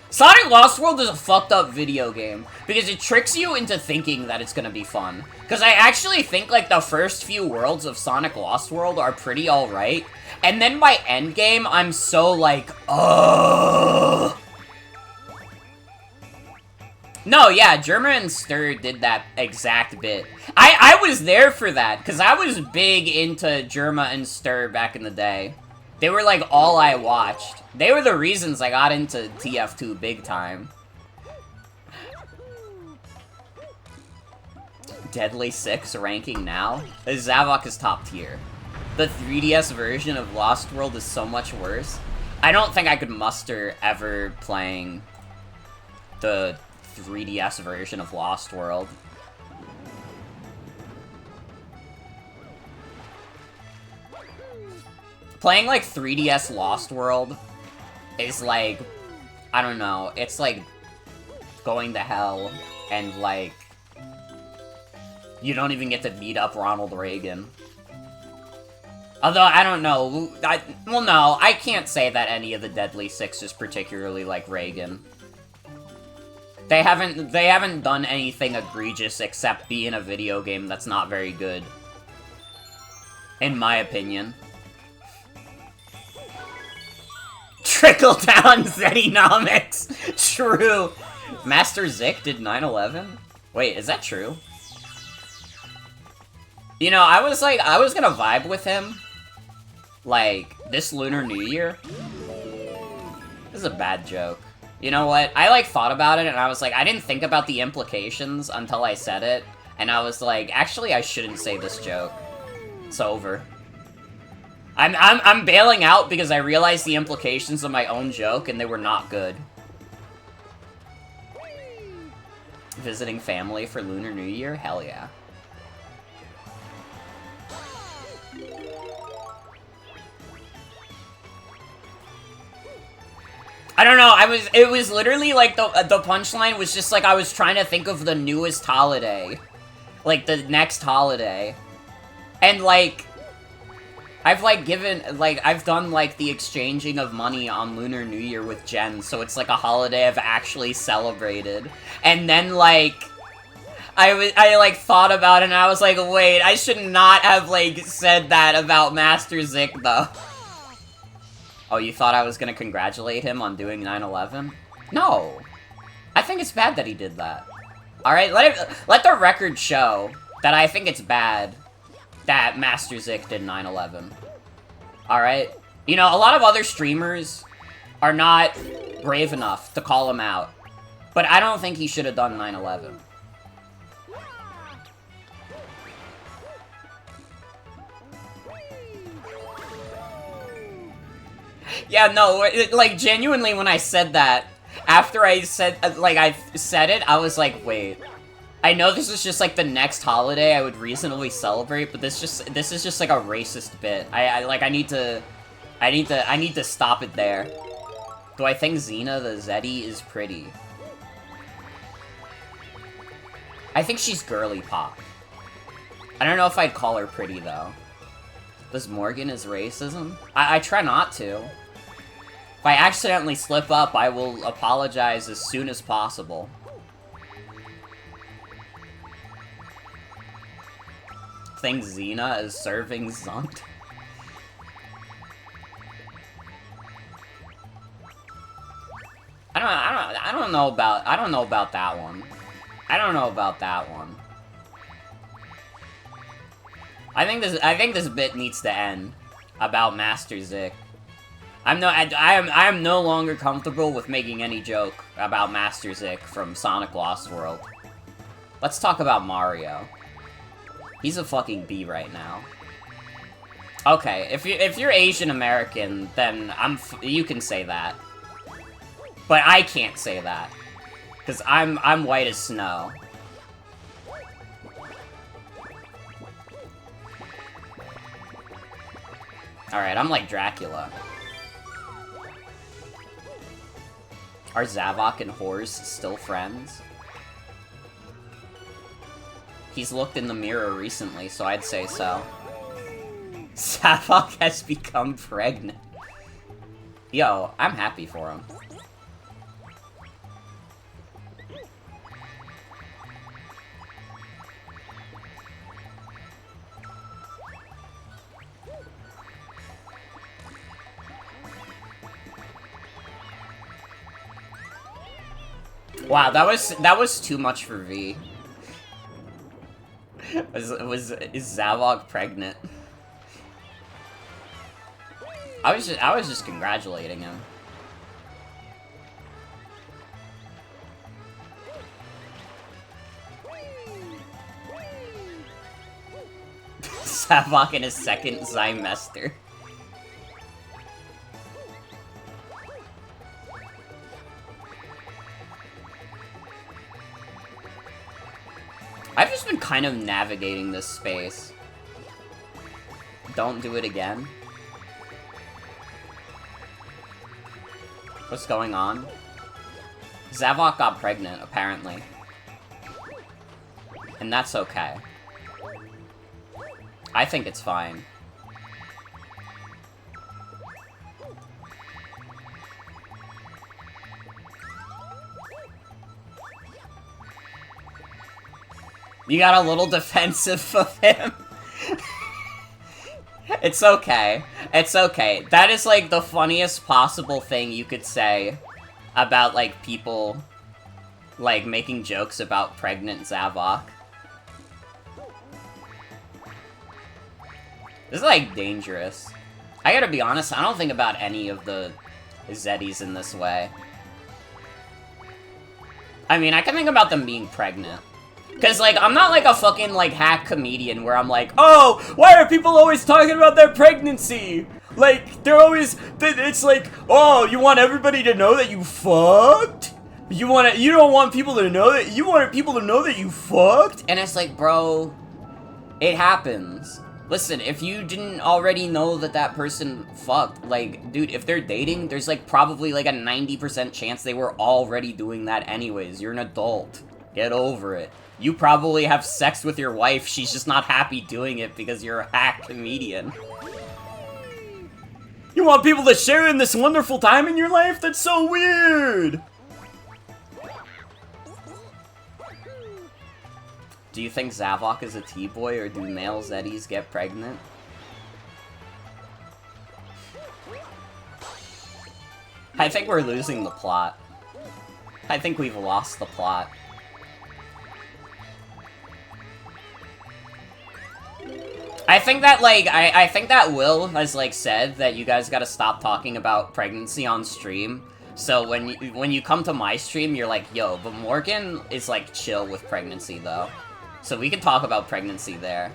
Sonic Lost World is a fucked up video game because it tricks you into thinking that it's gonna be fun. Because I actually think like the first few worlds of Sonic Lost World are pretty alright. And then by endgame, I'm so like, ugh. No, yeah, Germa and Stir did that exact bit. I was there for that, because I was big into Germa and Stir back in the day. They were, like, all I watched. They were the reasons I got into TF2 big time. Deadly 6 ranking now? Zavok is top tier. The 3DS version of Lost World is so much worse. I don't think I could muster ever playing the 3DS version of Lost World. Playing, like, 3DS Lost World is, like, I don't know, it's, like, going to hell, and, like, you don't even get to beat up Ronald Reagan. Although, I don't know, well, no, I can't say that any of the Deadly Six is particularly like Reagan. They haven't done anything egregious except be in a video game that's not very good. In my opinion. Trickle-down Zetinomics! True! Master Zik did 9/11? Wait, is that true? You know, I was gonna vibe with him, like, this Lunar New Year. This is a bad joke. You know what? I, like, thought about it, and I was like, I didn't think about the implications until I said it, and I was like, actually, I shouldn't say this joke. It's over. I'm bailing out because I realized the implications of my own joke, and they were not good. Visiting family for Lunar New Year? Hell yeah. I don't know, it was literally like the punchline was just like I was trying to think of the newest holiday. Like the next holiday. And like, I've done like the exchanging of money on Lunar New Year with Jen, so it's like a holiday I've actually celebrated. And then like, I like thought about it and I was like, wait, I should not have like said that about Master Zik though. Oh, you thought I was gonna congratulate him on doing 9/11? No! I think it's bad that he did that. Alright, let the record show that I think it's bad that Master Zik did 9/11. Alright? You know, a lot of other streamers are not brave enough to call him out. But I don't think he should have done 9/11. Yeah, no, like, genuinely, when I said that, after I said, I said it, I was like, wait. I know this is just, like, the next holiday I would reasonably celebrate, but this is just, like, a racist bit. I need to stop it there. Do I think Xena the Zeti is pretty? I think she's girly pop. I don't know if I'd call her pretty, though. Does Morgan is racism? I try not to. If I accidentally slip up, I will apologize as soon as possible. Think Xena is serving Zunt? I don't know about that one. I don't know about that one. I think this bit needs to end about Master Zik. I am no longer comfortable with making any joke about Master Zik from Sonic Lost World. Let's talk about Mario. He's a fucking B right now. Okay, if you're Asian American, then you can say that. But I can't say that. Cause I'm white as snow. Alright, I'm like Dracula. Are Zavok and Horse still friends? He's looked in the mirror recently, so I'd say so. Zavok has become pregnant. Yo, I'm happy for him. Wow, that was too much for V. Is Zavok pregnant? I was just congratulating him. Zavok in his second Zymester. I've just been kind of navigating this space. Don't do it again. What's going on? Zavok got pregnant, apparently. And that's okay. I think it's fine. You got a little defensive of him. It's okay. It's okay. That is, like, the funniest possible thing you could say about, like, people, like, making jokes about pregnant Zavok. This is, like, dangerous. I gotta be honest, I don't think about any of the Zeddies in this way. I mean, I can think about them being pregnant. Cause, like, I'm not, like, a fucking, like, hack comedian where I'm like, oh, why are people always talking about their pregnancy? Like, they're always, it's like, oh, you want everybody to know that you fucked? You don't want people to know that, you want people to know that you fucked? And it's like, bro, it happens. Listen, if you didn't already know that that person fucked, like, dude, if they're dating, there's, like, probably, like, a 90% chance they were already doing that anyways. You're an adult. Get over it. You probably have sex with your wife, she's just not happy doing it because you're a hack comedian. You want people to share in this wonderful time in your life? That's so weird! Do you think Zavok is a T-boy, or do male Zeddies get pregnant? I think we're losing the plot. I think we've lost the plot. I think that, like, I think that Will has, like, said that you guys gotta stop talking about pregnancy on stream. So when you come to my stream, you're like, yo, but Morgan is, like, chill with pregnancy, though. So we can talk about pregnancy there.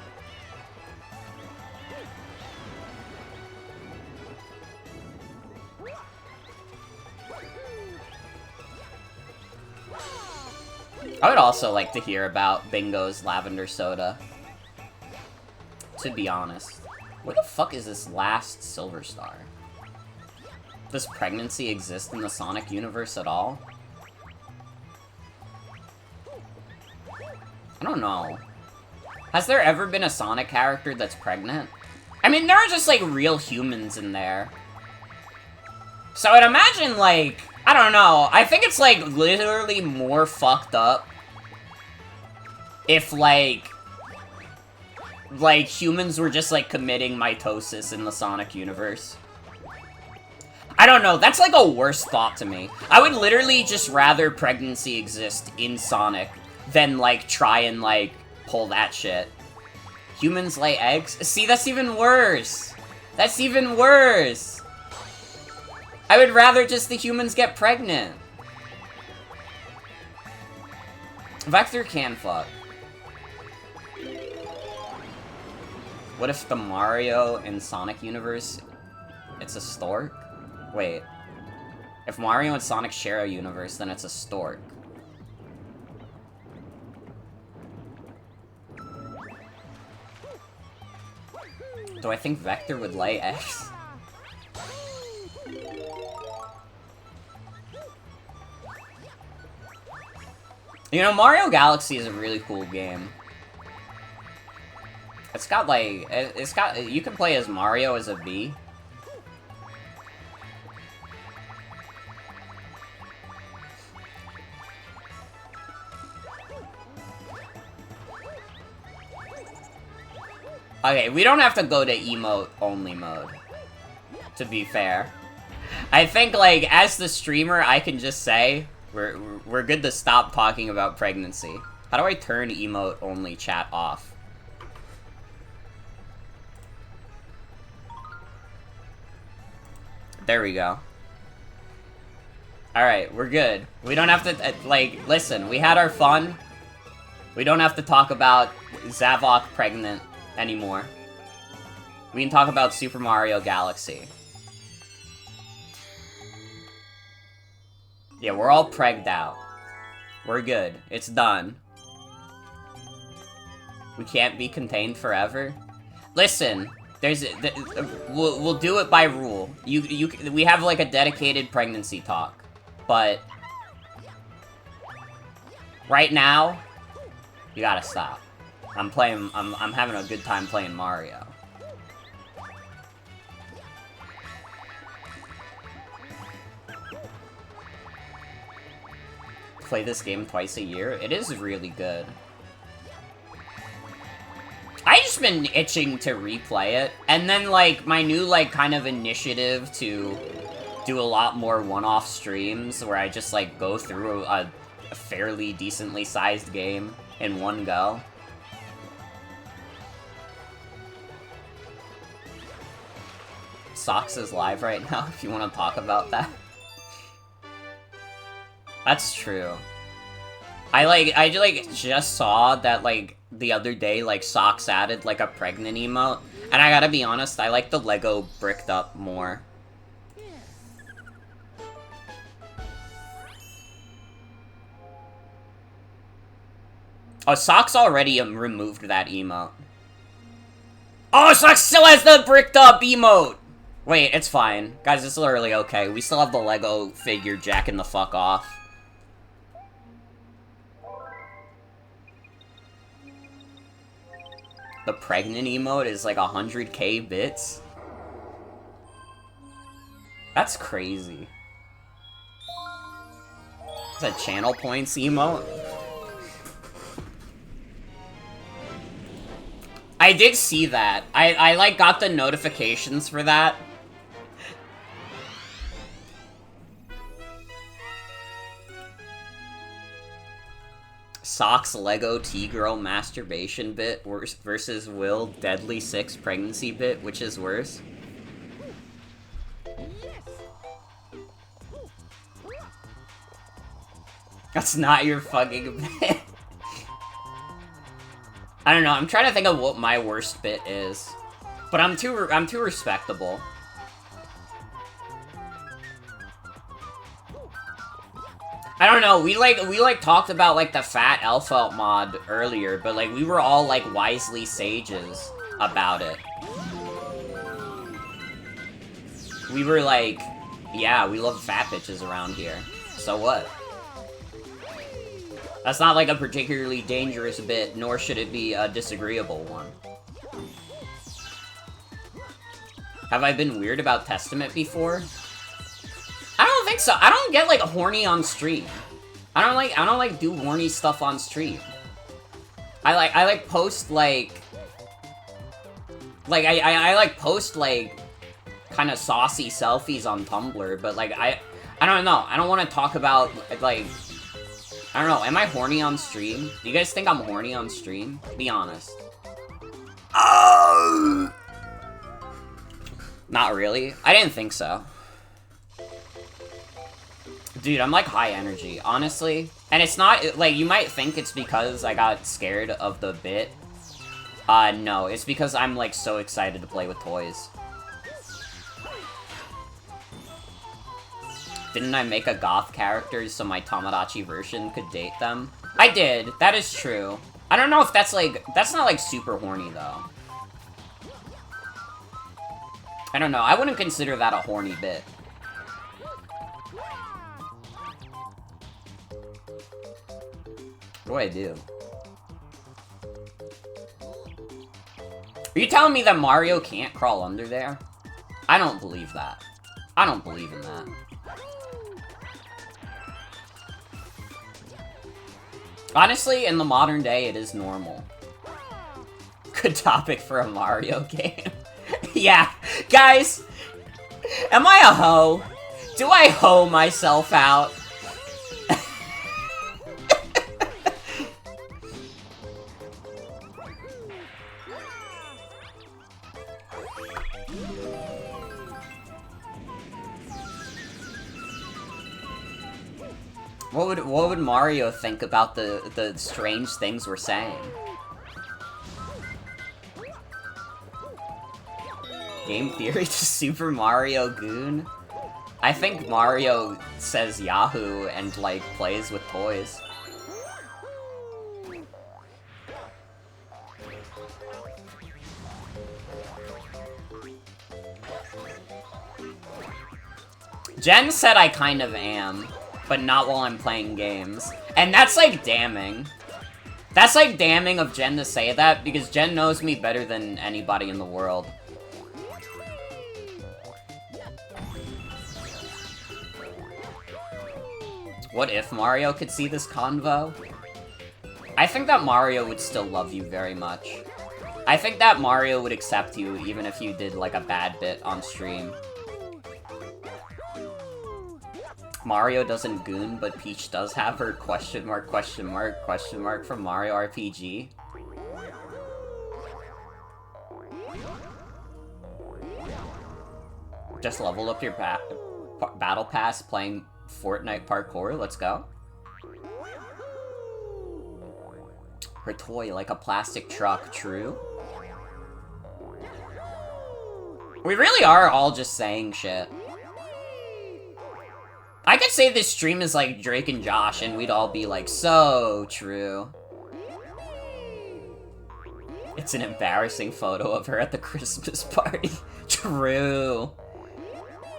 I would also like to hear about Bingo's lavender soda. To be honest. Where the fuck is this last Silver Star? Does pregnancy exist in the Sonic universe at all? I don't know. Has there ever been a Sonic character that's pregnant? I mean, there are just, like, real humans in there. So I'd imagine, like, I don't know. I think it's, like, literally more fucked up if, like, humans were just, like, committing mitosis in the Sonic universe. I don't know, that's, like, a worse thought to me. I would literally just rather pregnancy exist in Sonic than, like, try and, like, pull that shit. Humans lay eggs? See, that's even worse! That's even worse! I would rather just the humans get pregnant. Vector can fuck. What if the Mario and Sonic universe, it's a stork? Wait. If Mario and Sonic share a universe, then it's a stork. Do I think Vector would lay eggs? You know, Mario Galaxy is a really cool game. It's got, like, you can play as Mario as a bee. Okay, we don't have to go to emote-only mode, to be fair. I think, like, as the streamer, I can just say, We're good to stop talking about pregnancy. How do I turn emote only chat off? There we go. Alright, we're good. We don't have to, like, listen, we had our fun. We don't have to talk about Zavok pregnant anymore. We can talk about Super Mario Galaxy. Yeah, we're all pregged out. We're good. It's done. We can't be contained forever. Listen, we'll do it by rule. We have like a dedicated pregnancy talk, but right now, you gotta stop. I'm having a good time playing Mario. Play this game twice a year. It is really good. I just been itching to replay it, and then like my new like kind of initiative to do a lot more one-off streams where I just like go through a fairly decently sized game in one go. Socks is live right now if you want to talk about that. That's true. I just saw that, like, the other day, like, Socks added, like, a pregnant emote. And I gotta be honest, I like the Lego bricked up more. Oh, Socks already removed that emote. Oh, Socks still has the bricked up emote! Wait, it's fine. Guys, it's literally okay. We still have the Lego figure jacking the fuck off. The pregnant emote is like 100k bits? That's crazy. Is that channel points emote? I did see that. I like got the notifications for that. Socks Lego T-Girl masturbation bit versus Will Deadly 6 pregnancy bit, which is worse? That's not your fucking bit. I don't know, I'm trying to think of what my worst bit is. But I'm too respectable. I don't know, we talked about, like, the Fat Alpha mod earlier, but, like, we were all, like, wisely sages about it. We were like, yeah, we love fat bitches around here. So what? That's not, like, a particularly dangerous bit, nor should it be a disagreeable one. Have I been weird about Testament before? I don't think so. I don't get, like, horny on stream. I don't like do horny stuff on stream. I post, like, post, like, kind of saucy selfies on Tumblr, but, like, I don't know. I don't want to talk about, like, I don't know. Am I horny on stream? Do you guys think I'm horny on stream? Be honest. Oh! Not really. I didn't think so. Dude, I'm, like, high energy, honestly. And it's not, like, you might think it's because I got scared of the bit. No, it's because I'm, like, so excited to play with toys. Didn't I make a goth character so my Tamagotchi version could date them? I did, that is true. I don't know if that's, like, that's not, like, super horny, though. I don't know, I wouldn't consider that a horny bit. What do I do? Are you telling me that Mario can't crawl under there? I don't believe that. I don't believe in that. Honestly, in the modern day, it is normal. Good topic for a Mario game. Yeah, guys, am I a hoe? Do I hoe myself out? What would Mario think about the strange things we're saying? Game theory to Super Mario Goon? I think Mario says Yahoo and, like, plays with toys. Jen said I kind of am, but not while I'm playing games. And that's, like, damning. That's, like, damning of Jen to say that, because Jen knows me better than anybody in the world. What if Mario could see this convo? I think that Mario would still love you very much. I think that Mario would accept you even if you did, like, a bad bit on stream. Mario doesn't goon, but Peach does have her question mark from Mario RPG. Just level up your battle pass playing Fortnite parkour, let's go. Her toy like a plastic truck, true? We really are all just saying shit. I could say this stream is like Drake and Josh and we'd all be like, so true. It's an embarrassing photo of her at the Christmas party. True.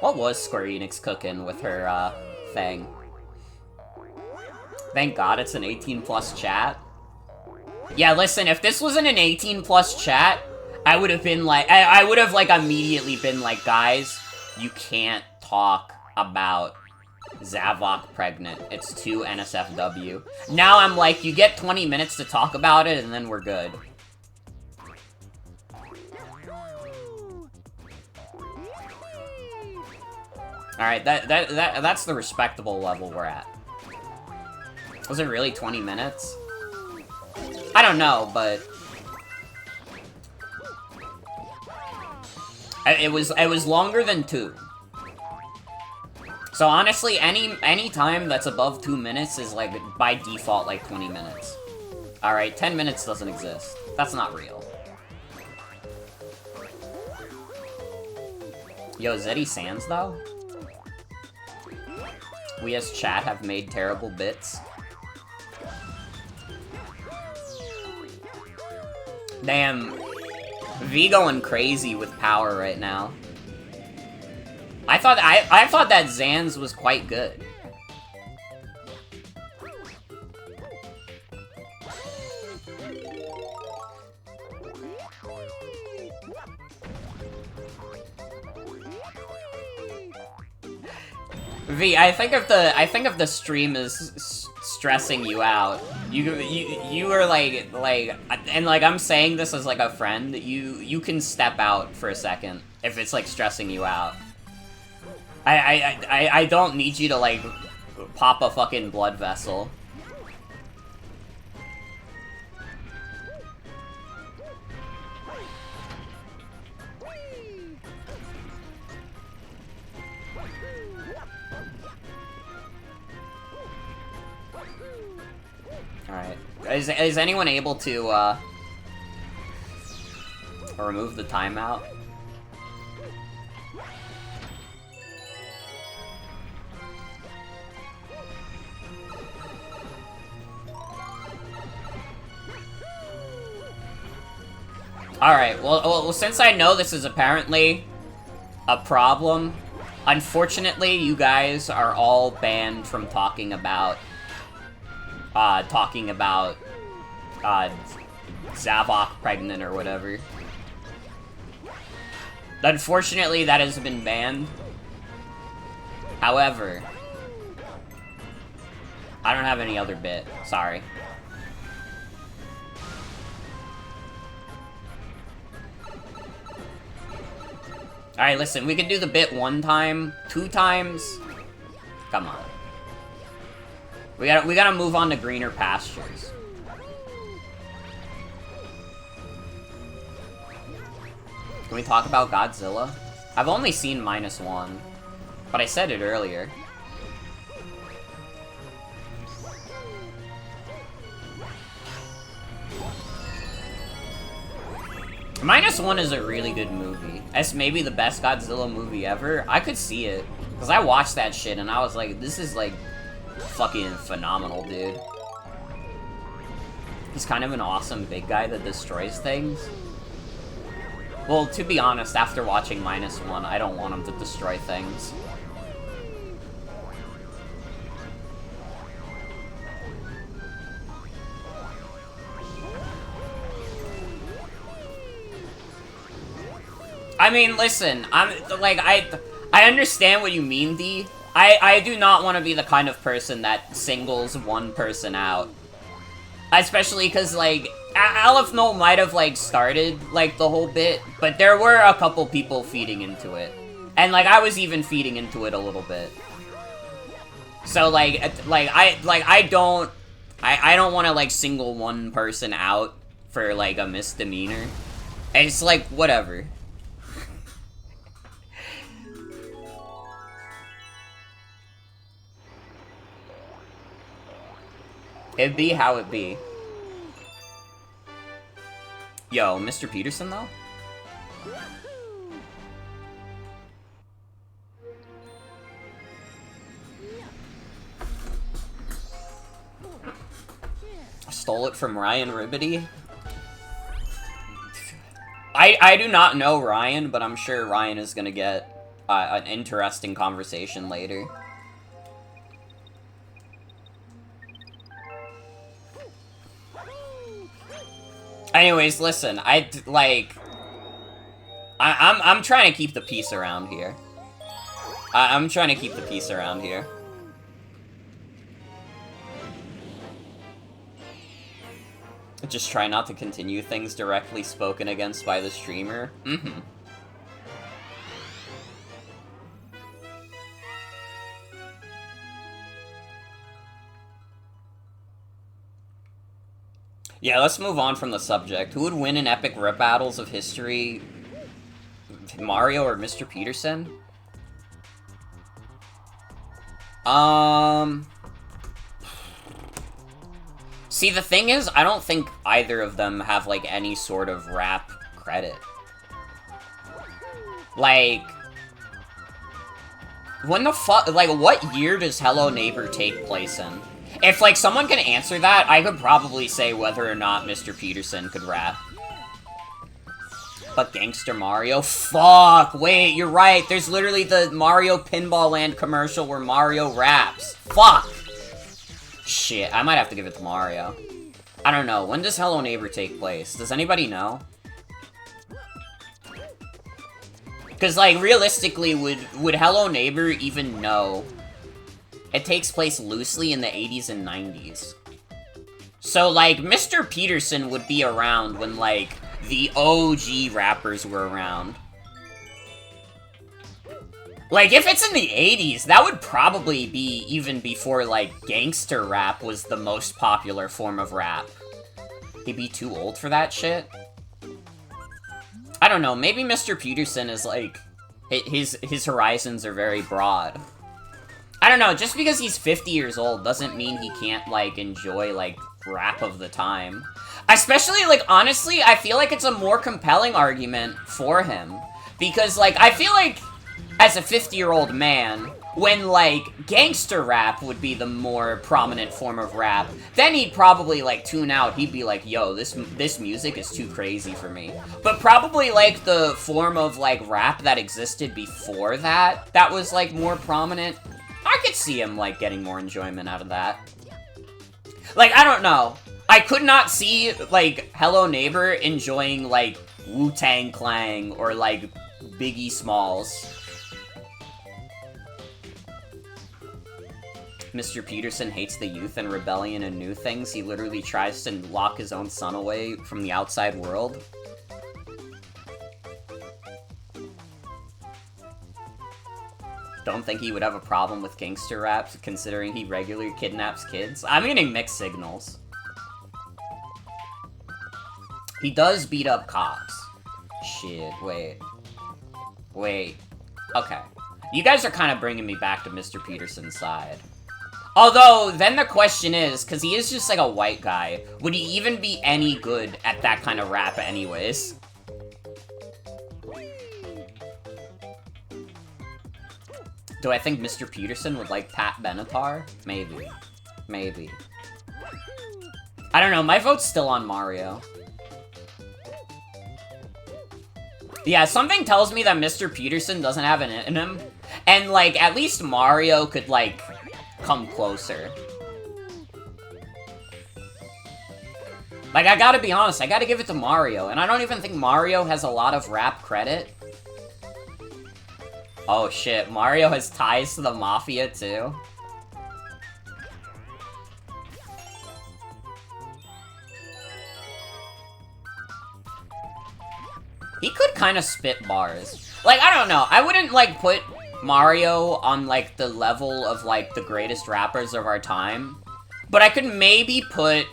What was Square Enix cooking with her, thing? Thank God it's an 18+ chat. Yeah, listen, if this wasn't an 18+ chat, I would have been like, I would have, like, immediately been like, guys, you can't talk about Zavok pregnant. It's too NSFW. Now I'm like, you get 20 minutes to talk about it, and then we're good. Alright, that's the respectable level we're at. Was it really 20 minutes? I don't know, but... It was longer than 2. So honestly, any time that's above 2 minutes is, like, by default, like, 20 minutes. Alright, 10 minutes doesn't exist. That's not real. Yo, Zeddy Sands, though? We as chat have made terrible bits. Damn. V going crazy with power right now. I thought that Zan's was quite good. V, I think if the stream is stressing you out, you are like, and like I'm saying this as like a friend, you can step out for a second if it's like stressing you out. I don't need you to like pop a fucking blood vessel. Alright. Is anyone able to, remove the timeout? Alright, well, since I know this is apparently a problem, unfortunately, you guys are all banned from talking about Zavok pregnant or whatever. Unfortunately, that has been banned. However, I don't have any other bit. Sorry. Alright, listen, we can do the bit 1 time, 2 times. Come on. We gotta move on to greener pastures. Can we talk about Godzilla? I've only seen -1, but I said it earlier. -1 is a really good movie. It's maybe the best Godzilla movie ever. I could see it. Because I watched that shit and I was like, this is like fucking phenomenal, dude. He's kind of an awesome big guy that destroys things. Well, to be honest, after watching -1, I don't want him to destroy things. I mean, listen, I understand what you mean, D. I do not want to be the kind of person that singles one person out. Especially because, like, Aleph Null might have, like, started, like, the whole bit, but there were a couple people feeding into it. And, like, I was even feeding into it a little bit. So, I don't want to, like, single one person out for, like, a misdemeanor. And it's like, whatever. It'd be how it be. Yo, Mr. Peterson, though? Stole it from Ryan Ribbity? I do not know Ryan, but I'm sure Ryan is gonna get an interesting conversation later. Anyways, listen, I'm trying to keep the peace around here. I'm trying to keep the peace around here. Just try not to continue things directly spoken against by the streamer. Mm-hmm. Yeah, let's move on from the subject. Who would win in epic rap battles of history? Mario or Mr. Peterson? See, the thing is, I don't think either of them have, like, any sort of rap credit. Like, when the fuck, like, what year does Hello Neighbor take place in? If, like, someone can answer that, I could probably say whether or not Mr. Peterson could rap. But Gangster Mario? Fuck! Wait, you're right. There's literally the Mario Pinball Land commercial where Mario raps. Fuck! Shit, I might have to give it to Mario. I don't know. When does Hello Neighbor take place? Does anybody know? Because, like, realistically, would Hello Neighbor even know? It takes place loosely in the 80s and 90s. So, like, Mr. Peterson would be around when, like, the OG rappers were around. Like, if it's in the 80s, that would probably be even before, like, gangster rap was the most popular form of rap. He'd be too old for that shit? I don't know, maybe Mr. Peterson is, like, his horizons are very broad. I don't know, just because he's 50 years old doesn't mean he can't, like, enjoy, like, rap of the time. Especially, like, honestly, I feel like it's a more compelling argument for him. Because, like, I feel like, as a 50-year-old man, when, like, gangster rap would be the more prominent form of rap, then he'd probably, like, tune out. He'd be like, yo, this music is too crazy for me. But probably, like, the form of, like, rap that existed before that was, like, more prominent, I could see him, like, getting more enjoyment out of that. Like, I don't know. I could not see, like, Hello Neighbor enjoying, like, Wu-Tang Clan or, like, Biggie Smalls. Mr. Peterson hates the youth and rebellion and new things. He literally tries to lock his own son away from the outside world. Don't think he would have a problem with gangster raps, considering he regularly kidnaps kids. I'm getting mixed signals. He does beat up cops. shit. Wait. Wait. Okay. You guys are kind of bringing me back to Mr. Peterson's side. Although, then the question is, because he is just like a white guy, would he even be any good at that kind of rap anyways? Do I think Mr. Peterson would like Pat Benatar? Maybe. Maybe. I don't know, my vote's still on Mario. Yeah, something tells me that Mr. Peterson doesn't have it in him. And, like, at least Mario could, like, come closer. Like, I gotta be honest, I gotta give it to Mario. And I don't even think Mario has a lot of rap credit. Oh shit, Mario has ties to the Mafia too? He could kind of spit bars. Like, I don't know, I wouldn't, like, put Mario on, like, the level of, like, the greatest rappers of our time. But I could maybe put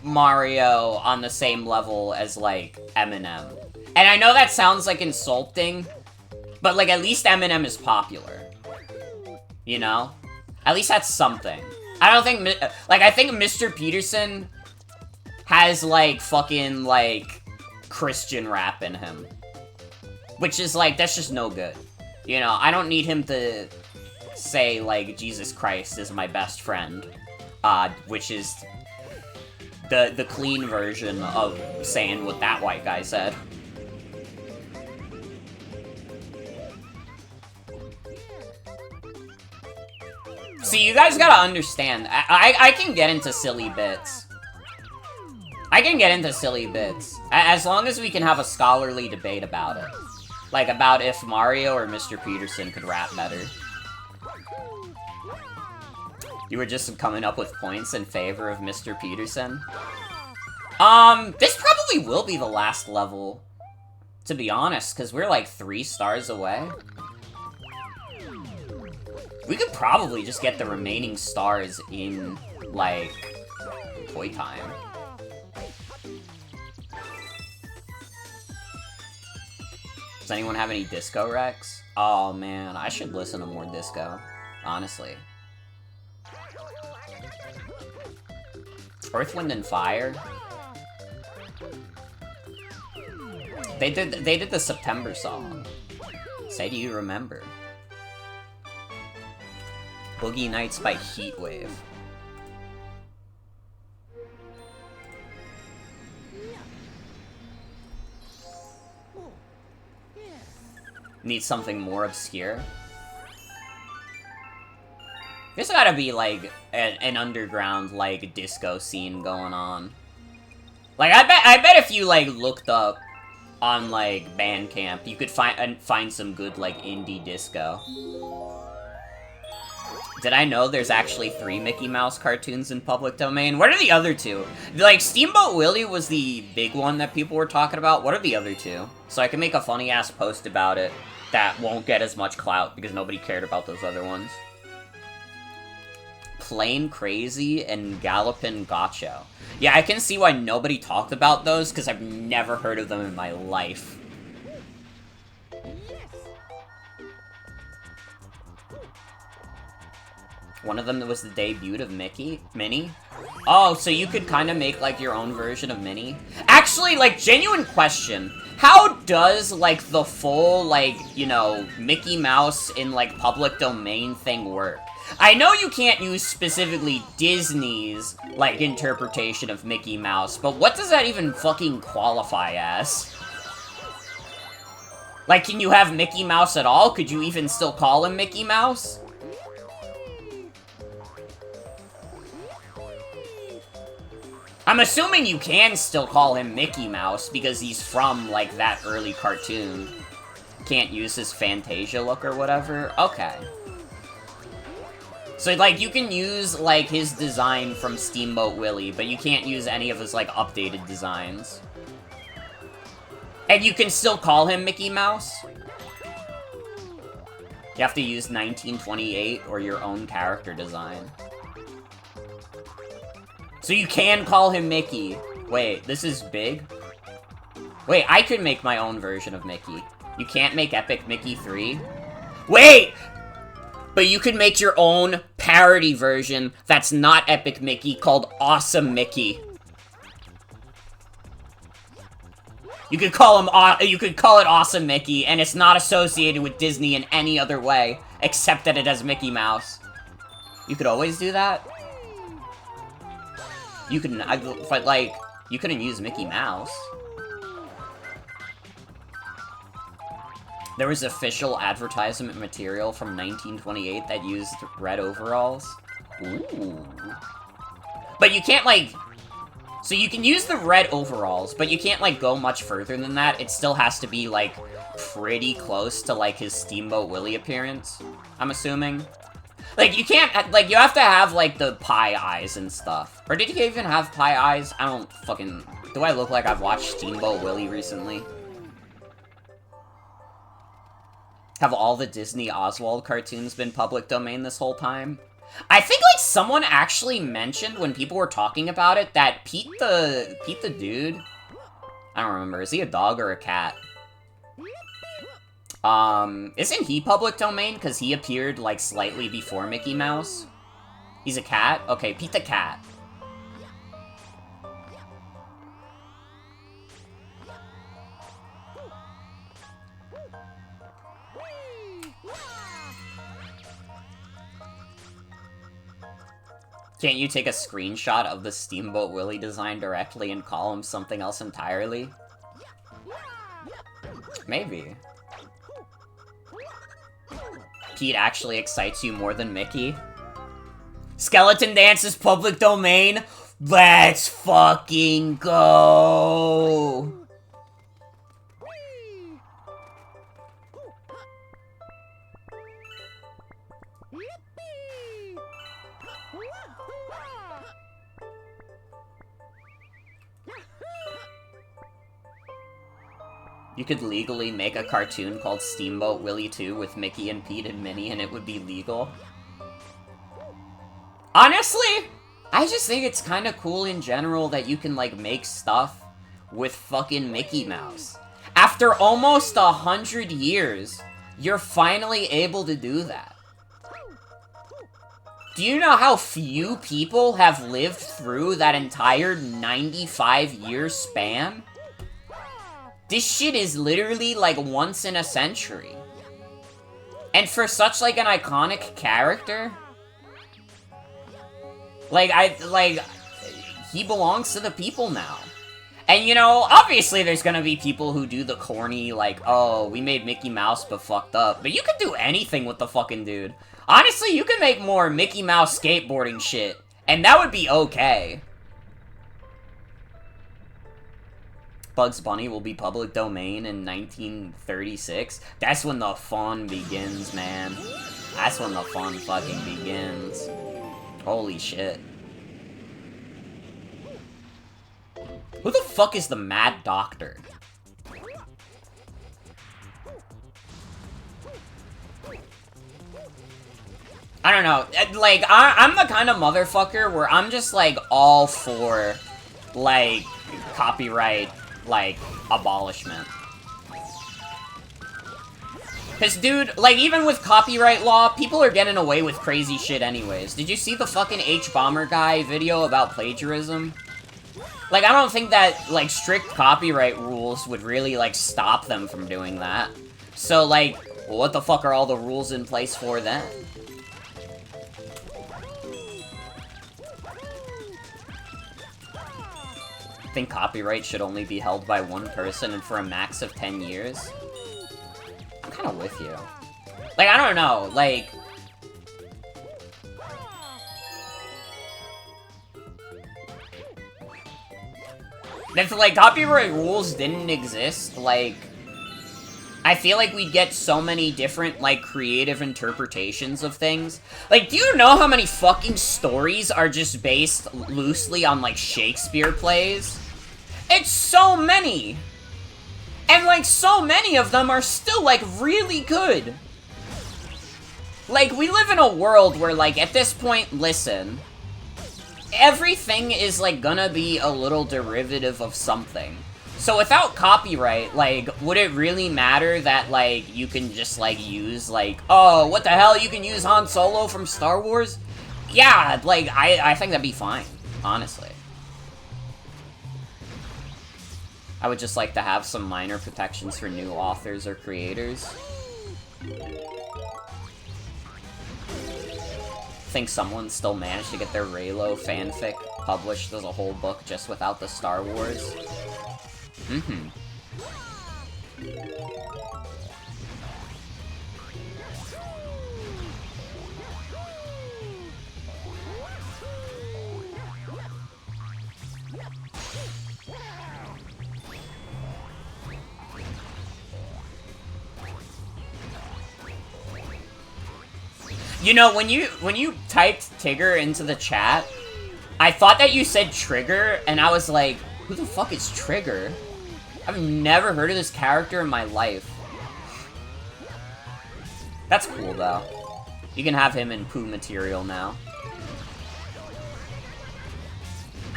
Mario on the same level as, like, Eminem. And I know that sounds, like, insulting, but, like, at least Eminem is popular. You know? At least that's something. I don't think, like, I think Mr. Peterson has, like, fucking, like, Christian rap in him. Which is, like, that's just no good. You know, I don't need him to say, like, Jesus Christ is my best friend. Which is the clean version of saying what that white guy said. See, you guys gotta understand, I can get into silly bits. I can get into silly bits, as long as we can have a scholarly debate about it. Like, about if Mario or Mr. Peterson could rap better. You were just coming up with points in favor of Mr. Peterson? This probably will be the last level, to be honest, because we're like 3 stars away. We could probably just get the remaining stars in, like, Toy Time. Does anyone have any Disco Rex? Oh man, I should listen to more Disco, honestly. Earth, Wind, and Fire? They did the September song. Say Do You Remember? Boogie Nights by Heatwave. Need something more obscure? There's gotta be, like, an underground, like, disco scene going on. Like, I bet if you, like, looked up on, like, Bandcamp, you could find some good, like, indie disco. Did I know there's actually 3 Mickey Mouse cartoons in public domain? What are the other 2? Like, Steamboat Willie was the big one that people were talking about. What are the other 2? So I can make a funny-ass post about it that won't get as much clout because nobody cared about those other ones. Plain Crazy and Gallopin' Gotcho. Yeah, I can see why nobody talked about those, because I've never heard of them in my life. One of them was the debut of Minnie. Oh, so you could kind of make, like, your own version of Minnie? Actually, like, genuine question. How does, like, the full, like, you know, Mickey Mouse in, like, public domain thing work? I know you can't use specifically Disney's, like, interpretation of Mickey Mouse, but what does that even fucking qualify as? Like, can you have Mickey Mouse at all? Could you even still call him Mickey Mouse? I'm assuming you can still call him Mickey Mouse, because he's from, like, that early cartoon. Can't use his Fantasia look or whatever? Okay. So, like, you can use, like, his design from Steamboat Willie, but you can't use any of his, like, updated designs. And you can still call him Mickey Mouse? You have to use 1928 or your own character design. So you can call him Mickey. Wait, this is big? Wait, I could make my own version of Mickey. You can't make Epic Mickey 3? Wait! But you could make your own parody version that's not Epic Mickey called Awesome Mickey. You could call it Awesome Mickey, and it's not associated with Disney in any other way, except that it has Mickey Mouse. You could always do that? You couldn't, but like, you couldn't use Mickey Mouse. There was official advertisement material from 1928 that used red overalls. Ooh. But you can't, like... So you can use the red overalls, but you can't, like, go much further than that. It still has to be, like, pretty close to, like, his Steamboat Willie appearance, I'm assuming. Like, you can't, like, you have to have, like, the pie eyes and stuff. Or did he even have pie eyes? I don't fucking... Do I look like I've watched Steamboat Willie recently? Have all the Disney Oswald cartoons been public domain this whole time? I think, like, someone actually mentioned when people were talking about it that Pete the dude... I don't remember. Is he a dog or a cat? Isn't he public domain? Because he appeared, like, slightly before Mickey Mouse. He's a cat? Okay, Pete the cat. Can't you take a screenshot of the Steamboat Willie design directly and call him something else entirely? Maybe. Pete actually excites you more than Mickey? Skeleton Dance is public domain? Let's fucking go! You could legally make a cartoon called Steamboat Willie 2 with Mickey and Pete and Minnie, and it would be legal. Honestly, I just think it's kind of cool in general that you can, like, make stuff with fucking Mickey Mouse. After almost 100 years, you're finally able to do that. Do you know how few people have lived through that entire 95-year span? This shit is literally, like, once in a century. And for such, like, an iconic character... he belongs to the people now. And, you know, obviously there's gonna be people who do the corny, like, oh, we made Mickey Mouse but fucked up. But you could do anything with the fucking dude. Honestly, you could make more Mickey Mouse skateboarding shit, and that would be okay. Bugs Bunny will be public domain in 1936. That's when the fun begins, man. That's when the fun fucking begins. Holy shit. Who the fuck is the Mad Doctor? I don't know. Like, I'm the kind of motherfucker where I'm just, like, all for, like, copyright, like, abolishment. Cause, dude, like, even with copyright law, people are getting away with crazy shit anyways. Did you see the fucking H-Bomber guy video about plagiarism? Like, I don't think that, like, strict copyright rules would really, like, stop them from doing that. So, like, well, what the fuck are all the rules in place for then? I think copyright should only be held by one person and for a max of 10 years. I'm kind of with you. Like, I don't know, like... If, like, copyright rules didn't exist, like... I feel like we'd get so many different, like, creative interpretations of things. Like, do you know how many fucking stories are just based loosely on, like, Shakespeare plays? It's so many! And, like, so many of them are still, like, really good. Like, we live in a world where, like, at this point, listen... Everything is, like, gonna be a little derivative of something. So without copyright, like, would it really matter that, like, you can just, like, use, like, oh, what the hell, you can use Han Solo from Star Wars? Yeah, like, I think that'd be fine, honestly. I would just like to have some minor protections for new authors or creators. Think someone still managed to get their Reylo fanfic published as a whole book just without the Star Wars. Mm-hmm. You know, when you typed Tigger into the chat, I thought that you said Trigger, and I was like, who the fuck is Trigger? I've never heard of this character in my life. That's cool, though. You can have him in poo material now.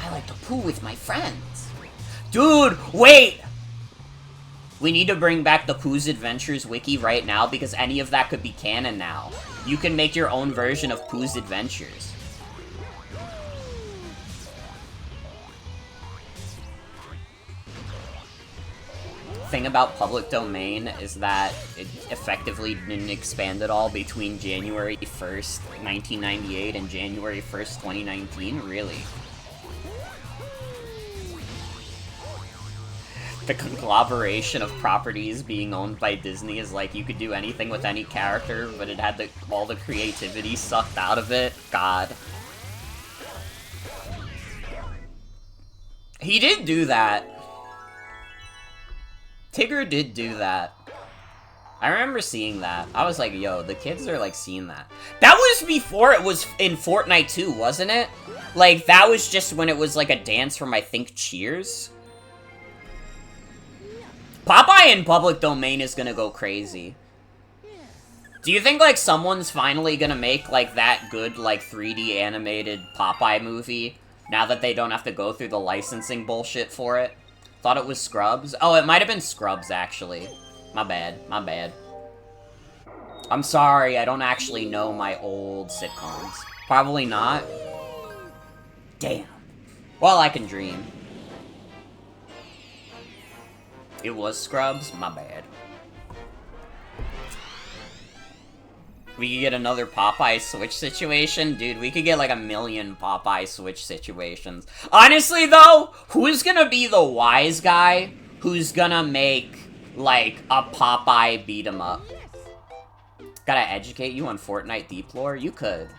I like to poo with my friends. Dude, wait! We need to bring back the Pooh's Adventures wiki right now, because any of that could be canon now. You can make your own version of Pooh's Adventures. Thing about public domain is that it effectively didn't expand at all between January 1st, 1998 and January 1st, 2019, really. The conglomeration of properties being owned by Disney is like, you could do anything with any character, but it had all the creativity sucked out of it. God. He did do that. Tigger did do that. I remember seeing that. I was like, yo, the kids are like seeing that. That was before it was in Fortnite 2, wasn't it? Like, that was just when it was like a dance from, I think, Cheers. Popeye in public domain is gonna go crazy. Do you think, like, someone's finally gonna make, like, that good, like, 3D animated Popeye movie, now that they don't have to go through the licensing bullshit for it? Thought it was Scrubs? Oh, it might have been Scrubs, actually. My bad, my bad. I'm sorry, I don't actually know my old sitcoms. Probably not. Damn. Well, I can dream. It was Scrubs? My bad. We could get another Popeye Switch situation? Dude, we could get like a million Popeye Switch situations. Honestly, though, who's gonna be the wise guy who's gonna make, like, a Popeye beat-em-up? Gotta educate you on Fortnite Deep Lore? You could.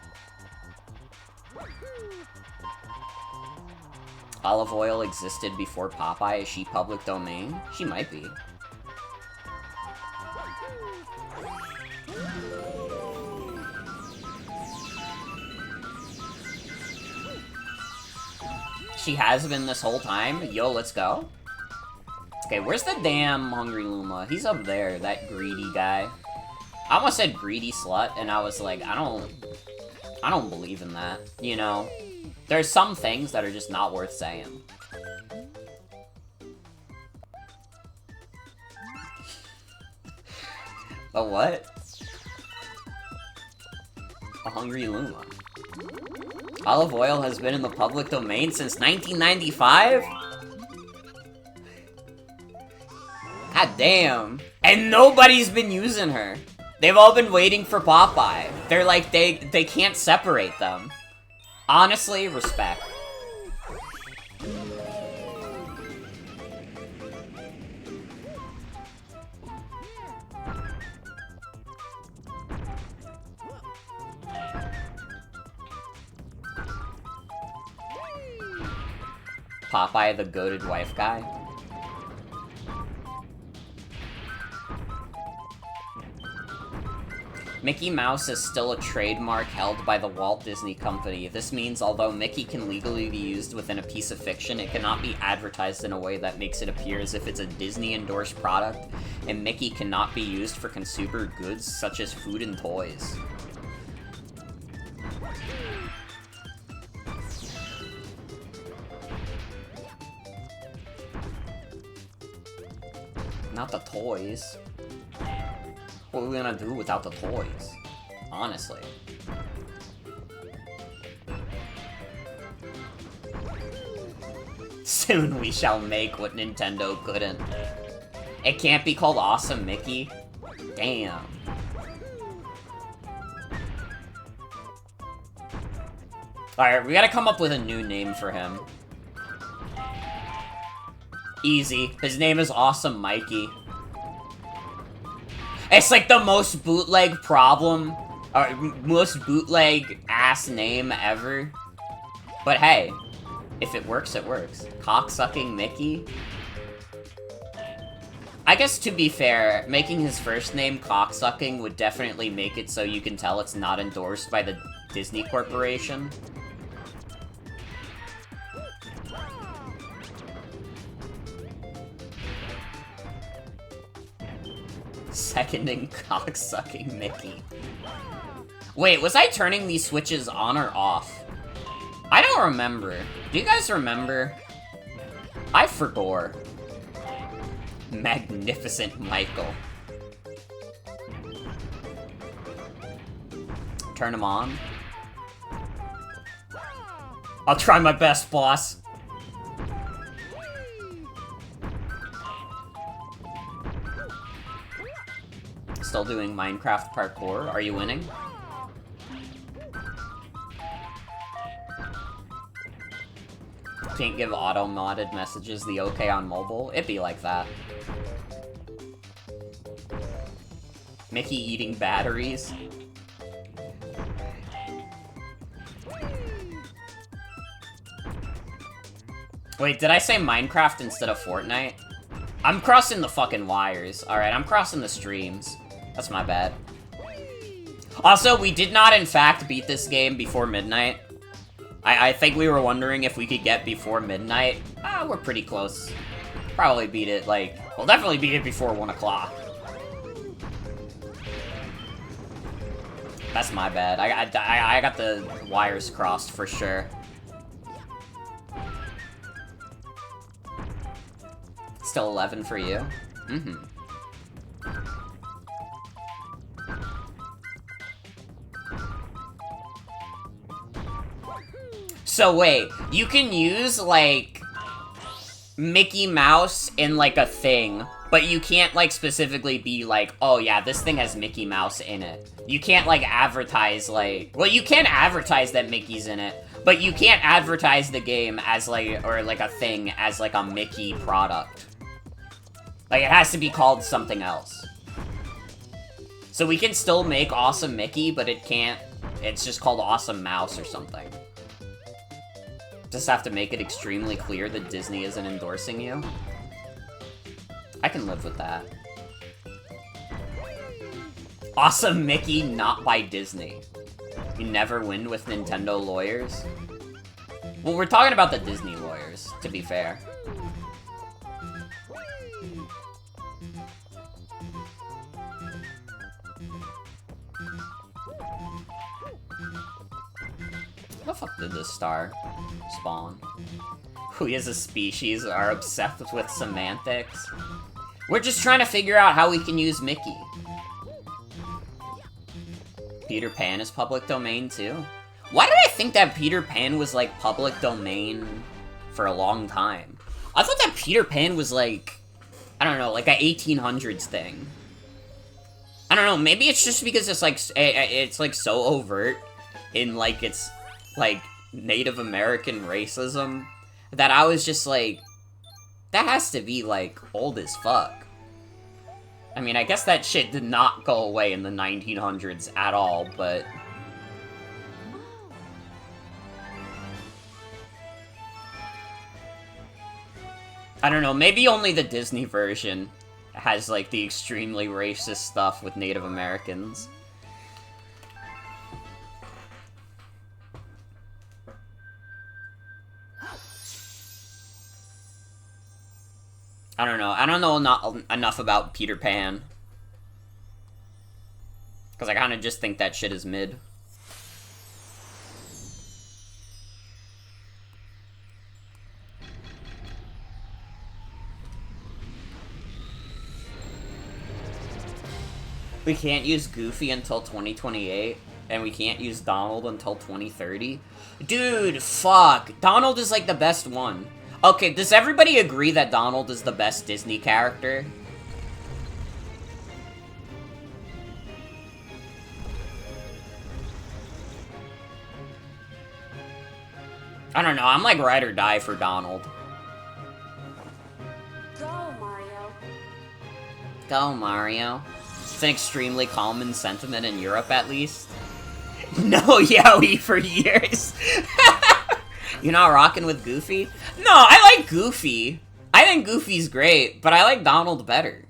Olive Oyl existed before Popeye. Is she public domain? She might be. She has been this whole time? Yo, let's go. Okay, where's the damn Hungry Luma? He's up there, that greedy guy. I almost said greedy slut, and I was like, I don't believe in that, you know? There's some things that are just not worth saying. A what? A Hungry Luma. Olive Oyl has been in the public domain since 1995? God damn. And nobody's been using her. They've all been waiting for Popeye. They're like, they can't separate them. Honestly, respect. Popeye, the goated wife guy. Mickey Mouse is still a trademark held by the Walt Disney Company. This means although Mickey can legally be used within a piece of fiction, it cannot be advertised in a way that makes it appear as if it's a Disney-endorsed product, and Mickey cannot be used for consumer goods such as food and toys. without the toys? What are we gonna do without the toys? Honestly. Soon we shall make what Nintendo couldn't. It can't be called Awesome Mickey? Damn. Alright, we gotta come up with a new name for him. Easy. His name is Awesome Mikey. It's like the most bootleg problem, or most bootleg-ass name ever. But hey, if it works, it works. Cocksucking Mickey? I guess to be fair, making his first name Cocksucking would definitely make it so you can tell it's not endorsed by the Disney Corporation. Seconding Cocksucking Mickey. Wait, was I turning these switches on or off? I don't remember. Do you guys remember? I forgot. Magnificent Michael. Turn him on. I'll try my best, boss. Still doing Minecraft parkour. Are you winning? Can't give auto-modded messages the okay on mobile? It'd be like that. Mickey eating batteries. Wait, did I say Minecraft instead of Fortnite? I'm crossing the fucking wires. Alright, I'm crossing the streams. That's my bad. Also, we did not, in fact, beat this game before midnight. I think we were wondering if we could get before midnight. We're pretty close. Probably beat it, like... We'll definitely beat it before 1 o'clock. That's my bad. I got the wires crossed for sure. Still 11 for you? Mm-hmm. So wait, you can use, like, Mickey Mouse in, like, a thing, but you can't, like, specifically be like, oh yeah, this thing has Mickey Mouse in it. You can't, like, advertise, like... Well, you can advertise that Mickey's in it, but you can't advertise the game as, like, or, like, a thing as, like, a Mickey product. Like, it has to be called something else. So we can still make Awesome Mickey, but it can't... It's just called Awesome Mouse or something. Just have to make it extremely clear that Disney isn't endorsing you. I can live with that. Awesome Mickey, not by Disney. You never win with Nintendo lawyers? Well, we're talking about the Disney lawyers, to be fair. How the fuck did this star spawn? We as a species are obsessed with semantics. We're just trying to figure out how we can use Mickey. Peter Pan is public domain too? Why did I think that Peter Pan was like public domain for a long time? I thought that Peter Pan was like, I don't know, like a 1800s thing. I don't know, maybe it's just because it's like so overt in like its like Native American racism that I was just like, that has to be like old as fuck. I mean, I guess that shit did not go away in the 1900s at all, but... I don't know, maybe only the Disney version has, like, the extremely racist stuff with Native Americans. I don't know not enough about Peter Pan. Because I kind of just think that shit is mid. We can't use Goofy until 2028, and we can't use Donald until 2030. Dude, fuck. Donald is like the best one. Okay, does everybody agree that Donald is the best Disney character? I don't know, I'm like ride or die for Donald. Go, Mario. Go, Mario. It's an extremely common sentiment in Europe, at least. No Yowie for years. You're not rocking with Goofy? No, I like Goofy. I think Goofy's great, but I like Donald better,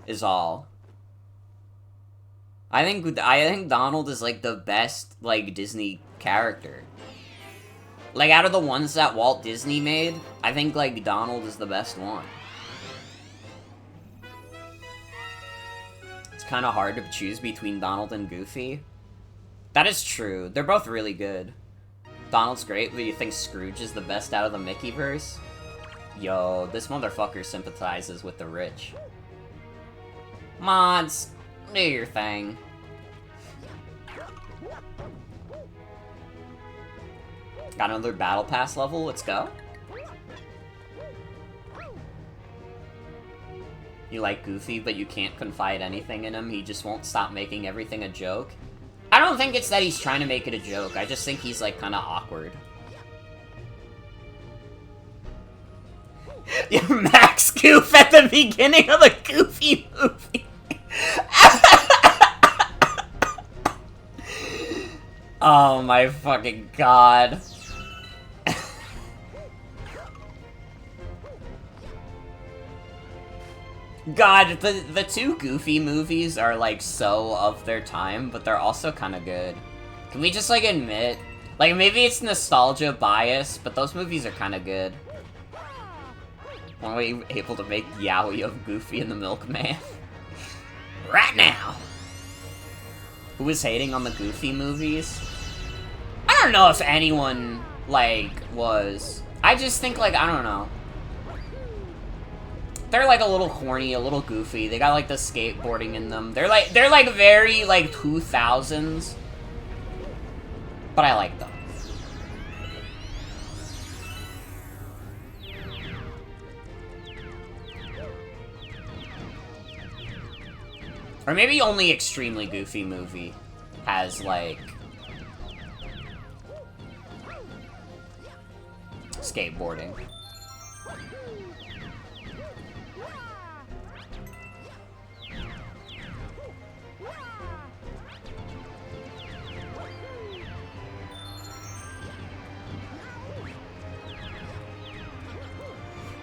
is all. I think Donald is, like, the best, like, Disney character. Like, out of the ones that Walt Disney made, I think, like, Donald is the best one. It's kind of hard to choose between Donald and Goofy. That is true. They're both really good. Donald's great, but you think Scrooge is the best out of the Mickeyverse? Yo, this motherfucker sympathizes with the rich. Mods, do your thing. Got another Battle Pass level, let's go. You like Goofy, but you can't confide anything in him, he just won't stop making everything a joke. I don't think it's that he's trying to make it a joke, I just think he's, like, kinda awkward. You're Max Goof at the beginning of the Goofy movie! Oh my fucking god. God, the two Goofy movies are, like, so of their time, but they're also kind of good. Can we just, like, admit? Like, maybe it's nostalgia bias, but those movies are kind of good. Why are we able to make Yowie of Goofy and the Milkman? Right now! Who was hating on the Goofy movies? I don't know if anyone, like, was. I just think, like, I don't know. They're, like, a little corny, a little goofy. They got, like, the skateboarding in them. They're, like, very, like, 2000s. But I like them. Or maybe only Extremely Goofy movie has, like, skateboarding.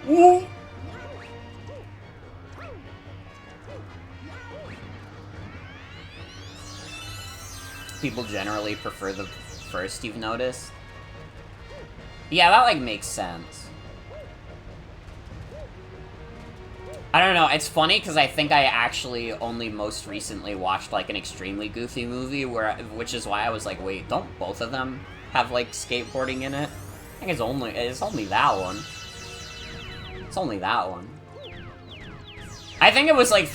Woo! People generally prefer the first, you've noticed? Yeah, that, like, makes sense. I don't know, it's funny because I think I actually only most recently watched, like, an Extremely Goofy movie, which is why I was like, wait, don't both of them have, like, skateboarding in it? I think it's only that one. It's only that one. I think it was, like,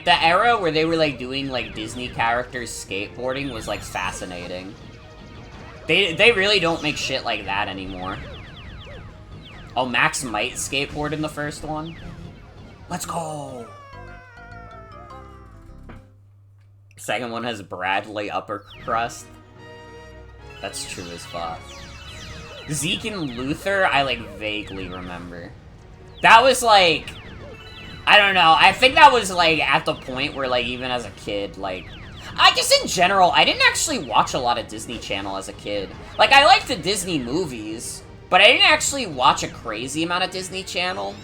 the era where they were, like, doing, like, Disney characters skateboarding was, like, fascinating. They really don't make shit like that anymore. Oh, Max might skateboard in the first one? Let's go! Second one has Bradley upper crust. That's true as fuck. Zeke and Luther, I, like, vaguely remember. That was, like... I don't know, I think that was, like, at the point where, like, even as a kid, like... I guess in general, I didn't actually watch a lot of Disney Channel as a kid. Like, I liked the Disney movies, but I didn't actually watch a crazy amount of Disney Channel.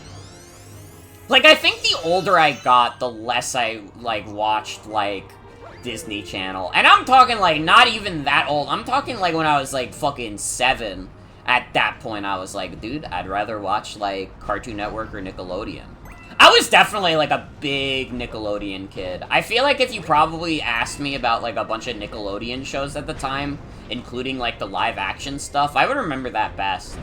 Like, I think the older I got, the less I, like, watched, like, Disney Channel. And I'm talking, like, not even that old. I'm talking, like, when I was, like, fucking 7. At that point, I was like, dude, I'd rather watch, like, Cartoon Network or Nickelodeon. I was definitely, like, a big Nickelodeon kid. I feel like if you probably asked me about, like, a bunch of Nickelodeon shows at the time, including, like, the live-action stuff, I would remember that best.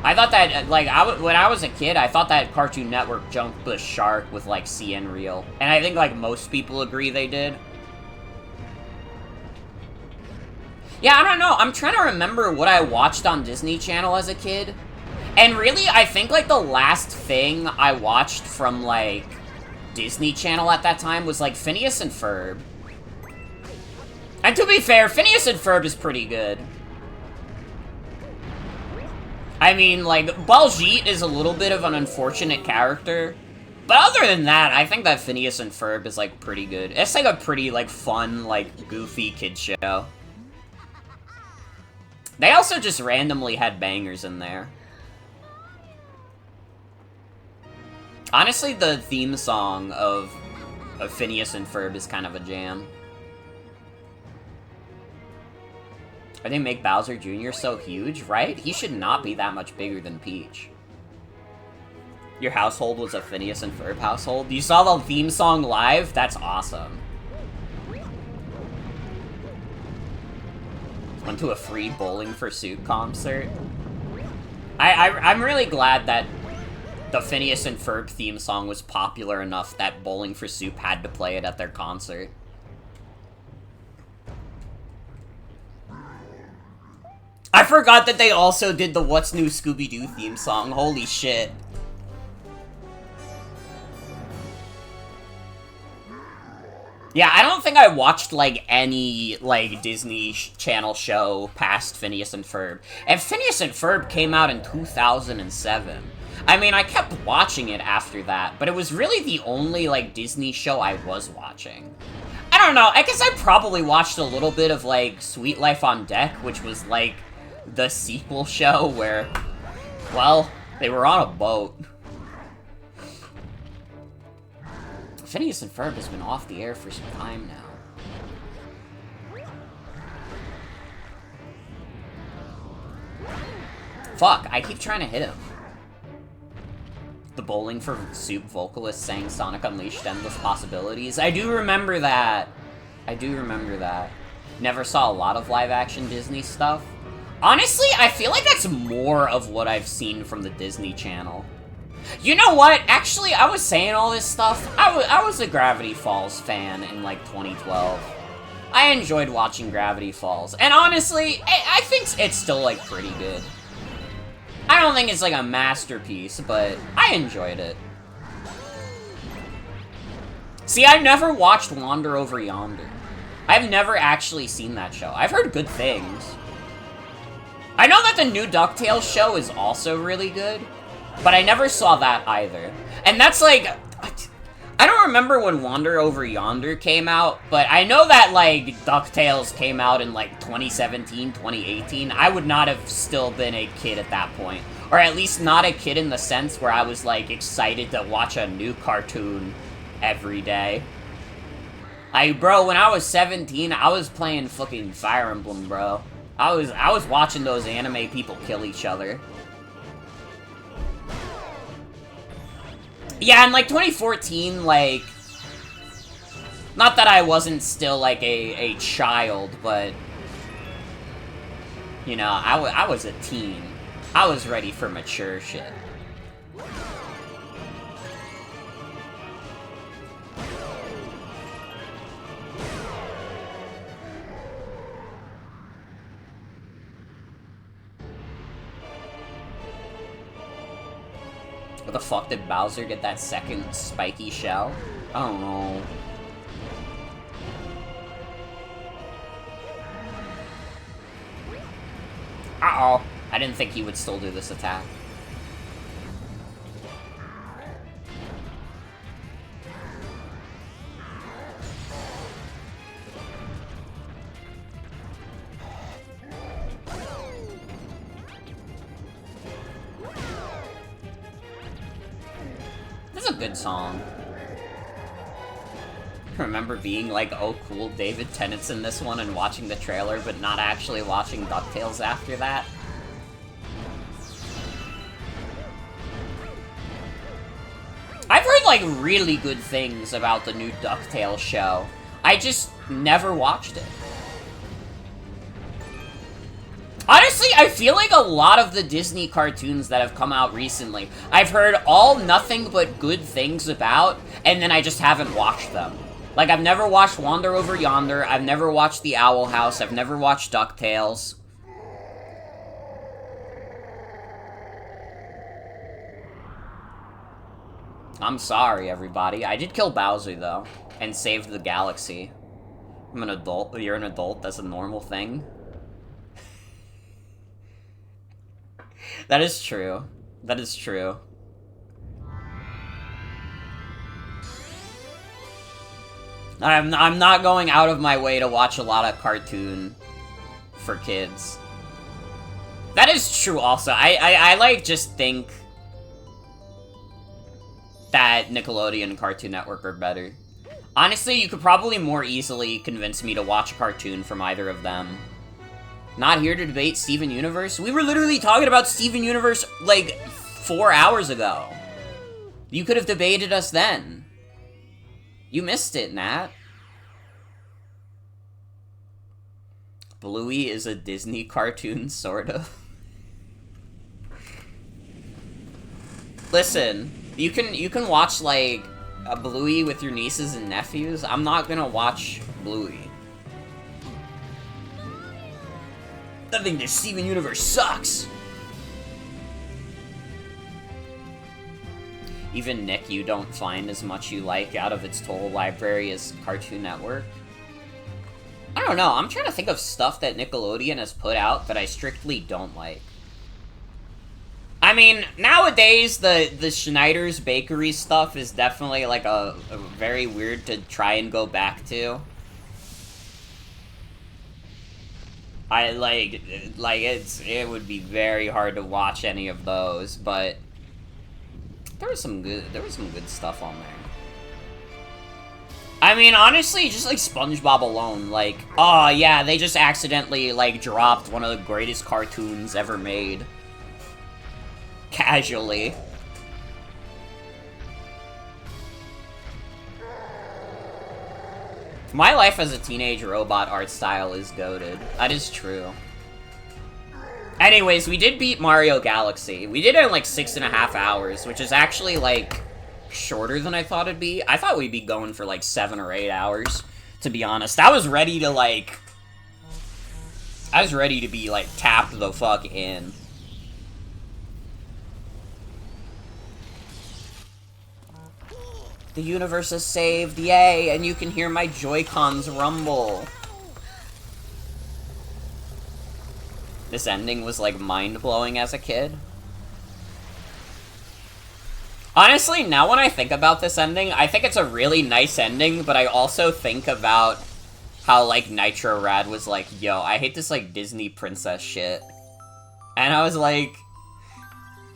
I thought that, like, when I was a kid, I thought that Cartoon Network jumped the shark with, like, CN Real. And I think, like, most people agree they did. Yeah, I don't know. I'm trying to remember what I watched on Disney Channel as a kid. And really, I think, like, the last thing I watched from, like, Disney Channel at that time was, like, Phineas and Ferb. And to be fair, Phineas and Ferb is pretty good. I mean, like, Baljeet is a little bit of an unfortunate character. But other than that, I think that Phineas and Ferb is, like, pretty good. It's, like, a pretty, like, fun, like, goofy kid show. They also just randomly had bangers in there. Honestly, the theme song of Phineas and Ferb is kind of a jam. Or they make Bowser Jr. so huge, right? He should not be that much bigger than Peach. Your household was a Phineas and Ferb household? You saw the theme song live? That's awesome. Went to a free Bowling for Soup concert. I'm really glad that the Phineas and Ferb theme song was popular enough that Bowling for Soup had to play it at their concert. I forgot that they also did the What's New Scooby-Doo theme song. Holy shit. Yeah, I don't think I watched, like, any, like, Disney Channel show past Phineas and Ferb. And Phineas and Ferb came out in 2007. I mean, I kept watching it after that, but it was really the only, like, Disney show I was watching. I don't know, I guess I probably watched a little bit of, like, Sweet Life on Deck, which was, like, the sequel show where, well, they were on a boat. Phineas and Ferb has been off the air for some time now. Fuck, I keep trying to hit him. The Bowling for Soup vocalist sang Sonic Unleashed Endless Possibilities. I do remember that. I do remember that. Never saw a lot of live-action Disney stuff. Honestly, I feel like that's more of what I've seen from the Disney Channel. You know what? Actually, I was saying all this stuff. I was a Gravity Falls fan in, like, 2012. I enjoyed watching Gravity Falls. And honestly, I think it's still, like, pretty good. I don't think it's, like, a masterpiece, but I enjoyed it. See, I've never watched Wander Over Yonder. I've never actually seen that show. I've heard good things. I know that the new DuckTales show is also really good, but I never saw that either. And that's like, I don't remember when Wander Over Yonder came out, but I know that, like, DuckTales came out in, like, 2017, 2018. I would not have still been a kid at that point. Or at least not a kid in the sense where I was, like, excited to watch a new cartoon every day. Bro, when I was 17, I was playing fucking Fire Emblem, bro. I was watching those anime people kill each other. Yeah, in, like, 2014, like, not that I wasn't still, like, a child, but, you know, I was a teen. I was ready for mature shit. What the fuck did Bowser get that second spiky shell? I don't know. Uh-oh. I didn't think he would still do this attack. This is a good song. I remember being like, oh cool, David Tennant's in this one and watching the trailer, but not actually watching DuckTales after that. I've heard, like, really good things about the new DuckTales show. I just never watched it. Honestly, I feel like a lot of the Disney cartoons that have come out recently, I've heard all nothing but good things about, and then I just haven't watched them. Like, I've never watched Wander Over Yonder, I've never watched The Owl House, I've never watched DuckTales. I'm sorry, everybody. I did kill Bowser, though, and saved the galaxy. I'm an adult. You're an adult. That's a normal thing. That is true. That is true. I'm not going out of my way to watch a lot of cartoon for kids. That is true also. I like, just think that Nickelodeon and Cartoon Network are better. Honestly, you could probably more easily convince me to watch a cartoon from either of them. Not here to debate Steven Universe? We were literally talking about Steven Universe, like, 4 hours ago. You could have debated us then. You missed it, Nat. Bluey is a Disney cartoon, sort of. Listen, you can watch, like, a Bluey with your nieces and nephews. I'm not gonna watch Bluey. I think the Steven Universe sucks! Even Nick, you don't find as much you like out of its total library as Cartoon Network? I don't know, I'm trying to think of stuff that Nickelodeon has put out that I strictly don't like. I mean, nowadays, the Schneider's Bakery stuff is definitely, like, a very weird to try and go back to. It would be very hard to watch any of those, but there was some good stuff on there. I mean, honestly, just like SpongeBob alone, like, oh yeah, they just accidentally, like, dropped one of the greatest cartoons ever made. Casually. My life as a teenage robot art style is goated. That is true. Anyways, we did beat Mario Galaxy. We did it in like 6.5 hours, which is actually like shorter than I thought it'd be. I thought we'd be going for like 7 or 8 hours, to be honest. I was ready to be like tapped the fuck in. The universe is saved, yay, and you can hear my Joy-Cons rumble. This ending was, like, mind-blowing as a kid. Honestly, now when I think about this ending, I think it's a really nice ending, but I also think about how, like, Nitro Rad was like, yo, I hate this, like, Disney princess shit. And I was like,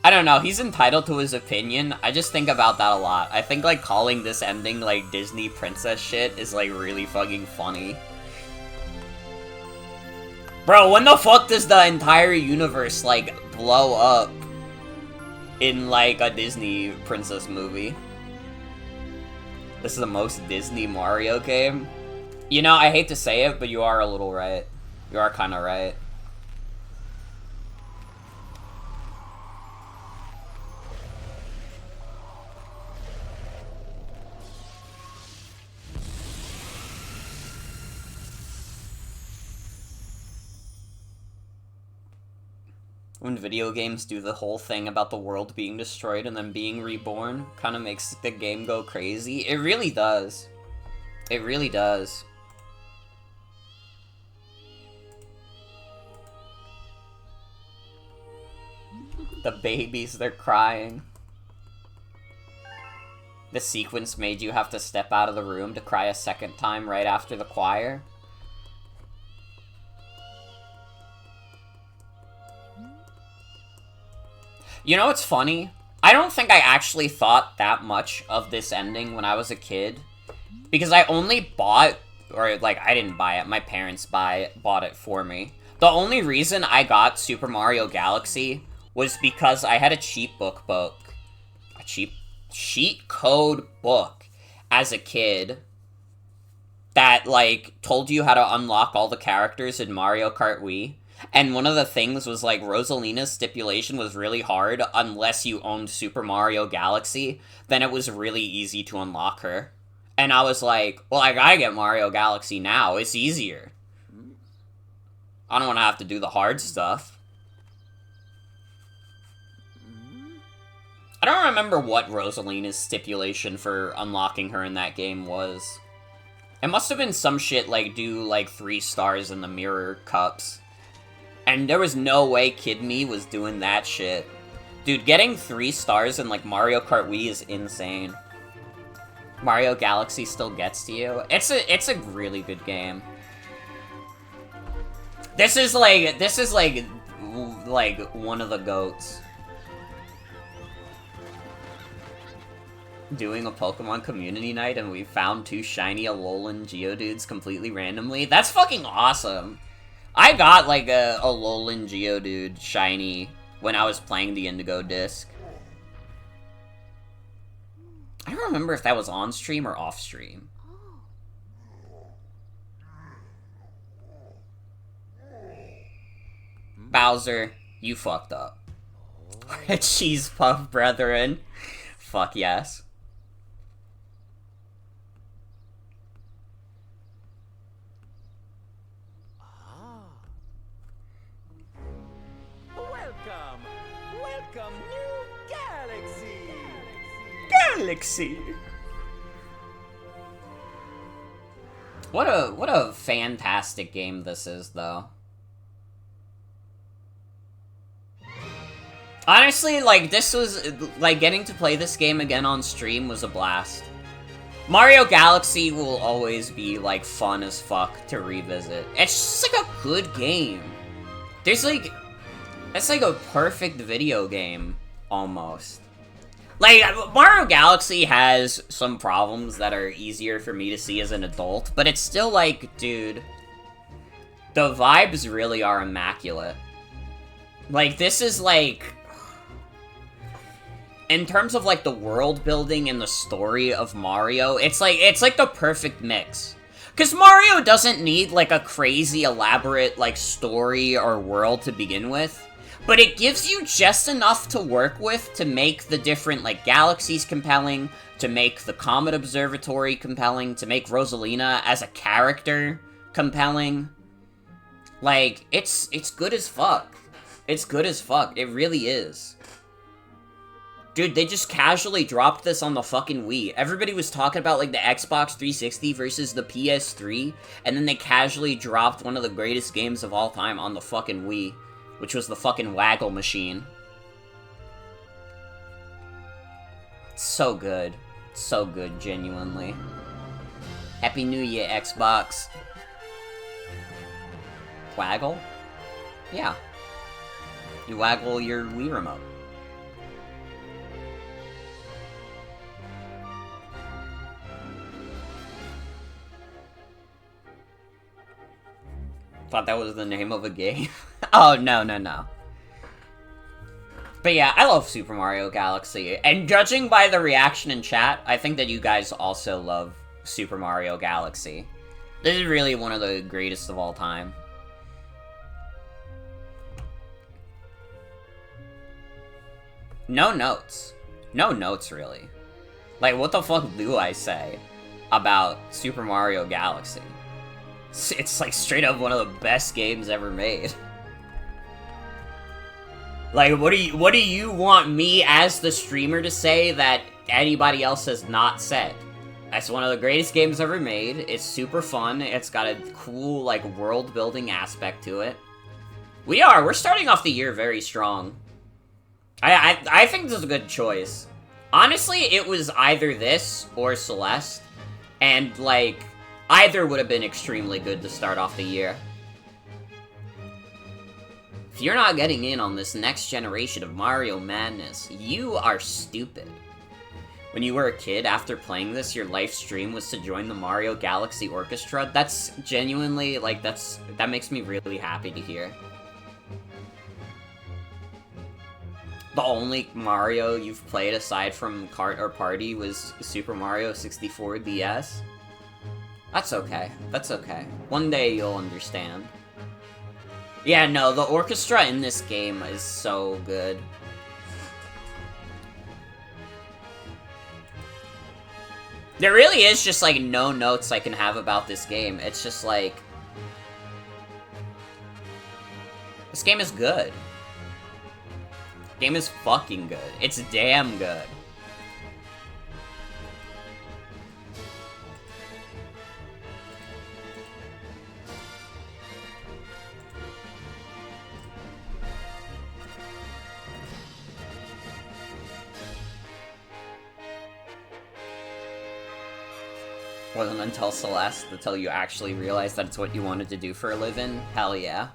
I don't know, he's entitled to his opinion. I just think about that a lot. I think, like, calling this ending, like, Disney princess shit is, like, really fucking funny. Bro, when the fuck does the entire universe, like, blow up in, like, a Disney princess movie? This is the most Disney Mario game? You know, I hate to say it, but you are a little right. You are kinda right. When video games do the whole thing about the world being destroyed and then being reborn, kind of makes the game go crazy. It really does. It really does. The babies, they're crying. The sequence made you have to step out of the room to cry a second time right after the choir. You know what's funny? I don't think I actually thought that much of this ending when I was a kid. Because I only bought, or like, I didn't buy it, my parents bought it for me. The only reason I got Super Mario Galaxy was because I had a cheat code book as a kid that, like, told you how to unlock all the characters in Mario Kart Wii. And one of the things was, like, Rosalina's stipulation was really hard unless you owned Super Mario Galaxy. Then it was really easy to unlock her. And I was like, well, I gotta get Mario Galaxy now. It's easier. I don't want to have to do the hard stuff. I don't remember what Rosalina's stipulation for unlocking her in that game was. It must have been some shit like do like 3 stars in the mirror cups. And there was no way Kid Me was doing that shit. Dude, getting 3 stars in like Mario Kart Wii is insane. Mario Galaxy still gets to you. It's a really good game. This is like one of the GOATs. Doing a Pokemon community night and we found 2 shiny Alolan Geodudes completely randomly. That's fucking awesome. I got like a Alolan Geodude shiny when I was playing the Indigo Disc. I don't remember if that was on stream or off stream. Bowser, you fucked up. Cheese Puff Brethren. Fuck yes. Welcome, New Galaxy! Galaxy! What a fantastic game this is, though. Honestly, like, this was, like, getting to play this game again on stream was a blast. Mario Galaxy will always be, like, fun as fuck to revisit. It's just, like, a good game. There's, like, it's like a perfect video game, almost. Like, Mario Galaxy has some problems that are easier for me to see as an adult, but it's still like, dude, the vibes really are immaculate. Like, this is like, in terms of like the world building and the story of Mario, it's like the perfect mix. Because Mario doesn't need like a crazy elaborate like story or world to begin with. But it gives you just enough to work with to make the different, like, galaxies compelling, to make the Comet Observatory compelling, to make Rosalina as a character compelling. Like, it's good as fuck. It's good as fuck. It really is. Dude, they just casually dropped this on the fucking Wii. Everybody was talking about, like, the Xbox 360 versus the PS3, and then they casually dropped one of the greatest games of all time on the fucking Wii. Which was the fucking Waggle Machine. So good. So good, genuinely. Happy New Year, Xbox. Waggle? Yeah. You waggle your Wii remote. Thought that was the name of a game. Oh, no. But yeah, I love Super Mario Galaxy. And judging by the reaction in chat, I think that you guys also love Super Mario Galaxy. This is really one of the greatest of all time. No notes. No notes, really. Like, what the fuck do I say about Super Mario Galaxy? It's like straight up one of the best games ever made. Like, what do you want me as the streamer to say that anybody else has not said? That's one of the greatest games ever made. It's super fun. It's got a cool, like, world-building aspect to it. We're starting off the year very strong. I think this is a good choice. Honestly, it was either this or Celeste. And, like, either would have been extremely good to start off the year. If you're not getting in on this next generation of Mario madness, you are stupid. When you were a kid, after playing this, your life dream was to join the Mario Galaxy Orchestra. That's genuinely, like, that makes me really happy to hear. The only Mario you've played aside from Kart or Party was Super Mario 64 DS? That's okay. That's okay. One day you'll understand. Yeah, no, the orchestra in this game is so good. There really is just, like, no notes I can have about this game. It's just, like... This game is good. Game is fucking good. It's damn good. Wasn't until Celeste until you actually realized that it's what you wanted to do for a living. Hell yeah.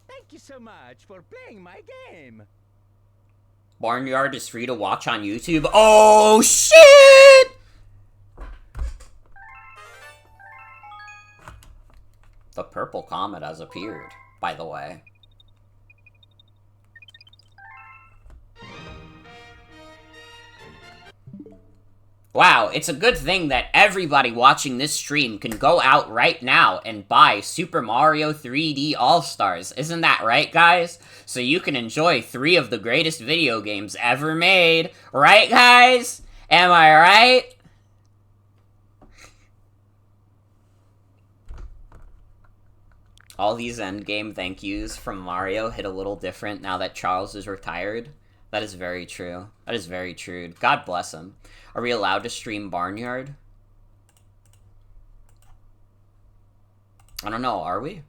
Thank you so much for playing my game. Barnyard is free to watch on YouTube. Oh shit! The purple comet has appeared, by the way. Wow, it's a good thing that everybody watching this stream can go out right now and buy Super Mario 3D All-Stars. Isn't that right, guys? So you can enjoy 3 of the greatest video games ever made. Right, guys? Am I right? All these endgame thank yous from Mario hit a little different now that Charles is retired. That is very true. That is very true. God bless him. Are we allowed to stream Barnyard? I don't know, are we?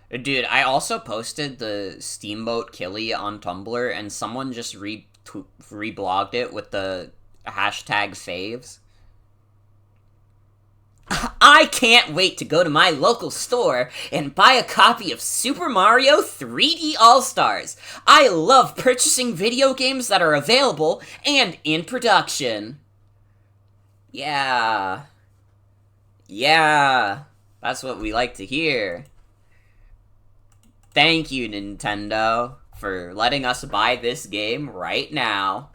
Dude, I also posted the Steamboat Killy on Tumblr, and someone just reblogged it with the hashtag faves. I can't wait to go to my local store and buy a copy of Super Mario 3D All-Stars. I love purchasing video games that are available and in production. Yeah. Yeah. That's what we like to hear. Thank you, Nintendo, for letting us buy this game right now.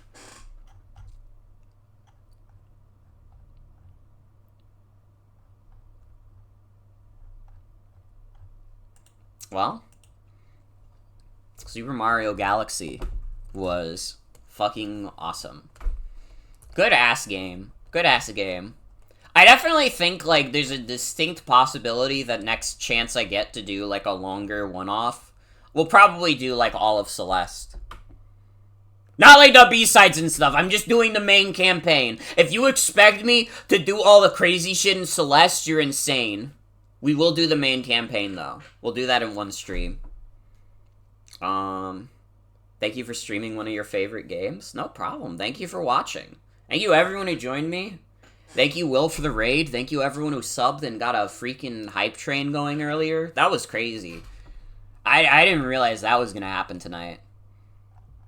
Well, Super Mario Galaxy was fucking awesome. Good-ass game. Good-ass game. I definitely think, like, there's a distinct possibility that next chance I get to do, like, a longer one-off, we'll probably do, like, all of Celeste. Not, like, the B-sides and stuff. I'm just doing the main campaign. If you expect me to do all the crazy shit in Celeste, you're insane. We will do the main campaign, though. We'll do that in one stream. Thank you for streaming one of your favorite games. No problem. Thank you for watching. Thank you, everyone who joined me. Thank you, Will, for the raid. Thank you, everyone who subbed and got a freaking hype train going earlier. That was crazy. I didn't realize that was gonna happen tonight.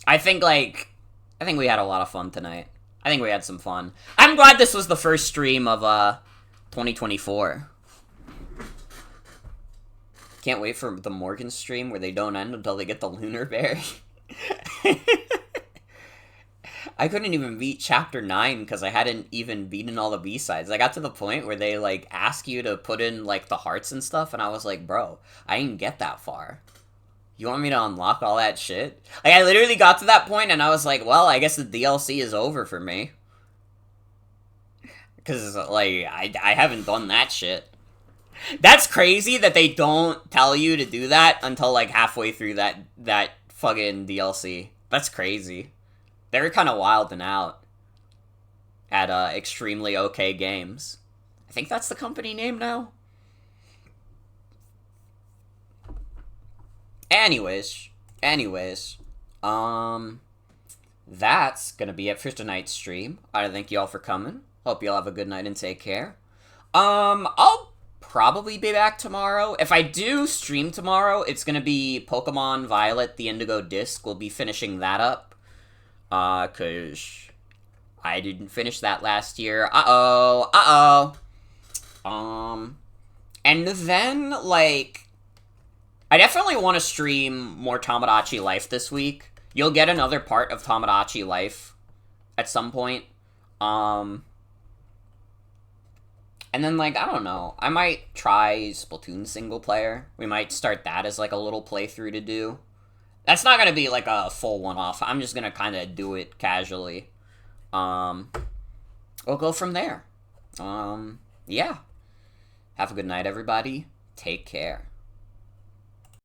I think we had a lot of fun tonight. I think we had some fun. I'm glad this was the first stream of, 2024. Can't wait for the Morgan stream where they don't end until they get the Lunar Berry. I couldn't even beat Chapter 9 because I hadn't even beaten all the B-sides. I got to the point where they, like, ask you to put in, like, the hearts and stuff, and I was like, bro, I didn't get that far. You want me to unlock all that shit? Like, I literally got to that point, and I was like, well, I guess the DLC is over for me. Because, like, I haven't done that shit. That's crazy that they don't tell you to do that until, like, halfway through that fucking DLC. That's crazy. They're kind of wilding out at Extremely OK Games. I think that's the company name now. Anyways, that's gonna be it for tonight's stream. I thank you all for coming. Hope you all have a good night and take care. I'll probably be back tomorrow. If I do stream tomorrow, it's gonna be Pokemon Violet, the Indigo Disc. We'll be finishing that up. Cause I didn't finish that last year. And then, like, I definitely want to stream more Tomodachi Life this week. You'll get another part of Tomodachi Life at some point. And then, like, I don't know. I might try Splatoon single player. We might start that as, like, a little playthrough to do. That's not gonna be, like, a full one-off. I'm just gonna kind of do it casually. We'll go from there. Yeah. Have a good night, everybody. Take care.